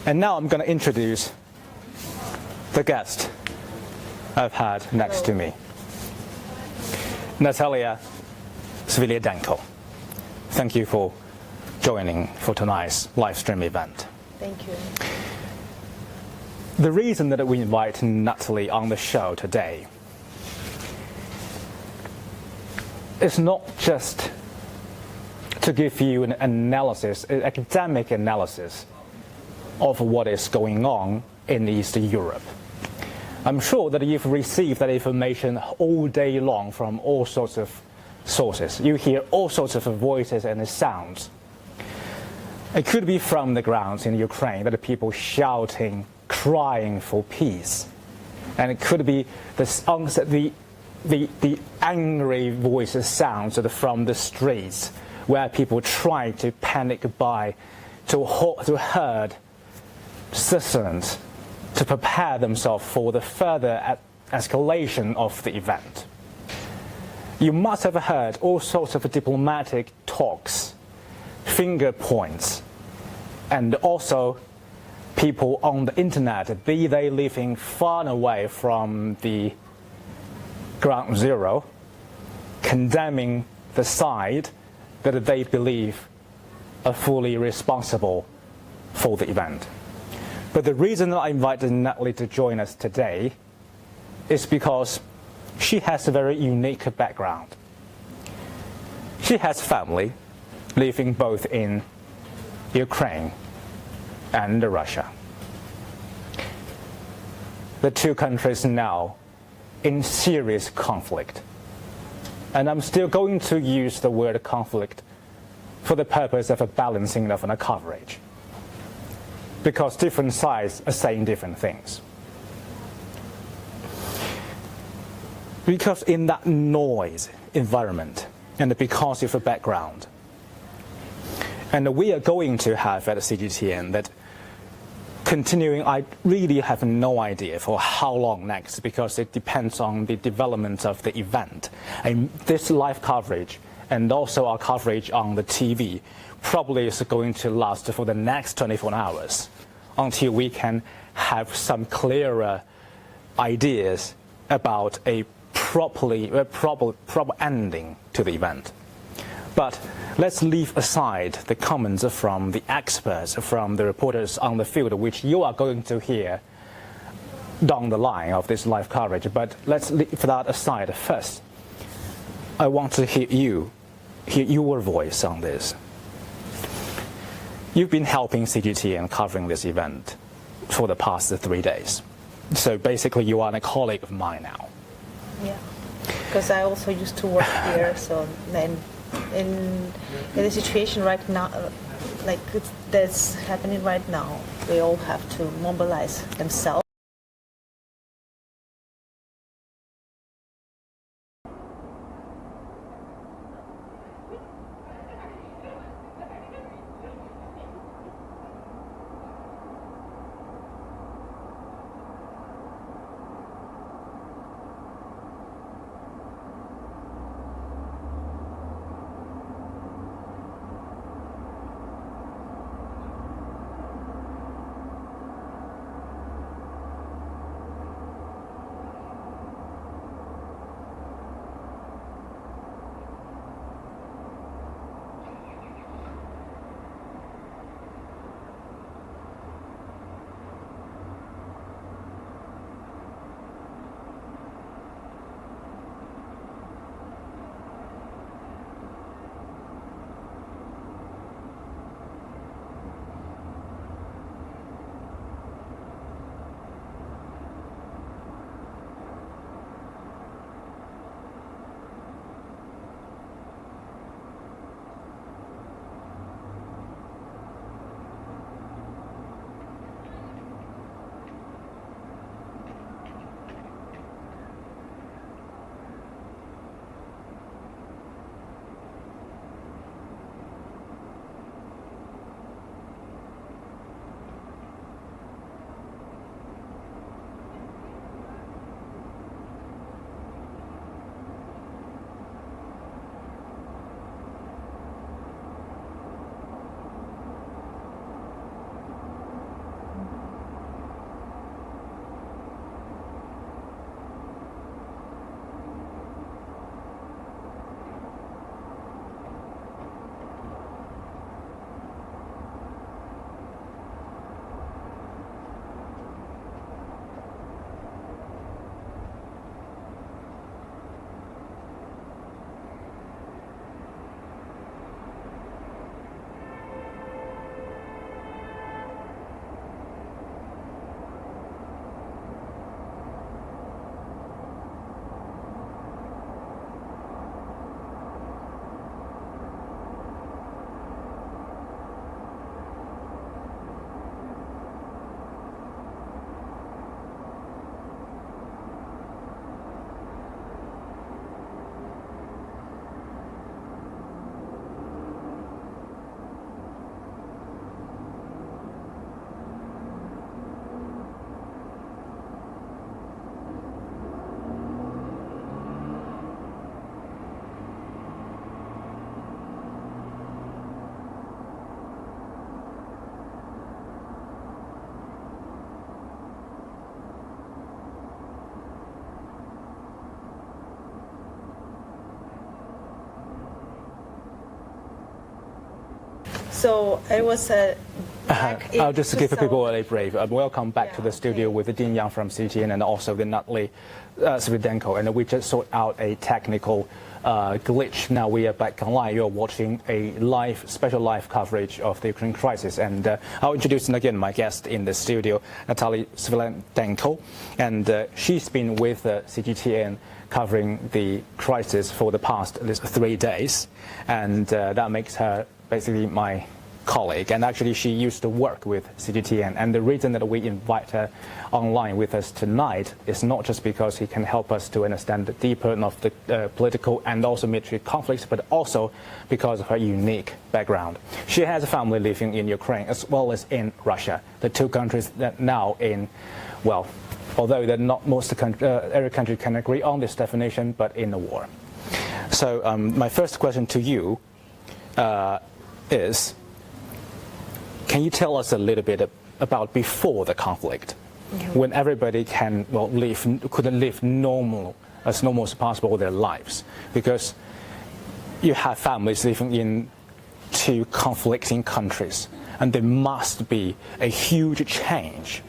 And now I'm going to introduce the guest I've had next to me, Natalia Sviliadenko. Thank you for joining for tonight's live stream event. Thank you. The reason that we invite Natalie on the show today is not just to give you an analysis, an academic analysis of what is going on in Eastern Europe. I'm sure that you've received that information all day long from all sorts of sources. You hear all sorts of voices and sounds. It could be from the grounds in Ukraine that the people shouting, crying for peace. And it could be the angry voices sounds from the streets where people try to panic buy, to herd citizens to prepare themselves for the further escalation of the event. You must have heard all sorts of diplomatic talks, finger points, and also people on the internet, be they living far away from the ground zero, condemning the side that they believe are fully responsible for the event. But the reason that I invited Natalie to join us today is because she has a very unique background. She has family living both in Ukraine and Russia. The two countries now in serious conflict. And I'm still going to use the word conflict for the purpose of a balancing of a coverage. because different sides are saying different things. Because in that noise environment, and because of the background, and we are going to have at CGTN that continuing, I really have no idea for how long next, because it depends on the development of the event. And this live coverage and also our coverage on the TV probably is going to last for the next 24 hours until we can have some clearer ideas about a proper ending to the event. But let's leave aside the comments from the experts, from the reporters on the field, which you are going to hear down the line of this live coverage. But let's leave that aside first. I want to hear your voice on this. You've been helping CGTN covering this event for the past 3 days. So basically you are a colleague of mine now. Yeah, because I also used to work here, so then in the situation right now, like that's happening right now, they all have to mobilize themselves. So I was I'll just give people a brief. Welcome back to the studio with Dean Yang from CGTN and also the Natalie Svidenko. And we just sort out a technical glitch. Now we are back online. You're watching a special live coverage of the Ukraine crisis. And I'll introduce again my guest in the studio, Natalie Svidenko. And she's been with CGTN covering the crisis for the past 3 days. And that makes her basically my colleague, and actually she used to work with CGTN. And the reason that we invite her online with us tonight is not just because he can help us to understand the deeper of the political and also military conflicts, but also because of her unique background. She has a family living in Ukraine as well as in Russia, the two countries that now in, well, although that not most every country can agree on this definition, but in a war. So my first question to you is, can you tell us a little bit about before the conflict, when everybody can could live as normal as possible with their lives? Because you have families living in two conflicting countries, and there must be a huge change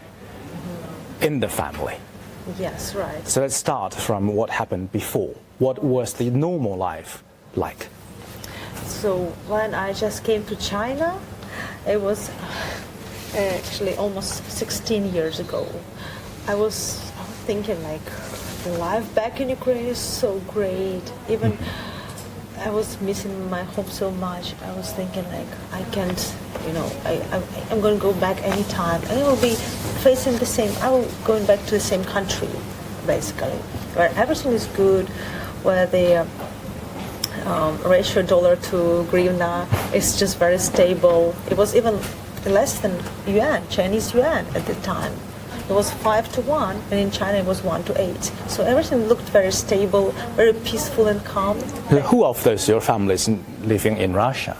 in the family. Yes, right. So let's start from what happened before. What was the normal life like? So when I just came to China, it was actually almost 16 years ago. I was thinking like, the life back in Ukraine is so great. Even I was missing my home so much. I was thinking like, I can't, I'm going to go back anytime. And I will be facing the same, I will going back to the same country, basically, where everything is good, where the ratio dollar to hryvnia is just very stable. It was even less than yuan, Chinese yuan at the time. It was 5-1, and in China it was 1-8. So everything looked very stable, very peaceful and calm. Who of those your families living in Russia?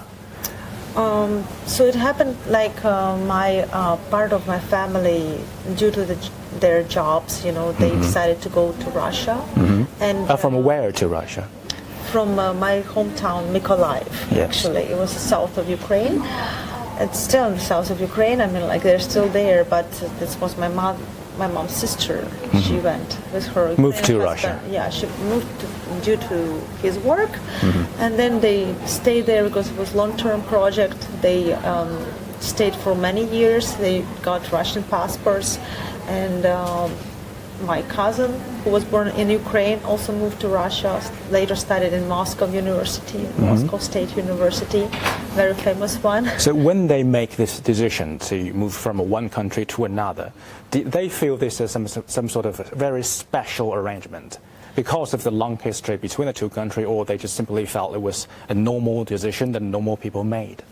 So it happened like my part of my family, due to their jobs, they decided to go to Russia. And from where to Russia? From my hometown, Mykolaiv. Yes. Actually, it was the south of Ukraine. It's still in the south of Ukraine. I mean, like they're still there, but this was my mom's sister. She went with her. Moved to Russia. Yeah, she moved due to his work, and then they stayed there because it was a long-term project. They stayed for many years. They got Russian passports, and my cousin, who was born in Ukraine, also moved to Russia, later studied in Moscow University, Moscow State University, very famous one. So when they make this decision to move from one country to another, did they feel this as some sort of very special arrangement because of the long history between the two countries, or they just simply felt it was a normal decision that normal people made?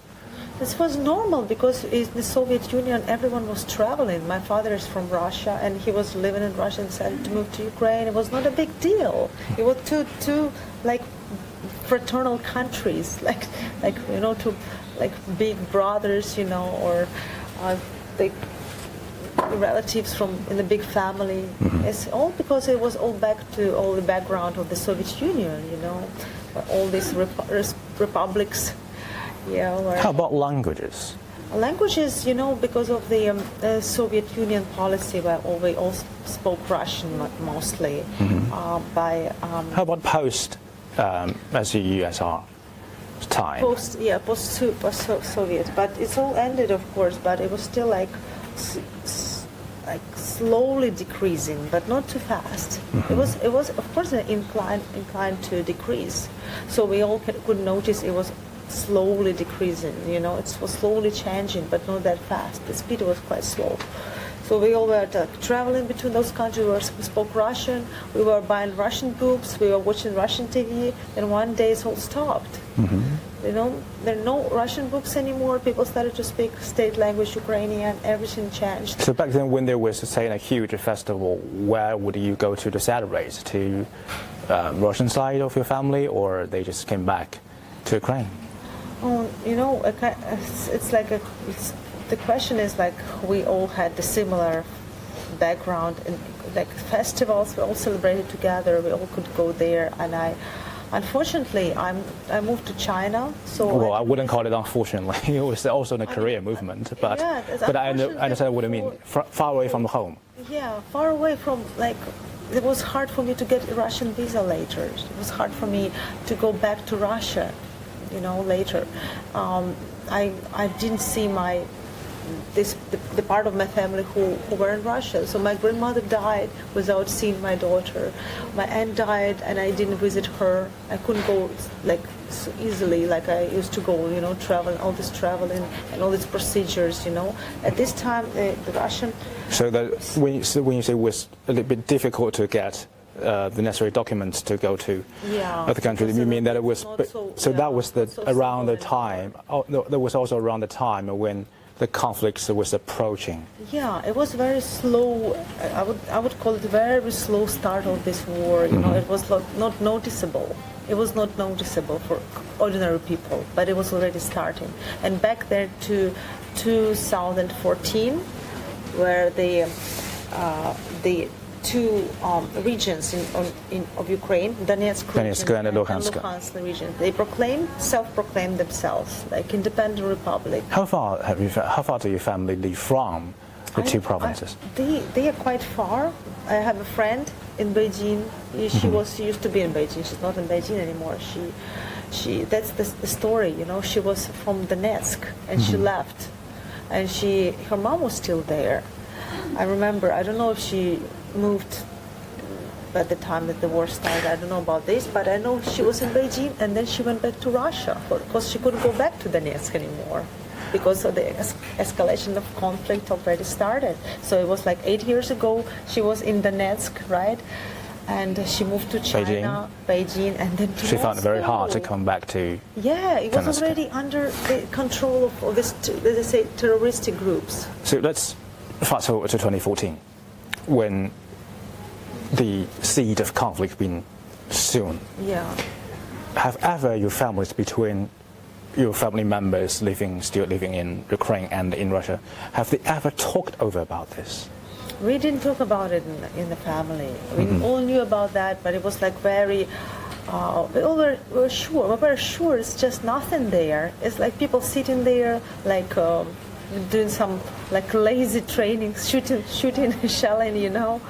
This was normal because in the Soviet Union everyone was traveling. My father is from Russia and he was living in Russia and decided to move to Ukraine. It was not a big deal. It was two like fraternal countries, like two like big brothers, or the relatives from in the big family. It's all because it was all back to all the background of the Soviet Union, all these republics. Yeah. How about languages? Languages, because of the Soviet Union policy, where we all spoke Russian mostly. How about post USSR time? Post-Soviet, but it's all ended, of course. But it was still like slowly decreasing, but not too fast. It was of course an inclined to decrease. So we all could notice it was slowly decreasing, it was slowly changing, but not that fast. The speed was quite slow. So we all were traveling between those countries. We spoke Russian, we were buying Russian books, we were watching Russian TV, and one day it all stopped. There are no Russian books anymore. People started to speak state language, Ukrainian, everything changed. So back then when there was, say, a huge festival, where would you go to celebrate? To Russian side of your family, or they just came back to Ukraine? It's like the question is like we all had the similar background, and like festivals we all celebrated together. We all could go there, and unfortunately I moved to China. So I wouldn't call it unfortunately. It was also a career movement, but I understand what I mean. Far away from home. Yeah, far away from it was hard for me to get a Russian visa later. It was hard for me to go back to Russia. Later, I didn't see my the part of my family who were in Russia. So my grandmother died without seeing my daughter. My aunt died and I didn't visit her. I couldn't go like so easily like I used to go, you know, all this traveling and all these procedures, you know. At this time, the Russian... So when you say it was a little bit difficult to get the necessary documents to go to other countries, you mean that it was... that was around the time... Oh, no, that was also around the time when the conflict was approaching. Yeah, it was very slow. I would call it a very slow start of this war. You know, it was not noticeable. It was not noticeable for ordinary people, but it was already starting. And back there to 2014, where the two regions of Ukraine, Donetsk region and Luhansk region, they self-proclaimed themselves like independent republic. How far do your family live from the two provinces? They are quite far. I have a friend in Beijing. She used to be in Beijing. She's not in Beijing anymore. That's the story. You know, she was from Donetsk and she left, and her mom was still there. I remember. I don't know if she moved at the time that the war started. I don't know about this, but I know she was in Beijing and then she went back to Russia because she couldn't go back to Donetsk anymore because of the escalation of conflict already started. So it was like 8 years ago. She was in Donetsk, right? And she moved to China, Beijing, and then to She found it very hard to come back to. Yeah, it was already under the control of this, let's say, terroristic groups. So let's fast forward to 2014, when the seed of conflict been sown. Yeah. Have ever your families between your family members still living in Ukraine and in Russia, have they ever talked over about this? We didn't talk about it in the family. We all knew about that, but it was like very, we all were sure. We were sure it's just nothing there. It's like people sitting there, like doing some like lazy training, shooting, shelling, you know,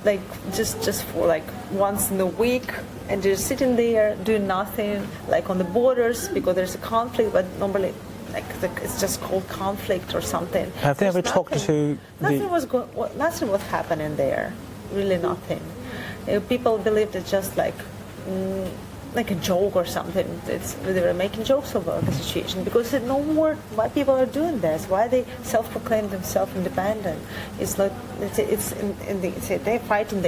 like just for like once in a week, and just sitting there doing nothing, like on the borders because there's a conflict, but normally like it's just called conflict or something. Have they ever talked to nothing was happening there, really nothing. People believed it's just like a joke or something. They were making jokes about the situation because they know more why people are doing this, why they self-proclaim themselves independent. It's like they're fighting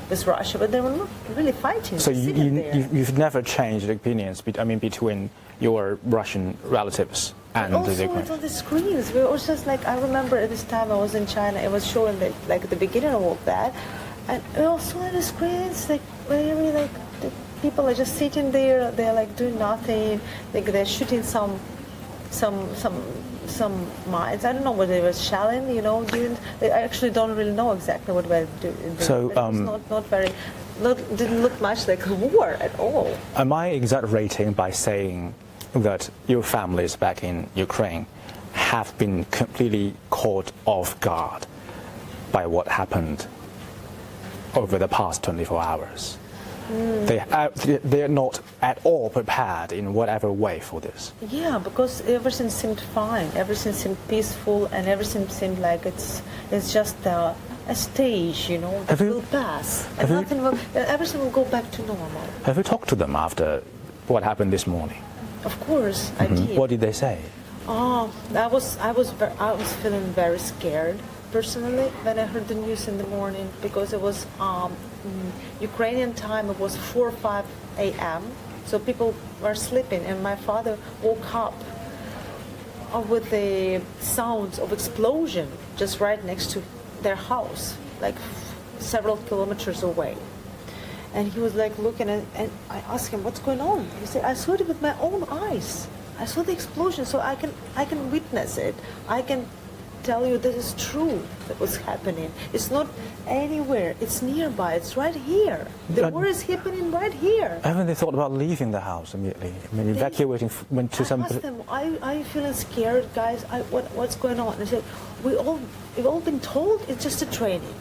with Russia, but they were not really fighting. So you've never changed opinions between your Russian relatives and also the Ukraine? On the screens, we were just like, I remember at this time I was in China, it was showing like the beginning of all that, and also on the screens, like very like the people are just sitting there, they're like doing nothing, like they're shooting some mines. I don't know what they were shelling, you know. I actually don't really know exactly what they were doing. So it didn't look much like a war at all. Am I exaggerating by saying that your families back in Ukraine have been completely caught off guard by what happened over the past 24 hours? They're not at all prepared in whatever way for this. Yeah, because everything seemed fine, everything seemed peaceful, and everything seemed like it's just a stage, you know, that will pass, and everything will go back to normal. Have you talked to them after what happened this morning? Of course, I did. What did they say? Oh, I was feeling very scared personally when I heard the news in the morning because it was Ukrainian time. It was 4 or 5 a.m. So people were sleeping, and my father woke up with the sounds of explosion just right next to their house, like several kilometers away. And he was like looking at, and I asked him, "What's going on?" He said, "I saw it with my own eyes. I saw the explosion, so I can witness it. I can tell you that it's true that was happening. It's not anywhere. It's nearby. It's right here. The war is happening right here." Haven't they thought about leaving the house immediately? I mean, evacuating to some. I asked them, "Are you feeling scared, guys? What's going on?" They said, "We've all been told it's just a training."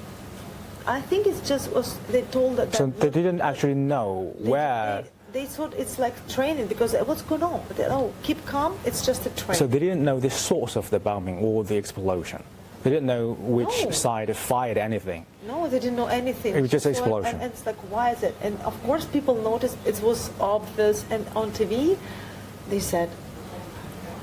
I think it's just they told that. So they didn't actually know where They thought it's like training because what's going on? But oh, keep calm. It's just a training. So they didn't know the source of the bombing or the explosion. They didn't know which side fired anything. No, they didn't know anything. It was just So, explosion. and it's like, why is it? And of course, people noticed it was obvious. And on TV, they said,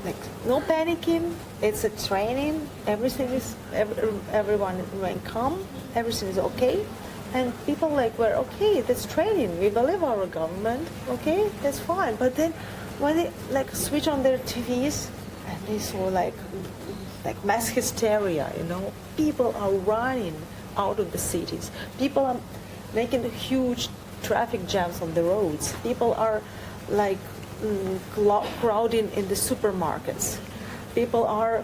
like, no panicking. It's a training. Everything is everyone remain calm. Everything is okay. And people were okay. That's training. We believe our government. Okay, that's fine. But then when they switch on their TVs and they saw like mass hysteria, people are running out of the cities. People are making huge traffic jams on the roads. People are crowding in the supermarkets. People are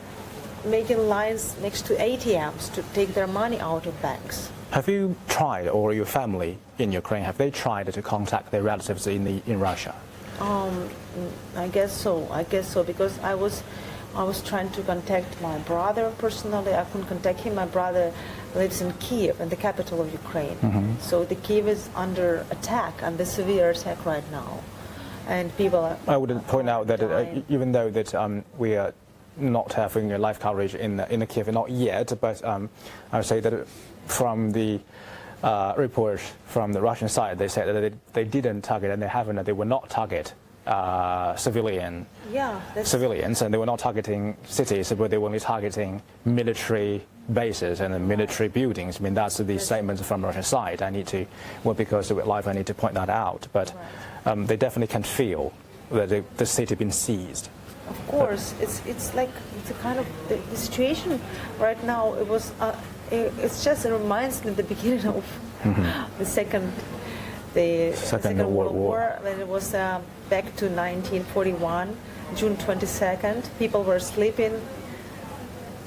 making lines next to ATMs to take their money out of banks. Have you tried, or your family in Ukraine, have they tried to contact their relatives in Russia? I guess so, because I was trying to contact my brother personally. I couldn't contact him. My brother lives in Kiev, in the capital of Ukraine. Mm-hmm. So the Kiev is under attack, under severe attack right now. And people are... I would point out that even though that we are not having a live coverage in the Kiev, not yet, but I would say that from the report from the Russian side, they said that they didn't target, and they will not target civilians, and they were not targeting cities, but they were only targeting military bases and military buildings. I mean, that's the statement from the Russian side. I need to point that out, but they definitely can feel that the city been seized. Of course, it's a kind of the situation right now. It just reminds me of the beginning of the Second World War, when it was back to 1941, June 22nd. People were sleeping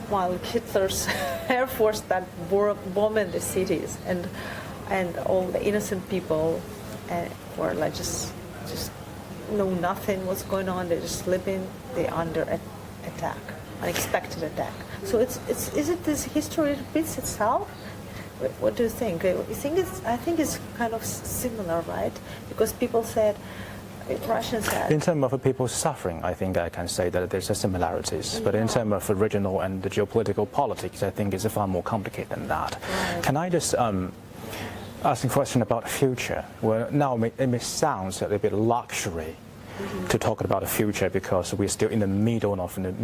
while Hitler's Air Force started bombing the cities, and all the innocent people were just know nothing what's going on. They're just sleeping. They're under attack, unexpected attack. So is it this history repeats itself? What do you think? I think it's kind of similar, right? Because people said, Russians said... In terms of people suffering, I think I can say that there's similarities. But in terms of regional and the geopolitical politics, I think it's far more complicated than that. Right. Can I just ask a question about the future? Well, now it may sound a little bit luxury to talk about the future because we're still in the middle of a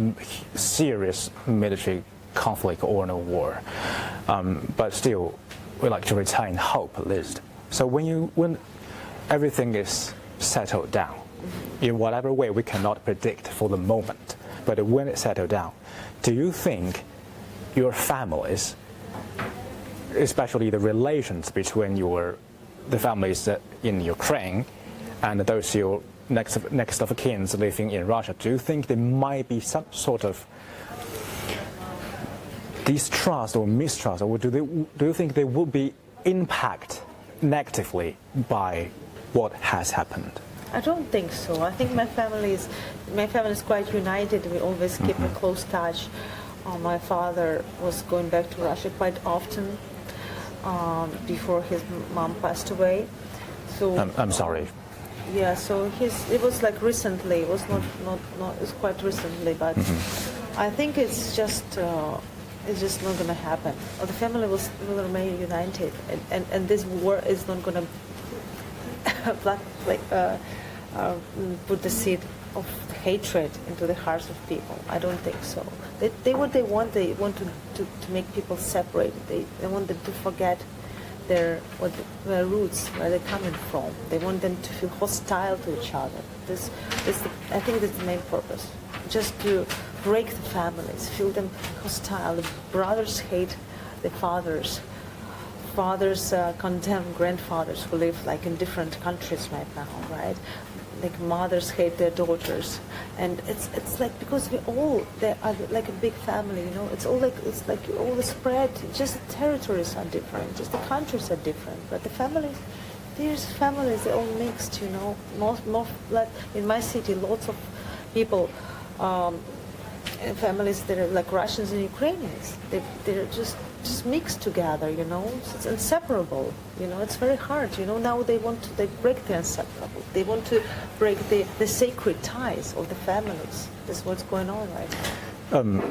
serious military conflict or a war. But still, we like to retain hope at least. So when everything is settled down, in whatever way we cannot predict for the moment, but when it's settled down, do you think your families, especially the relations between the families in Ukraine and those your next of kin living in Russia, do you think there might be some sort of distrust or mistrust, or do you think they will be impacted negatively by what has happened? I don't think so. I think my family is quite united. We always keep a close touch. My father was going back to Russia quite often before his mom passed away. So I'm sorry. Yeah, so it was like recently. It was not. It was quite recently, but I think it's just not going to happen. The family will remain united, and this war is not going to put the seed of hatred into the hearts of people. I don't think so. They want to make people separate. They want them to forget their roots, where they're coming from. They want them to feel hostile to each other. I think that's the main purpose. Just to break the families, feel them hostile. The brothers hate the fathers. Fathers condemn grandfathers who live in different countries right now, right? Like mothers hate their daughters, and it's because they are like a big family, It's all the spread. Just the territories are different, just the countries are different, but the families, they're all mixed, Most like in my city, lots of people, families that are like Russians and Ukrainians. They're just just mixed together, you know. It's inseparable, you know. It's very hard, you know. Now they break the inseparable. They want to break the sacred ties of the families. This is what's going on right now.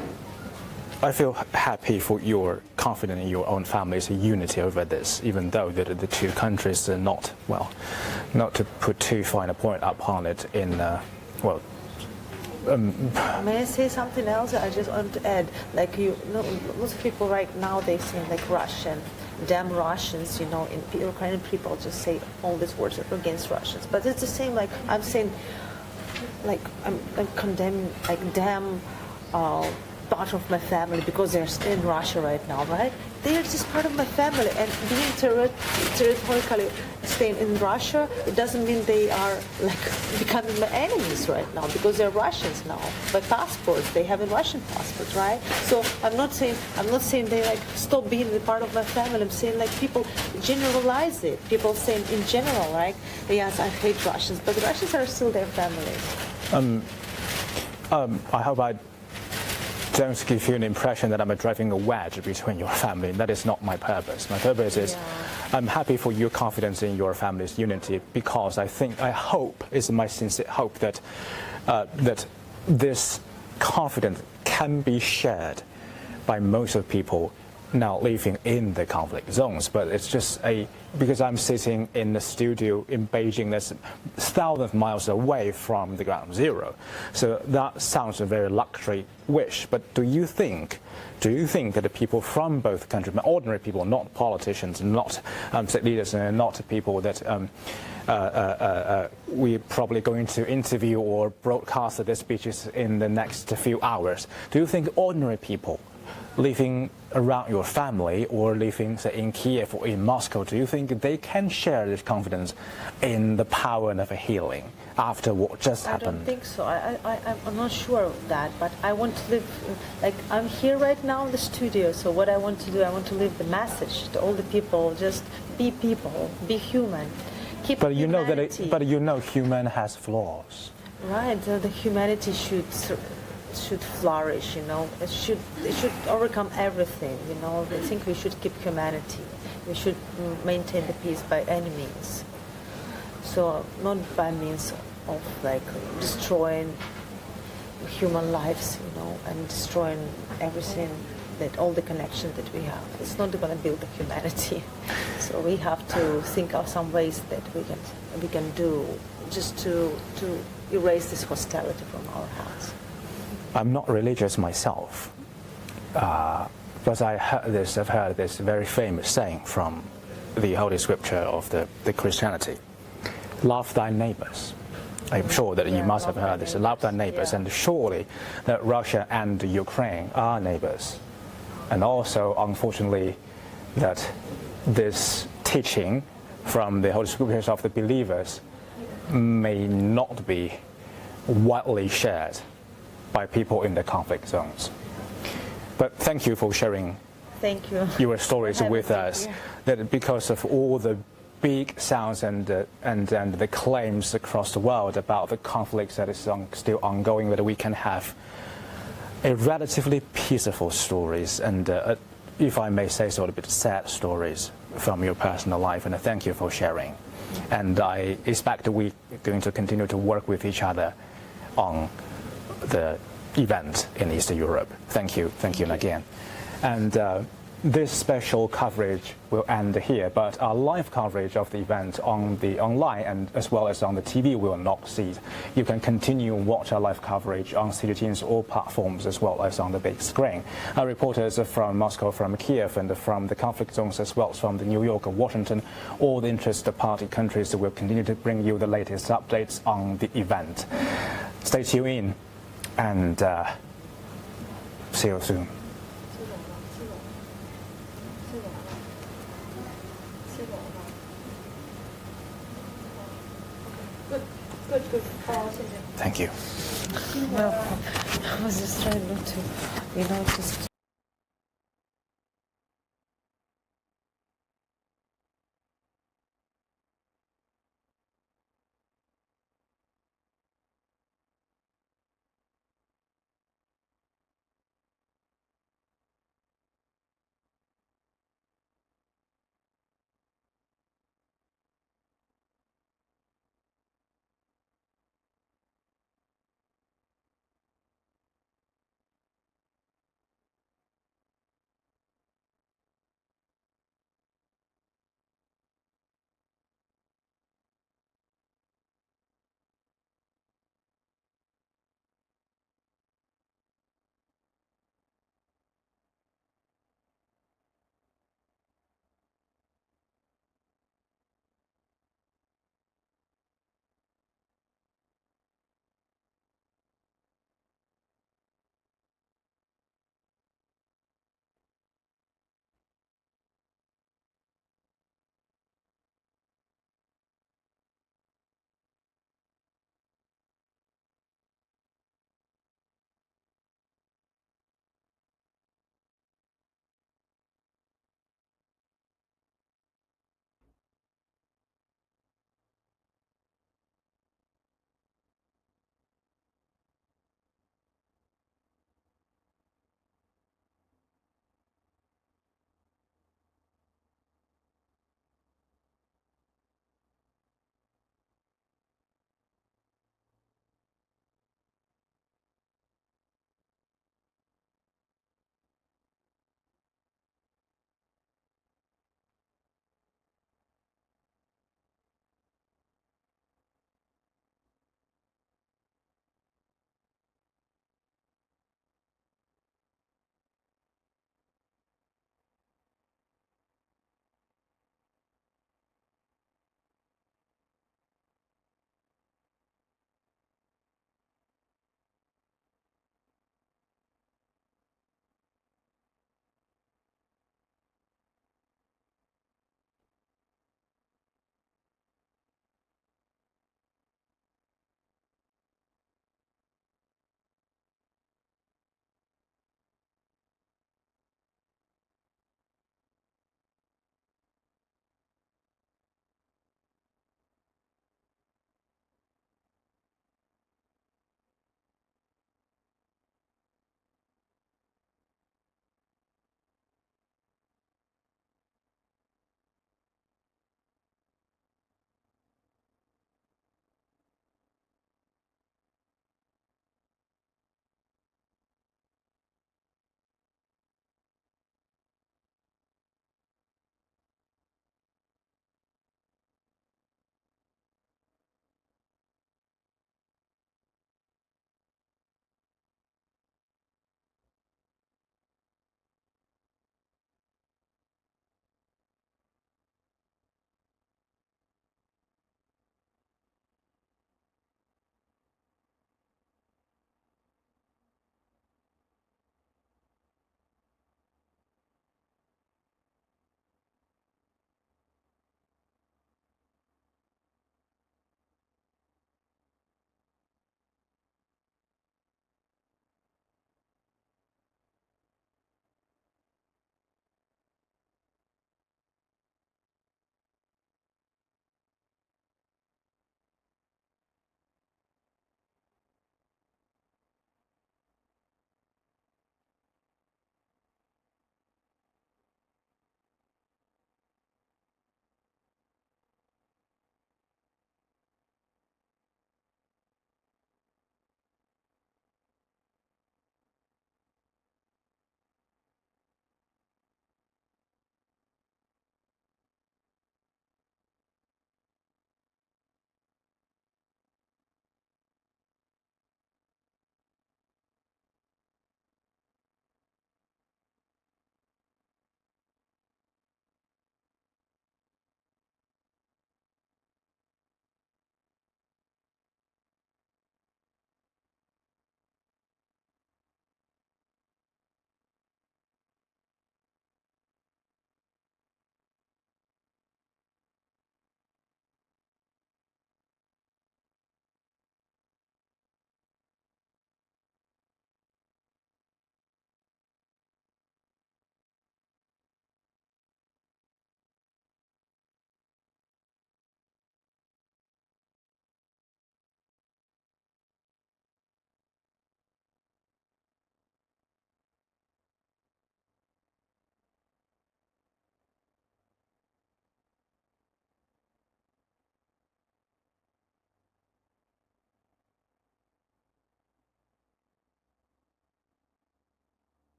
I feel happy for your confidence in your own family's unity over this, even though the two countries are not, well, not to put too fine a point upon it in, well, may I say something else? I just want to add, like lots of people right now, they say like Russian, damn Russians, you know, and Ukrainian people just say all these words against Russians. But it's the same, like I'm saying, like I'm condemning, like damn part of my family because they're in Russia right now, right? They are just part of my family, and being territorially staying in Russia, it doesn't mean they are like becoming my enemies right now because they're Russians now. By passports, they have a Russian passport, right? So I'm not saying they like stop being a part of my family. I'm saying like people generalize it. People saying in general, right? Yes, I hate Russians, but the Russians are still their families. I hope I don't give you an impression that I'm driving a wedge between your family. That is not my purpose. My purpose is I'm happy for your confidence in your family's unity because I hope, it's my sincere hope that that this confidence can be shared by most of the people now living in the conflict zones. But it's just because I'm sitting in the studio in Beijing that's thousands of miles away from the ground zero. So that sounds a very luxury wish. But do you think that the people from both countries, ordinary people, not politicians, not state leaders, and not people that we're probably going to interview or broadcast their speeches in the next few hours, do you think ordinary people living around your family or living, say, in Kiev or in Moscow, do you think they can share this confidence in the power of a healing after what just happened? I don't think so. I'm not sure of that, but I want to live, like I'm here right now in the studio, so what I want to do, I want to live the message to all the people, just be people, be human. Keep but you humanity. But you know human has flaws. Right, the humanity should flourish, you know. It should overcome everything, you know. I think we should keep humanity. We should maintain the peace by any means. So not by means of like destroying human lives, you know, and destroying everything, that all the connections that we have. It's not going to build the humanity. So we have to think of some ways that we can do just to erase this hostility from our hearts. I'm not religious myself, but I've heard this very famous saying from the Holy Scripture of the Christianity: love thy neighbors. I'm sure that you must have heard this, love thy neighbors, and surely that Russia and Ukraine are neighbors. And also, unfortunately, that this teaching from the Holy Scriptures of the believers may not be widely shared by people in the conflict zones. But thank you for sharing your stories with us. That because of all the big sounds and the claims across the world about the conflicts that is still ongoing, that we can have a relatively peaceful stories and, if I may say so, a bit sad stories from your personal life. And thank you for sharing. And I expect that we're going to continue to work with each other on the event in Eastern Europe. Thank you again. And this special coverage will end here, but our live coverage of the event on the online and as well as on the TV will not cease. You can continue watch our live coverage on CGTN's all platforms as well as on the big screen. Our reporters from Moscow, from Kiev, and from the conflict zones as well as from the New York and Washington, all the interested party countries will continue to bring you the latest updates on the event. Stay tuned in and see you soon. Good. Thank you. Well, I was just trying not to, just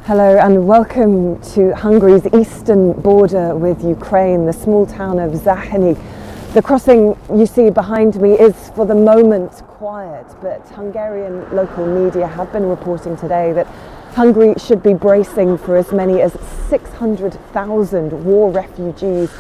Hello and welcome to Hungary's eastern border with Ukraine, the small town of Zaheny. The crossing you see behind me is for the moment quiet, but Hungarian local media have been reporting today that Hungary should be bracing for as many as 600,000 war refugees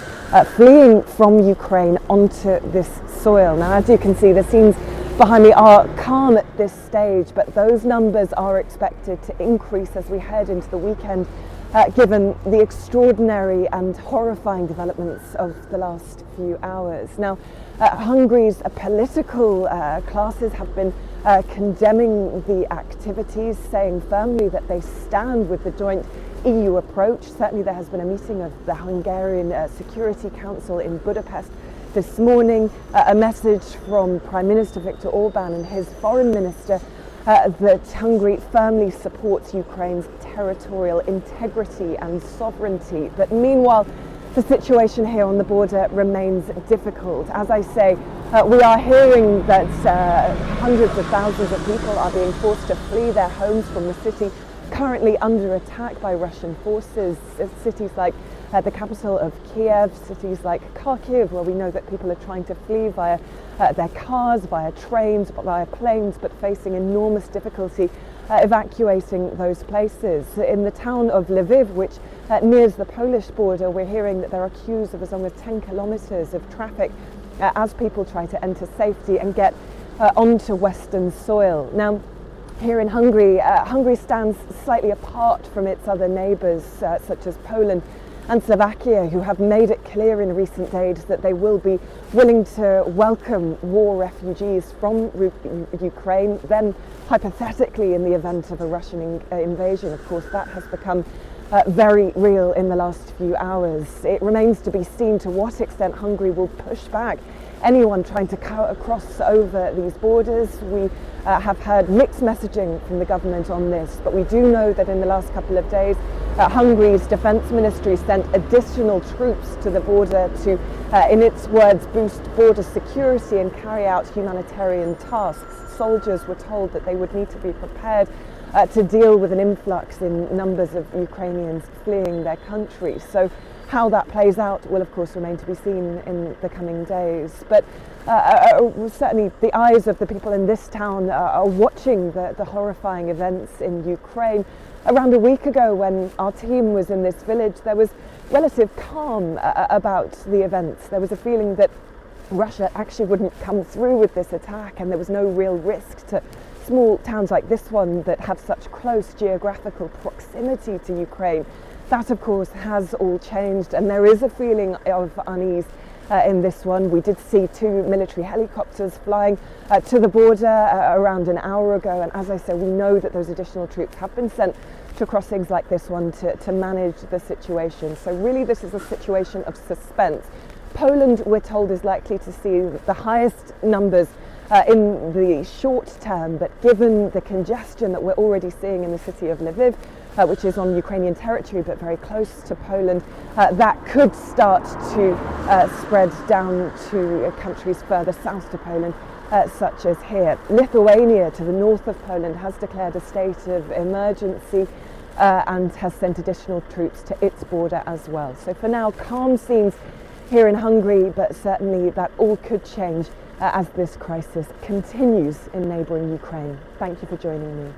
fleeing from Ukraine onto this soil. Now, as you can see, the scenes behind me are calm at this stage, but those numbers are expected to increase as we head into the weekend, given the extraordinary and horrifying developments of the last few hours. Now, Hungary's political classes have been condemning the activities, saying firmly that they stand with the joint EU approach. Certainly there has been a meeting of the Hungarian Security Council in Budapest this morning, a message from Prime Minister Viktor Orban and his foreign minister that Hungary firmly supports Ukraine's territorial integrity and sovereignty. But meanwhile, the situation here on the border remains difficult. As I say, we are hearing that hundreds of thousands of people are being forced to flee their homes from the city, currently under attack by Russian forces. Cities like the capital of Kiev, cities like Kharkiv, where we know that people are trying to flee via their cars, via trains, via planes, but facing enormous difficulty evacuating those places. In the town of Lviv, which nears the Polish border, we're hearing that there are queues of as long as 10 kilometers of traffic as people try to enter safety and get onto Western soil. Now, here in Hungary, Hungary stands slightly apart from its other neighbours, such as Poland and Slovakia, who have made it clear in recent days that they will be willing to welcome war refugees from Ukraine. Then, hypothetically, in the event of a Russian invasion, of course, that has become very real in the last few hours. It remains to be seen to what extent Hungary will push back anyone trying to cross over these borders. We have heard mixed messaging from the government on this, but we do know that in the last couple of days, Hungary's defense ministry sent additional troops to the border to, in its words, boost border security and carry out humanitarian tasks. Soldiers were told that they would need to be prepared to deal with an influx in numbers of Ukrainians fleeing their country. So how that plays out will of course remain to be seen in the coming days. But certainly the eyes of the people in this town are watching the horrifying events in Ukraine. Around a week ago, when our team was in this village, there was relative calm about the events. There was a feeling that Russia actually wouldn't come through with this attack, and there was no real risk to small towns like this one that have such close geographical proximity to Ukraine. That, of course, has all changed, and there is a feeling of unease in this one. We did see 2 military helicopters flying to the border around an hour ago, and as I said, we know that those additional troops have been sent to crossings like this one to manage the situation. So really this is a situation of suspense. Poland, we're told, is likely to see the highest numbers in the short term, but given the congestion that we're already seeing in the city of Lviv, which is on Ukrainian territory but very close to Poland, that could start to spread down to countries further south to Poland, such as here. Lithuania, to the north of Poland, has declared a state of emergency and has sent additional troops to its border as well. So for now, calm scenes here in Hungary, but certainly that all could change as this crisis continues in neighbouring Ukraine. Thank you for joining me.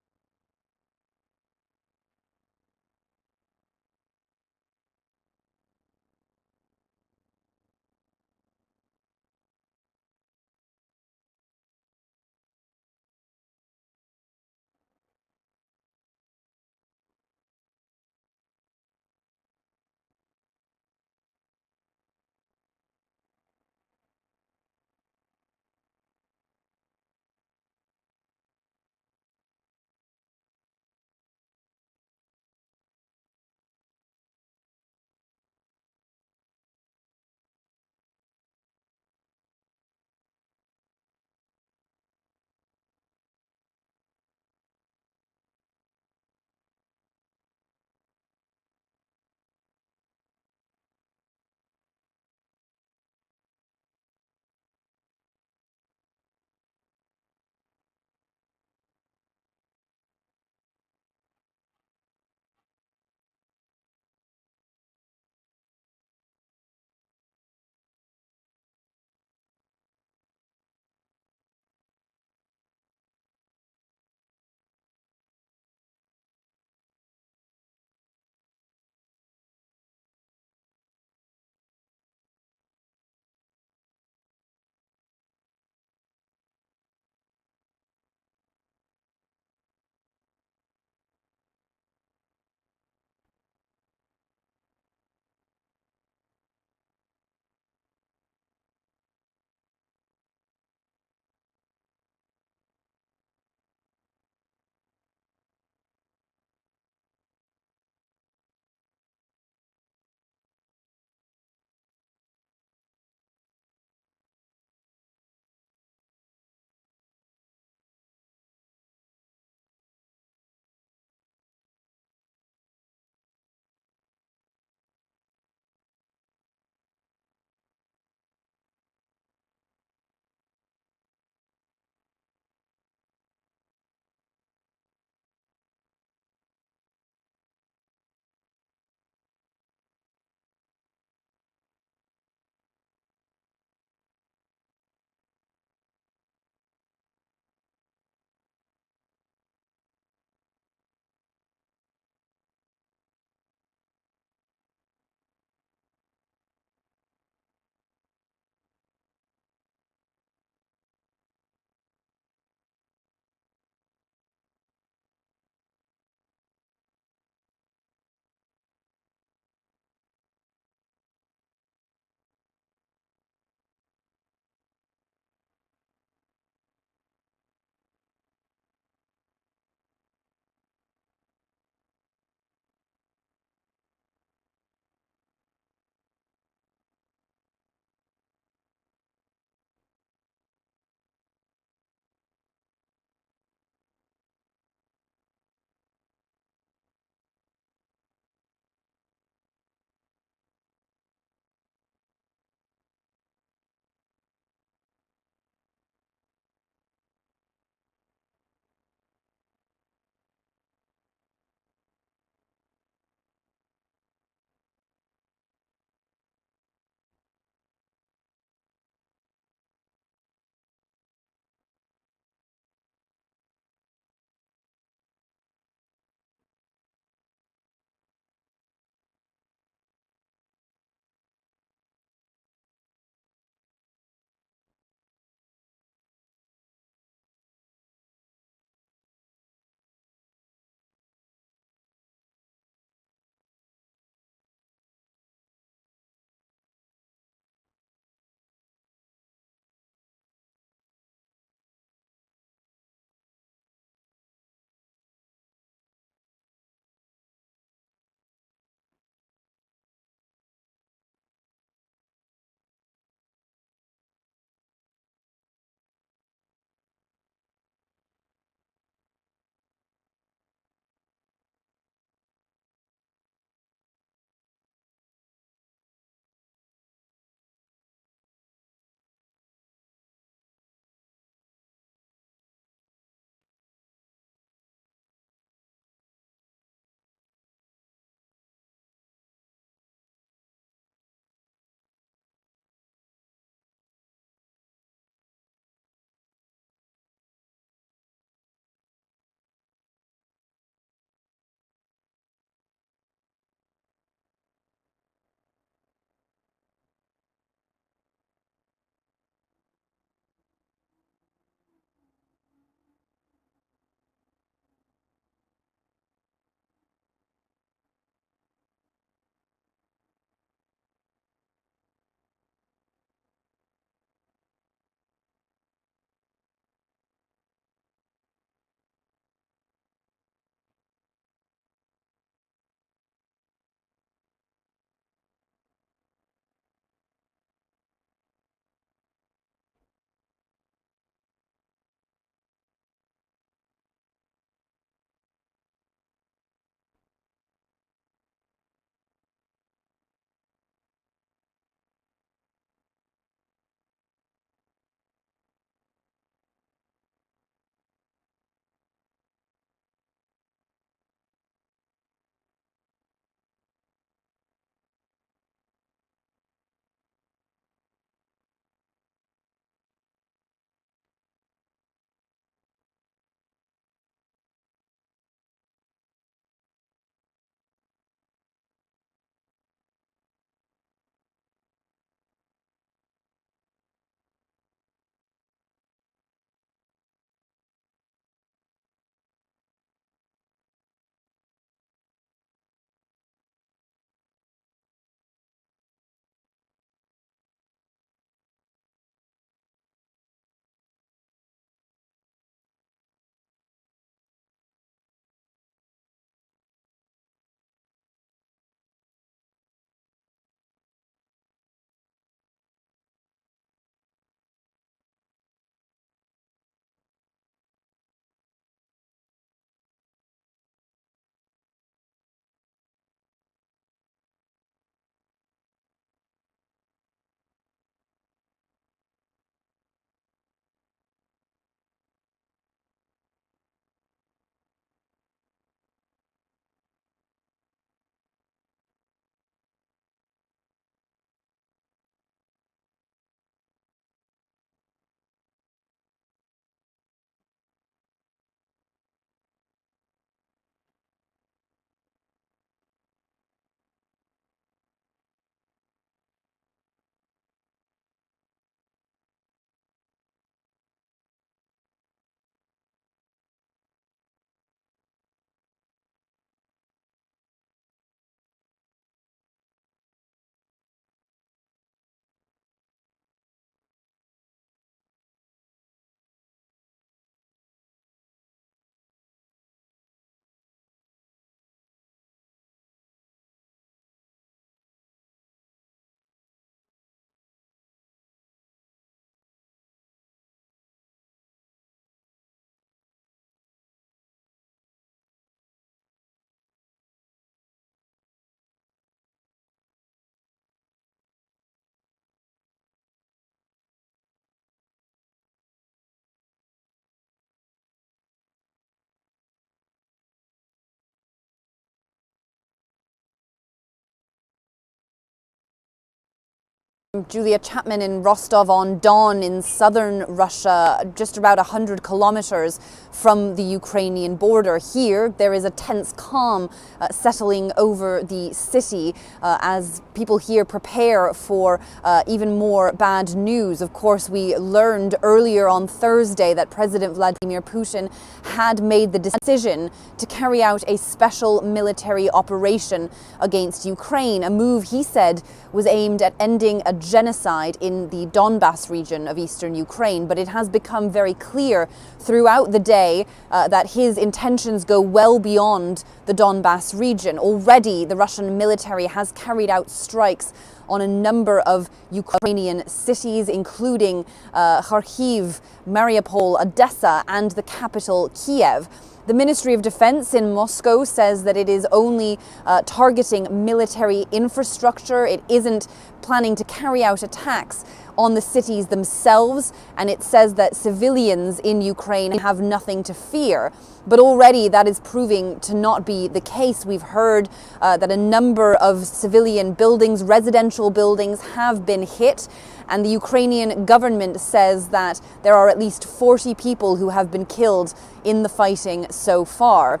Julia Chapman in Rostov-on-Don in southern Russia, just about 100 kilometers from the Ukrainian border. Here, there is a tense calm settling over the city as people here prepare for even more bad news. Of course, we learned earlier on Thursday that President Vladimir Putin had made the decision to carry out a special military operation against Ukraine, a move he said was aimed at ending a genocide in the Donbas region of eastern Ukraine. But it has become very clear throughout the day that his intentions go well beyond the Donbas region. Already, the Russian military has carried out strikes on a number of Ukrainian cities, including Kharkiv, Mariupol, Odessa, and the capital, Kiev. The Ministry of Defense in Moscow says that it is only targeting military infrastructure. It isn't planning to carry out attacks on the cities themselves, and it says that civilians in Ukraine have nothing to fear. But already that is proving to not be the case. We've heard that a number of civilian buildings, residential buildings, have been hit. And the Ukrainian government says that there are at least 40 people who have been killed in the fighting so far.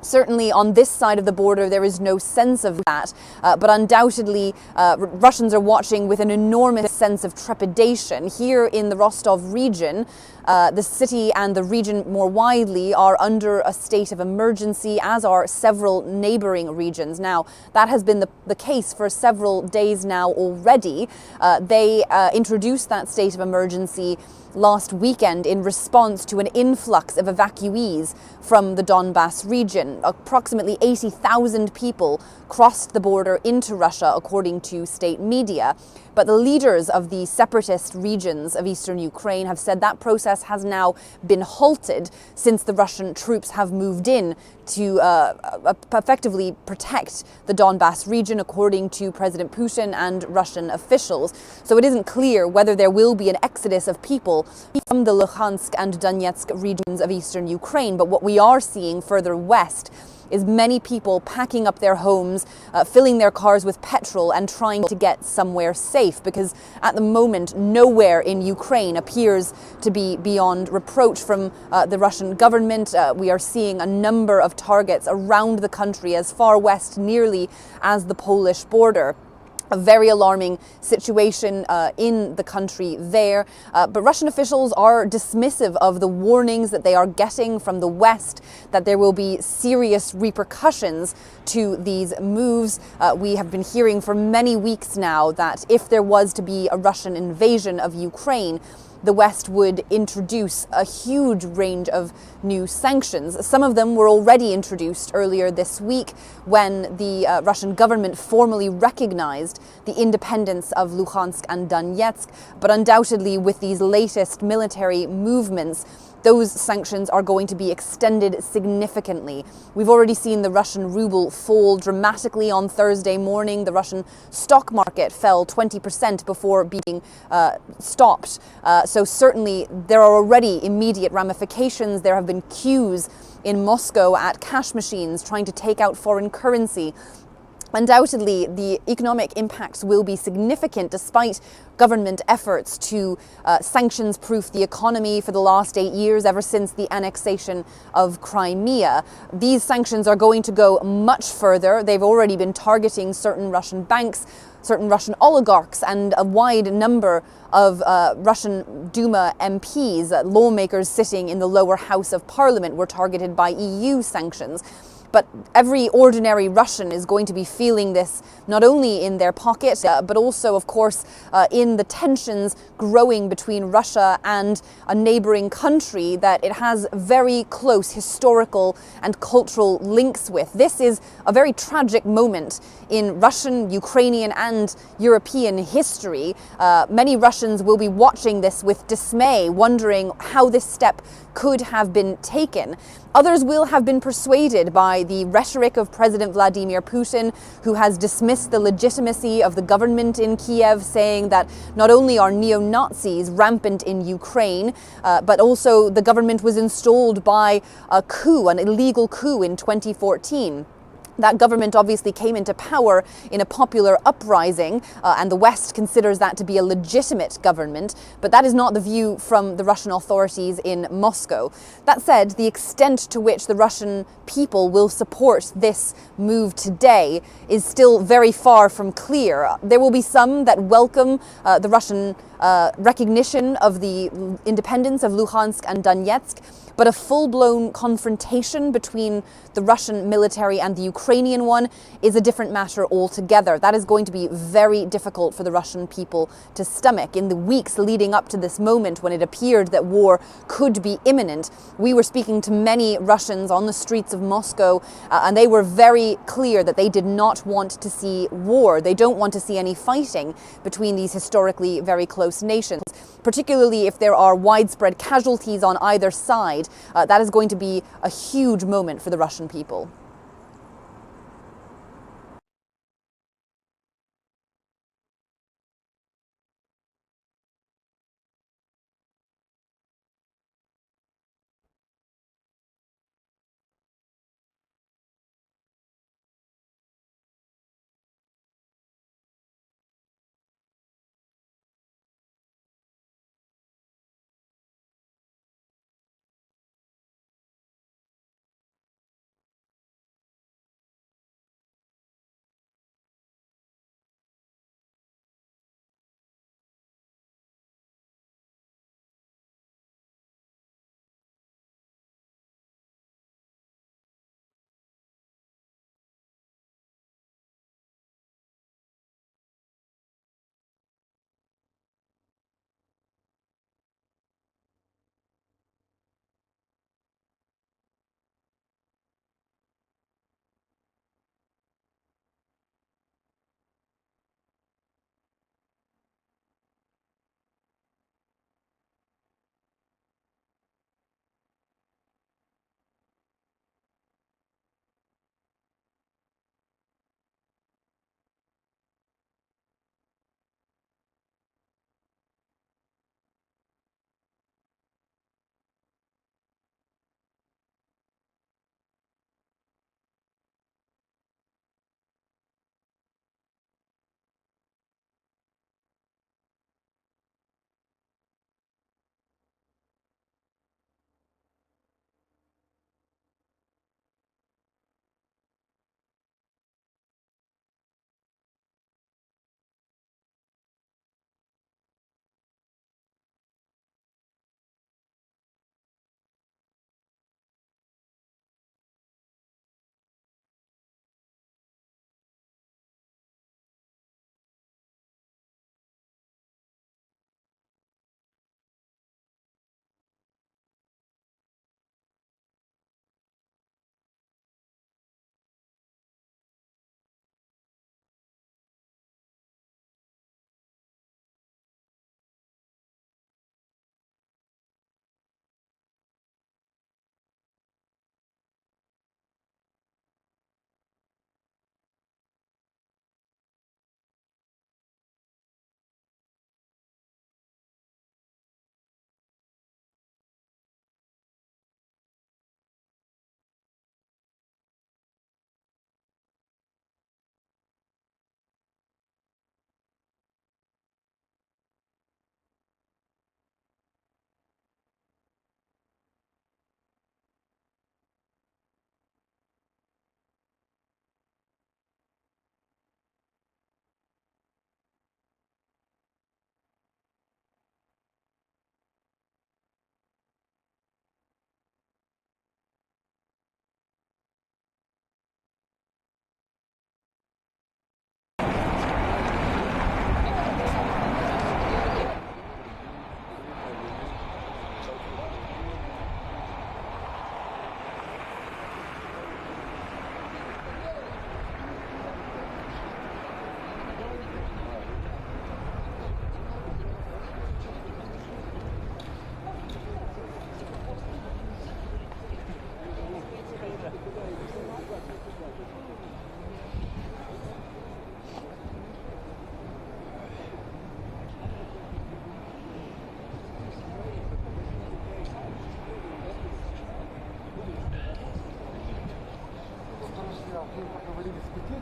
Certainly on this side of the border, there is no sense of that, but undoubtedly Russians are watching with an enormous sense of trepidation. Here in the Rostov region, the city and the region more widely are under a state of emergency, as are several neighboring regions. Now, that has been the case for several days now already. They introduced that state of emergency last weekend in response to an influx of evacuees from the Donbas region. Approximately 80,000 people crossed the border into Russia, according to state media. But the leaders of the separatist regions of eastern Ukraine have said that process has now been halted since the Russian troops have moved in to effectively protect the Donbas region, according to President Putin and Russian officials. So it isn't clear whether there will be an exodus of people from the Luhansk and Donetsk regions of eastern Ukraine. But what we are seeing further west is many people packing up their homes, filling their cars with petrol and trying to get somewhere safe, because at the moment nowhere in Ukraine appears to be beyond reproach from the Russian government. We are seeing a number of targets around the country, as far west nearly as the Polish border. A very alarming situation in the country there. But Russian officials are dismissive of the warnings that they are getting from the West that there will be serious repercussions to these moves. We have been hearing for many weeks now that if there was to be a Russian invasion of Ukraine, the West would introduce a huge range of new sanctions. Some of them were already introduced earlier this week when the Russian government formally recognized the independence of Luhansk and Donetsk. But undoubtedly, with these latest military movements, those sanctions are going to be extended significantly. We've already seen the Russian ruble fall dramatically on Thursday morning. The Russian stock market fell 20% before being stopped. So certainly there are already immediate ramifications. There have been queues in Moscow at cash machines trying to take out foreign currency. Undoubtedly, the economic impacts will be significant despite government efforts to sanctions-proof the economy for the last 8 years, ever since the annexation of Crimea. These sanctions are going to go much further. They've already been targeting certain Russian banks, certain Russian oligarchs, and a wide number of Russian Duma MPs, lawmakers sitting in the lower house of parliament, were targeted by EU sanctions. But every ordinary Russian is going to be feeling this not only in their pocket, but also, of course, in the tensions growing between Russia and a neighboring country that it has very close historical and cultural links with. This is a very tragic moment in Russian, Ukrainian, and European history. Many Russians will be watching this with dismay, wondering how this step could have been taken. Others will have been persuaded by the rhetoric of President Vladimir Putin, who has dismissed the legitimacy of the government in Kiev, saying that not only are neo-Nazis rampant in Ukraine, but also the government was installed by a coup, an illegal coup in 2014. That government obviously came into power in a popular uprising, and the West considers that to be a legitimate government, but that is not the view from the Russian authorities in Moscow. That said, the extent to which the Russian people will support this move today is still very far from clear. There will be some that welcome the Russian recognition of the independence of Luhansk and Donetsk, but a full-blown confrontation between the Russian military and the Ukrainian one is a different matter altogether. That is going to be very difficult for the Russian people to stomach. In the weeks leading up to this moment, when it appeared that war could be imminent, we were speaking to many Russians on the streets of Moscow, and they were very clear that they did not want to see war. They don't want to see any fighting between these historically very close nations, particularly if there are widespread casualties on either side. That is going to be a huge moment for the Russian people.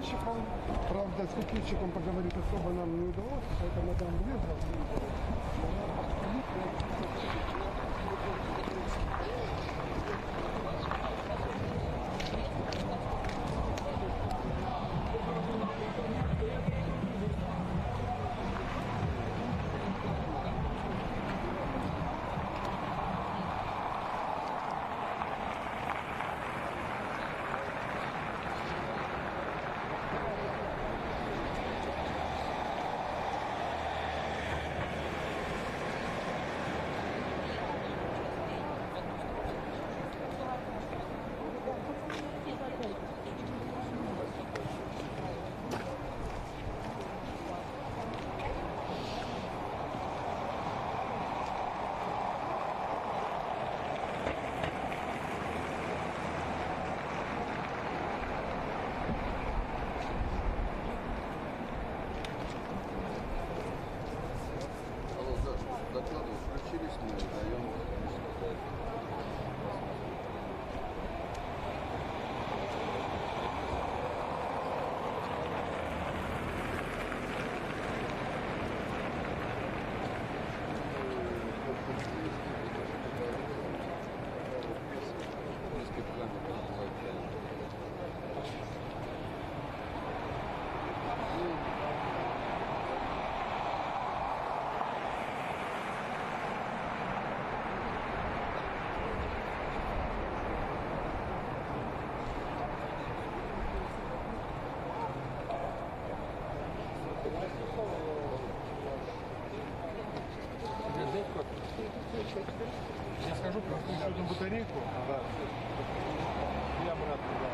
скупщиком. Правда, с купщиком поговорить особо нам не удалось, поэтому там вызвал. Докладываю, включились мы, даем. Я схожу, просто одну батарейку. Да. И обратно, да.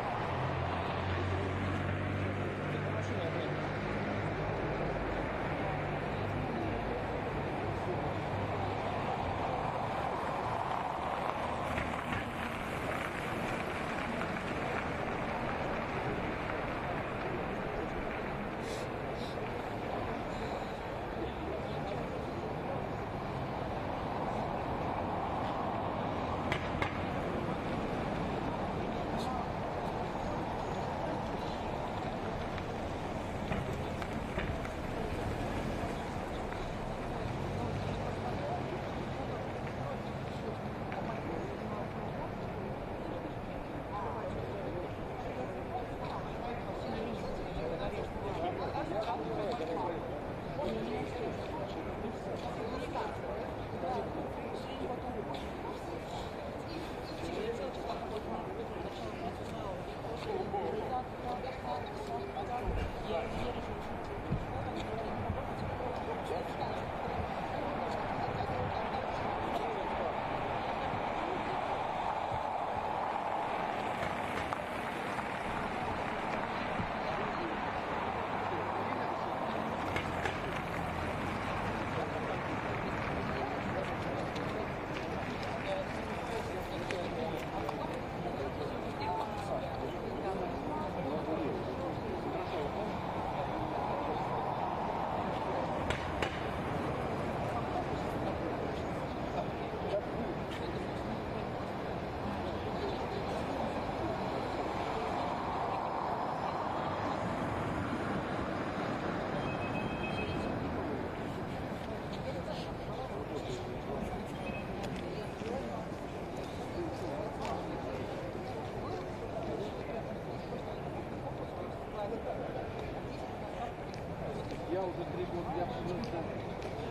Я уже 3 года, я абсолютно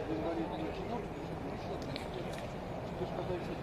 инвалидный чинок. Ты же когда еще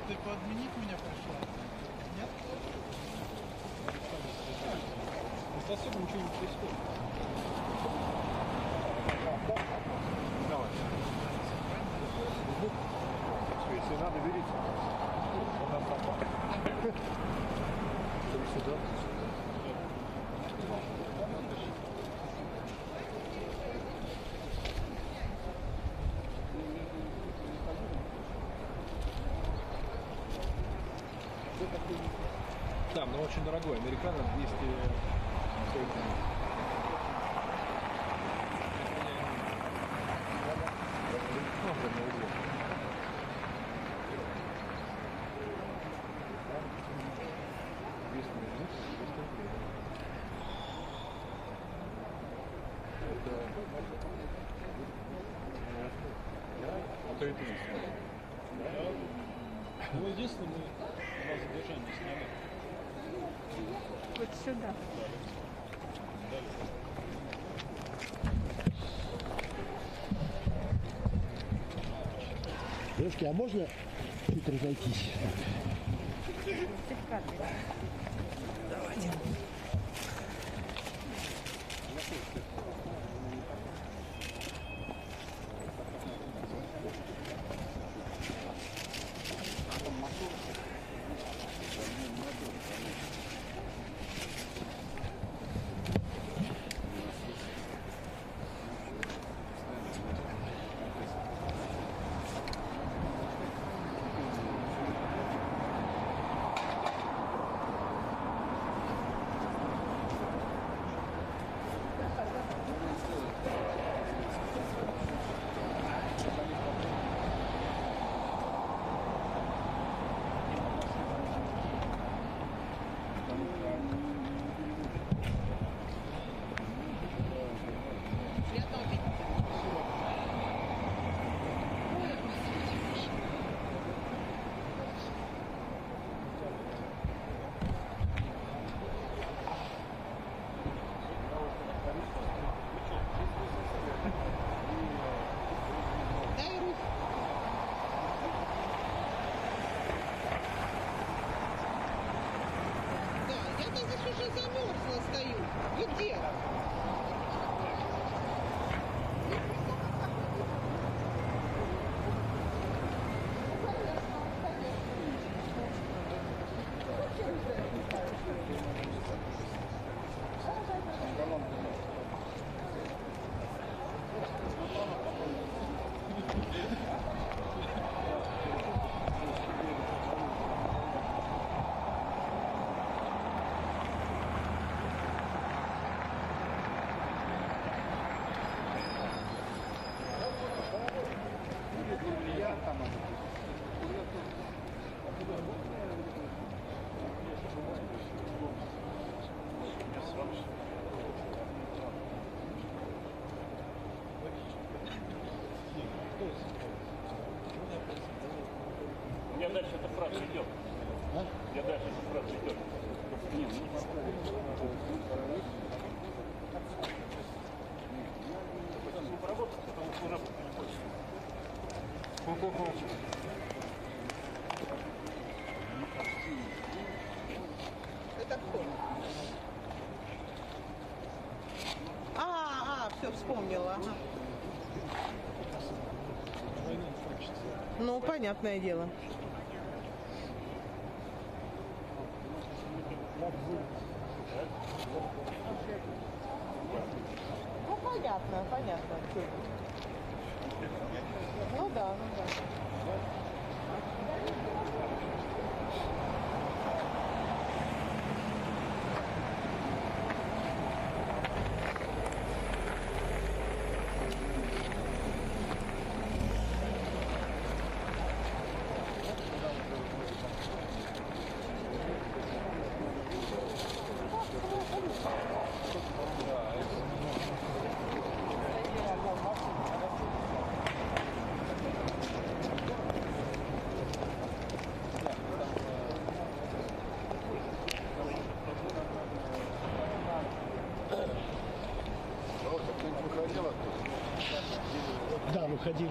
Ты подменить меня пришла? Нет? Особо ничего не происходит. Давай. Если надо, берите. Сюда. Да, но очень дорогой. Американо 200 стоит. Ну, единственное, мы вас задержание сняли. Вот сюда. Девушки, а можно чуть разойтись? Давайте. Я дальше эта фраза идет. А? Я дальше эта фраза идет. Поработать, потому что работать не хочется. Это кто? Все вспомнила. Ага. Ну, понятное дело. Ну, понятно, понятно. Ну да, ну да. Да, выходили.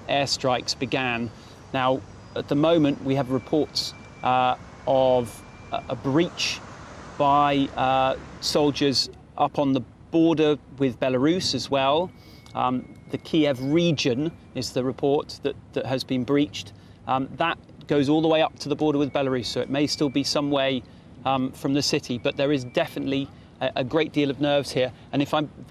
airstrikes began. Now, at the moment, we have reports of a breach by soldiers up on the border with Belarus as well. The Kiev region is the report that has been breached. That goes all the way up to the border with Belarus, so it may still be some way from the city, but there is definitely a great deal of nerves here. And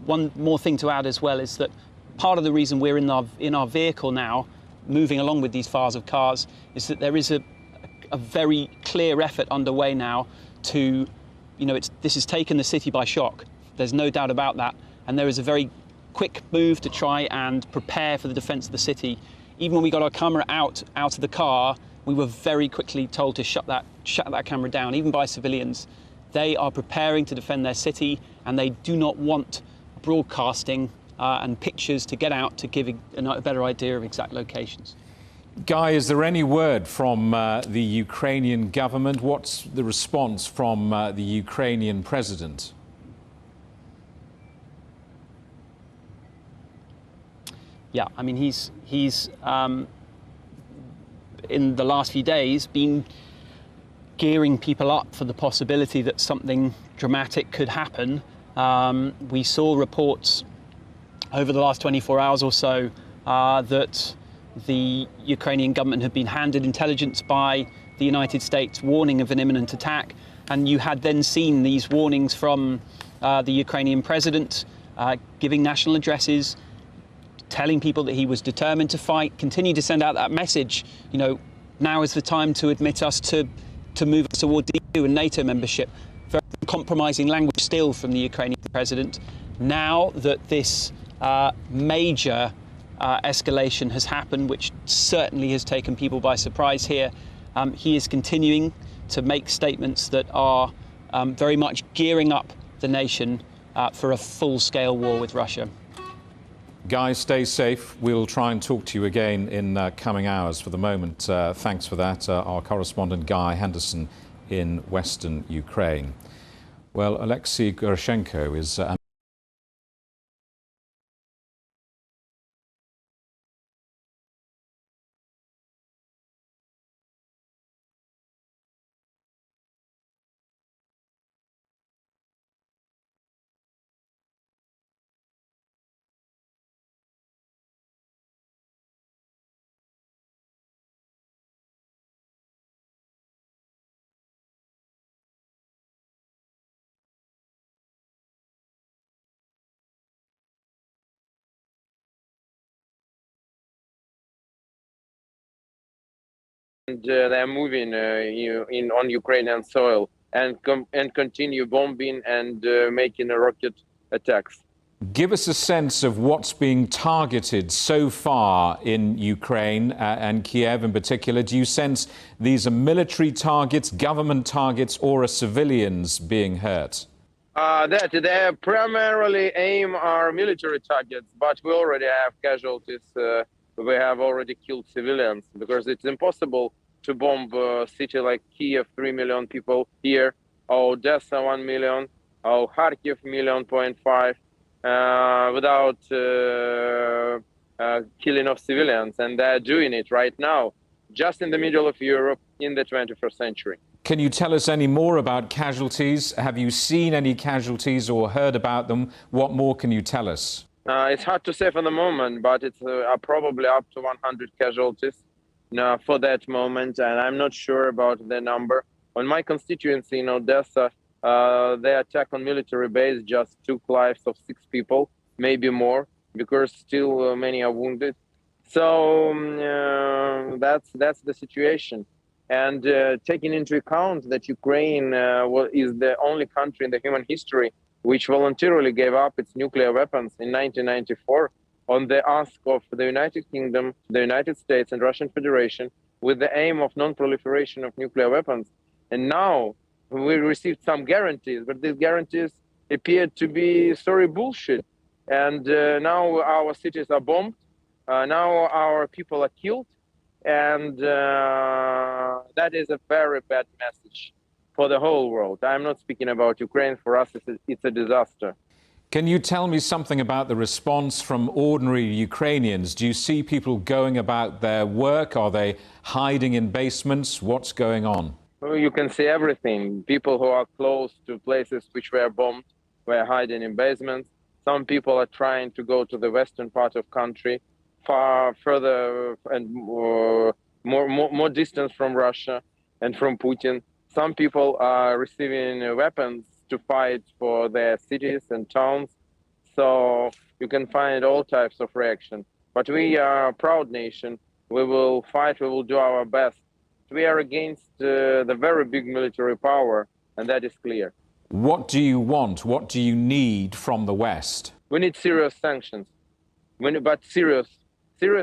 one more thing to add as well is that part of the reason we're in our vehicle now, moving along with these files of cars, is that there is a very clear effort underway now to, this has taken the city by shock. There's no doubt about that. And there is a very quick move to try and prepare for the defense of the city. Even when we got our camera out of the car, we were very quickly told to shut that camera down, even by civilians. They are preparing to defend their city, and they do not want broadcasting and pictures to get out to give a better idea of exact locations. Guy, is there any word from the Ukrainian government? What's the response from the Ukrainian president? Yeah, I mean, he's in the last few days been gearing people up for the possibility that something dramatic could happen. We saw reports over the last 24 hours or so that the Ukrainian government had been handed intelligence by the United States warning of an imminent attack. And you had then seen these warnings from the Ukrainian president giving national addresses, telling people that he was determined to fight, continue to send out that message. Now is the time to admit us to move us toward EU and NATO membership. Very compromising language still from the Ukrainian president. Now that this major escalation has happened, which certainly has taken people by surprise here, he is continuing to make statements that are very much gearing up the nation for a full-scale war with Russia. Guy, stay safe. We'll try and talk to you again in coming hours. For the moment, thanks for that. Our correspondent Guy Henderson in Western Ukraine. Well, Alexei Goroshenko is and they're moving on Ukrainian soil and continue bombing and making rocket attacks. Give us a sense of what's being targeted so far in Ukraine and Kiev in particular. Do you sense these are military targets, government targets, or are civilians being hurt? That they primarily aim our military targets, but we already have casualties. We have already killed civilians because it's impossible to bomb a city like Kiev, 3 million people here, or Odessa, 1 million, or Kharkiv, 1.5 million, without killing of civilians. And they're doing it right now, just in the middle of Europe in the 21st century. Can you tell us any more about casualties? Have you seen any casualties or heard about them? What more can you tell us? It's hard to say for the moment, but it's probably up to 100 casualties for that moment, and I'm not sure about the number. On my constituency in Odessa, the attack on military base just took lives of 6 people, maybe more, because still many are wounded. So that's the situation. And taking into account that Ukraine is the only country in the human history which voluntarily gave up its nuclear weapons in 1994 on the ask of the United Kingdom, the United States and Russian Federation with the aim of non-proliferation of nuclear weapons. And now we received some guarantees, but these guarantees appeared to be sorry bullshit. And now our cities are bombed, now our people are killed, and that is a very bad message for the whole world. I'm not speaking about Ukraine. For us, it's a disaster. Can you tell me something about the response from ordinary Ukrainians? Do you see people going about their work? Are they hiding in basements? What's going on? Well, you can see everything. People who are close to places which were bombed were hiding in basements. Some people are trying to go to the western part of country, far further and more distance from Russia and from Putin. Some people are receiving weapons to fight for their cities and towns. So you can find all types of reaction. But we are a proud nation. We will fight, we will do our best. We are against the very big military power, and that is clear. What do you want? What do you need from the West? We need serious sanctions. But serious,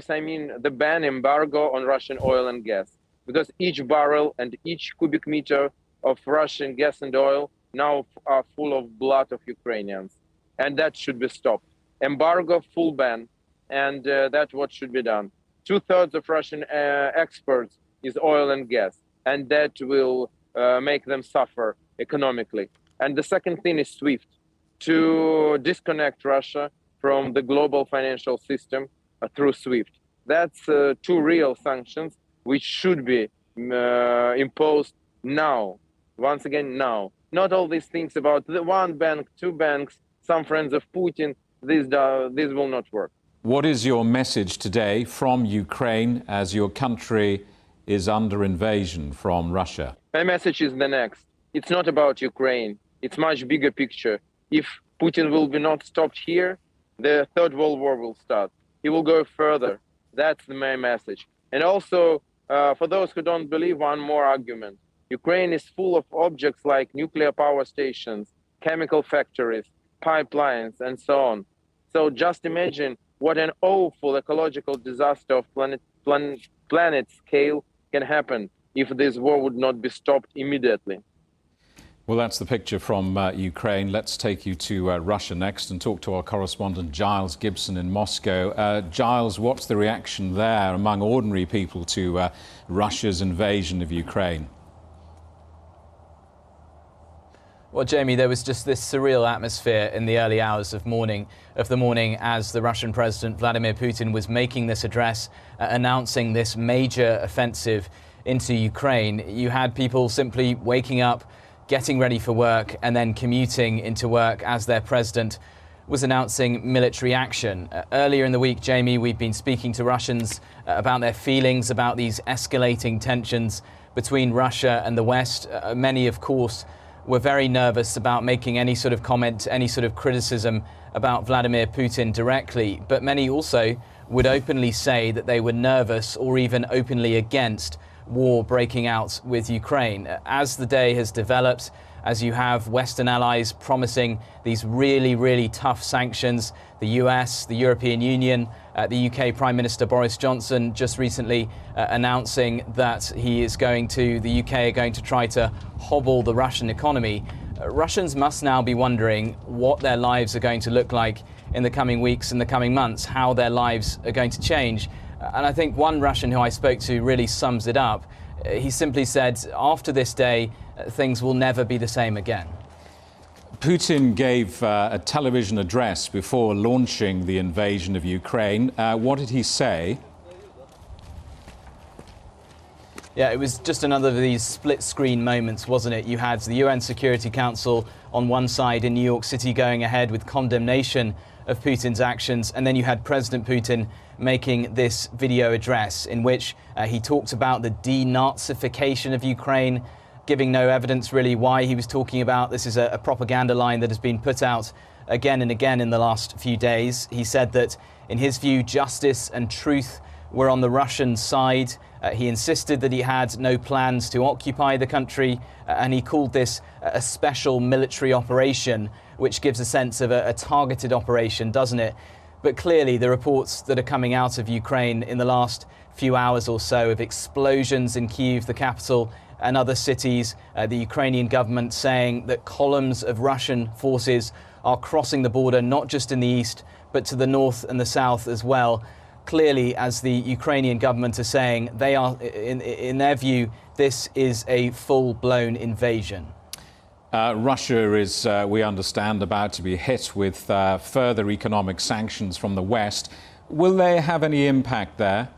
I mean the ban embargo on Russian oil and gas. Because each barrel and each cubic meter of Russian gas and oil now are full of blood of Ukrainians. And that should be stopped. Embargo, full ban, and that's what should be done. 2/3 of Russian exports is oil and gas, and that will make them suffer economically. And the second thing is SWIFT, to disconnect Russia from the global financial system through SWIFT. That's two real sanctions which should be imposed now. Once again, now. Not all these things about the one bank, two banks, some friends of Putin. This will not work. What is your message today from Ukraine as your country is under invasion from Russia? My message is the next. It's not about Ukraine. It's much bigger picture. If Putin will be not stopped here, the Third World War will start. He will go further. That's the main message. And also, for those who don't believe, one more argument. Ukraine is full of objects like nuclear power stations, chemical factories, pipelines, and so on. So just imagine what an awful ecological disaster of planet scale can happen if this war would not be stopped immediately. Well, that's the picture from Ukraine. Let's take you to Russia next and talk to our correspondent Giles Gibson in Moscow. Giles, what's the reaction there among ordinary people to Russia's invasion of Ukraine? Well, Jamie, there was just this surreal atmosphere in the early hours of the morning as the Russian President Vladimir Putin was making this address, announcing this major offensive into Ukraine. You had people simply waking up, getting ready for work, and then commuting into work as their president was announcing military action. Earlier in the week, Jamie, we've been speaking to Russians about their feelings about these escalating tensions between Russia and the West. Many, of course, were very nervous about making any sort of comment, any sort of criticism about Vladimir Putin directly. But many also would openly say that they were nervous or even openly against war breaking out with Ukraine. As the day has developed, as you have Western allies promising these really, really tough sanctions, the US, the European Union, the UK Prime Minister Boris Johnson just recently announcing that the UK are going to try to hobble the Russian economy. Russians must now be wondering what their lives are going to look like in the coming weeks and the coming months, how their lives are going to change. And I think one Russian who I spoke to really sums it up. He simply said, after this day, things will never be the same again. Putin gave a television address before launching the invasion of Ukraine. What did he say? Yeah, it was just another of these split-screen moments, wasn't it? You had the UN Security Council on one side in New York City going ahead with condemnation of Putin's actions, and then you had President Putin making this video address in which he talked about the denazification of Ukraine, giving no evidence really why he was talking about. This is a propaganda line that has been put out again and again in the last few days. He said that, in his view, justice and truth were on the Russian side. He insisted that he had no plans to occupy the country, and he called this a special military operation, which gives a sense of a targeted operation, doesn't it? But clearly the reports that are coming out of Ukraine in the last few hours or so of explosions in Kyiv, the capital, and other cities, the Ukrainian government saying that columns of Russian forces are crossing the border, not just in the east, but to the north and the south as well. Clearly, as the Ukrainian government are saying, they are, in their view, this is a full-blown invasion. Russia is, we understand, about to be hit with further economic sanctions from the West. Will they have any impact there?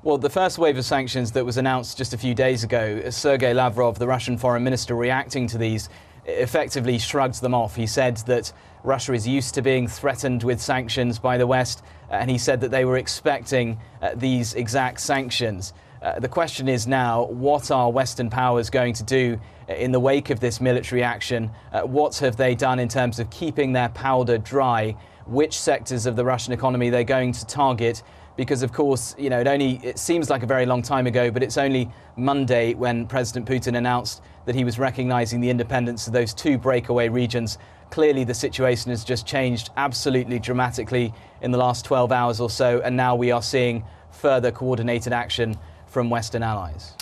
Well, the first wave of sanctions that was announced just a few days ago, Sergei Lavrov, the Russian foreign minister, reacting to these, effectively shrugged them off. He said that Russia is used to being threatened with sanctions by the West, and he said that they were expecting these exact sanctions. The question is now, what are Western powers going to do in the wake of this military action? What have they done in terms of keeping their powder dry? Which sectors of the Russian economy they're going to target? Because, of course, you know, it seems like a very long time ago, but it's only Monday when President Putin announced that he was recognizing the independence of those two breakaway regions. Clearly, the situation has just changed absolutely dramatically in the last 12 hours or so, and now we are seeing further coordinated action from Western allies.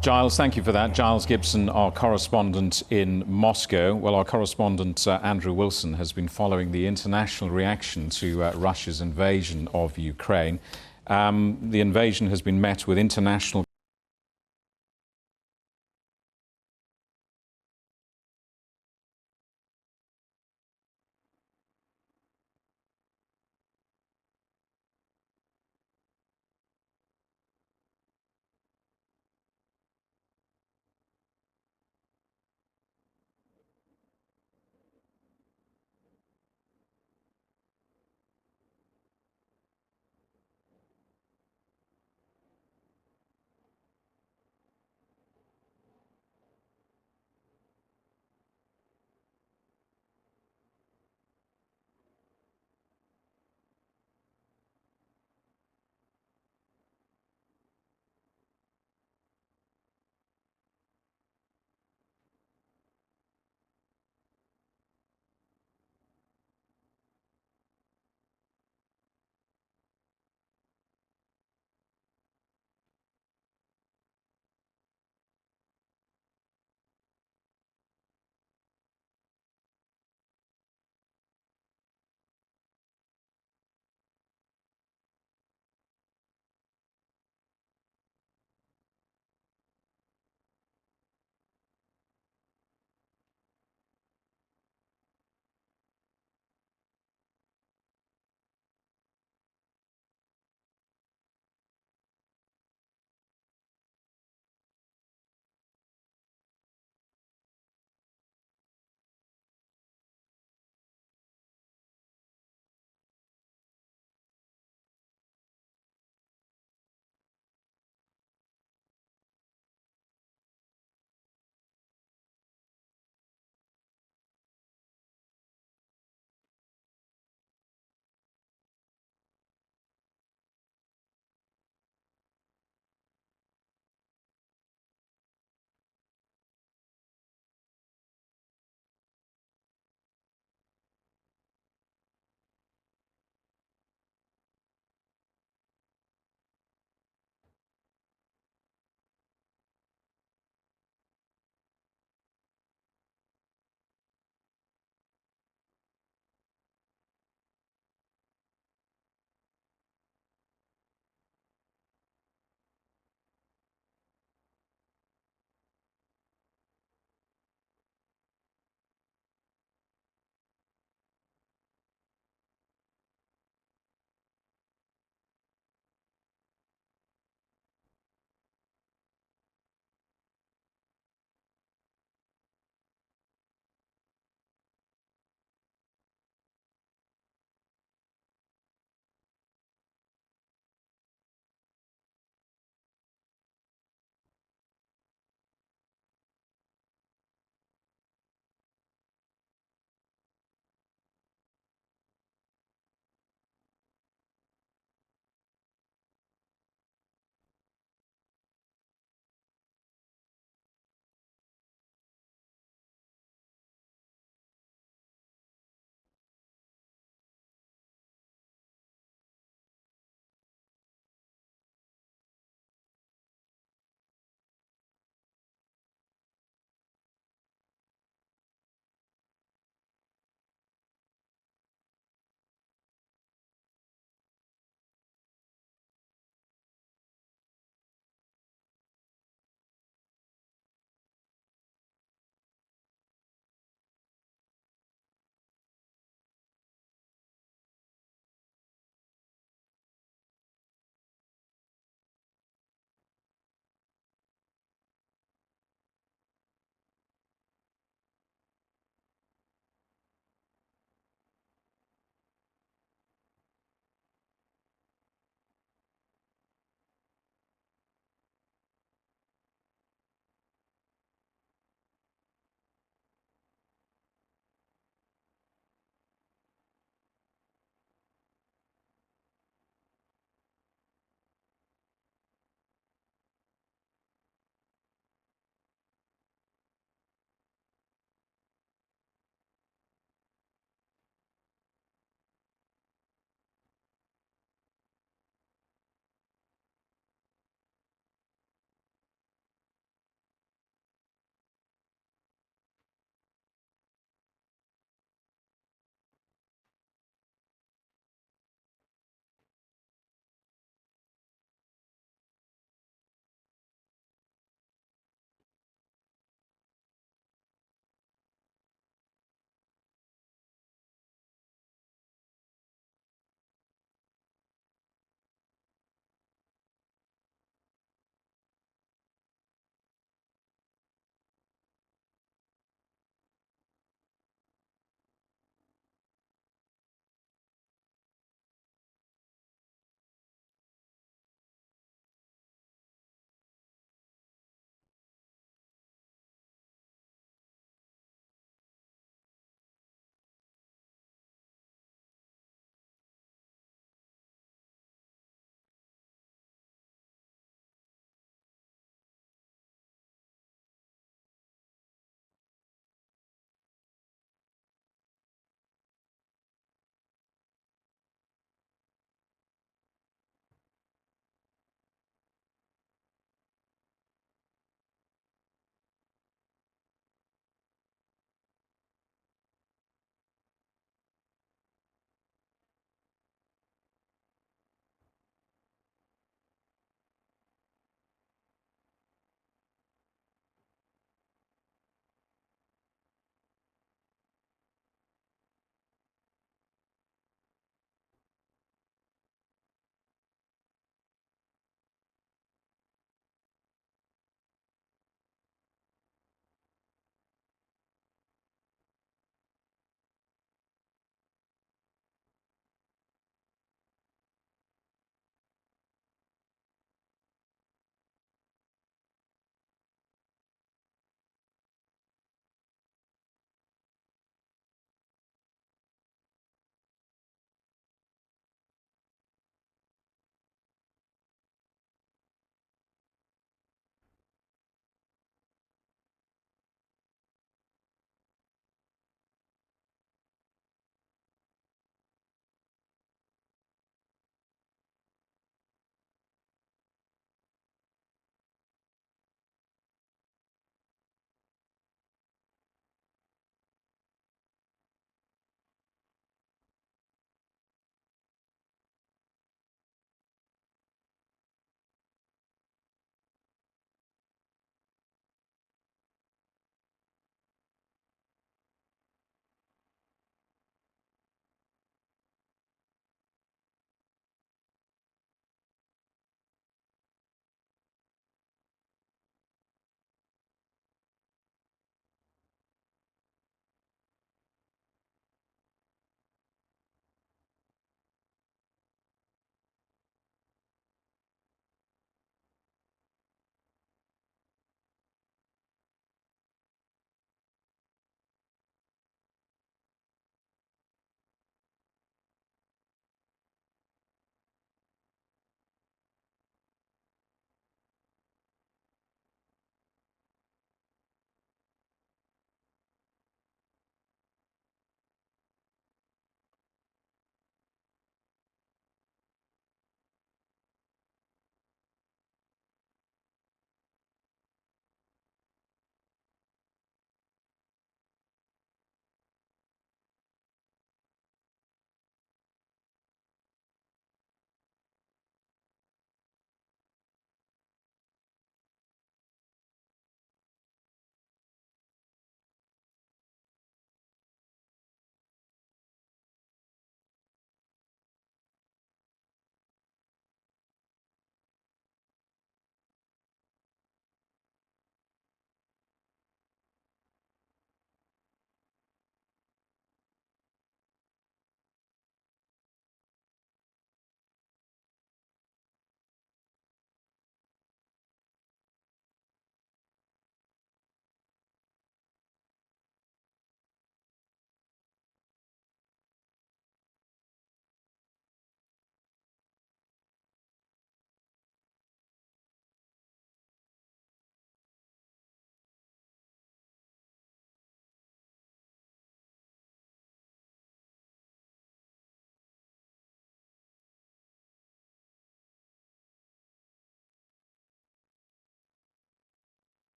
Giles, thank you for that. Giles Gibson, our correspondent in Moscow. Well, our correspondent Andrew Wilson has been following the international reaction to Russia's invasion of Ukraine. The invasion has been met with international